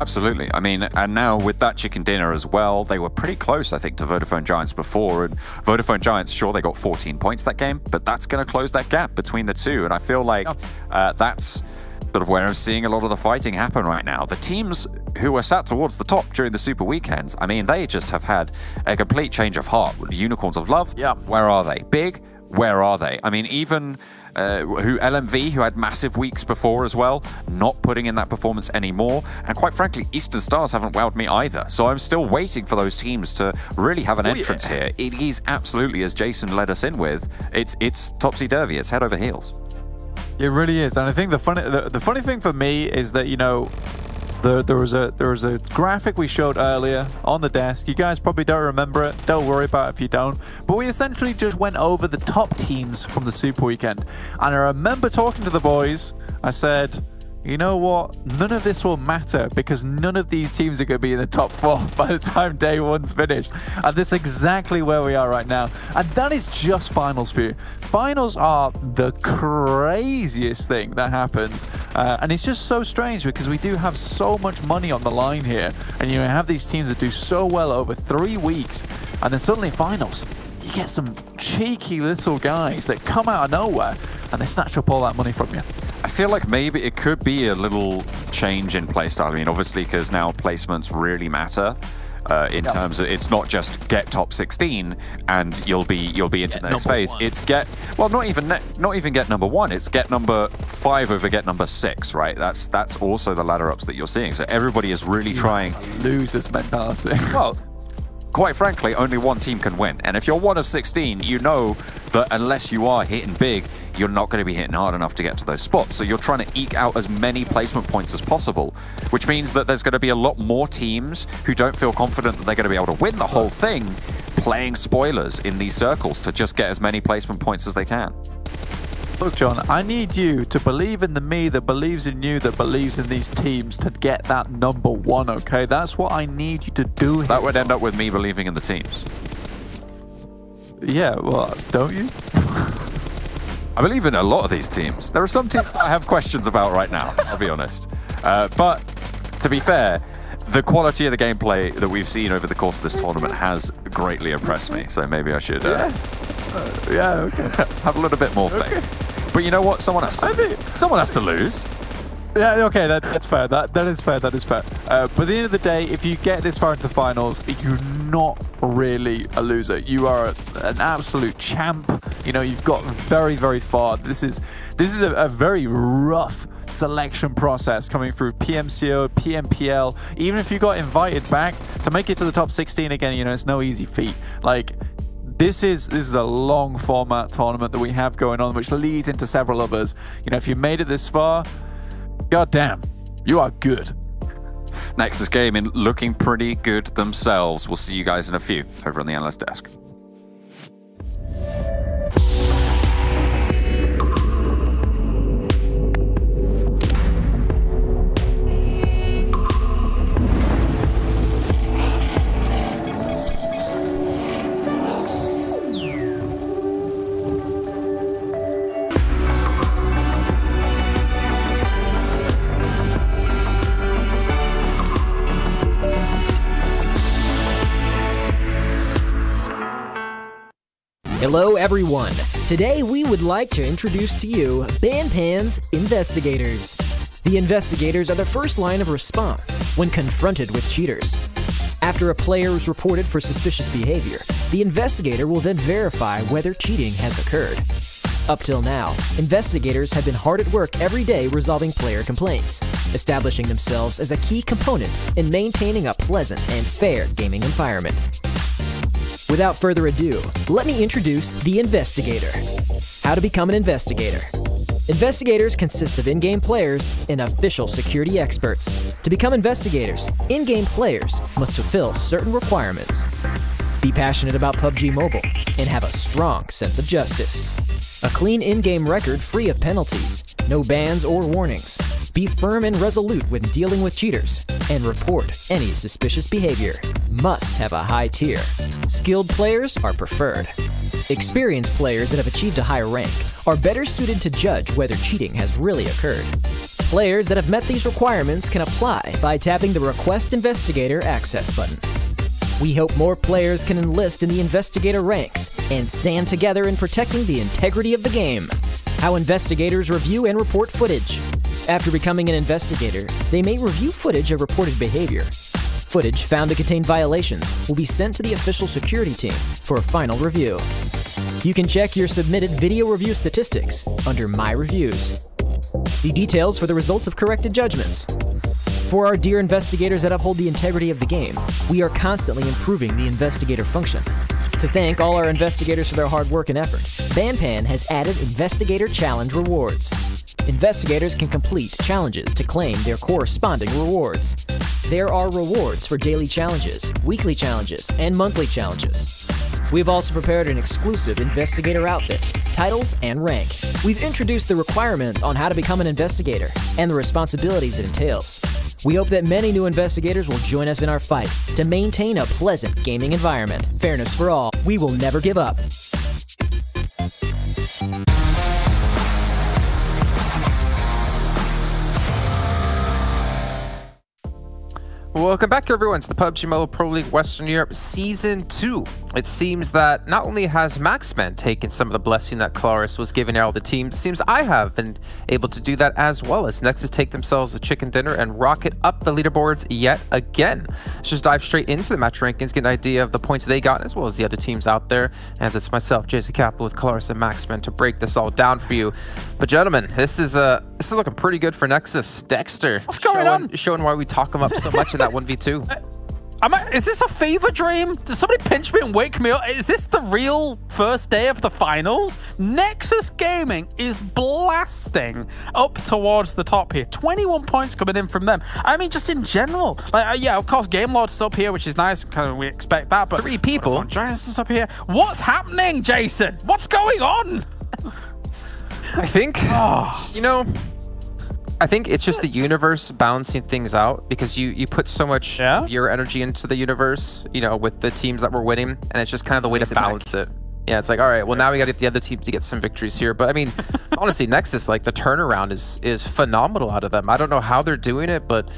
Absolutely. I mean, and now with that chicken dinner as well, they were pretty close, I think, to Vodafone Giants before. And Vodafone Giants, sure, they got 14 points that game, but that's going to close that gap between the two. And I feel like that's sort of where I'm seeing a lot of the fighting happen right now. The teams who were sat towards the top during the Super Weekends, I mean, they just have had a complete change of heart. Unicorns of Love, where are they? Big, where are they? I mean, even LMV, who had massive weeks before as well, not putting in that performance anymore. And quite frankly, Eastern Stars haven't wowed me either. So I'm still waiting for those teams to really have an entrance here. It is absolutely, as Jason led us in with, it's topsy-turvy. It's head over heels. It really is. And I think the funny thing for me is that, you know, there was a graphic we showed earlier on the desk. You guys probably don't remember it. Don't worry about it if you don't. But we essentially just went over the top teams from the Super Weekend. And I remember talking to the boys. I said, you know what? None of this will matter because none of these teams are going to be in the top 4 by the time day one's finished. And that's exactly where we are right now. And that is just finals for you. Finals are the craziest thing that happens. And it's just so strange because we do have so much money on the line here. And you have these teams that do so well over 3 weeks. And then suddenly finals, you get some cheeky little guys that come out of nowhere and they snatch up all that money from you. I feel like maybe it could be a little change in playstyle. I mean, obviously, because now placements really matter in terms of it's not just get top 16 and you'll be into the next phase. 1. It's not even get number 1. It's get number 5 over get number 6, right? That's also the ladder ups that you're seeing. So everybody is really trying Losers mentality. Well, quite frankly, only one team can win. And if you're one of 16, you know that unless you are hitting big, you're not going to be hitting hard enough to get to those spots. So you're trying to eke out as many placement points as possible, which means that there's going to be a lot more teams who don't feel confident that they're going to be able to win the whole thing, playing spoilers in these circles to just get as many placement points as they can. Look, John, I need you to believe in the me that believes in you, that believes in these teams to get that number 1, okay? That's what I need you to do here. That would end up with me believing in the teams. Yeah, well, don't you? I believe in a lot of these teams. There are some teams I have questions about right now, I'll be honest. But to be fair, the quality of the gameplay that we've seen over the course of this tournament has greatly impressed me. So maybe I should Yeah, okay. have a little bit more faith. But you know what? Someone has to lose. Yeah, okay, that's fair. That is fair. But at the end of the day, if you get this far into the finals, you're not really a loser. You are an absolute champ. You know, you've got very, very far. This is a very rough selection process coming through PMCO, PMPL. Even if you got invited back to make it to the top 16 again, you know, it's no easy feat. Like, this is a long format tournament that we have going on, which leads into several others. You know, if you made it this far, goddamn, you are good. Nexus Gaming looking pretty good themselves. We'll see you guys in a few over on the analyst desk. Hello everyone! Today we would like to introduce to you Banpan's Investigators. The Investigators are the first line of response when confronted with cheaters. After a player is reported for suspicious behavior, the Investigator will then verify whether cheating has occurred. Up till now, Investigators have been hard at work every day resolving player complaints, establishing themselves as a key component in maintaining a pleasant and fair gaming environment. Without further ado, let me introduce the Investigator. How to become an Investigator. Investigators consist of in-game players and official security experts. To become Investigators, in-game players must fulfill certain requirements. Be passionate about PUBG Mobile and have a strong sense of justice. A clean in-game record free of penalties, no bans or warnings. Be firm and resolute when dealing with cheaters, and report any suspicious behavior. Must have a high tier. Skilled players are preferred. Experienced players that have achieved a higher rank are better suited to judge whether cheating has really occurred. Players that have met these requirements can apply by tapping the Request Investigator access button. We hope more players can enlist in the Investigator ranks and stand together in protecting the integrity of the game. How Investigators review and report footage. After becoming an Investigator, they may review footage of reported behavior. Footage found to contain violations will be sent to the official security team for a final review. You can check your submitted video review statistics under My Reviews. See details for the results of corrected judgments. For our dear Investigators that uphold the integrity of the game, we are constantly improving the Investigator function. To thank all our Investigators for their hard work and effort, Banpan has added Investigator Challenge rewards. Investigators can complete challenges to claim their corresponding rewards. There are rewards for daily challenges, weekly challenges, and monthly challenges. We've also prepared an exclusive Investigator outfit, titles, and rank. We've introduced the requirements on how to become an Investigator and the responsibilities it entails. We hope that many new Investigators will join us in our fight to maintain a pleasant gaming environment. Fairness for all. We will never give up. Welcome back, everyone, to the PUBG Mobile Pro League Western Europe Season 2. It seems that not only has Maxman taken some of the blessing that Claris was giving all the teams, it seems I have been able to do that as well, as Nexus take themselves a chicken dinner and rocket up the leaderboards yet again. Let's just dive straight into the match rankings, get an idea of the points they got, as well as the other teams out there, as it's myself, Jason Capital, with Claris and Maxman to break this all down for you. But gentlemen, this is looking pretty good for Nexus. Dexter, what's going on? Showing why we talk him up so much in that 1v2. Is this a fever dream? Did somebody pinch me and wake me up? Is this the real first day of the finals? Nexus Gaming is blasting up towards the top here. 21 points coming in from them. I mean, just in general. Like, yeah, of course, Game Lord's up here, which is nice. Kind of, we expect that. But 3 people. Vodafone Giants is up here. What's happening, Jason? What's going on? I think, you know, I think it's just the universe balancing things out, because you put so much of your energy into the universe, you know, with the teams that were winning, and it's just kind of the way to balance it. Yeah, it's like, all right, well, now we got to get the other teams to get some victories here. But I mean, honestly, Nexus, like, the turnaround is phenomenal out of them. I don't know how they're doing it, but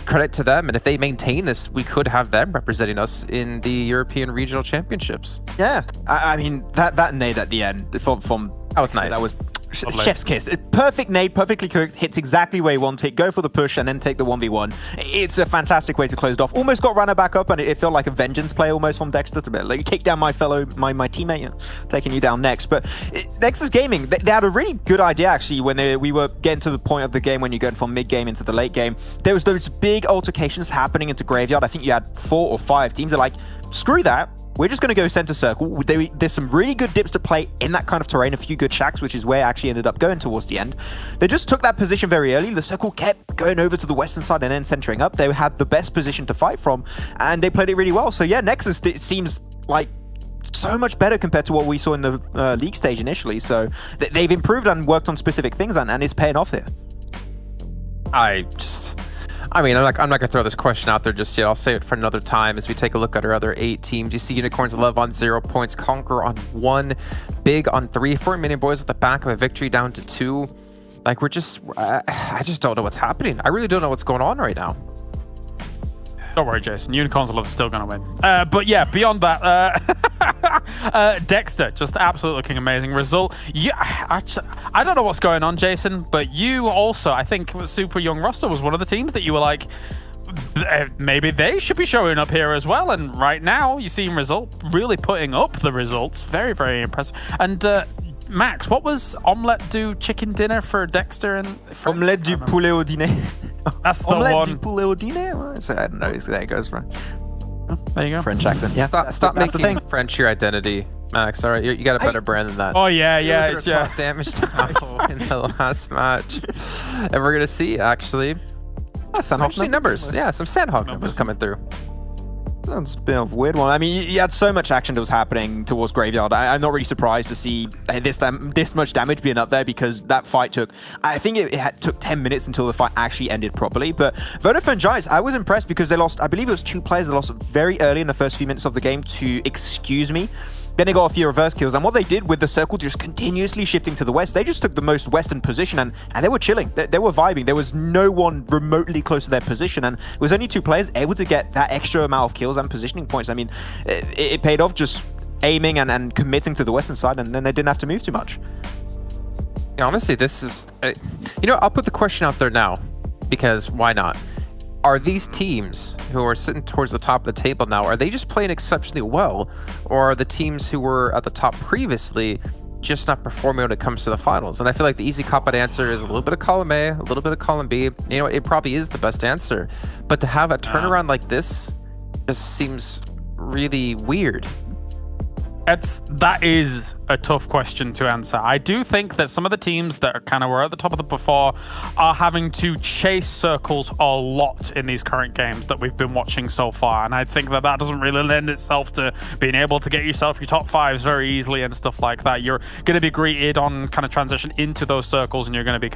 credit to them. And if they maintain this, we could have them representing us in the European Regional Championships. Yeah, I mean, that nade at the end from that was nice. that was chef's kiss. Perfect nade, perfectly cooked, hits exactly where you want it, go for the push and then take the 1v1. It's a fantastic way to close it off. Almost got Rana back up and it felt like a vengeance play almost from Dexter to be like, take down my teammate, taking you down next. But Nexus Gaming, they had a really good idea actually when we were getting to the point of the game when you're going from mid-game into the late game. There was those big altercations happening into Graveyard. I think you had 4 or 5 teams that are like, screw that. We're just going to go center circle. There's some really good dips to play in that kind of terrain, a few good shacks, which is where I actually ended up going towards the end. They just took that position very early. The circle kept going over to the western side and then centering up. They had the best position to fight from, and they played it really well. So yeah, Nexus, it seems like so much better compared to what we saw in the league stage initially. So they've improved and worked on specific things, and it's paying off here. I mean, I'm not going to throw this question out there just yet. I'll save it for another time as we take a look at our other 8 teams. You see Unicorns 11 on 0 points, Conqueror on 1, Big on 3, Romanian Boys at the back of a victory down to 2. Like, I just don't know what's happening. I really don't know what's going on right now. Don't worry, Jason. Unicorns are still going to win. But yeah, beyond that, Dexter, just absolutely looking amazing. Result. Yeah, I don't know what's going on, Jason, but you also, I think Super Young Roster was one of the teams that you were like, maybe they should be showing up here as well. And right now, you see Result really putting up the results. Very, very impressive. And Max, what was omelette du chicken dinner for Dexter and Omelette du poulet au dîner. That's the Omelette one. du poulet au dîner? I don't know. There it goes, right? There you go. French accent. Yeah. Stop making French your identity, Max. All right, you got a better brand than that. Oh yeah, It's top damage in the last match, and we're gonna see actually some interesting numbers. Yeah, some Sanhok numbers coming through. That's a bit of a weird one. I mean, you had so much action that was happening towards Graveyard. I'm not really surprised to see this much damage being up there because that fight took, I think it took 10 minutes until the fight actually ended properly. But Vodafone Giants, I was impressed because they lost, I believe it was 2 players that lost very early in the first few minutes of the game to Excuse Me. Then they got a few reverse kills, and what they did with the circle just continuously shifting to the west, they just took the most western position and they were chilling. They were vibing. There was no one remotely close to their position, and it was only 2 players able to get that extra amount of kills and positioning points. I mean, it paid off just aiming and committing to the western side, and then they didn't have to move too much. Yeah, honestly, this is... I'll put the question out there now, because why not? Are these teams who are sitting towards the top of the table now, are they just playing exceptionally well? Or are the teams who were at the top previously just not performing when it comes to the finals? And I feel like the easy cop-out answer is a little bit of column A, a little bit of column B. You know, it probably is the best answer. But to have a turnaround like this just seems really weird. That is a tough question to answer. I do think that some of the teams that were at the top of the before are having to chase circles a lot in these current games that we've been watching so far, and I think that doesn't really lend itself to being able to get yourself your top 5s very easily and stuff like that. You're going to be greeted on transition into those circles, and you're going to be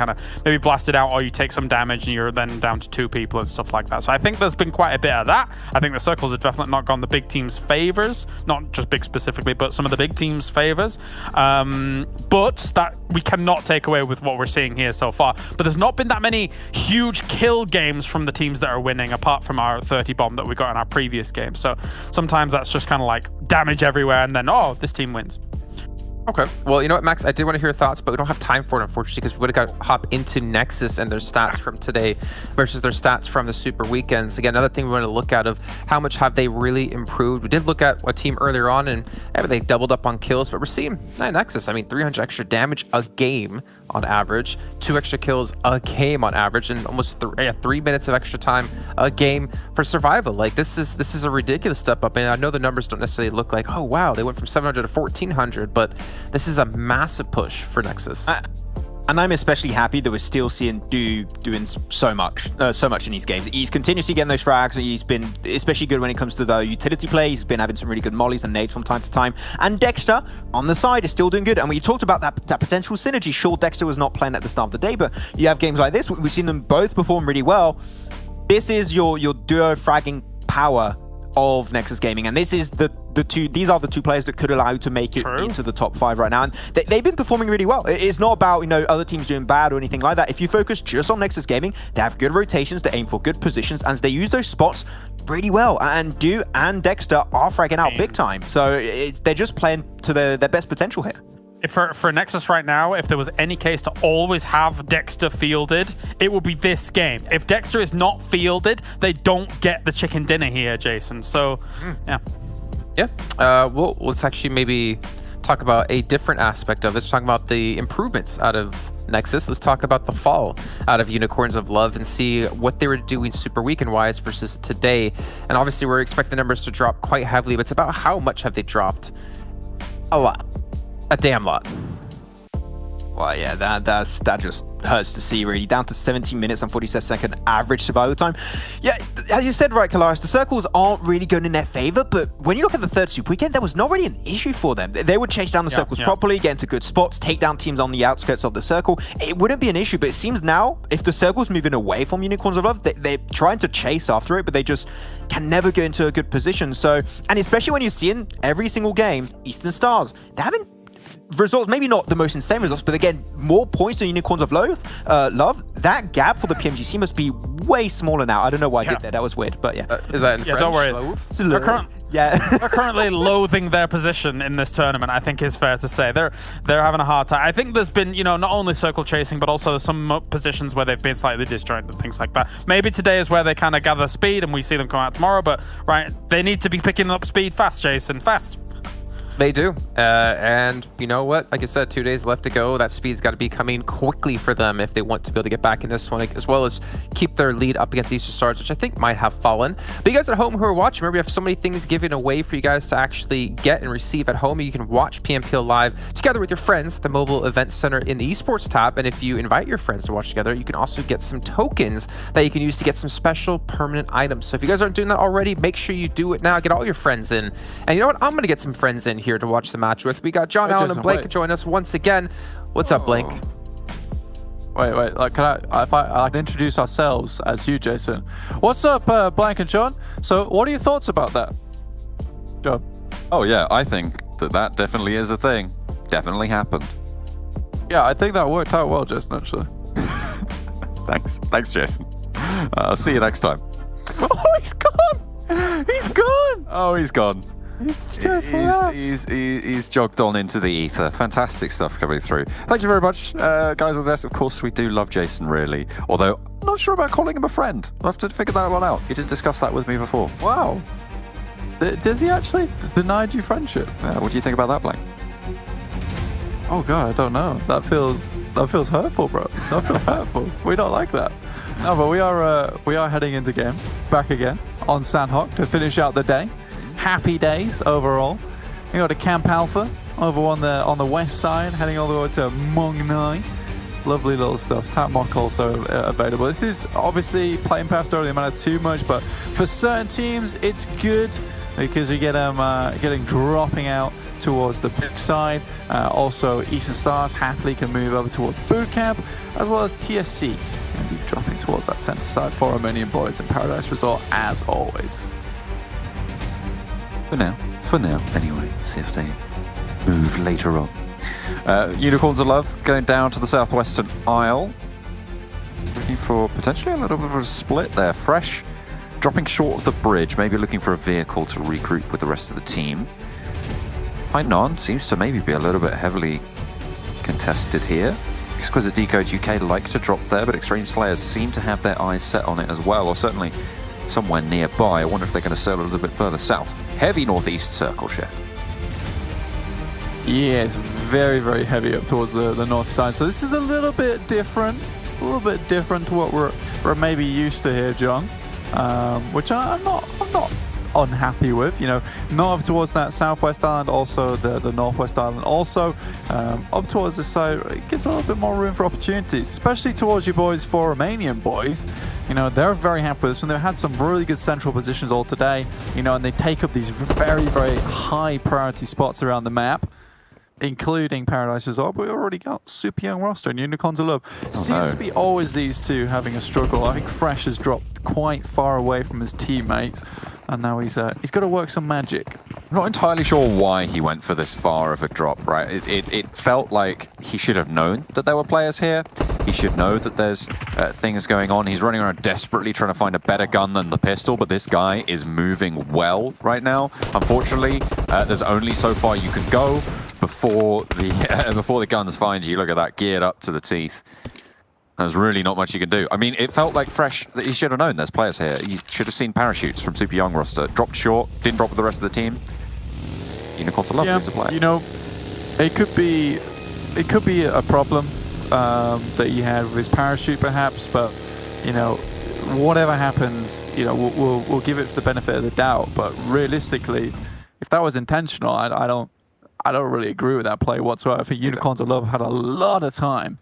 maybe blasted out, or you take some damage and you're then down to 2 people and stuff like that. So I think there's been quite a bit of that. I think the circles have definitely not gone the big teams' favors, not just big specifically, but some of the big teams' favors. But that we cannot take away with what we're seeing here so far. But there's not been that many huge kill games from the teams that are winning, apart from our 30 bomb that we got in our previous game. So sometimes that's just like damage everywhere, and then, oh, this team wins. Okay. Well, you know what, Max? I did want to hear your thoughts, but we don't have time for it, unfortunately, because we would have got to hop into Nexus and their stats from today versus their stats from the Super Weekends. Again, another thing we want to look at of how much have they really improved. We did look at a team earlier on, and they doubled up on kills, but we're seeing Nexus. I mean, 300 extra damage a game on average, 2 extra kills a game on average, and almost 3 minutes of extra time a game for survival. Like, this is a ridiculous step up, and I know the numbers don't necessarily look like, oh wow, they went from 700 to 1400, but this is a massive push for Nexus. And I'm especially happy that we're still seeing doing so much in these games. He's continuously getting those frags. He's been especially good when it comes to the utility play. He's been having some really good mollies and nades from time to time. And Dexter, on the side, is still doing good. And when you talked about that potential synergy, sure, Dexter was not playing at the start of the day, but you have games like this. We've seen them both perform really well. This is your duo fragging power of Nexus Gaming, and this is these are the 2 players that could allow you to make it into the top 5 right now, and they've been performing really well. It's not about other teams doing bad or anything like that. If you focus just on Nexus Gaming, they have good rotations, they aim for good positions, and they use those spots really well, and and Dexter are fragging out big time, so they're just playing to their best potential here. For Nexus right now, if there was any case to always have Dexter fielded, it would be this game. If Dexter is not fielded, they don't get the chicken dinner here, Jason. So, yeah. Yeah. Well, let's actually maybe talk about a different aspect of it. Let's talk about the improvements out of Nexus. Let's talk about the fall out of Unicorns of Love and see what they were doing Super Weekend-wise versus today. And obviously, we're expecting the numbers to drop quite heavily, but it's about how much have they dropped? A lot. A damn lot. Well, yeah, that just hurts to see, really. Down to 17 minutes and 40-second average survival time. Yeah, as you said, right, Kalaris, the circles aren't really going in their favor, but when you look at the third Super Weekend, there was not really an issue for them. They would chase down the circles properly, get into good spots, take down teams on the outskirts of the circle. It wouldn't be an issue, but it seems now, if the circle's moving away from Unicorns of Love, they're trying to chase after it, but they just can never get into a good position. So, and especially when you're seeing every single game, Eastern Stars, they're having results, maybe not the most insane results, but again, more points than Unicorns of Love. That gap for the PMGC must be way smaller now. I don't know why I did that. That was weird, but yeah. Is that in French? Don't worry. Loaf? They're currently loathing their position in this tournament, I think is fair to say. They're having a hard time. I think there's been, not only circle chasing, but also there's some positions where they've been slightly disjointed and things like that. Maybe today is where they kind of gather speed and we see them come out tomorrow, but they need to be picking up speed fast, Jason, fast. They do. And you know what? Like I said, 2 days left to go. That speed's got to be coming quickly for them if they want to be able to get back in this one, as well as keep their lead up against Eastern Stars, which I think might have fallen. But you guys at home who are watching, remember we have so many things given away for you guys to actually get and receive at home. You can watch PMPL live together with your friends at the Mobile Events Center in the Esports tab. And if you invite your friends to watch together, you can also get some tokens that you can use to get some special permanent items. So if you guys aren't doing that already, make sure you do it now. Get all your friends in. And you know what? I'm going to get some friends in here to watch the match with. We got John Allen and Blake join us once again. What's up, Blake? Wait. Like, if I can introduce ourselves as you, Jason. What's up, Blank and John? So, what are your thoughts about that, John? Oh yeah, I think that definitely is a thing. Definitely happened. Yeah, I think that worked out well, Jason. Actually. Thanks, Jason. I'll see you next time. Oh, he's gone. He's gone. Oh, he's gone. He's just left. He's jogged on into the ether. Fantastic stuff coming through. Thank you very much, guys of this. Of course, we do love Jason, really. Although, I'm not sure about calling him a friend. I'll have to figure that one out. You did discuss that with me before. Wow. Does he actually denied you friendship? What do you think about that, Blank? Oh God, I don't know. That feels hurtful, bro. That feels hurtful. We don't like that. No, but we are heading into game back again on Sanhok to finish out the day. Happy days overall. We got a Camp Alpha over on the west side, heading all the way to Mung Nai. Lovely little stuff. Tap Mock also available. This is obviously playing past don't really matter too much, but for certain teams it's good because you get them getting dropping out towards the big side. Also, Eastern Stars happily can move over towards Boot Camp, as well as TSC and be dropping towards that center side for Romanian Boys in Paradise Resort as always. For now, anyway. See if they move later on. Unicorns of Love going down to the southwestern aisle. Looking for potentially a little bit of a split there. Fresh, dropping short of the bridge, maybe looking for a vehicle to regroup with the rest of the team. Hainan seems to maybe be a little bit heavily contested here. Exquisite Décode UK like to drop there, but Xtreme Slayers seem to have their eyes set on it as well, or certainly somewhere nearby. I wonder if they're going to sail a little bit further south. Heavy northeast circle shift. Yeah, it's very, very heavy up towards the north side. So this is a little bit different to what we're maybe used to here, John. Which I'm not unhappy with. North towards that southwest island, also the northwest island, also up towards this side. It gives a little bit more room for opportunities, especially towards you boys for Romanian Boys. They're very happy with this, and they've had some really good central positions all today. And they take up these very, very high priority spots around the map, including Paradise Resort, but we already got super young roster and Unicorns of Love. Seems to be always these two having a struggle. I think Fresh has dropped quite far away from his teammates, and now he's got to work some magic. I'm not entirely sure why he went for this far of a drop, right? It felt like he should have known that there were players here. He should know that there's things going on. He's running around desperately trying to find a better gun than the pistol, but this guy is moving well right now. Unfortunately, there's only so far you can go before the guns find you. Look at that, geared up to the teeth. There's really not much you can do. I mean, it felt like Fresh that he should have known there's players here. He should have seen parachutes from Super Young roster. Dropped short, didn't drop with the rest of the team. Unicorns are lovely to play. You know, it could be a problem that he had with his parachute, perhaps. But you know, whatever happens, you know, we'll give it the benefit of the doubt. But realistically, if that was intentional, I don't really agree with that play whatsoever. I think Unicorns of Love had a lot of time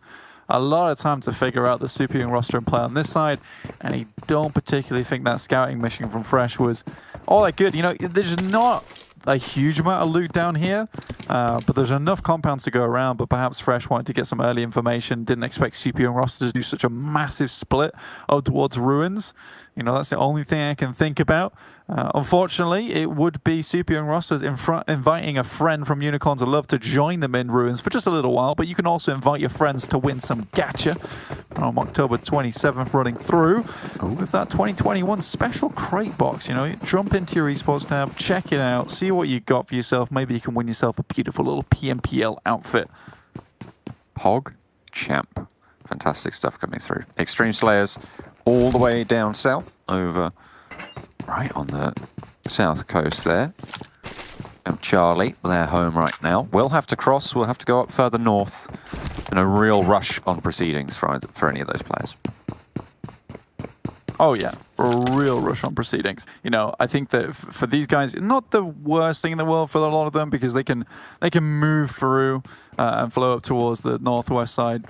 to figure out the Super Young roster and play on this side, and I don't particularly think that scouting mission from Fresh was all that good. You know, there's not a huge amount of loot down here, but there's enough compounds to go around, but perhaps Fresh wanted to get some early information, didn't expect Super Young roster to do such a massive split towards Ruins. You know, that's the only thing I can think about. Unfortunately, it would be Super Young rosters inviting a friend from Unicorns of Love to join them in Ruins for just a little while, but you can also invite your friends to win some gacha on October 27th running through with that 2021 special crate box. You know, jump into your esports tab, check it out, see what you got for yourself. Maybe you can win yourself a beautiful little PMPL outfit. Pog Champ. Fantastic stuff coming through. Xtreme Slayers all the way down south over right on the south coast there. And Charlie, they're home right now. We'll have to cross, we'll have to go up further north. And a real rush on proceedings for any of those players. Oh yeah, a real rush on proceedings. You know, I think that for these guys, not the worst thing in the world for a lot of them, because they can move through and flow up towards the northwest side,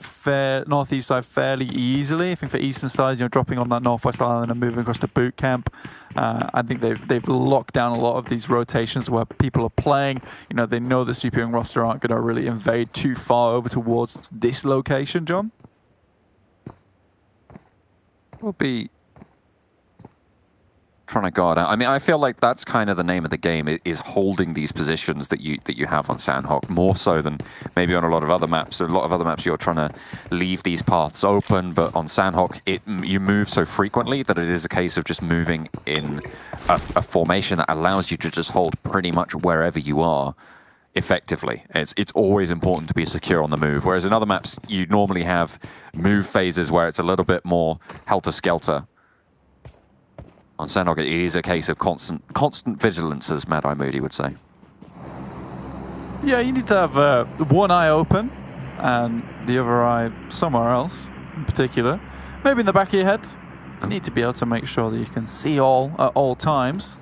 northeast side fairly easily. I think for eastern sides, you know, dropping on that northwest island and moving across to boot camp. I think they've locked down a lot of these rotations where people are playing. You know, they know the Super Young roster aren't going to really invade too far over towards this location. John, will be trying to guard out. I mean, I feel like that's kind of the name of the game, is holding these positions that you have on Sanhok, more so than maybe on a lot of other maps. A lot of other maps you're trying to leave these paths open, but on Sanhok you move so frequently that it is a case of just moving in a formation that allows you to just hold pretty much wherever you are effectively. It's always important to be secure on the move, whereas in other maps you normally have move phases where it's a little bit more helter-skelter. On Sanhok, it is a case of constant vigilance, as Mad Eye Moody would say. Yeah, you need to have one eye open and the other eye somewhere else in particular. Maybe in the back of your head. You need to be able to make sure that you can see all at all times.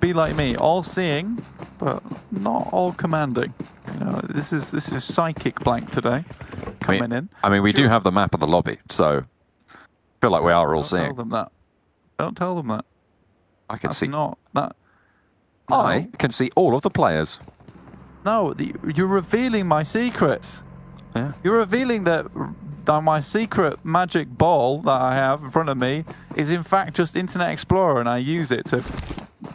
Be like me, all seeing, but not all commanding. You know, this is psychic blank today coming in. I mean, we do have the map of the lobby, so I feel like we are all seeing. Tell them that. Don't tell them that. I can That's see. Not that. I can see all of the players. No, you're revealing my secrets. Yeah. You're revealing that my secret magic ball that I have in front of me is in fact just Internet Explorer, and I use it to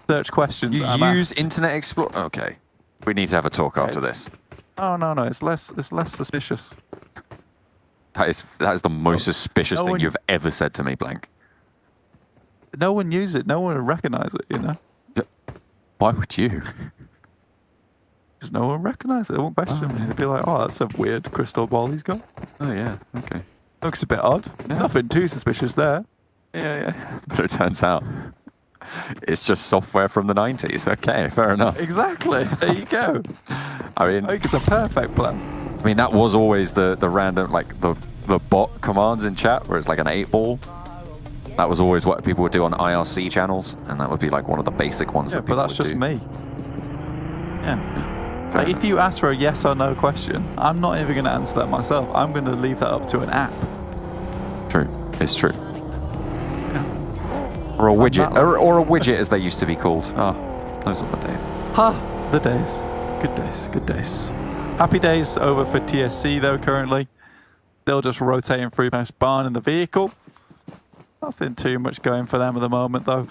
search questions. You that I'm use asked. Internet Explorer? Okay. We need to have a talk after this. Oh no, it's less suspicious. That is the most suspicious thing you've ever said to me, Blank. No one uses it. No one would recognize it, you know? Why would you? Because no one recognizes it. They won't question me. They'd be like, oh, that's a weird crystal ball he's got. Oh, yeah. Okay. Looks a bit odd. Yeah. Nothing too suspicious there. Yeah. But it turns out it's just software from the 90s. Okay, fair enough. Exactly. There you go. I mean, I think it's a perfect plan. I mean, that was always the random, like, the bot commands in chat, where it's like an 8-ball. That was always what people would do on IRC channels, and that would be like one of the basic ones that people would do. But that's just me. Yeah. Like, if you ask for a yes or no question, I'm not even going to answer that myself. I'm going to leave that up to an app. True. It's true. Yeah. Or a widget. Or a widget, as they used to be called. Oh, those are the days. Ha! The days. Good days. Good days. Happy days over for TSC, though, currently. They're just rotating through past barn in the vehicle. Nothing too much going for them at the moment, though.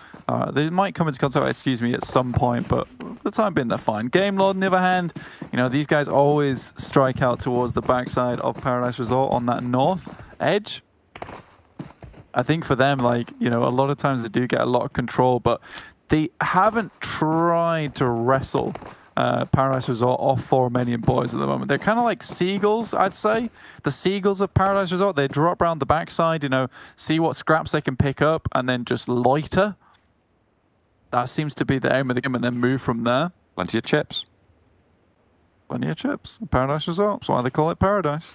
They might come into contact, at some point, but for the time being, they're fine. Game Lord, on the other hand, you know, these guys always strike out towards the backside of Paradise Resort on that north edge. I think for them, like, you know, a lot of times they do get a lot of control, but they haven't tried to wrestle Paradise Resort off for Romanian Boys at the moment. They're kind of like seagulls, I'd say. The seagulls of Paradise Resort. They drop around the backside, you know, see what scraps they can pick up, and then just loiter. That seems to be the aim of the game, and then move from there. Plenty of chips. Plenty of chips. Paradise Resort. That's why they call it Paradise.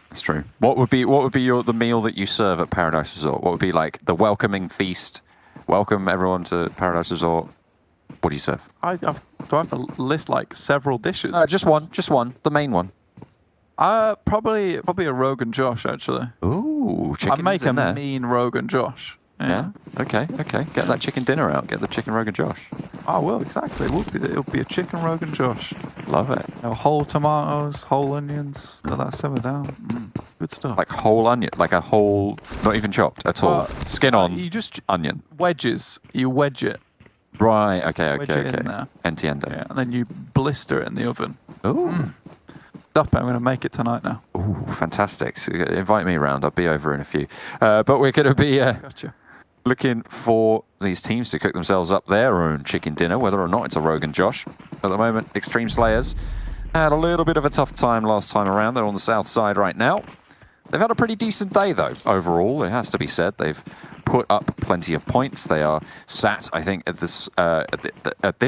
That's true. What would be the meal that you serve at Paradise Resort? What would be like the welcoming feast? Welcome everyone to Paradise Resort. What do you serve? Do I have to list like several dishes? Just one, the main one. Probably a Rogan Josh, actually. Ooh, chicken. I make a mean Rogan Josh. Yeah. Okay. Get that chicken dinner out. Get the chicken Rogan Josh. Oh, well, exactly. It'll be a chicken Rogan Josh. Love it. You know, whole tomatoes, whole onions. Let that simmer down. Good stuff. Like whole onion, like a whole, not even chopped at all. Skin on. You just onion. Wedges. You wedge it. Right. Okay. Wedge it in there. End to end. Yeah, and then you blister it in the oven. Ooh. Stop it. I'm going to make it tonight now. Ooh, fantastic. So invite me around. I'll be over in a few. But we're going to be Gotcha. looking for these teams to cook themselves up their own chicken dinner, whether or not it's a Rogan Josh. At the moment, Xtreme Slayers had a little bit of a tough time last time around. They're on the south side right now. They've had a pretty decent day, though, overall. It has to be said. They've put up plenty of points. They are sat, I think, at this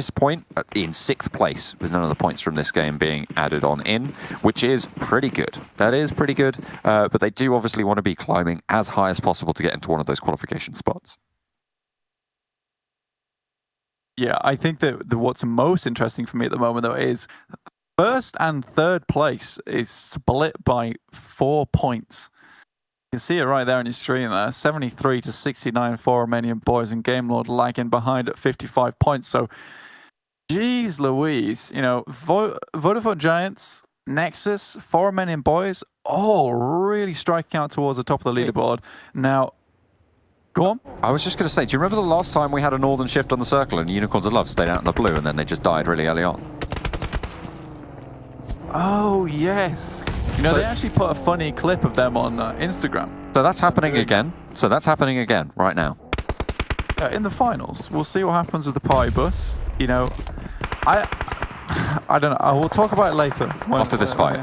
point in 6th place, with none of the points from this game being added on in, which is pretty good. That is pretty good, but they do obviously want to be climbing as high as possible to get into one of those qualification spots. Yeah, I think that what's most interesting for me at the moment, though, is first and third place is split by 4 points. You can see it right there on your screen there. 73 to 69 for Romanian Boys, and Game Lord lagging behind at 55 points. So, geez Louise, you know, Vodafone Giants, Nexus, for Romanian Boys, all really striking out towards the top of the leaderboard. Now, go on. I was just going to say, do you remember the last time we had a northern shift on the circle and Unicorns of Love stayed out in the blue and then they just died really early on? Oh, yes. You know, they actually put a funny clip of them on Instagram. So that's happening again. So that's happening again right now. In the finals, we'll see what happens with the party bus. You know, I don't know. I will talk about it later. After this fight.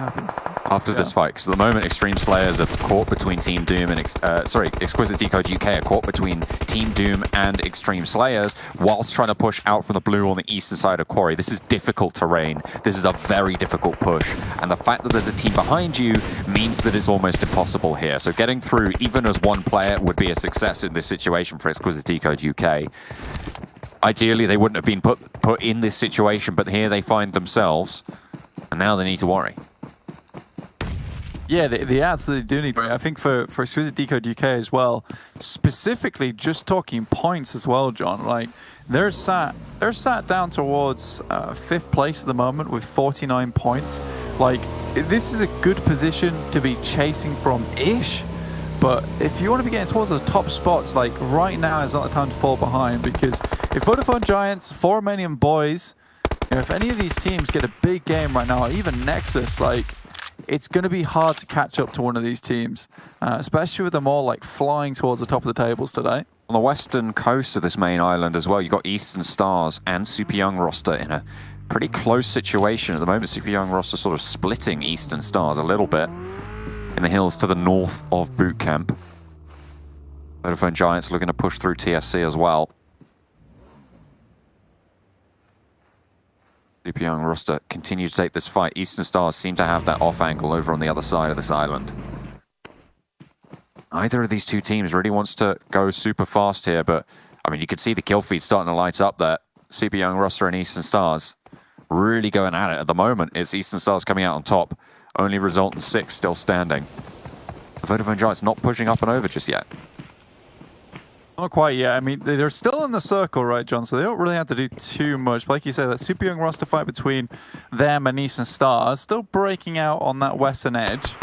After this fight, because at the moment, Xtreme Slayers are caught between Team Doom and Exquisite Décode UK are caught between Team Doom and Xtreme Slayers, whilst trying to push out from the blue on the eastern side of Quarry. This is difficult terrain. This is a very difficult push, and the fact that there's a team behind you means that it's almost impossible here. So getting through, even as one player, would be a success in this situation for Exquisite Décode UK. Ideally, they wouldn't have been put in this situation, but here they find themselves, and now they need to worry. Yeah, they absolutely do need to worry. I think for Exquisite Décode UK as well, specifically just talking points as well, John, like they're sat down towards 5th place at the moment with 49 points. Like, this is a good position to be chasing from-ish. But if you want to be getting towards the top spots, like right now is not the time to fall behind, because if Vodafone Giants, for Romanian Boys, you know, if any of these teams get a big game right now, even Nexus, like it's going to be hard to catch up to one of these teams, especially with them all like flying towards the top of the tables today. On the western coast of this main island as well, you've got Eastern Stars and Super Young roster in a pretty close situation at the moment. Super Young roster sort of splitting Eastern Stars a little bit in the hills to the north of Boot Camp. Vodafone Giants looking to push through TSC as well. Super Young roster continue to take this fight. Eastern Stars seem to have that off angle over on the other side of this island. Either of these two teams really wants to go super fast here, but I mean, you could see the kill feed starting to light up there. Super Young roster and Eastern Stars really going at it at the moment. It's Eastern Stars coming out on top. Only result in 6 still standing. The Vodafone Giants not pushing up and over just yet. Not quite yet. I mean, they're still in the circle, right, John? So they don't really have to do too much. But like you said, that Super Young roster fight between them and Eastern Stars still breaking out on that western edge.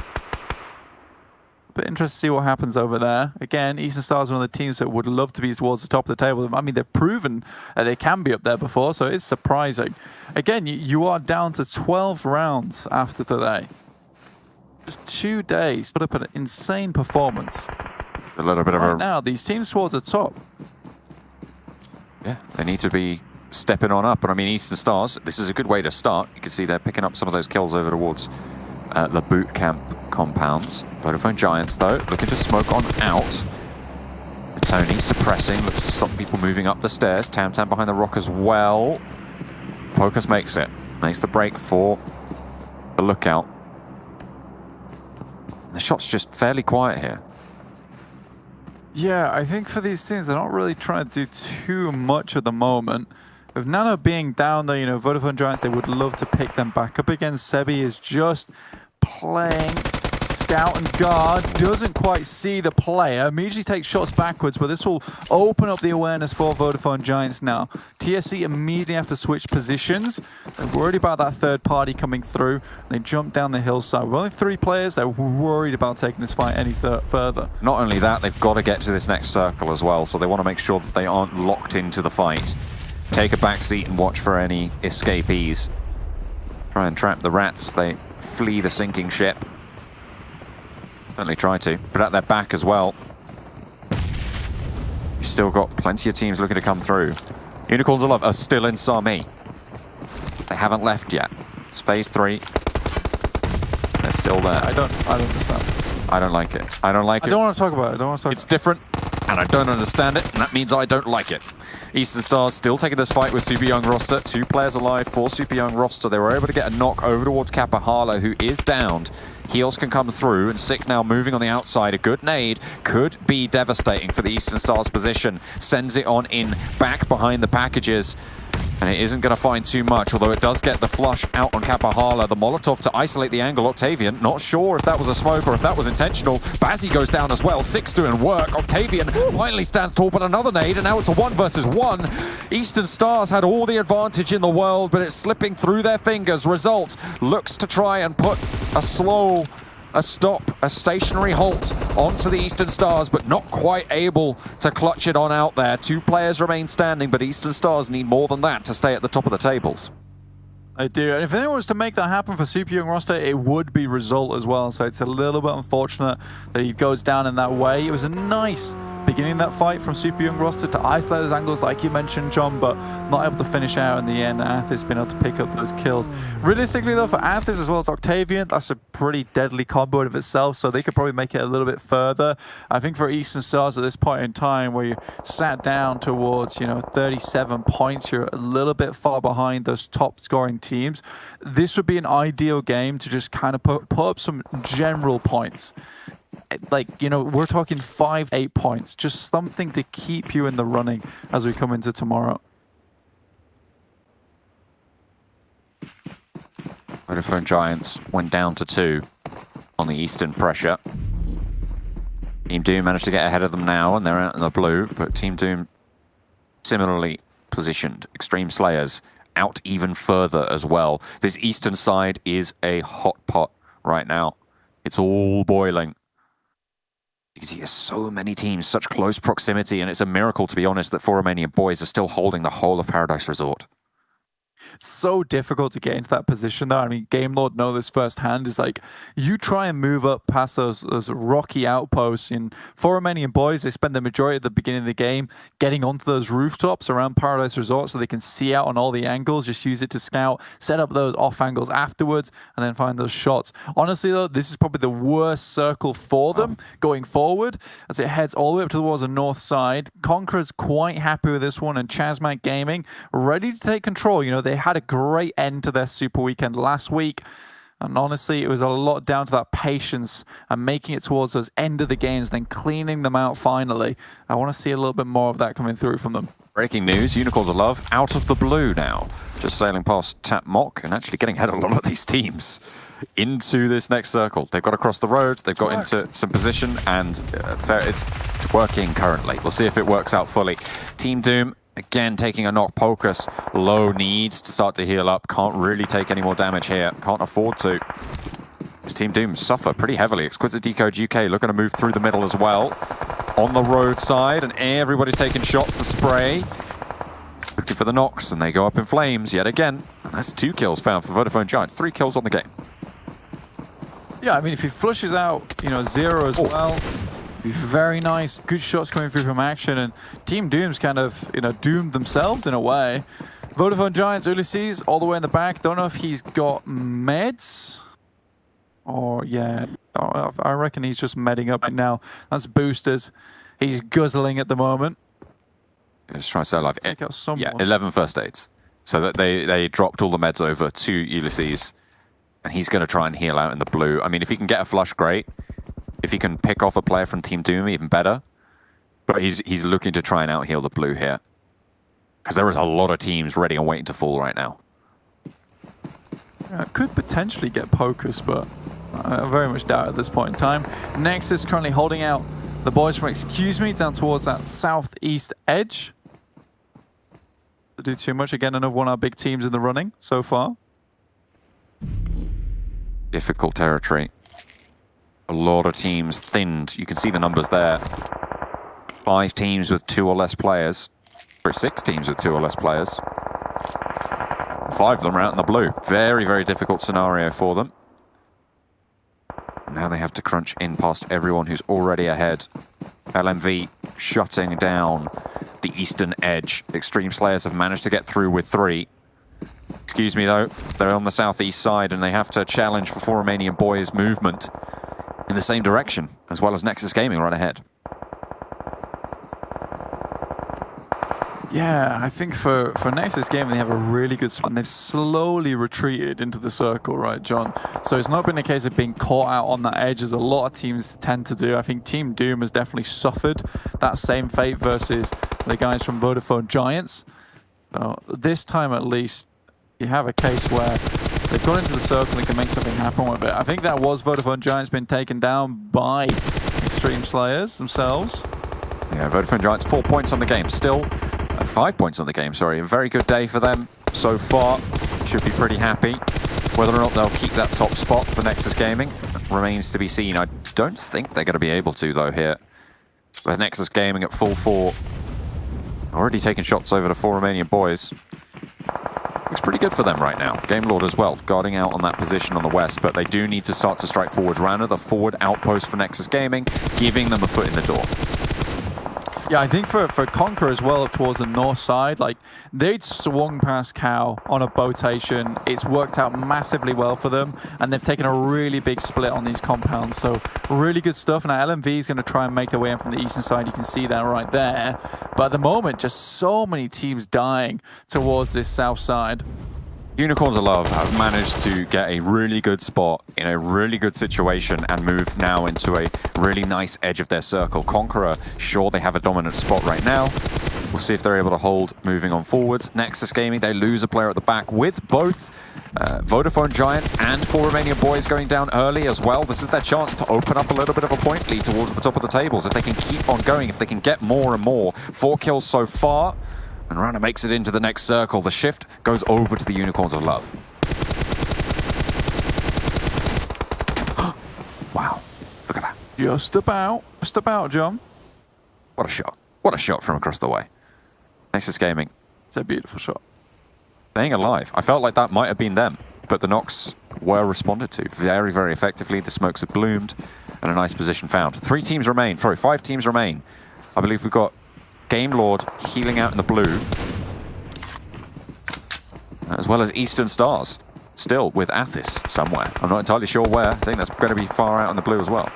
But interested to see what happens over there. Again, Eastern Stars are one of the teams that would love to be towards the top of the table. I mean, they've proven that they can be up there before, so it's surprising. Again, you are down to 12 rounds after today. Just 2 days. Put up an insane performance. A little bit of right now, these teams towards the top. Yeah, they need to be stepping on up. And I mean, Eastern Stars, this is a good way to start. You can see they're picking up some of those kills over towards the boot camp compounds. Vodafone Giants, though, looking to smoke on out. Tony suppressing, looks to stop people moving up the stairs. Tam Tam behind the rock as well. Pocus makes it. Makes the break for the lookout. The shot's just fairly quiet here. Yeah, I think for these teams, they're not really trying to do too much at the moment. With Nano being down there, you know, Vodafone Giants, they would love to pick them back up again. Sebi is just playing scout and guard, doesn't quite see the player, immediately takes shots backwards, but this will open up the awareness for Vodafone Giants now. TSC immediately have to switch positions. They're worried about that third party coming through. They jump down the hillside. With only 3 players, they're worried about taking this fight any further. Not only that, they've got to get to this next circle as well, so they want to make sure that they aren't locked into the fight. Take a backseat and watch for any escapees. Try and trap the rats as they flee the sinking ship. Certainly try to, but at their back as well. You've still got plenty of teams looking to come through. Unicorns of Love are still in Sami. They haven't left yet. It's phase 3. They're still there. I don't understand. I don't like it. I don't like it. I don't want to talk about it. I don't want to talk It's different, and I don't understand it, and that means I don't like it. Eastern Stars still taking this fight with Super Young roster. 2 players alive for Super Young roster. They were able to get a knock over towards Kapahala, who is downed. Heals can come through, and Sick now moving on the outside. A good nade could be devastating for the Eastern Stars position. Sends it on in back behind the packages. And it isn't going to find too much, although it does get the flush out on Kapahala. The Molotov to isolate the angle. Octavian, not sure if that was a smoke or if that was intentional. Bazzi goes down as well. Sick's doing work. Octavian finally stands tall, but another nade, and now it's a 1 versus 1. Eastern Stars had all the advantage in the world, but it's slipping through their fingers. Result looks to try and put a stop, a stationary halt onto the Eastern Stars, but not quite able to clutch it on out there. 2 players remain standing, but Eastern Stars need more than that to stay at the top of the tables. I do, and if anyone was to make that happen for Super Young roster, it would be Result as well, so it's a little bit unfortunate that he goes down in that way. It was a nice beginning that fight from Super Young roster to isolate those angles like you mentioned, John, but not able to finish out in the end. Athis been able to pick up those kills. Realistically though, for Athis as well as Octavian, that's a pretty deadly combo of itself, so they could probably make it a little bit further. I think for Eastern Stars at this point in time, where you're sat down towards, 37 points, you're a little bit far behind those top scoring teams. This would be an ideal game to just kind of put up some general points. Like, we're talking 5-8 points, just something to keep you in the running as we come into tomorrow. Vodafone Giants went down to 2 on the Eastern pressure. Team Doom managed to get ahead of them now, and they're out in the blue, but Team Doom similarly positioned. Xtreme Slayers out even further as well. This Eastern side is a hot pot right now. It's all boiling. You can see there's so many teams, such close proximity, and it's a miracle, to be honest, that 4 Romanian Boys are still holding the whole of Paradise Resort. It's so difficult to get into that position though. I mean, Game Lord know this firsthand. Is like, you try and move up past those rocky outposts. In 4 Romanian Boys, they spend the majority at the beginning of the game getting onto those rooftops around Paradise Resort so they can see out on all the angles, just use it to scout, set up those off angles afterwards, and then find those shots. Honestly though, this is probably the worst circle for them going forward as it heads all the way up towards the north side. Conqueror's quite happy with this one, and ChasMac Gaming ready to take control. They had a great end to their Super Weekend last week, and honestly, it was a lot down to that patience and making it towards those end of the games, then cleaning them out finally. I want to see a little bit more of that coming through from them. Breaking news, Unicorns of Love out of the blue now. Just sailing past Tap Mock and actually getting ahead of a lot of these teams into this next circle. They've got across the road, they've got into some position, and it's working currently. We'll see if it works out fully. Team Doom, again, taking a knock. Pocus, low, needs to start to heal up. Can't really take any more damage here. Can't afford to. This Team Doom suffer pretty heavily. Exquisite Décode UK looking to move through the middle as well. On the roadside, and everybody's taking shots. The spray. Looking for the knocks, and they go up in flames yet again. And that's 2 kills found for Vodafone Giants. 3 kills on the game. Yeah, I mean, if he flushes out, 0 as well. Very nice, good shots coming through from action, and Team Doom's kind of, doomed themselves in a way. Vodafone Giants, Ulysses, all the way in the back. Don't know if he's got meds. Or, yeah, I reckon he's just medding up right now. That's boosters. He's guzzling at the moment. Let's try to stay alive. Take out someone. Yeah, 11 first aids. So that they dropped all the meds over to Ulysses. And he's going to try and heal out in the blue. I mean, if he can get a flush, great. If he can pick off a player from Team Doom, even better. But he's looking to try and out-heal the blue here. Because there is a lot of teams ready and waiting to fall right now. Could potentially get Pocus, but I very much doubt at this point in time. Nexus currently holding out the boys from Excuse Me down towards that southeast edge. To do too much. Again, another one of our big teams in the running so far. Difficult territory. A lot of teams thinned. You can see the numbers there. 5 teams with 2 or less players. Or 6 teams with 2 or less players. 5 of them are out in the blue. Very, very difficult scenario for them. Now they have to crunch in past everyone who's already ahead. LMV shutting down the eastern edge. Extreme Slayers have managed to get through with 3. Excuse me though, they're on the southeast side and they have to challenge for 4 Romanian Boys movement in the same direction, as well as Nexus Gaming right ahead. Yeah, I think for Nexus Gaming, they have a really good spot. And they've slowly retreated into the circle, right, John? So it's not been a case of being caught out on that edge, as a lot of teams tend to do. I think Team Doom has definitely suffered that same fate versus the guys from Vodafone Giants. So this time, at least, you have a case where they've gone into the circle and can make something happen with it. I think that was Vodafone Giants been taken down by Xtreme Slayers themselves. Yeah, Vodafone Giants 4 points on the game. Still 5 points on the game, sorry. A very good day for them so far. Should be pretty happy. Whether or not they'll keep that top spot for Nexus Gaming remains to be seen. I don't think they're going to be able to, though, here. With Nexus Gaming at full 4. Already taking shots over to 4 Romanian Boys. Looks pretty good for them right now. Game Lord as well, guarding out on that position on the west, but they do need to start to strike forwards. Rana, the forward outpost for Nexus Gaming, giving them a foot in the door. Yeah, I think for Conqueror as well, up towards the north side, like, they'd swung past Cow on a botation. It's worked out massively well for them, and they've taken a really big split on these compounds. So really good stuff. Now LMV is going to try and make their way in from the eastern side. You can see that right there. But at the moment, just so many teams dying towards this south side. Unicorns of Love have managed to get a really good spot in a really good situation and move now into a really nice edge of their circle. Conqueror, sure, they have a dominant spot right now. We'll see if they're able to hold moving on forwards. Nexus Gaming, they lose a player at the back with both Vodafone Giants and 4 Romanian Boys going down early as well. This is their chance to open up a little bit of a point lead towards the top of the tables. If they can keep on going, if they can get more and more. 4 kills so far. And Rana makes it into the next circle. The shift goes over to the Unicorns of Love. Wow, look at that. Just about, John. What a shot. What a shot from across the way. Nexus Gaming. It's a beautiful shot. Staying alive. I felt like that might have been them, but the knocks were responded to very, very effectively. The smokes have bloomed and a nice position found. 5 teams remain. I believe we've got Game Lord healing out in the blue, as well as Eastern Stars, still with Athis somewhere. I'm not entirely sure where. I think that's going to be far out in the blue as well.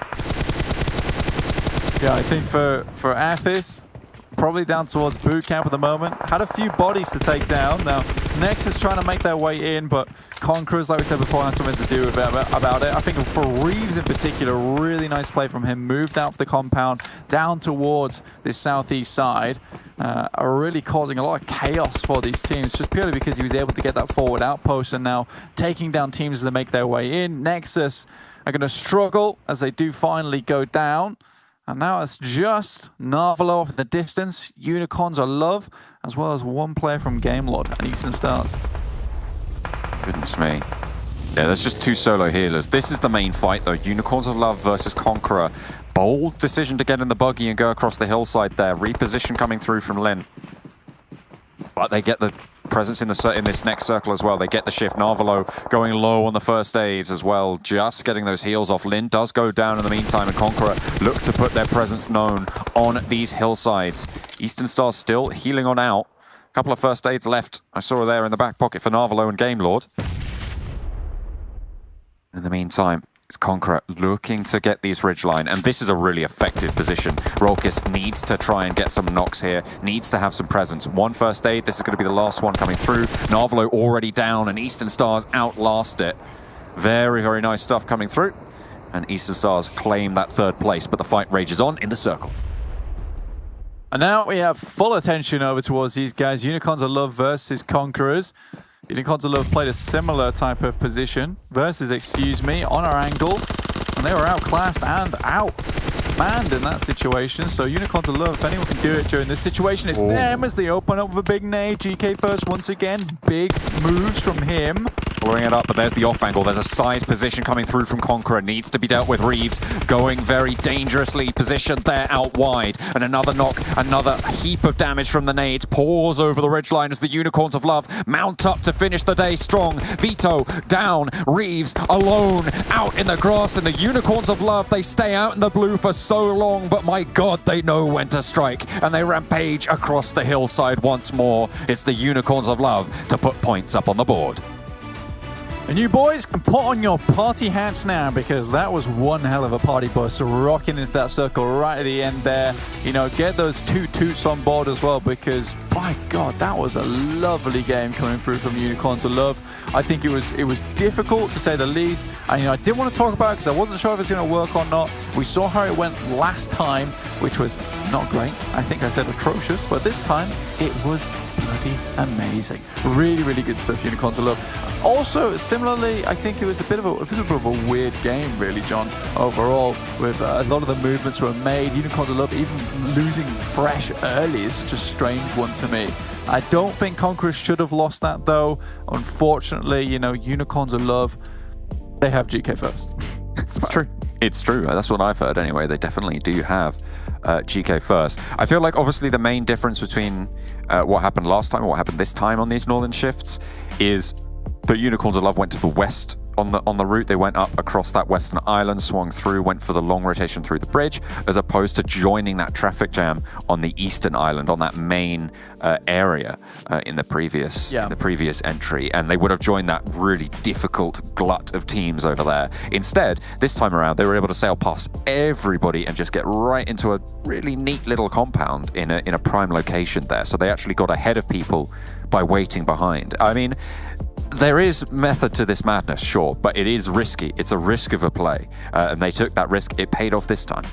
Yeah, I think for Athis, probably down towards boot camp at the moment. Had a few bodies to take down. Now, Nexus trying to make their way in, but Conquerors, like we said before, had something to do about it. I think for Reeves in particular, really nice play from him. Moved out of the compound, down towards this southeast side. Are really causing a lot of chaos for these teams, just purely because he was able to get that forward outpost and now taking down teams as they make their way in. Nexus are going to struggle as they do finally go down. And now it's just Narvalo off in the distance, Unicorns of Love, as well as 1 player from Game Lord and Eastern Stars. Goodness me. Yeah, that's just 2 solo healers. This is the main fight, though. Unicorns of Love versus Conqueror. Bold decision to get in the buggy and go across the hillside there. Reposition coming through from Lin. But they get the presence in this next circle as well. They get the shift. Narvalo going low on the first aids as well, just getting those heals off. Lin does go down in the meantime, and Conqueror look to put their presence known on these hillsides. Eastern Stars still healing on out. Couple of first aids left. I saw there in the back pocket for Narvalo and Game Lord. In the meantime, it's Conqueror looking to get these ridgeline, and this is a really effective position. Rolkis needs to try and get some knocks here, needs to have some presence. One first aid, this is going to be the last one coming through. Narvalo already down, and Eastern Stars outlast it. Very, very nice stuff coming through. And Eastern Stars claim that third place, but the fight rages on in the circle. And now we have full attention over towards these guys. Unicorns of Love versus Conquerors. Unicorns of Love played a similar type of position versus, excuse me, on our angle. And they were outclassed and outmanned in that situation. So Unicorns of Love, if anyone can do it during this situation, it's them as they open up with a big nade. GK first once again. Big moves from him. Following it up, but there's the off angle. There's a side position coming through from Conqueror. Needs to be dealt with. Reeves going very dangerously positioned there out wide. And another knock, another heap of damage from the nades. Pours over the ridgeline as the Unicorns of Love mount up to finish the day strong. Vito down, Reeves alone out in the grass. And the Unicorns of Love, they stay out in the blue for so long, but my God, they know when to strike. And they rampage across the hillside once more. It's the Unicorns of Love to put points up on the board. And you boys can put on your party hats now, because that was one hell of a party bus rocking into that circle right at the end there. You know, get those toots on board as well, because by God, that was a lovely game coming through from Unicorns of Love. I think it was difficult to say the least. And I didn't want to talk about it because I wasn't sure if it's going to work or not. We saw how it went last time, which was not great. I think I said atrocious, but this time it was bloody amazing. Really, really good stuff, Unicorns of Love. Also, similarly, I think it was a bit of a weird game, really, John, overall, with a lot of the movements were made. Unicorns of Love even losing fresh early is such a strange one to me. I don't think Conquerors should have lost that, though. Unfortunately, Unicorns of Love, they have GK first. It's true. It's true. That's what I've heard anyway. They definitely do have GK first. I feel like obviously the main difference between what happened last time and what happened this time on these northern shifts is the Unicorns of Love went to the west on the route. They went up across that western island, swung through, went for the long rotation through the bridge, as opposed to joining that traffic jam on the eastern island, on that main area in the previous entry. And they would have joined that really difficult glut of teams over there. Instead, this time around, they were able to sail past everybody and just get right into a really neat little compound in a prime location there. So they actually got ahead of people by waiting behind. I mean, there is method to this madness, sure, but it is risky. It's a risk of a play, and they took that risk. It paid off this time.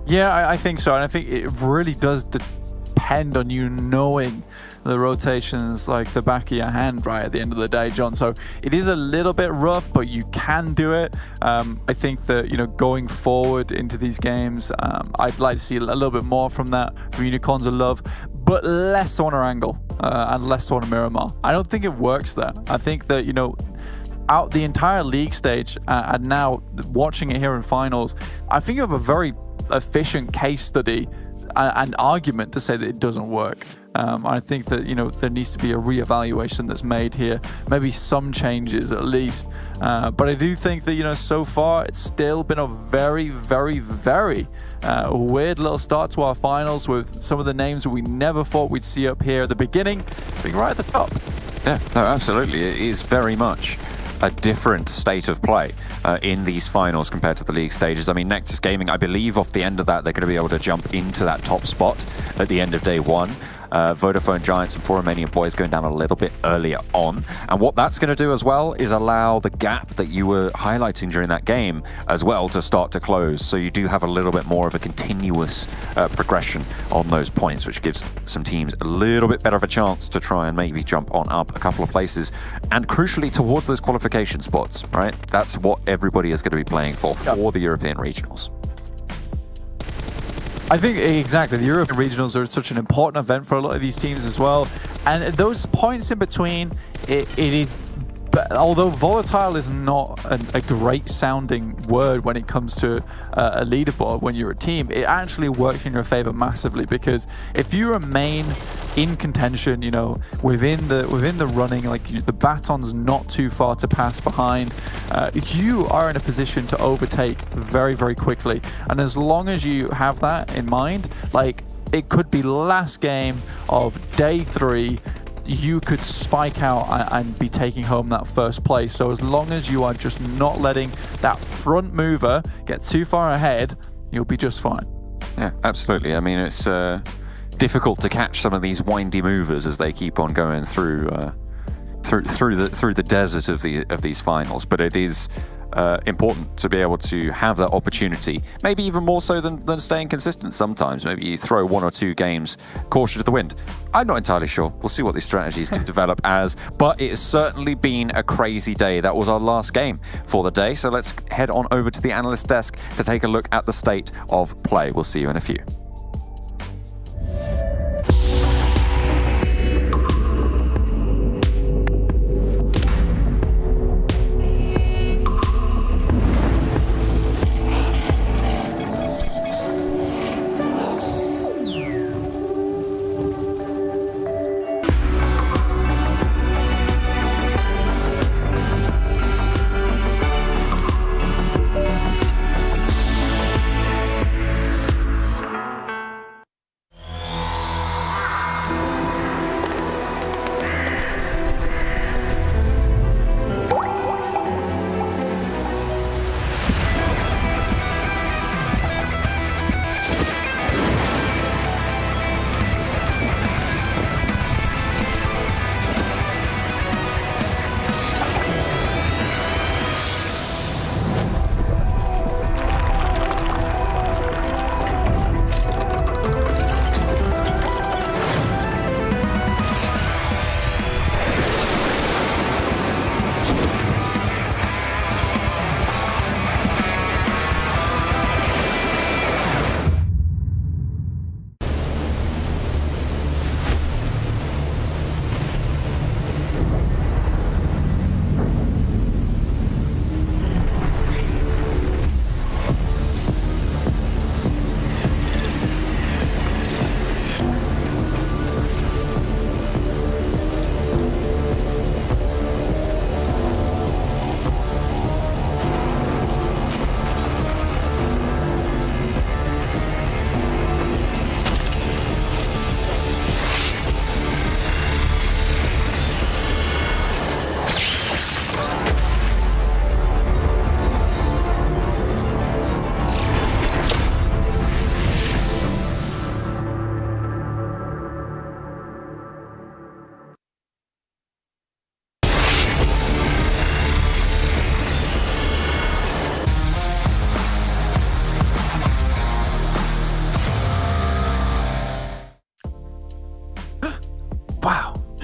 Yeah, I think so, and I think it really does depend on you knowing the rotations like the back of your hand right at the end of the day, John. So it is a little bit rough, but you can do it. I think that, going forward into these games, I'd like to see a little bit more from Unicorns of Love, but less on our angle and less on a Miramar. I don't think it works there. I think that, out the entire league stage and now watching it here in finals, I think you have a very efficient case study and argument to say that it doesn't work. I think that, there needs to be a reevaluation that's made here, maybe some changes at least. But I do think that, so far it's still been a very, very, very weird little start to our finals with some of the names that we never thought we'd see up here at the beginning being right at the top. Yeah, no, absolutely. It is very much a different state of play in these finals compared to the league stages. I mean, Nexus Gaming, I believe off the end of that, they're going to be able to jump into that top spot at the end of day one. Vodafone Giants and 4 Romanian Boys going down a little bit earlier on. And what that's going to do as well is allow the gap that you were highlighting during that game as well to start to close. So you do have a little bit more of a continuous progression on those points, which gives some teams a little bit better of a chance to try and maybe jump on up a couple of places. And crucially, towards those qualification spots, right? That's what everybody is going to be playing for the European regionals. I think exactly. The European regionals are such an important event for a lot of these teams as well. And those points in between, it is, although volatile is not a great sounding word when it comes to a leaderboard when you're a team, it actually works in your favor massively, because if you remain in contention, within the running, like the baton's not too far to pass behind, you are in a position to overtake very, very quickly. And as long as you have that in mind, like, it could be last game of day 3. You could spike out and be taking home that first place. So as long as you are just not letting that front mover get too far ahead, you'll be just fine. Yeah, absolutely. I mean, it's difficult to catch some of these windy movers as they keep on going through the desert of these finals. But it is important to be able to have that opportunity, maybe even more so than staying consistent sometimes. Maybe you throw 1 or 2 games caution to the wind. I'm not entirely sure. We'll see what these strategies can develop as, but it has certainly been a crazy day. That was our last game for the day, so let's head on over to the analyst desk to take a look at the state of play. We'll see you in a few.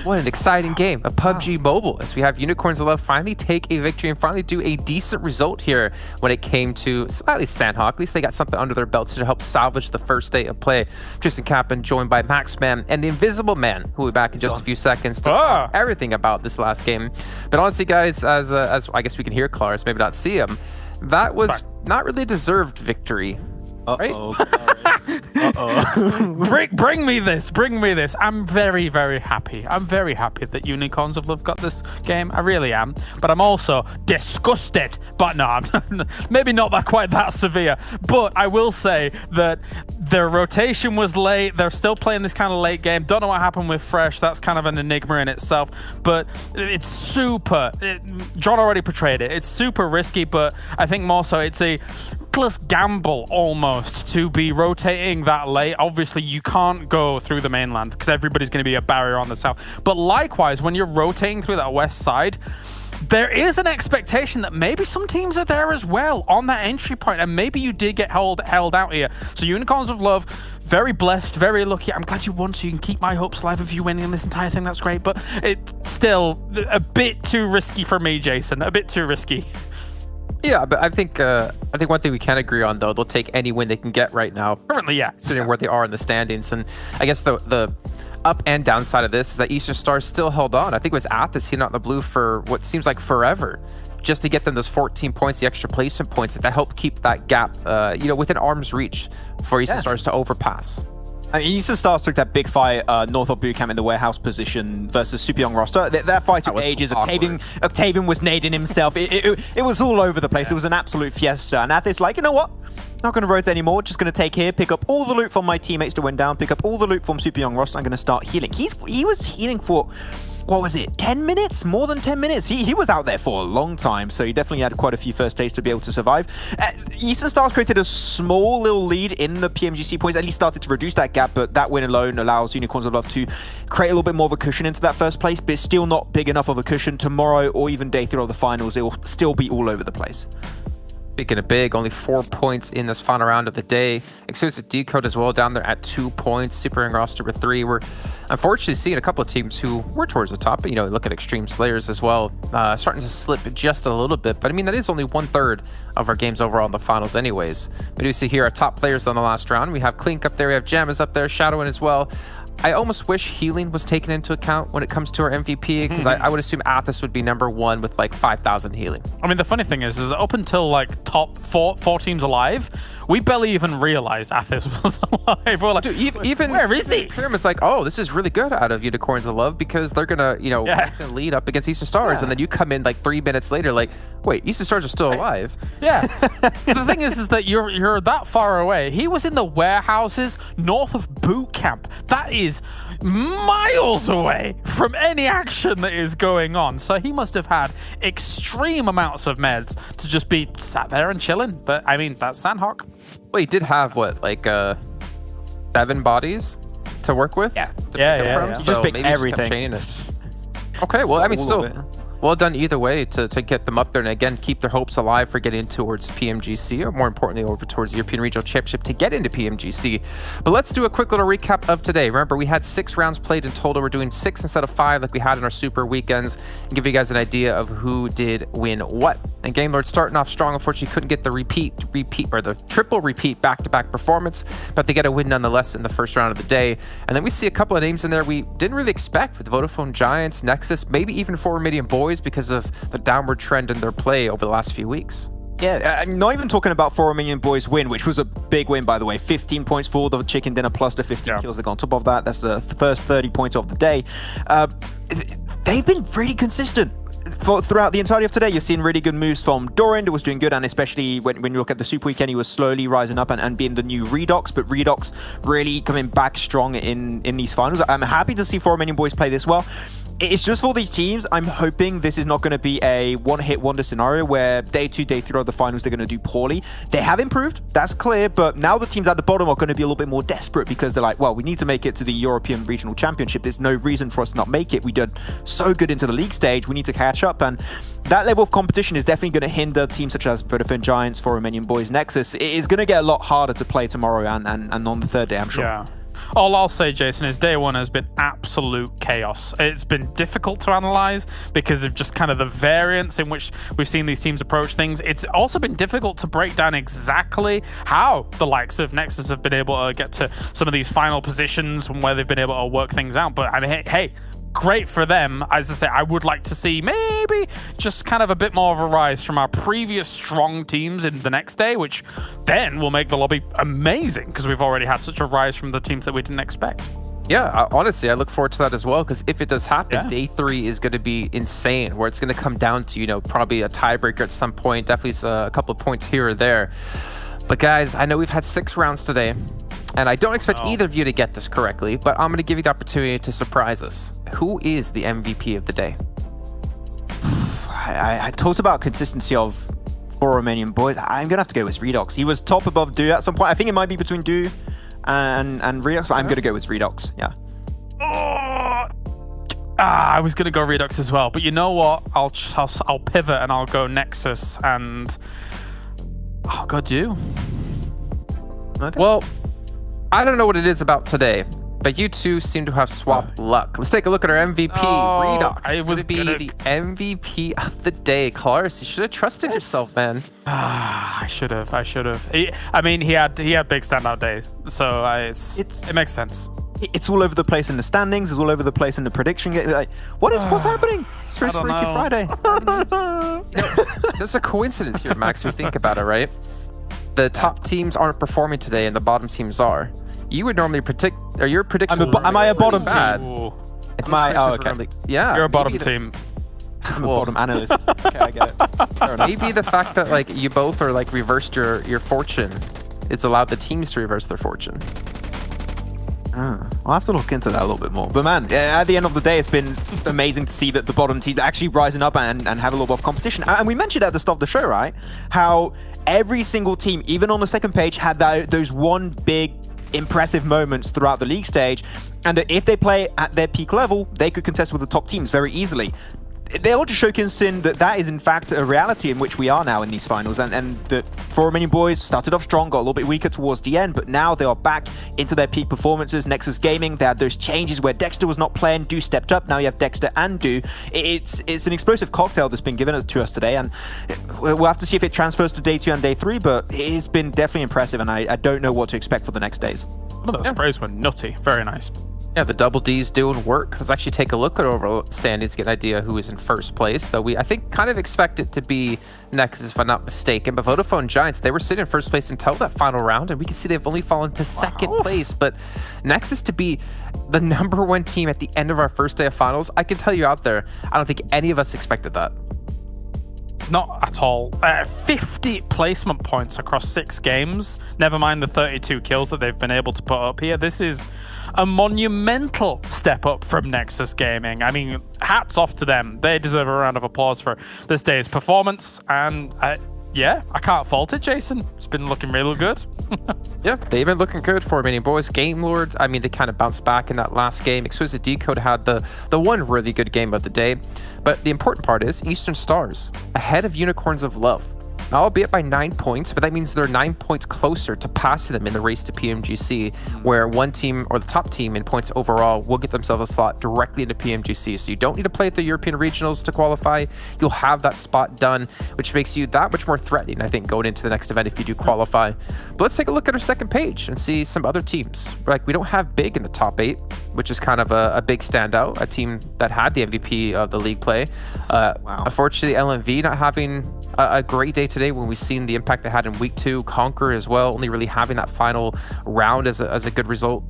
What an exciting game of PUBG Mobile, as we have Unicorns of Love finally take a victory and finally do a decent result here when it came to at least Sanhok. At least they got something under their belts to help salvage the first day of play. Tristan Kappen joined by Maxman and the Invisible Man, who will be back in just a few seconds to talk everything about this last game. But honestly, guys, as I guess we can hear Claris, maybe not see him, that was not really a deserved victory. Uh-oh. Bring me this. I'm very, very happy. I'm very happy that Unicorns of Love got this game. I really am. But I'm also disgusted. But no, I'm maybe not quite that severe. But I will say that their rotation was late. They're still playing this kind of late game. Don't know what happened with Fresh. That's kind of an enigma in itself. But it's super. John already portrayed it. It's super risky, but I think more so it's a reckless gamble almost to be rotating that late. Obviously, you can't go through the mainland because everybody's going to be a barrier on the south. But likewise, when you're rotating through that west side, there is an expectation that maybe some teams are there as well on that entry point, and maybe you did get held out here. So Unicorns of Love, very blessed, very lucky. I'm glad you won, so you can keep my hopes alive of you winning this entire thing. That's great, but it's still a bit too risky for me, Jason. A bit too risky. Yeah, but I think one thing we can agree on, though, they'll take any win they can get right now. Currently, yeah. Considering where they are in the standings. And I guess the up and downside of this is that Eastern Stars still held on. I think it was Athos hitting out the blue for what seems like forever, just to get them those 14 points, the extra placement points that help keep that gap, within arm's reach for Eastern Stars to overpass. Eastern Stars took that big fight north of bootcamp in the warehouse position versus Super Young roster. That fight took ages. Octavian was nading himself. It was all over the place. It was an absolute fiesta. And Athis like, you know what? Not going to rotate anymore. Just going to take here, pick up all the loot from my teammates to win down, pick up all the loot from Super Young roster. I'm going to start healing. He was healing for, what was it, 10 minutes? More than 10 minutes? He was out there for a long time, so he definitely had quite a few first days to be able to survive. Eastern Stars created a small little lead in the PMGC points, at least started to reduce that gap, but that win alone allows Unicorns of Love to create a little bit more of a cushion into that first place, but it's still not big enough of a cushion. Tomorrow, or even day 3 of the finals, it will still be all over the place. Speaking of big, only 4 points in this final round of the day. Exquisite Décode as well down there at 2 points. Super Young roster with 3. We're unfortunately seeing a couple of teams who were towards the top. But, you know, look at Xtreme Slayers as well, starting to slip just a little bit. But I mean, that is only 1/3 of our games overall in the finals anyways. We do see here our top players on the last round. We have Clink up there, we have Jammas up there, Shadowin as well. I almost wish healing was taken into account when it comes to our MVP, because I would assume Athos would be #1 with like 5,000 healing. I mean, the funny thing is up until like top four teams alive, we barely even realized Athos was alive. We're like, dude, even where is he? Pyramid's like, oh, this is really good out of Unicorns of Love, because they're gonna, you know, lead up against Eastern Stars, and then you come in like 3 minutes later, like, wait, Eastern Stars are still alive. Yeah. The thing is that you're that far away. He was in the warehouses north of boot camp. That is miles away from any action that is going on. So he must have had extreme amounts of meds to just be sat there and chilling. But I mean, that's Sanhok. Well, he did have what, like 7 bodies to work with? Yeah. So just picked maybe everything. Just okay, well, I mean, still well done either way to get them up there and again keep their hopes alive for getting towards PMGC, or more importantly over towards the European Regional Championship to get into PMGC. But let's do a quick little recap of today. Remember, we had 6 rounds played in total. We're doing 6 instead of 5 like we had in our super weekends, and give you guys an idea of who did win what. And Game Lord starting off strong, unfortunately couldn't get the repeat or the triple repeat back-to-back performance, but they get a win nonetheless in the first round of the day. And then we see a couple of names in there we didn't really expect, with Vodafone Giants, Nexus, maybe even Romanian Boys, because of the downward trend in their play over the last few weeks. Yeah, I'm not even talking about Romanian Boys win, which was a big win, by the way. 15 points for the chicken dinner plus the 15 kills that got on top of that. That's the first 30 points of the day. They've been really consistent. Throughout the entirety of today, you're seeing really good moves from Doran, who was doing good, and especially when you look at the Super Weekend, he was slowly rising up and being the new Redox, but Redox really coming back strong in these finals. I'm happy to see Romanian Boys play this well. It's just for these teams, I'm hoping this is not going to be a one-hit wonder scenario where day 2, day 3 of the finals, they're going to do poorly. They have improved, that's clear, but now the teams at the bottom are going to be a little bit more desperate, because they're like, well, we need to make it to the European Regional Championship. There's no reason for us to not make it. We did so good into the league stage. We need to catch up, and that level of competition is definitely going to hinder teams such as Vodafone Giants, Romanian Boys, Nexus. It is going to get a lot harder to play tomorrow and on the 3rd day, I'm sure. Yeah. All I'll say, Jason, is day 1 has been absolute chaos. It's been difficult to analyze because of just kind of the variance in which we've seen these teams approach things. It's also been difficult to break down exactly how the likes of Nexus have been able to get to some of these final positions and where they've been able to work things out. But I mean, hey, great for them. As I say, I would like to see maybe just kind of a bit more of a rise from our previous strong teams in the next day, which then will make the lobby amazing, because we've already had such a rise from the teams that we didn't expect. Yeah, honestly, I look forward to that as well, because if it does happen, day 3 is going to be insane, where it's going to come down to, you know, probably a tiebreaker at some point, definitely a couple of points here or there. But guys, I know we've had 6 rounds today, and I don't expect either of you to get this correctly, but I'm going to give you the opportunity to surprise us. Who is the MVP of the day? I talked about consistency of Romanian Boys. I'm going to have to go with Redox. He was top above Do at some point. I think it might be between Do and Redox, but I'm going to go with Redox, yeah. I was going to go Redox as well, but you know what? I'll pivot and I'll go Nexus, and I'll go Do. Okay. Well, I don't know what it is about today, but you two seem to have swapped luck. Let's take a look at our MVP, Redox. I was be the MVP of the day. Clarus, you should have trusted yourself, man. I should have. I mean, he had big standout days, so it makes sense. It's all over the place in the standings. It's all over the place in the prediction. Like, what's happening? It's Freaky Friday. There's a coincidence here, Max, if you think about it, right? The top teams aren't performing today and the bottom teams are. you would normally predict, or your prediction. Am I a bottom bad. team? Ooh. Am I? Oh, okay. Yeah. You're a bottom maybe team. I'm a bottom analyst. Okay, I get it. Maybe the fact that like you both are like reversed your fortune, it's allowed the teams to reverse their fortune. I'll have to look into that a little bit more. But man, at the end of the day, it's been amazing to see that the bottom teams are actually rising up and have a little bit of competition. And we mentioned at the start of the show, right, how every single team, even on the second page, had those one big impressive moments throughout the league stage, and that if they play at their peak level, they could contest with the top teams very easily. They're all just showcasing that is in fact a reality in which we are now in these finals, and that Romanian Boys started off strong, got a little bit weaker towards the end, but now they are back into their peak performances. Nexus Gaming, they had those changes where Dexter was not playing, Do stepped up, now you have Dexter and Do. It's an explosive cocktail that's been given to us today, and we'll have to see if it transfers to day 2 and day 3, but it's been definitely impressive, and I don't know what to expect for the next days. Some of those sprays were nutty. Very nice. Yeah, the double D's doing work. Let's actually take a look at overall standings to get an idea who is in first place. Though I think, kind of expect it to be Nexus, if I'm not mistaken. But Vodafone Giants, they were sitting in first place until that final round, and we can see they've only fallen to second place. But Nexus to be the #1 team at the end of our first day of finals, I can tell you out there, I don't think any of us expected that. Not at all. 50 placement points across 6 games. Never mind the 32 kills that they've been able to put up here. This is a monumental step up from Nexus Gaming. I mean, hats off to them. They deserve a round of applause for this day's performance. And yeah, I can't fault it, Jason. It's been looking really good. Yeah, they've been looking good for Romanian Boys. Game Lord, I mean, they kind of bounced back in that last game. Exquisite Décode had the one really good game of the day. But the important part is Eastern Stars ahead of Unicorns of Love. Now, albeit by 9 points, but that means they're 9 points closer to passing them in the race to PMGC, where one team, or the top team in points overall, will get themselves a slot directly into PMGC. So you don't need to play at the European Regionals to qualify. You'll have that spot done, which makes you that much more threatening, I think, going into the next event if you do qualify. But let's take a look at our second page and see some other teams. Like, we don't have Big in the top 8, which is kind of a big standout, a team that had the MVP of the league play. Unfortunately, LMV not having a great day today when we've seen the impact they had in week 2. Conqueror as well, only really having that final round as a good result.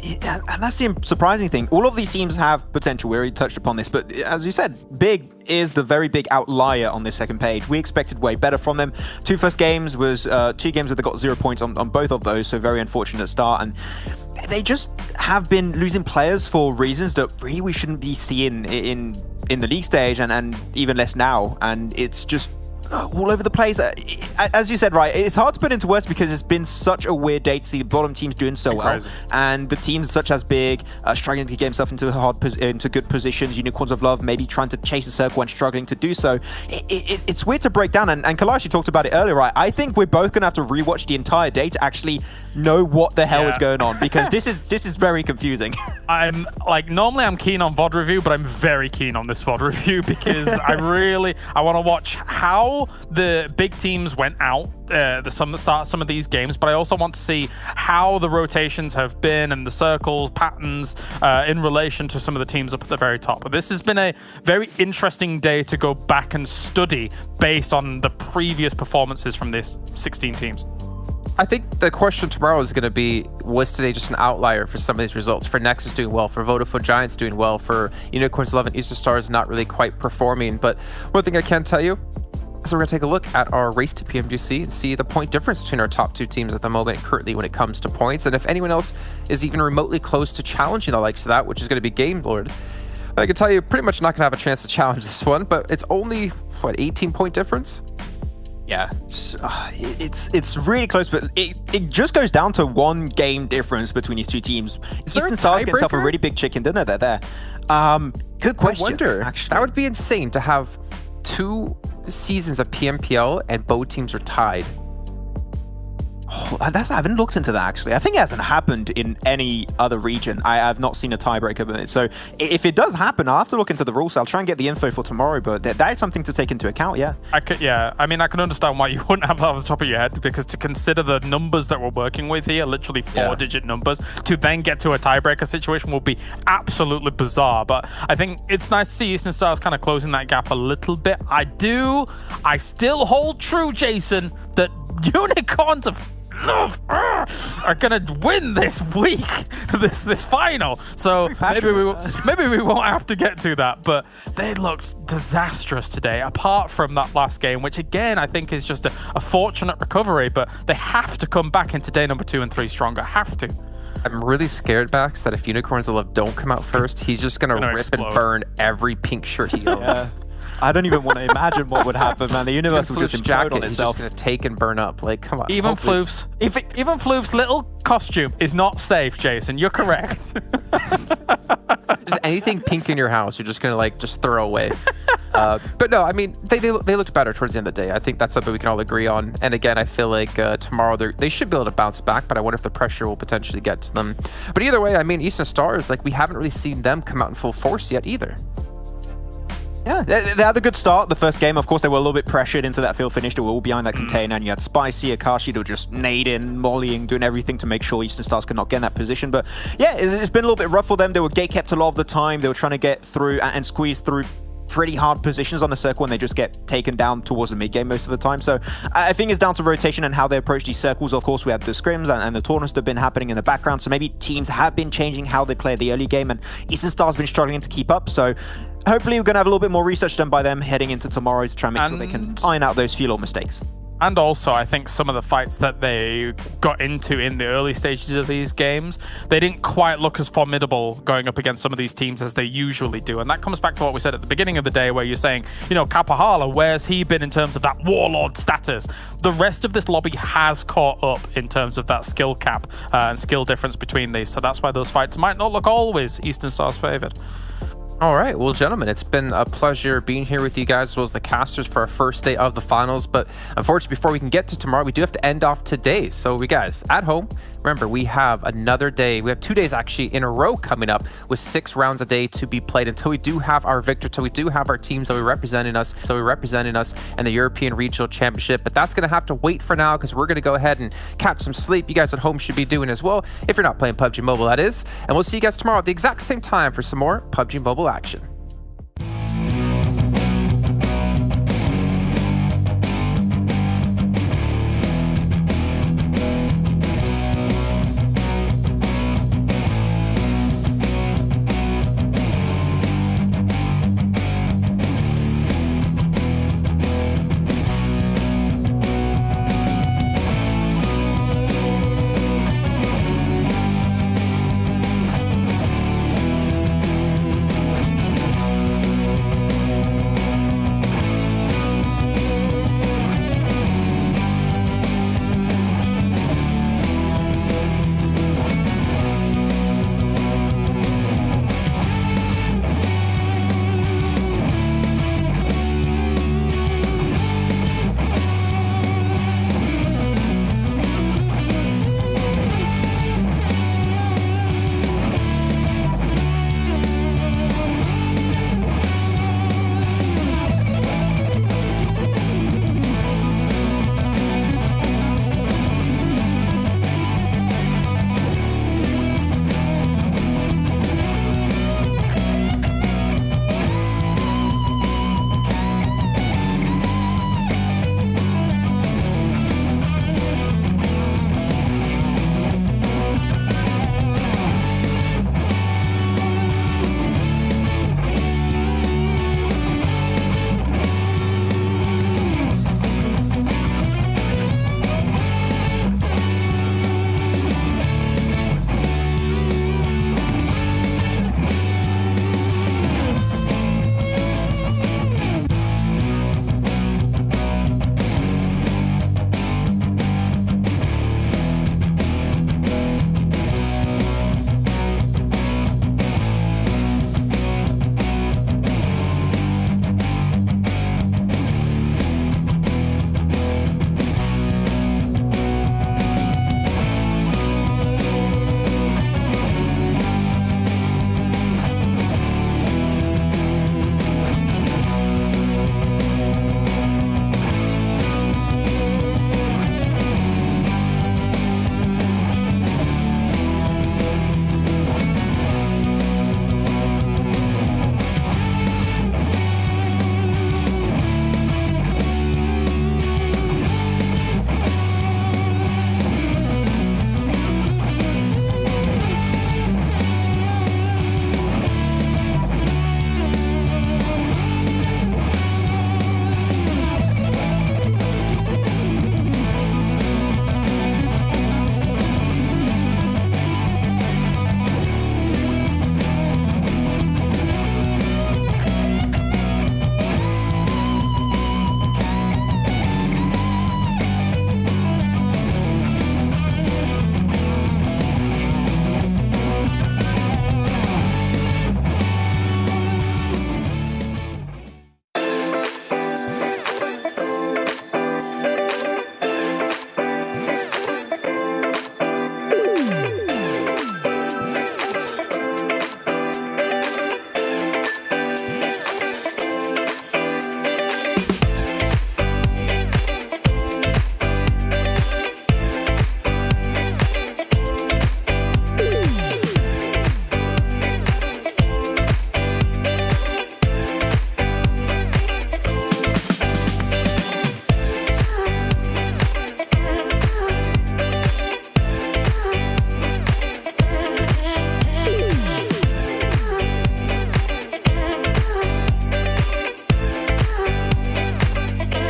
And that's the surprising thing. All of these teams have potential. We already touched upon this, but as you said, Big is the very big outlier on this second page. We expected way better from them. 2 first games was 2 games where they got 0 points on both of those, so very unfortunate start. And they just have been losing players for reasons that really we shouldn't be seeing in the league stage, and even less now. And it's just all over the place. As you said, right, it's hard to put into words because it's been such a weird day to see the bottom teams doing so well, crazy. and the teams such as Big struggling to get himself into good positions. Unicorns of Love maybe trying to chase a circle and struggling to do so. It's weird to break down, and Kalash, you talked about it earlier, right? I think we're both gonna have to rewatch the entire day to actually know what the hell is going on, because this is very confusing. I'm like, normally I'm keen on VOD review, but I'm very keen on this VOD review because I want to watch how the big teams went out some of these games, but I also want to see how the rotations have been and the circles patterns in relation to some of the teams up at the very top. But this has been a very interesting day to go back and study based on the previous performances from this 16 teams. I think the question tomorrow is going to be, was today just an outlier for some of these results? For Nexus doing well, for Vodafone Giants doing well, for Unicorns 11, Eastern Stars not really quite performing. But one thing I can tell you is we're going to take a look at our race to PMGC and see the point difference between our top 2 teams at the moment currently when it comes to points. And if anyone else is even remotely close to challenging the likes of that, which is going to be Game Lord, I can tell you pretty much not going to have a chance to challenge this one, but it's only, what, 18-point difference? Yeah, it's really close, but it just goes down to 1 game difference between these 2 teams. Eastern Stars get himself a really big chicken dinner there. Good question. I wonder, actually. That would be insane to have 2 seasons of PMPL and both teams are tied. Oh, I haven't looked into that, actually. I think it hasn't happened in any other region. I have not seen a tiebreaker. So if it does happen, I'll have to look into the rules. I'll try and get the info for tomorrow, but that is something to take into account, yeah. I can understand why you wouldn't have that off the top of your head, because to consider the numbers that we're working with here, literally 4-digit numbers, to then get to a tiebreaker situation will be absolutely bizarre. But I think it's nice to see Eastern Stars kind of closing that gap a little bit. I still hold true, Jason, that Unicorns have love are gonna win this week, this final. So maybe we won't have to get to that. But they looked disastrous today. Apart from that last game, which again I think is just a fortunate recovery. But they have to come back into day number 2 and 3 stronger. Have to. I'm really scared, Bax, that if Unicorns of Love don't come out first, he's just gonna rip explode. And burn every pink shirt he owns. Yeah. I don't even want to imagine what would happen, man. The universe will just implode on he's itself. just gonna take and burn up. Like, come on. Even Floof's little costume is not safe, Jason. You're correct. Just anything pink in your house, you're just gonna like just throw away. But no, I mean they looked better towards the end of the day. I think that's something we can all agree on. And again, I feel like tomorrow they should be able to bounce back, but I wonder if the pressure will potentially get to them. But either way, I mean Eastern Stars, like we haven't really seen them come out in full force yet either. Yeah, they had a good start. The first game, of course, they were a little bit pressured into that field finish. They were all behind that container, and you had Spicy, Akashi, they were just nading, mollying, doing everything to make sure Eastern Stars could not get in that position. But yeah, it's been a little bit rough for them. They were gate kept a lot of the time. They were trying to get through and squeeze through pretty hard positions on the circle, and they just get taken down towards the mid game most of the time. So I think it's down to rotation and how they approach these circles. Of course, we have the scrims and the tournaments that have been happening in the background. So maybe teams have been changing how they play the early game, and Eastern Stars been struggling to keep up. So hopefully we're going to have a little bit more research done by them heading into tomorrow to try and make sure they can iron out those few little mistakes. And also, I think some of the fights that they got into in the early stages of these games, they didn't quite look as formidable going up against some of these teams as they usually do. And that comes back to what we said at the beginning of the day, where you're saying, you know, Kapahala, where's he been in terms of that warlord status? The rest of this lobby has caught up in terms of that skill cap and skill difference between these. So that's why those fights might not look always Eastern Stars favored. All right, well, gentlemen, it's been a pleasure being here with you guys as well as the casters for our first day of the finals. But unfortunately, before we can get to tomorrow, we do have to end off today. So we guys, at home, remember, we have another day. We have 2 days actually in a row coming up with 6 rounds a day to be played until we do have our victor, until we do have our teams that are representing us, in the European Regional Championship. But that's going to have to wait for now because we're going to go ahead and catch some sleep. You guys at home should be doing as well, if you're not playing PUBG Mobile, that is. And we'll see you guys tomorrow at the exact same time for some more PUBG Mobile action.